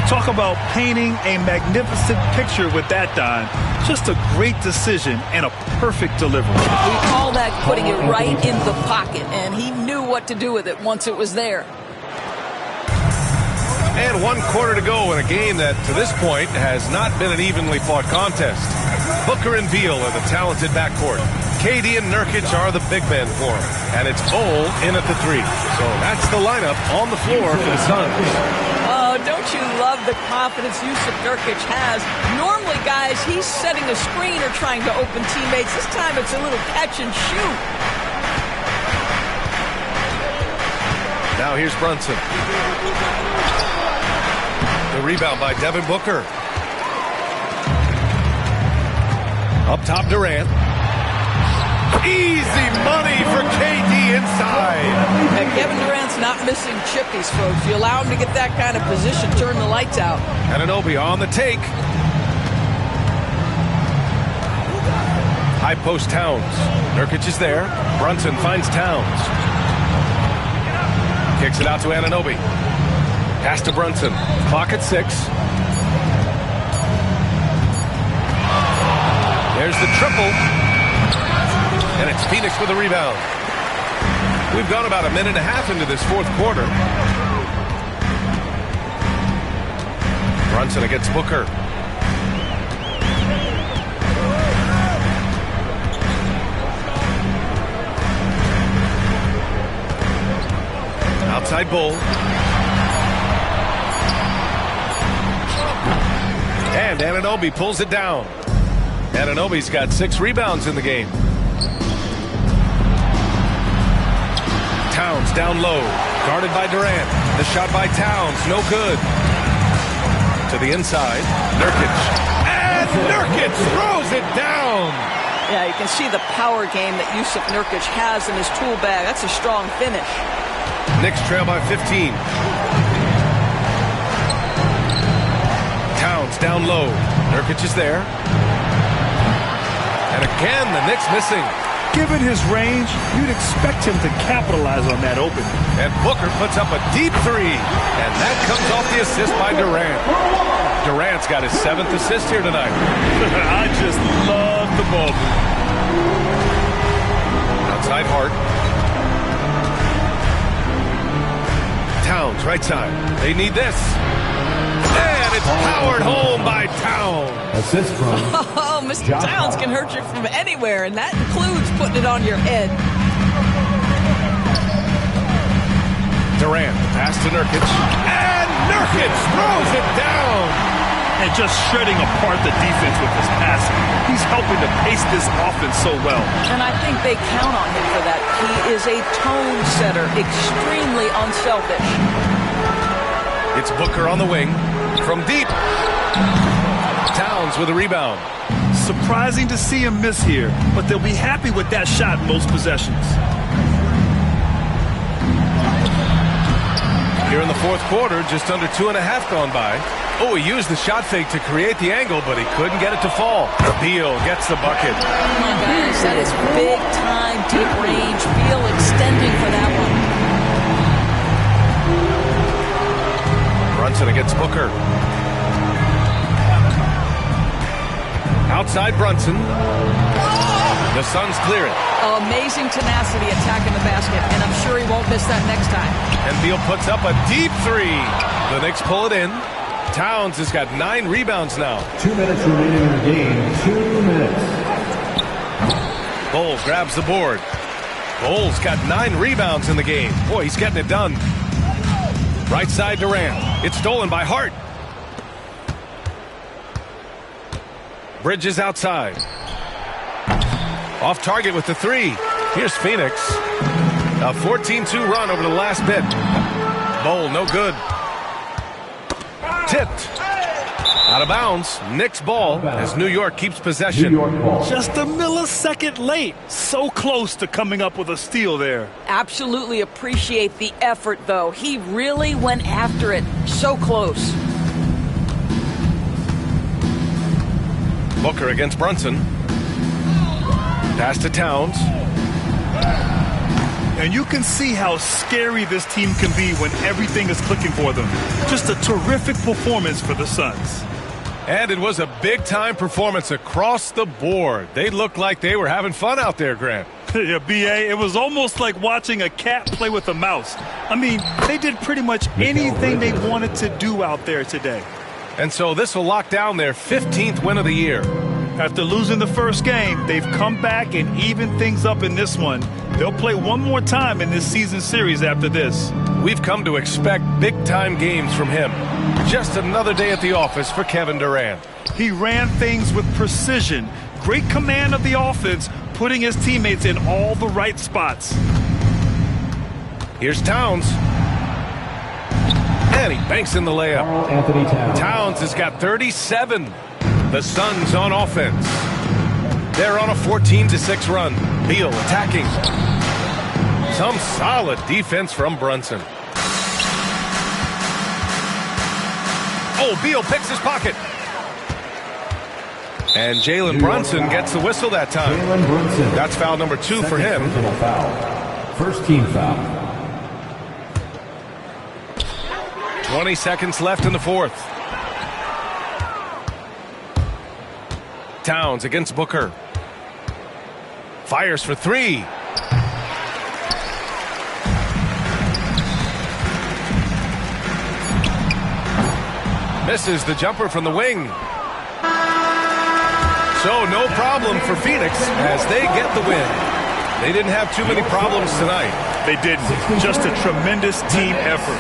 Talk about painting a magnificent picture with that, Don. Just a great decision and a perfect delivery. We call that putting it right in the pocket, and he knew what to do with it once it was there. And 1 quarter to go in a game that, to this point, has not been an evenly fought contest. Booker and Beal are the talented backcourt. KD and Nurkic are the big men for him. And it's Bull in at the 3. So that's the lineup on the floor for the Suns. Oh, don't you love the confidence Yusuf Nurkic has? Normally, guys, he's setting a screen or trying to open teammates. This time it's a little catch and shoot. Now here's Brunson. The rebound by Devin Booker. Up top, Durant. Easy money for KD inside. And Kevin Durant's not missing chippies, folks. You allow him to get that kind of position, turn the lights out. Anunoby on the take. High post Towns. Nurkic is there. Brunson finds Towns. Kicks it out to Anunoby. Pass to Brunson. Clock at 6. There's the triple. And it's Phoenix with a rebound. We've gone about a minute and a half into this fourth quarter. Brunson against Booker. Outside Bull. And Anunoby pulls it down. Anunoby's got 6 rebounds in the game. Towns down low, guarded by Durant. The shot by Towns, no good. To the inside, Nurkic. And Nurkic throws it down. Yeah, you can see the power game that Yusuf Nurkic has in his tool bag. That's a strong finish. Knicks trail by 15. Towns down low. Nurkic is there. And again, the Knicks missing. Given his range, you'd expect him to capitalize on that opening. And Booker puts up a deep 3. And that comes off the assist by Durant. Durant's got his 7th assist here tonight. I just love the ball. Outside Hart. Towns, right side. They need this. And it's powered home by Towns. Assist from Oh, Mr. Towns can hurt you from anywhere, and that includes putting it on your head. Durant, pass to Nurkic. And Nurkic throws it down. And just shredding apart the defense with his passing. He's helping to pace this offense so well. And I think they count on him for that. He is a tone setter, extremely unselfish. It's Booker on the wing. From deep. Towns with a rebound. Surprising to see him miss here, but they'll be happy with that shot most possessions. Here in the fourth quarter, just under 2.5 gone by. Oh, he used the shot fake to create the angle, but he couldn't get it to fall. Beal gets the bucket. Oh my gosh, that is big time, deep range. Beal extending for that one. Brunson against Booker. Outside Brunson. The Suns clear it. Amazing tenacity attacking the basket, and I'm sure he won't miss that next time. And Beal puts up a deep 3. The Knicks pull it in. Towns has got 9 rebounds now. 2 minutes remaining in the game. 2 minutes. Bull grabs the board. Bull's got 9 rebounds in the game. Boy, he's getting it done. Right side Durant. It's stolen by Hart. Bridges outside. Off target with the 3. Here's Phoenix. A 14-2 run over the last bit. Bull, no good. Tipped. Out of bounds. Knicks ball as New York keeps possession. Just a millisecond late. So close to coming up with a steal there. Absolutely appreciate the effort, though. He really went after it. So close. Booker against Brunson. Pass to Towns. And you can see how scary this team can be when everything is clicking for them. Just a terrific performance for the Suns. And it was a big-time performance across the board. They looked like they were having fun out there, Grant. Yeah, B.A., it was almost like watching a cat play with a mouse. I mean, they did pretty much anything they wanted to do out there today. And so this will lock down their 15th win of the year. After losing the first game, they've come back and evened things up in this one. They'll play one more time in this season series after this. We've come to expect big-time games from him. Just another day at the office for Kevin Durant. He ran things with precision. Great command of the offense, putting his teammates in all the right spots. Here's Towns. And he banks in the layup. Anthony Towns has got 37. The Suns on offense. They're on a 14-6 run. Beal attacking. Some solid defense from Brunson. Oh, Beal picks his pocket. And Jalen Brunson gets the whistle that time. That's foul number 2 for him. First team foul. 20 seconds left in the fourth. Towns against Booker. Fires for 3. Misses the jumper from the wing. So no problem for Phoenix as they get the win. They didn't have too many problems tonight. They didn't. Just a tremendous team effort.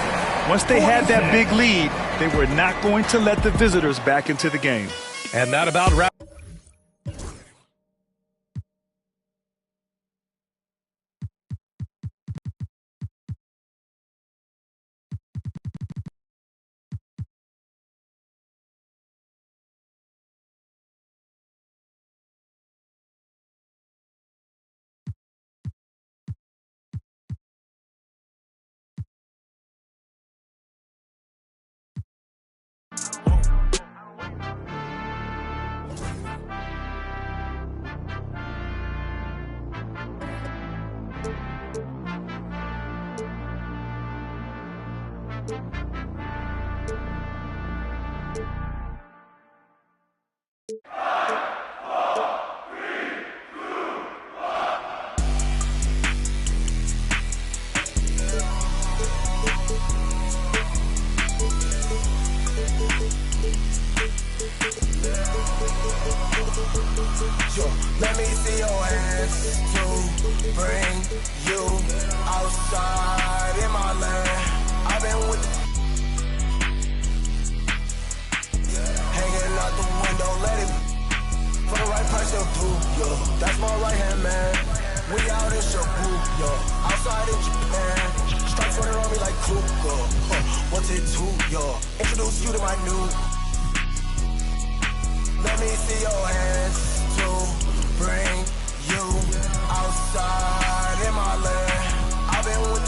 Once they had that big lead, they were not going to let the visitors back into the game. And that about wraps. Let me see your hands to bring you outside in my land. I've been with hanging out the window, let it for the right price of blue, yo. That's my right hand man. We out in Shabu, yo. Outside in Japan. Strikes running on me like Kluka. What's it to, yo? Introduce you to my new. Let me see your hands to bring you outside in my land. I've been with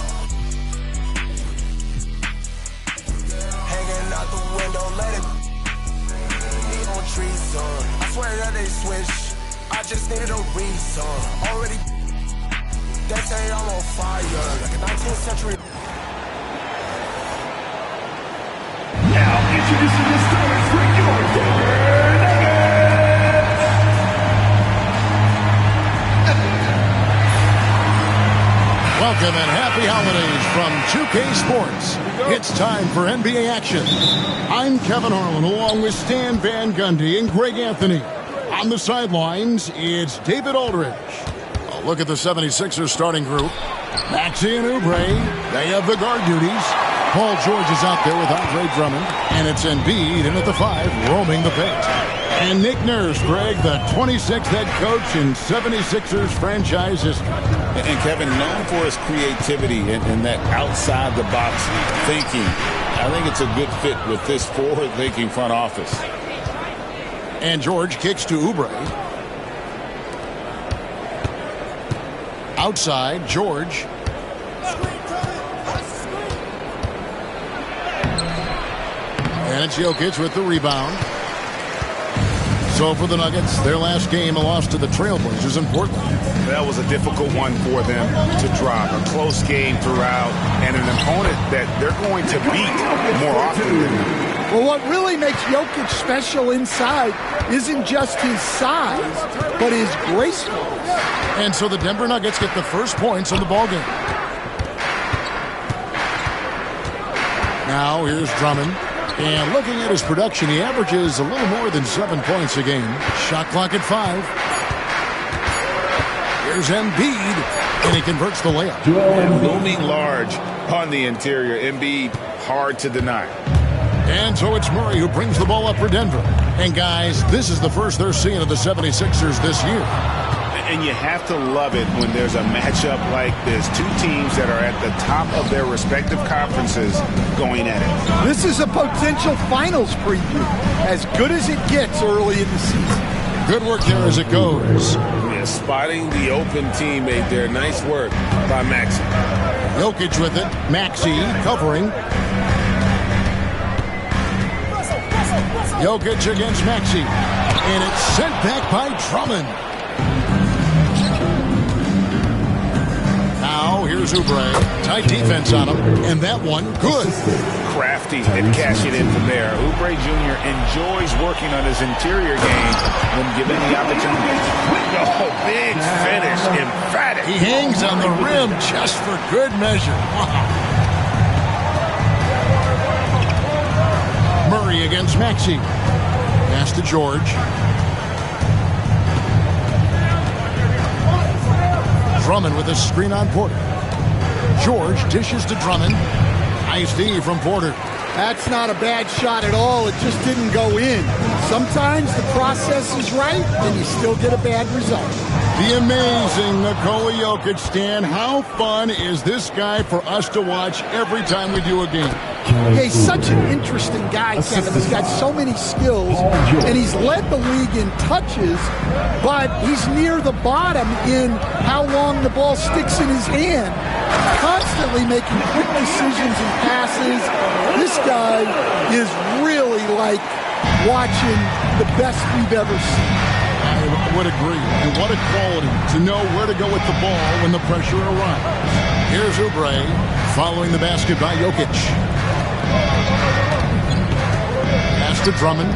hanging out the window, let it be on trees on. I swear that they switch. I just needed a reason. Already they say I'm on fire like a 19th century. Now introducing the stars for your Denver Nuggets. Welcome and happy holidays from 2K Sports. It's time for NBA action. I'm Kevin Harlan along with Stan Van Gundy and Greg Anthony. On the sidelines, it's David Aldridge. A look at the 76ers starting group. Maxey and Oubre, they have the guard duties. Paul George is out there with Andre Drummond. And it's Embiid in at the 5, roaming the paint. And Nick Nurse, Greg, the 26th head coach in 76ers franchise history. And Kevin, known for his creativity and that outside-the-box thinking. I think it's a good fit with this forward-thinking front office. And George kicks to Oubre. Outside, George. And it's Iykyk with the rebound. So for the Nuggets, their last game, a loss to the Trailblazers in Portland. That was a difficult one for them to drop. A close game throughout, and an opponent that they're going to beat more often than not. Well, what really makes Iykyk special inside isn't just his size, but his gracefulness. And so the Denver Nuggets get the first points in the ballgame. Now here's Drummond. And looking at his production, he averages a little more than 7 points a game. Shot clock at 5. Here's Embiid, and he converts the layup. And looming large on the interior. Embiid, hard to deny. And so it's Murray who brings the ball up for Denver. And guys, this is the first they're seeing of the 76ers this year. And you have to love it when there's a matchup like this. Two teams that are at the top of their respective conferences going at it. This is a potential finals preview. As good as it gets early in the season. Good work there as it goes. Yeah, Just spotting the open teammate there. Nice work by Maxey. Iykyk with it. Maxey covering. Iykyk against Maxey. And it's sent back by Drummond. Now here's Oubre. Tight defense on him. And that one, good. Crafty and cashing in from there. Oubre Jr. enjoys working on his interior game when given the opportunity. Oh, big finish. Emphatic. He hangs on the rim just for good measure. Wow. Murray against Maxey. Pass to George. Drummond with a screen on Porter. George dishes to Drummond. Nice D from Porter. That's not a bad shot at all. It just didn't go in. Sometimes the process is right, and you still get a bad result. The amazing Nikola Jokic, Stan. How fun is this guy for us to watch every time we do a game? Yeah, he's such an interesting guy, Kevin. He's got so many skills, and he's led the league in touches, but he's near the bottom in how long the ball sticks in his hand. Constantly making quick decisions and passes. This guy is really like watching the best we've ever seen. I would agree. And what a quality to know where to go with the ball when the pressure arrives. Here's Oubre following the basket by Jokic. Pass to Drummond.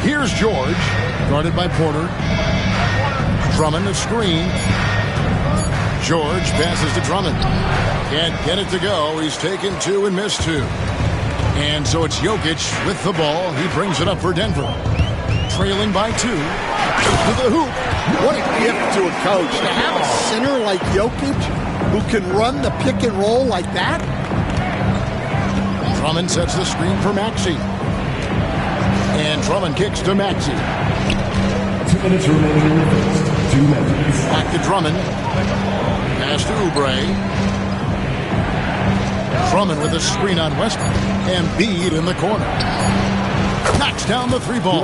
Here's George, guarded by Porter. Drummond a screen. George passes to Drummond. Can't get it to go. He's taken two and missed two. And so it's Jokic with the ball. He brings it up for Denver. Trailing by two. To the hoop. What a gift to a coach to have a center like Jokic who can run the pick and roll like that. Drummond sets the screen for Maxey. And Drummond kicks to Maxey. 2 minutes remaining in the first. 2 minutes. Back to Drummond. Pass to Oubre. Drummond with a screen on Westbrook. Embiid in the corner. Knocks down the three ball.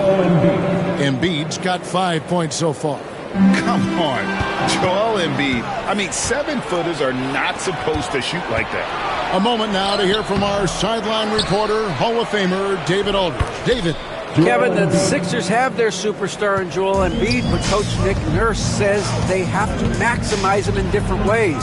Embiid's got 5 points so far. Come on. Joel Embiid. I mean, 7-footers are not supposed to shoot like that. A moment now to hear from our sideline reporter, Hall of Famer David Aldridge. David. Kevin, the Sixers have their superstar in Joel Embiid, but Coach Nick Nurse says they have to maximize him in different ways.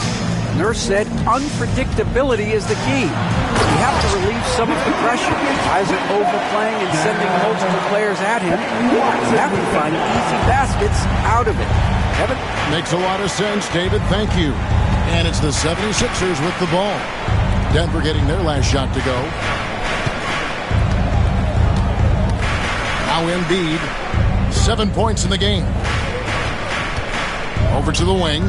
Nurse said unpredictability is the key. You have to relieve some of the pressure. Guys are overplaying and sending multiple players at him. You have to find easy baskets out of it. Kevin? Makes a lot of sense, David. Thank you. And it's the 76ers with the ball. Denver getting their last shot to go. Now Embiid, 7 points in the game. Over to the wing.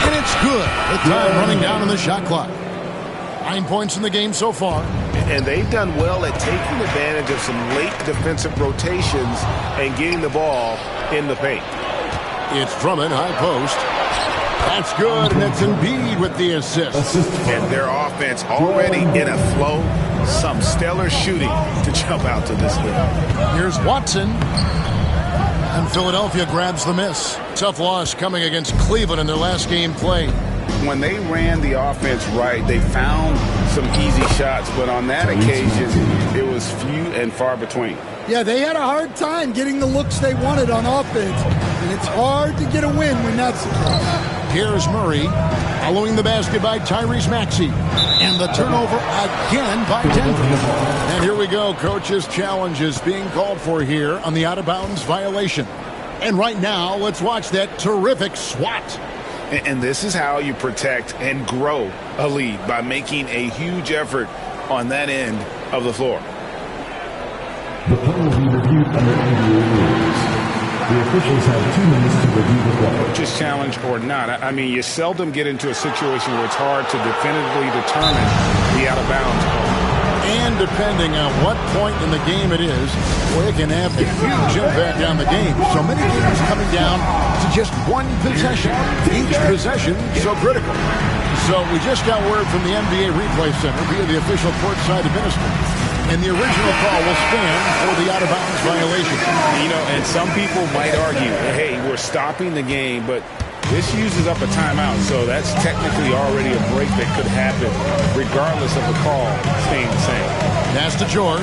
And it's good. The time running down on the shot clock. 9 points in the game so far. And they've done well at taking advantage of some late defensive rotations and getting the ball in the paint. It's Drummond, high post. That's good, and it's Embiid with the assist. And their offense already in a flow. Some stellar shooting to jump out to this league. Here's Watson. And Philadelphia grabs the miss. Tough loss coming against Cleveland in their last game played. When they ran the offense right, they found some easy shots, but on that occasion, it was few and far between. Yeah, they had a hard time getting the looks they wanted on offense, and it's hard to get a win when that's the case. Here's Murray, following the basket by Tyrese Maxey, and the turnover again by Denver. And here we go, coach's challenges being called for here on the out-of-bounds violation. And right now, let's watch that terrific swat. And this is how you protect and grow a lead, by making a huge effort on that end of the floor. The play will be reviewed under NBA rules. The officials have 2 minutes to review the play. Coach's challenge or not, I mean, you seldom get into a situation where it's hard to definitively determine the out-of-bounds call. And depending on what point in the game it is, well, it can have a huge impact on the game. So many games coming down to just one possession. Each possession so critical. So we just got word from the NBA Replay Center via the official courtside administrator. and the original call will stand for the out-of-bounds violation. You know, and some people might argue, hey, we're stopping the game, but this uses up a timeout, so that's technically already a break that could happen regardless of the call staying the same. Pass to George.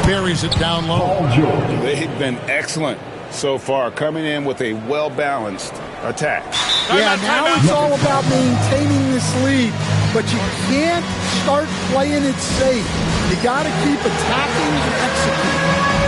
Buries it down low. They've been excellent so far, coming in with a well-balanced attack. Yeah, now it's all about maintaining this lead, but you can't start playing it safe. You got to keep attacking and executing.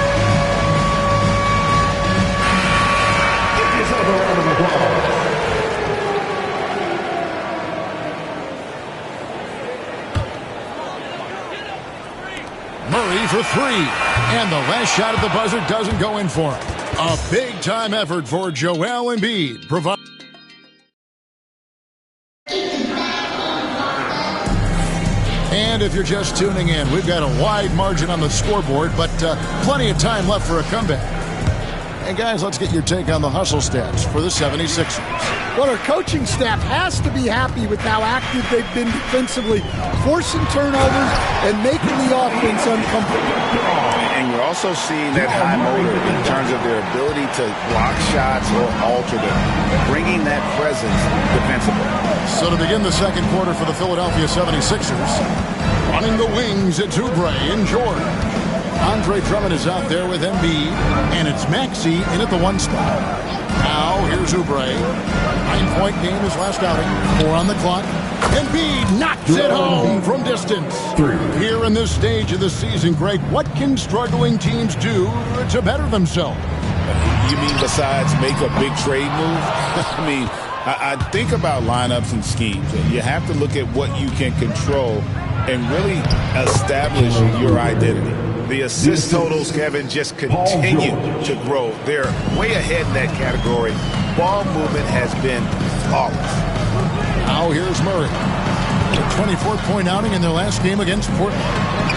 Murray for three. And the last shot at the buzzer doesn't go in for him. A big-time effort for Joel Embiid. And if you're just tuning in, we've got a wide margin on the scoreboard, but plenty of time left for a comeback. And guys, let's get your take on the hustle stats for the 76ers. Well, our coaching staff has to be happy with how active they've been defensively, forcing turnovers and making the offense uncomfortable. And you're also seeing that high motor in terms of their ability to block shots or alter them, bringing that presence defensively. So to begin the second quarter for the Philadelphia 76ers, running the wings, it's Oubre and Jordan. Andre Drummond is out there with Embiid, and it's Maxey in at the one spot. Now, here's Oubre. 9-point game his last outing. 4 on the clock. Embiid knocks it home from distance. Here in this stage of the season, Greg, what can struggling teams do to better themselves? You mean besides make a big trade move? I mean, I think about lineups and schemes. You have to look at what you can control and really establish your identity. The assist totals, Kevin, just continue to grow. They're way ahead in that category. Ball movement has been flawless. Now here's Murray. A 24-point outing in their last game against Portland.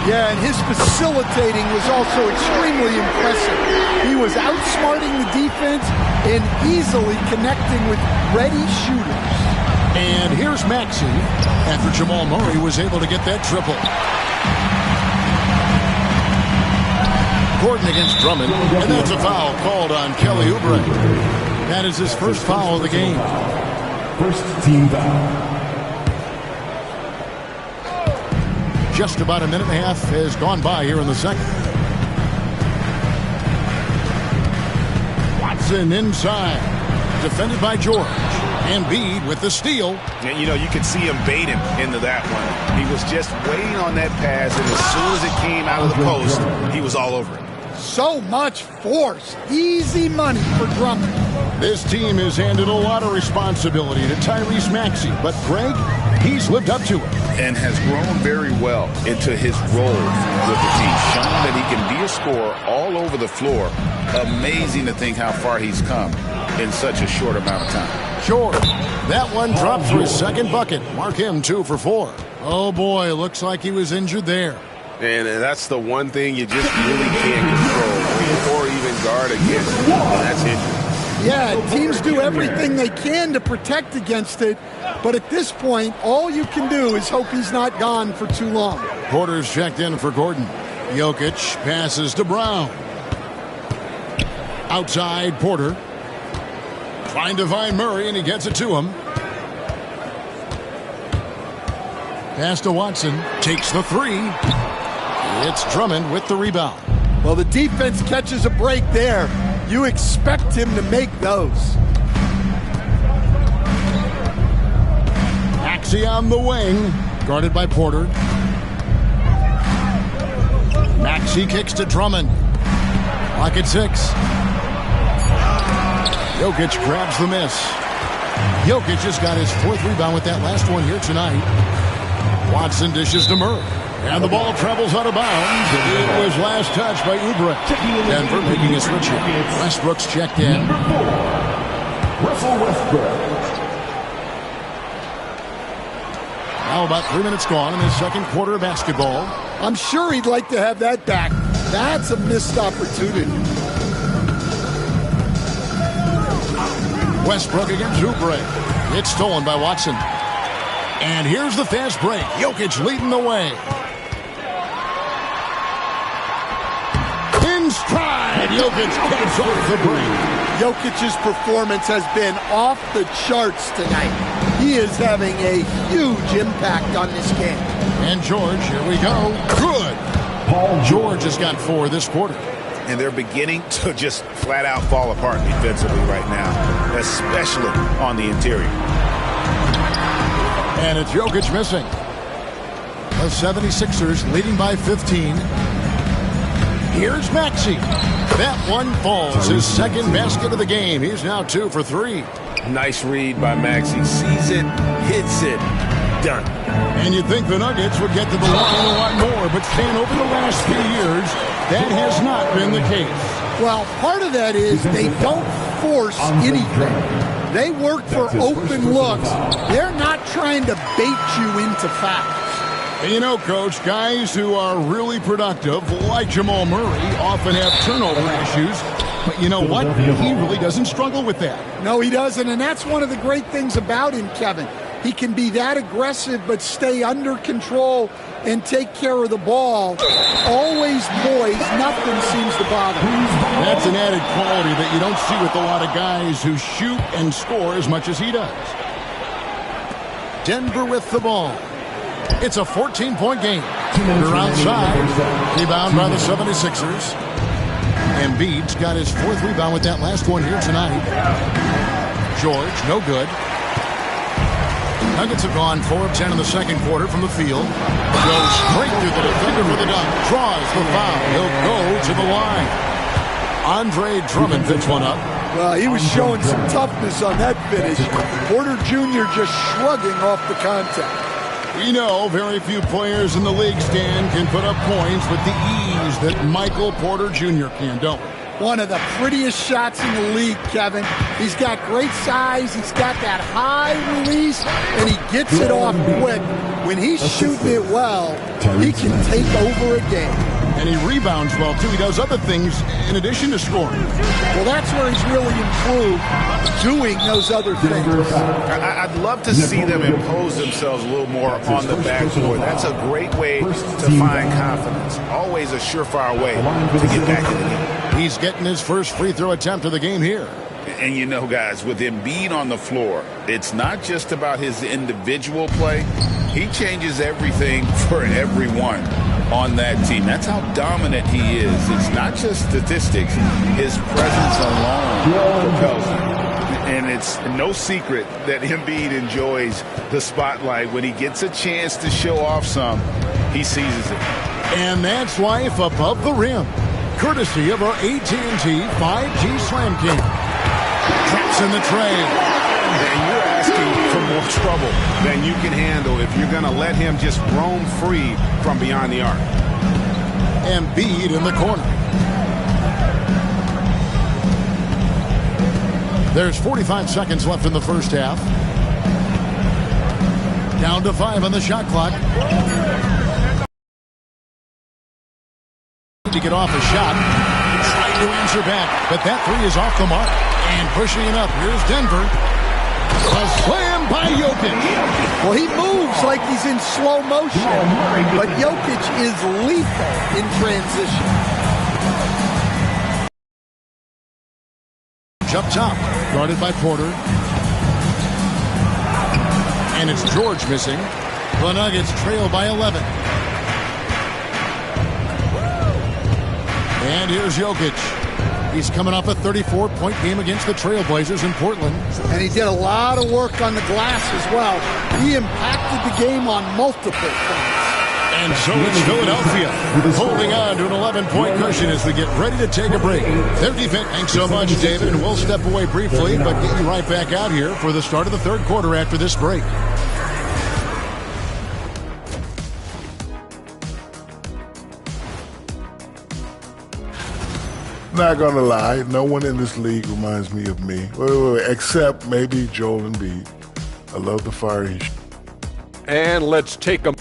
Yeah, and his facilitating was also extremely impressive. He was outsmarting the defense and easily connecting with ready shooters. And here's Maxey after Jamal Murray was able to get that triple. Gordon against Drummond, and that's a foul called on Kelly Oubre. That is his first foul of the game. First team foul. Just about a minute and a half has gone by here in the second. Watson inside, defended by George. Embiid with the steal. And, you know, you could see him bait him into that one. He was just waiting on that pass, and as soon as it came out of the post, he was all over it. So much force. Easy money for Drummond. This team has handed a lot of responsibility to Tyrese Maxey, but Greg, he's lived up to it. And has grown very well into his role with the team, showing that he can be a scorer all over the floor. Amazing to think how far he's come in such a short amount of time. Sure. That one dropped for his second bucket. Mark him 2 for 4. Oh, boy, looks like he was injured there. And that's the one thing you just really can't control or even guard against, and that's injury. Yeah, teams do everything they can to protect against it, but at this point, all you can do is hope he's not gone for too long. Porter's checked in for Gordon. Iykyk passes to Brown. Outside, Porter. Trying to find Murray, and he gets it to him. Pass to Watson. Takes the 3. It's Drummond with the rebound. Well, the defense catches a break there. You expect him to make those. Maxey on the wing. Guarded by Porter. Maxey kicks to Drummond. Clock at 6. Iykyk grabs the miss. Iykyk just got his 4th rebound with that last one here tonight. Watson dishes to Murray. And the ball travels out of bounds. It was last touched by Oubre. Denver making a switch here. Westbrook's checked in. Russell Westbrook. Now about 3 minutes gone in the second quarter of basketball. I'm sure he'd like to have that back. That's a missed opportunity. Westbrook against Oubre. It's stolen by Watson. And here's the fast break. Iykyk leading the way. In stride, Iykyk gets off the break. Iyyk's performance has been off the charts tonight. He is having a huge impact on this game. And George, here we go. Good. George has got 4 this quarter. And they're beginning to just flat out fall apart defensively right now, especially on the interior. And it's Iykyk missing. The 76ers leading by 15. Here's Maxey. That one falls. His second basket of the game. He's now 2 for 3. Nice read by Maxey. Sees it, hits it, done. And you'd think the Nuggets would get to the line a lot more, but staying over the last few years, that has not been the case. Well, part of that is they don't force anything. They work for open looks. They're not trying to bait you into fouls. And you know, Coach, guys who are really productive, like Jamal Murray, often have turnover issues. But you know what? He really doesn't struggle with that. No, he doesn't. And that's one of the great things about him, Kevin. He can be that aggressive but stay under control and take care of the ball. Always poised. Nothing seems to bother him. That's an added quality that you don't see with a lot of guys who shoot and score as much as he does. Denver with the ball. It's a 14-point game. They're outside. Rebound by the 76ers. Embiid's got his 4th rebound with that last one here tonight. George, no good. Nuggets have gone 4 of 10 in the second quarter from the field. Goes straight through the defender for the dunk. Draws the foul. He'll go to the line. Andre Drummond picks one up. Well, he was showing some toughness on that finish. Porter Jr. just shrugging off the contact. We know very few players in the league, Stan, can put up points with the ease that Michael Porter Jr. can, don't we? One of the prettiest shots in the league, Kevin. He's got great size. He's got that high release, and he gets it off quick. When he's shooting it well, he can take over a game. And he rebounds well, too. He does other things in addition to scoring. Well, that's where he's really improved, doing those other things. I'd love to see them impose themselves a little more on the backboard. That's a great way to find confidence. Always a surefire way to get back in the game. He's getting his first free throw attempt of the game here. And you know, guys, with Embiid on the floor, it's not just about his individual play. He changes everything for everyone on that team. That's how dominant he is. It's not just statistics. His presence alone propels him. And it's no secret that Embiid enjoys the spotlight. When he gets a chance to show off some, he seizes it. And that's life above the rim. Courtesy of our AT&T 5G Slam King. Traps in the tray. And you're asking for more trouble than you can handle if you're going to let him just roam free from beyond the arc. Embiid in the corner. There's 45 seconds left in the first half. Down to 5 on the shot clock. To get off a shot. Trying to answer back, but that 3 is off the mark. And pushing it up. Here's Denver. A slam by Iykyk. Well, he moves like he's in slow motion, but Iykyk is lethal in transition. Up top, guarded by Porter. And it's George missing. The Nuggets trail by 11. And here's Iykyk. He's coming off a 34-point game against the Trailblazers in Portland. And he did a lot of work on the glass as well. He impacted the game on multiple fronts. And so it's Philadelphia holding on to an 11-point cushion as we get ready to take a break. Their defense. Thanks so much, David. And we'll step away briefly, but get you right back out here for the start of the third quarter after this break. Not gonna lie, no one in this league reminds me of me. Wait, except maybe Joel Embiid. I love the fire he shoots. And let's take them.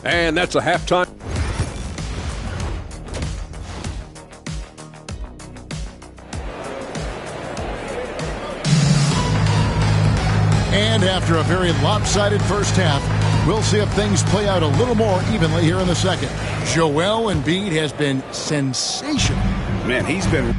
And that's a halftime. after a very lopsided first half. We'll see if things play out a little more evenly here in the second. Joel Embiid has been sensational. Man, he's been...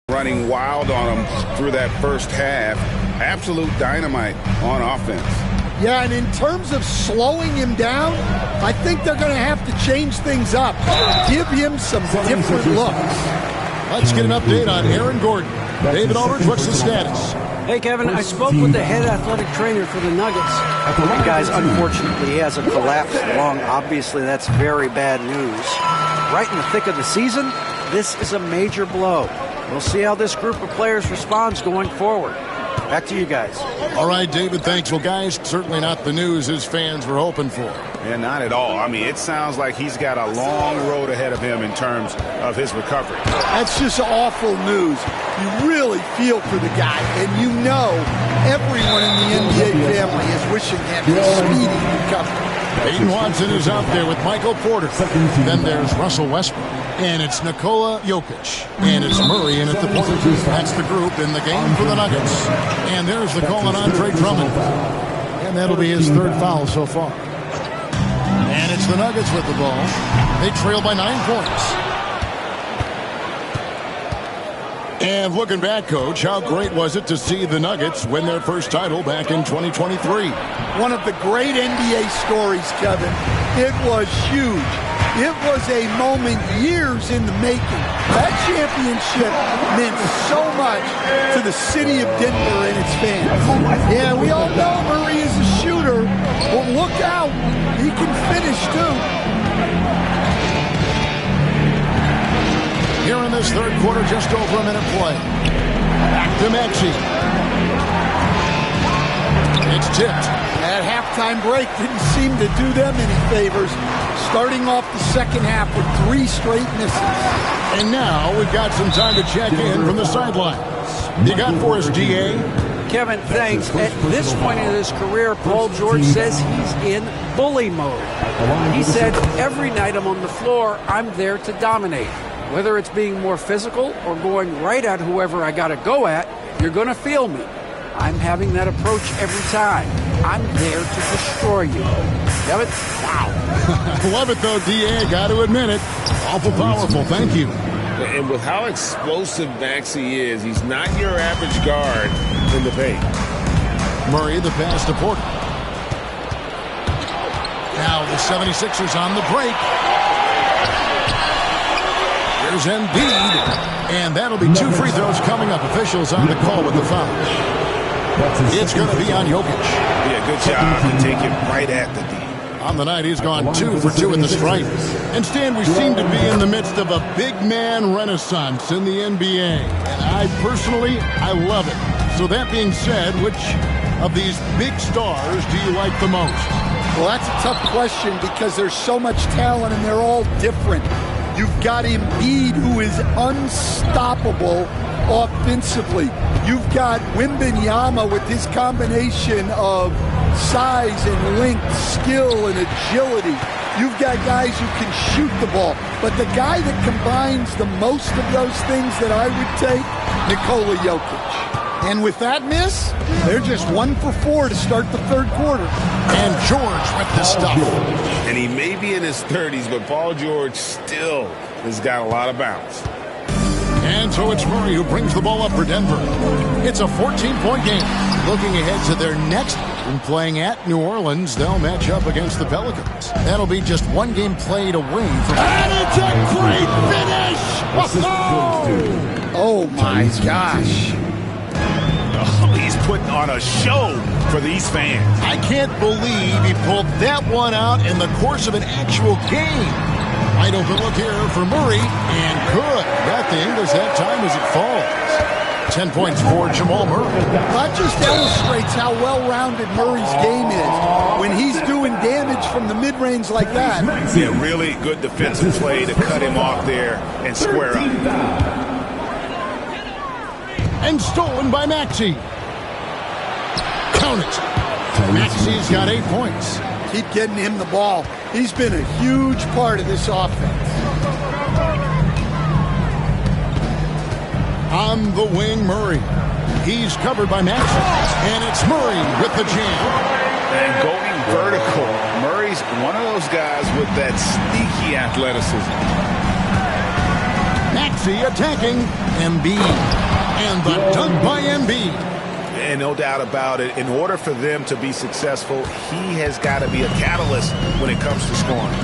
running wild on him through that first half. Absolute dynamite on offense. Yeah, and in terms of slowing him down, I think they're going to have to change things up. Give him some different looks. Let's get an update on Aaron Gordon. David Aldridge, what's the status? Hey, Kevin, I spoke with the head athletic trainer for the Nuggets. And guys, unfortunately, he has a collapsed lung. Obviously, that's very bad news. Right in the thick of the season, this is a major blow. We'll see how this group of players responds going forward. Back to you guys. All right, David, thanks. Well, guys, certainly not the news his fans were hoping for. Yeah, not at all. I mean, it sounds like he's got a long road ahead of him in terms of his recovery. That's just awful news. You really feel for the guy, and you know everyone in the NBA family is wishing him a speedy recovery. Peyton Watson is out there with Michael Porter. Then there's Russell Westbrook. And it's Nikola Jokic. And it's Murray in at the point. That's the group in the game for the Nuggets. And there's the call on Andre Drummond. And that'll be his third foul so far. And it's the Nuggets with the ball. They trail by 9 points. And looking back, Coach, how great was it to see the Nuggets win their first title back in 2023? One of the great NBA stories, Kevin. It was huge. It was a moment years in the making. That championship meant so much to the city of Denver and its fans. Yeah, we all know Murray is a shooter, but look out. He can finish, too. Here in this third quarter, just over a minute play. Back to Maxey. It's tipped. That halftime break didn't seem to do them any favors. Starting off the second half with 3 straight misses. And now we've got some time to check in from the sidelines. You got for us, D.A.? Kevin, thanks. At this point in his career, Paul George says he's in bully mode. He said, every night I'm on the floor, I'm there to dominate. Whether it's being more physical or going right at whoever I got to go at, you're going to feel me. I'm having that approach every time. I'm there to destroy you. Kevin? Wow. Love it, though, D.A. Got to admit it. Awful powerful. Thank you. And with how explosive Maxey is, he's not your average guard in the paint. Murray, the pass to Porter. Now the 76ers on the break. Here's Embiid. And that'll be 2 free throws coming up. Officials on the call with the foul. It's going to be on Jokic. Yeah, good job to take it right at the D. On the night, he's gone 2 for 2 in the stripe. And Stan, we seem to be in the midst of a big man renaissance in the NBA. And I love it. So that being said, which of these big stars do you like the most? Well, that's a tough question because there's so much talent and they're all different. You've got Embiid, who is unstoppable offensively. You've got Wembanyama with his combination of size and length, skill and agility. You've got guys who can shoot the ball. But the guy that combines the most of those things that I would take, Nikola Jokic. And with that miss, they're just 1 for 4 to start the third quarter. And George with the stuff. And he may be in his 30s, but Paul George still has got a lot of bounce. And so it's Murray who brings the ball up for Denver. It's a 14-point game. Looking ahead to their next game, playing at New Orleans, they'll match up against the Pelicans. That'll be just one game played away from... And it's a great finish! Oh, my gosh. Oh, he's putting on a show for these fans. I can't believe he pulled that one out in the course of an actual game. Wide open look here for Murray, and good. Got the English that time as it falls. 10 points for Jamal Murray. That just illustrates how well-rounded Murray's game is. When he's doing damage from the mid-range like that. Yeah, really good defensive play to cut him off there and square up. And stolen by Maxey. Count it. Maxey's got 8 points. Keep getting him the ball. He's been a huge part of this offense. On the wing, Murray. He's covered by Maxey. And it's Murray with the jam. And going vertical. Murray's one of those guys with that sneaky athleticism. Maxey attacking Embiid. And the dunk by Embiid. And no doubt about it, in order for them to be successful, he has got to be a catalyst when it comes to scoring.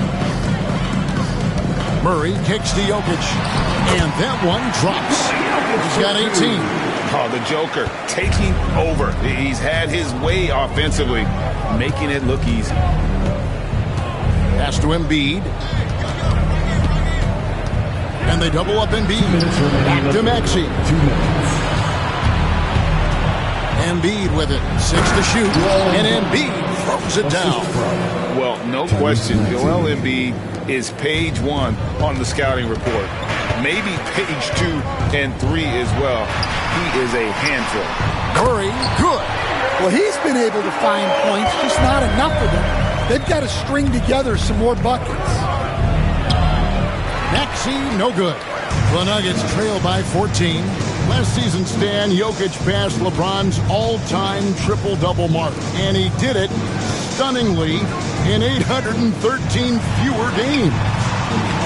Murray kicks to Iykyk. And that one drops. He's got 18. Oh, the Joker taking over. He's had his way offensively, making it look easy. Pass to Embiid. And they double up Embiid. Back to Maxey. 2 minutes. Embiid with it. 6 to shoot. And Embiid throws it down. Well, no question. Joel Embiid is page 1 on the scouting report. Maybe page 2 and 3 as well. He is a handful. Murray, good. Well, he's been able to find points, just not enough of them. They've got to string together some more buckets. Maxey, no good. The Nuggets trail by 14. Last season, Stan, Iykyk passed LeBron's all-time triple-double mark. And he did it stunningly in 813 fewer games.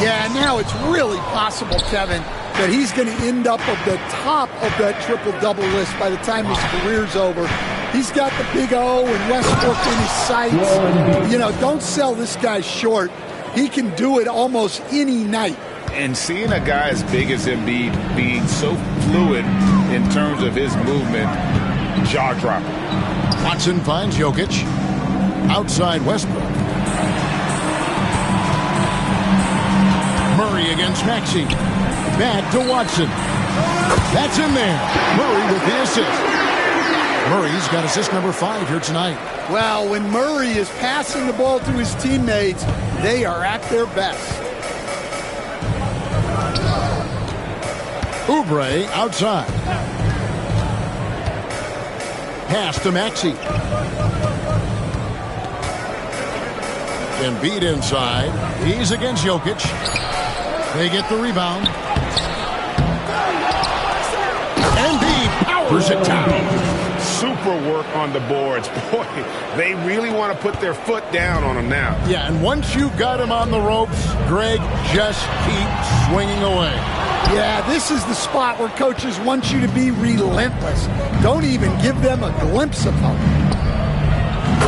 Yeah, now it's really possible, Kevin, that he's going to end up at the top of that triple-double list by the time his career's over. He's got the big O and Westbrook in his sights. You know, don't sell this guy short. He can do it almost any night. And seeing a guy as big as Embiid being so fluid in terms of his movement, jaw-dropping. Watson finds Iykyk. Outside Westbrook. Murray against Maxey. Back to Watson. That's in there. Murray with the assist. Murray's got assist number 5 here tonight. Well, when Murray is passing the ball to his teammates, they are at their best. Oubre outside. Pass to Maxey. Embiid inside. He's against Iykyk. They get the rebound. Embiid powers it down. Super work on the boards. Boy, they really want to put their foot down on him now. Yeah, and once you got him on the ropes, Greg, just keep swinging away. Yeah, this is the spot where coaches want you to be relentless. Don't even give them a glimpse of hope.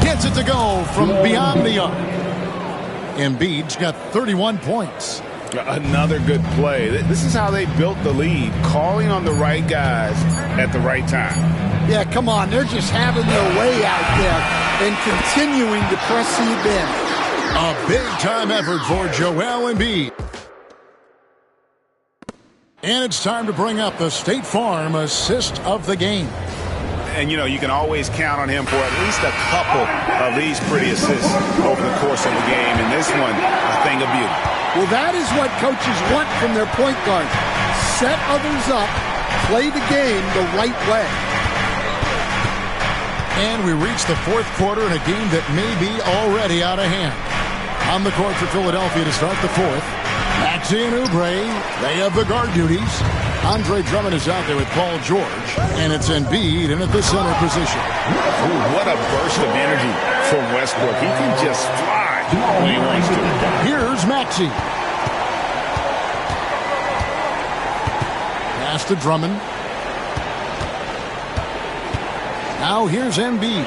Gets it to go from beyond the arc. Embiid's got 31 points. Another good play. This is how they built the lead, calling on the right guys at the right time. Yeah, come on. They're just having their way out there and continuing to press the advantage. A big-time effort for Joel Embiid. And it's time to bring up the State Farm assist of the game. And, you know, you can always count on him for at least a couple of these pretty assists over the course of the game. And this one, a thing of beauty. Well, that is what coaches want from their point guards. Set others up, play the game the right way. And we reach the 4th quarter in a game that may be already out of hand. On the court for Philadelphia to start the 4th. Maxey and Oubre, they have the guard duties. Andre Drummond is out there with Paul George. And it's Embiid in at the center position. Ooh, what a burst of energy from Westbrook. He can just fly when he wants to. Here's Maxey. Pass to Drummond. Now here's Embiid.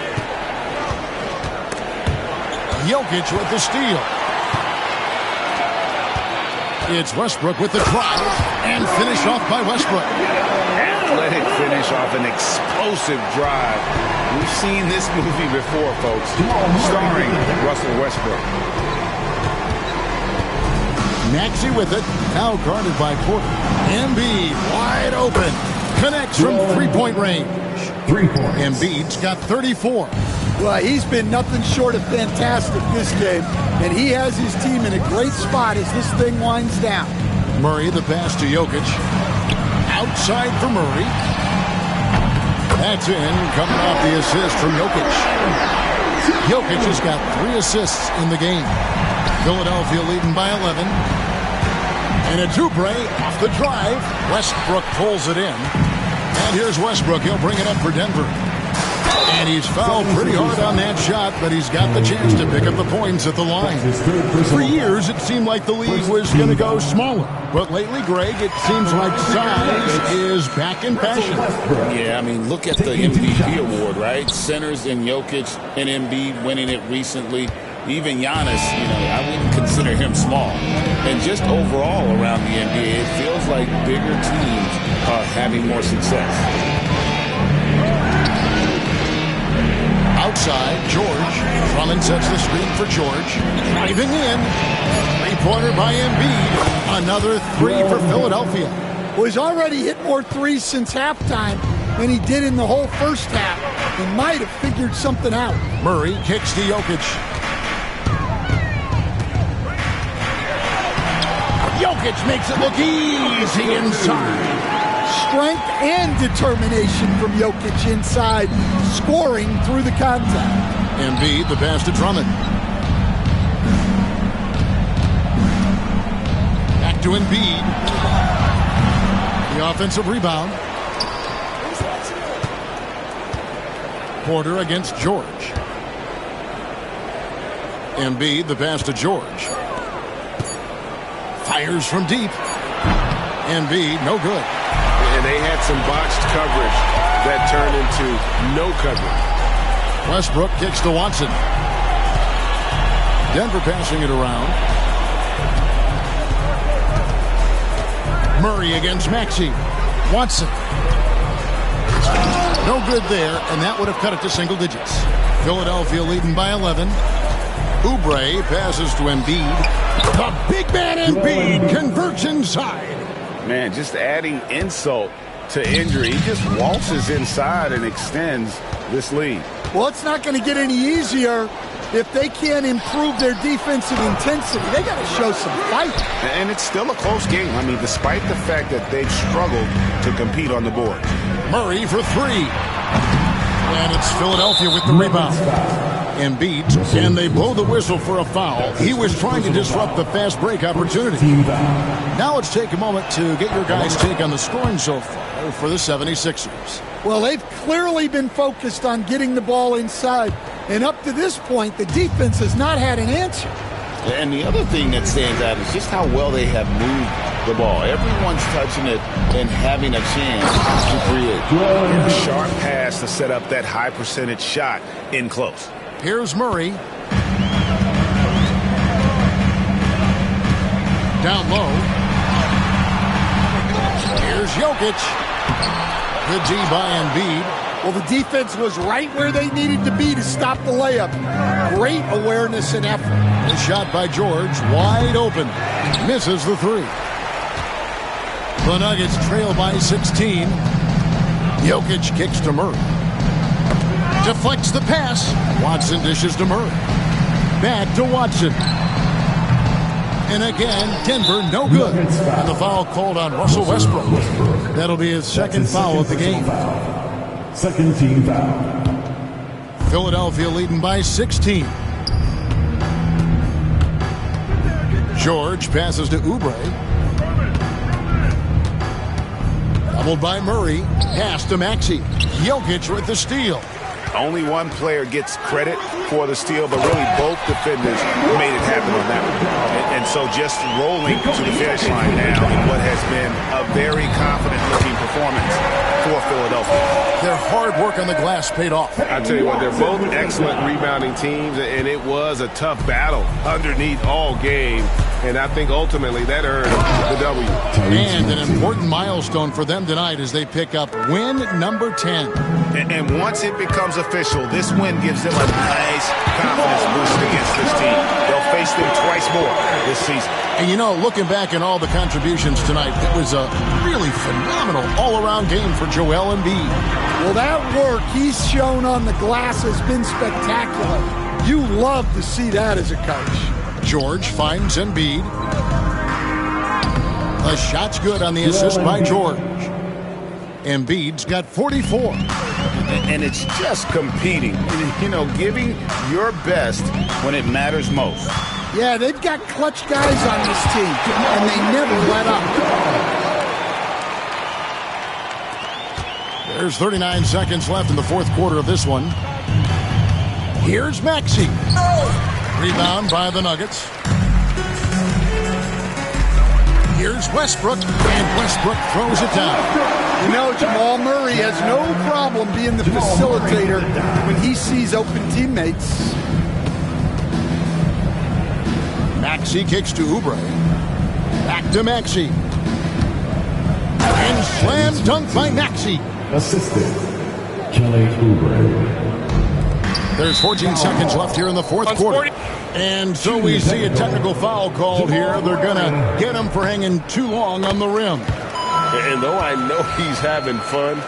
Iykyk with the steal. It's Westbrook with the drive and finish off by Westbrook. Athletic finish off an explosive drive. We've seen this movie before, folks, starring Russell Westbrook. Maxey with it, now guarded by Porter. Embiid wide open, connects from three-point range. 3 points. Embiid's got 34. Well, he's been nothing short of fantastic this game, and he has his team in a great spot as this thing winds down. Murray, the pass to Iykyk. Outside for Murray. That's in, coming off the assist from Iykyk. Iykyk has got 3 assists in the game. Philadelphia leading by 11. And it's Oubre off the drive. Westbrook pulls it in. And here's Westbrook. He'll bring it up for Denver. And he's fouled pretty hard on that shot, but he's got the chance to pick up the points at the line. For years, it seemed like the league was going to go smaller. But lately, Greg, it seems like size is back in fashion. Yeah, I mean, look at the MVP award, right? Centers and Jokic and Embiid winning it recently. Even Giannis, I wouldn't consider him small. And just overall around the NBA, it feels like bigger teams are having more success. Outside, George. Drummond sets the screen for George. Driving in. Three-pointer by Embiid. Another 3 for Philadelphia. Well, he's already hit more threes since halftime than he did in the whole first half. He might have figured something out. Murray kicks to Iykyk. Iykyk makes it look easy inside. Strength and determination from Iykyk inside, scoring through the contact. Embiid, the pass to Drummond. Back to Embiid. The offensive rebound. Porter against George. Embiid, the pass to George. Fires from deep. Embiid, no good. And they had some botched coverage that turned into no coverage. Westbrook kicks to Watson. Denver passing it around. Murray against Maxey. Watson. No good there, and that would have cut it to single digits. Philadelphia leading by 11. Oubre passes to Embiid. The big man Embiid converts inside. Man, just adding insult to injury. He just waltzes inside and extends this lead. Well, it's not going to get any easier if they can't improve their defensive intensity. They got to show some fight. And it's still a close game. I mean, despite the fact that they've struggled to compete on the board. Murray for 3. And it's Philadelphia with the rebound. Embiid, and they blow the whistle for a foul. He was trying to disrupt the fast break opportunity. Now let's take a moment to get your guys' take on the scoring so far for the 76ers. Well, they've clearly been focused on getting the ball inside. And up to this point, the defense has not had an answer. And the other thing that stands out is just how well they have moved the ball. Everyone's touching it and having a chance to create. A sharp pass to set up that high percentage shot in close. Here's Murray. Down low. Here's Iykyk. Good D by Embiid. Well, the defense was right where they needed to be to stop the layup. Great awareness and effort. The shot by George, wide open. Misses the 3. The Nuggets trail by 16. Iykyk kicks to Murray. Deflects the pass. Watson dishes to Murray. Back to Watson. And again, Denver no good. And the foul called on Russell Westbrook. That'll be his second foul of the game. Second team foul. Philadelphia leading by 16. George passes to Oubre. Doubled by Murray. Pass to Maxey. Iykyk with the steal. Only one player gets credit for the steal, but really both defenders made it happen on that one. And so just rolling to the finish line now in what has been a very confident-looking performance for Philadelphia. Their hard work on the glass paid off. I tell you what, they're both excellent rebounding teams, and it was a tough battle underneath all game. And I think ultimately that earned the W. And an important milestone for them tonight as they pick up win number 10. And once it becomes official, this win gives them a nice confidence boost against this team. They'll face them twice more this season. And you know, looking back at all the contributions tonight, it was a really phenomenal all-around game for Joel Embiid. Well, that work he's shown on the glass has been spectacular. You love to see that as a coach. George finds Embiid. The shot's good on the assist by George. Embiid's got 44. And it's just competing, you know, giving your best when it matters most. Yeah, they've got clutch guys on this team, and they never let up. There's 39 seconds left in the fourth quarter of this one. Here's Maxey. Rebound by the Nuggets. Here's Westbrook, and Westbrook throws it down. You know, Jamal Murray has no problem being the facilitator when he sees open teammates. Maxey kicks to Oubre. Back to Maxey. And slam dunk by Maxey. Assistant, Kelly Oubre. There's 14 seconds left here in the fourth quarter. And so we see a technical foul called here. They're going to get him for hanging too long on the rim. And though I know he's having fun,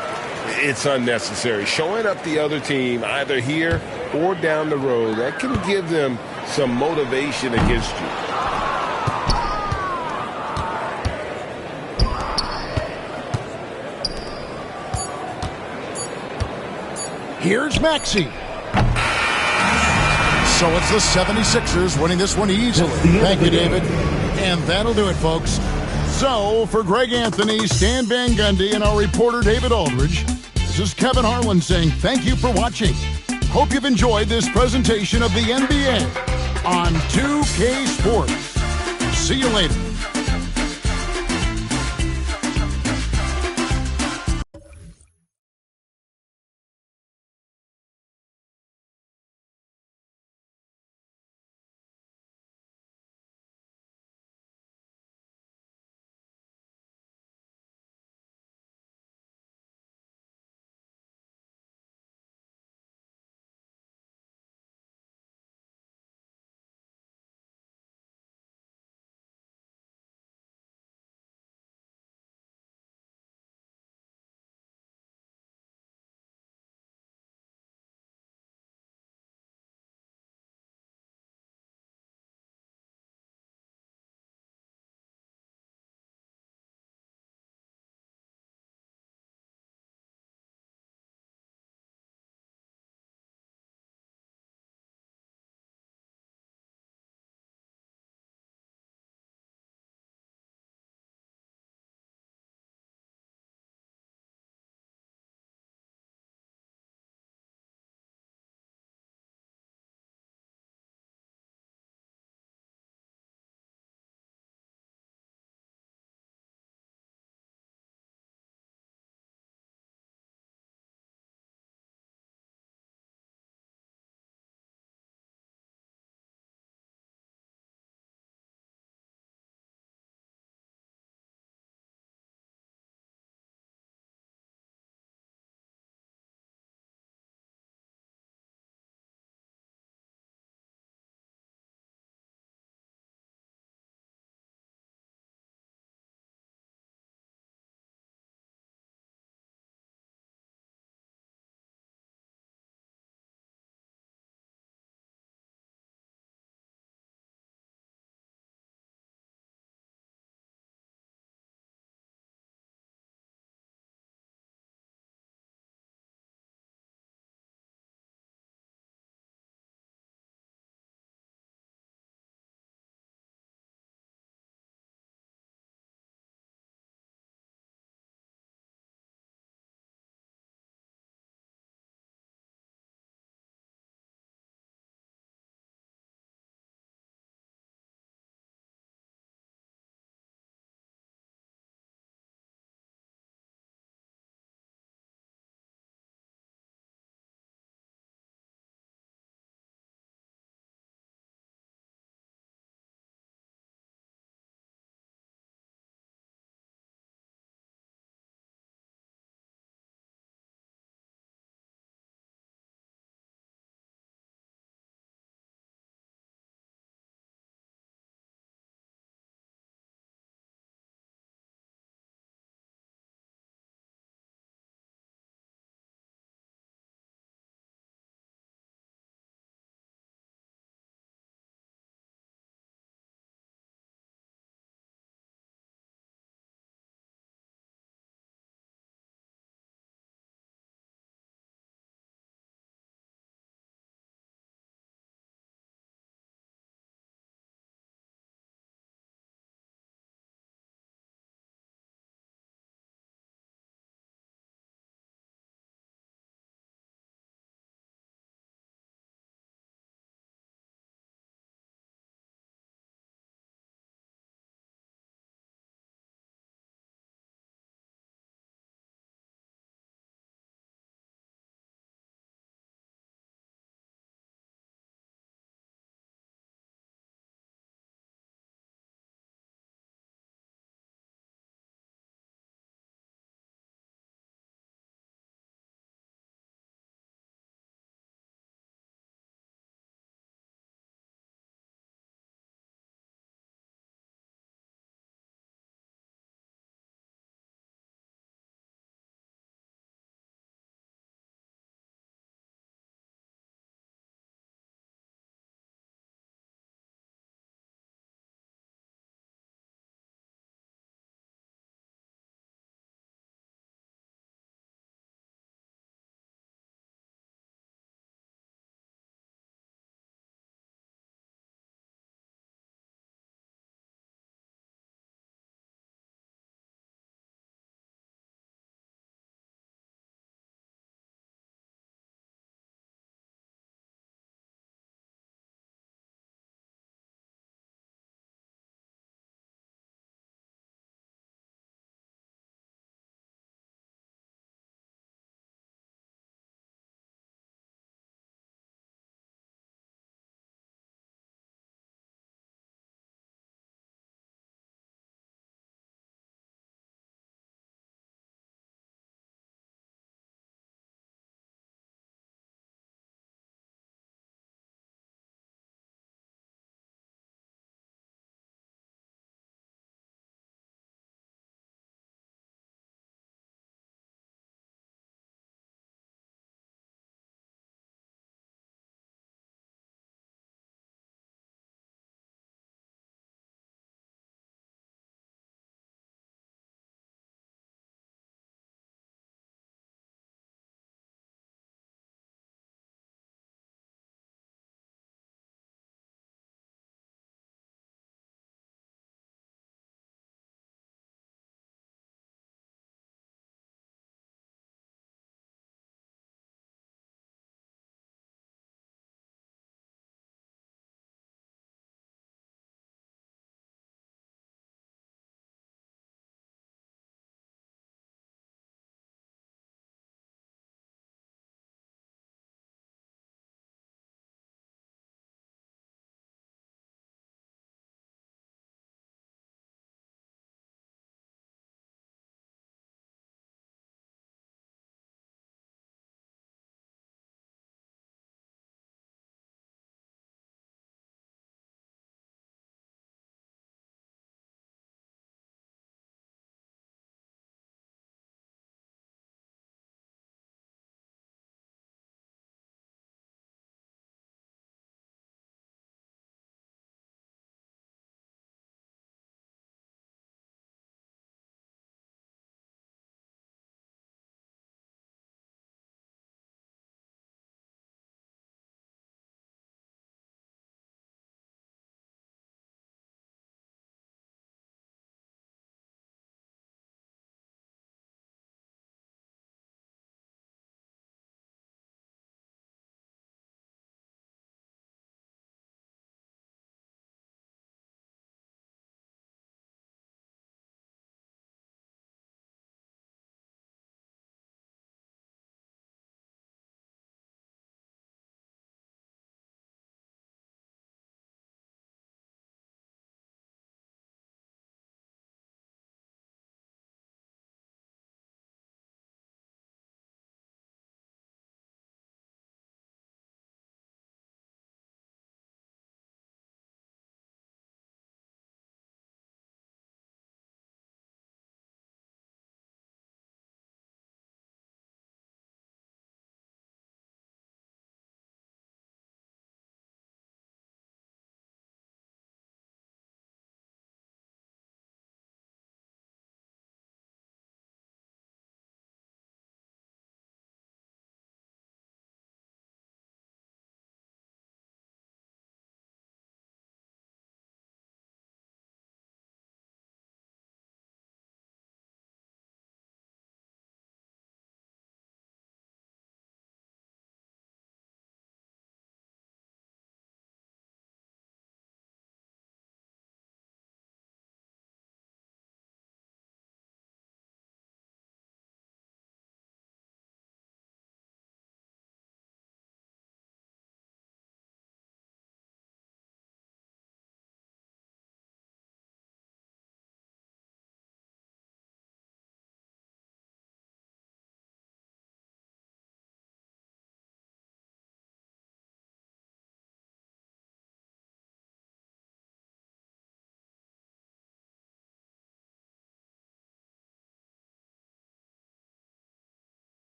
it's unnecessary. Showing up the other team, either here or down the road, that can give them some motivation against you. Here's Maxey. So it's the 76ers winning this one easily. Thank you, David. And that'll do it, folks. So, for Greg Anthony, Stan Van Gundy, and our reporter David Aldridge, this is Kevin Harlan saying thank you for watching. Hope you've enjoyed this presentation of the NBA on 2K Sports. See you later.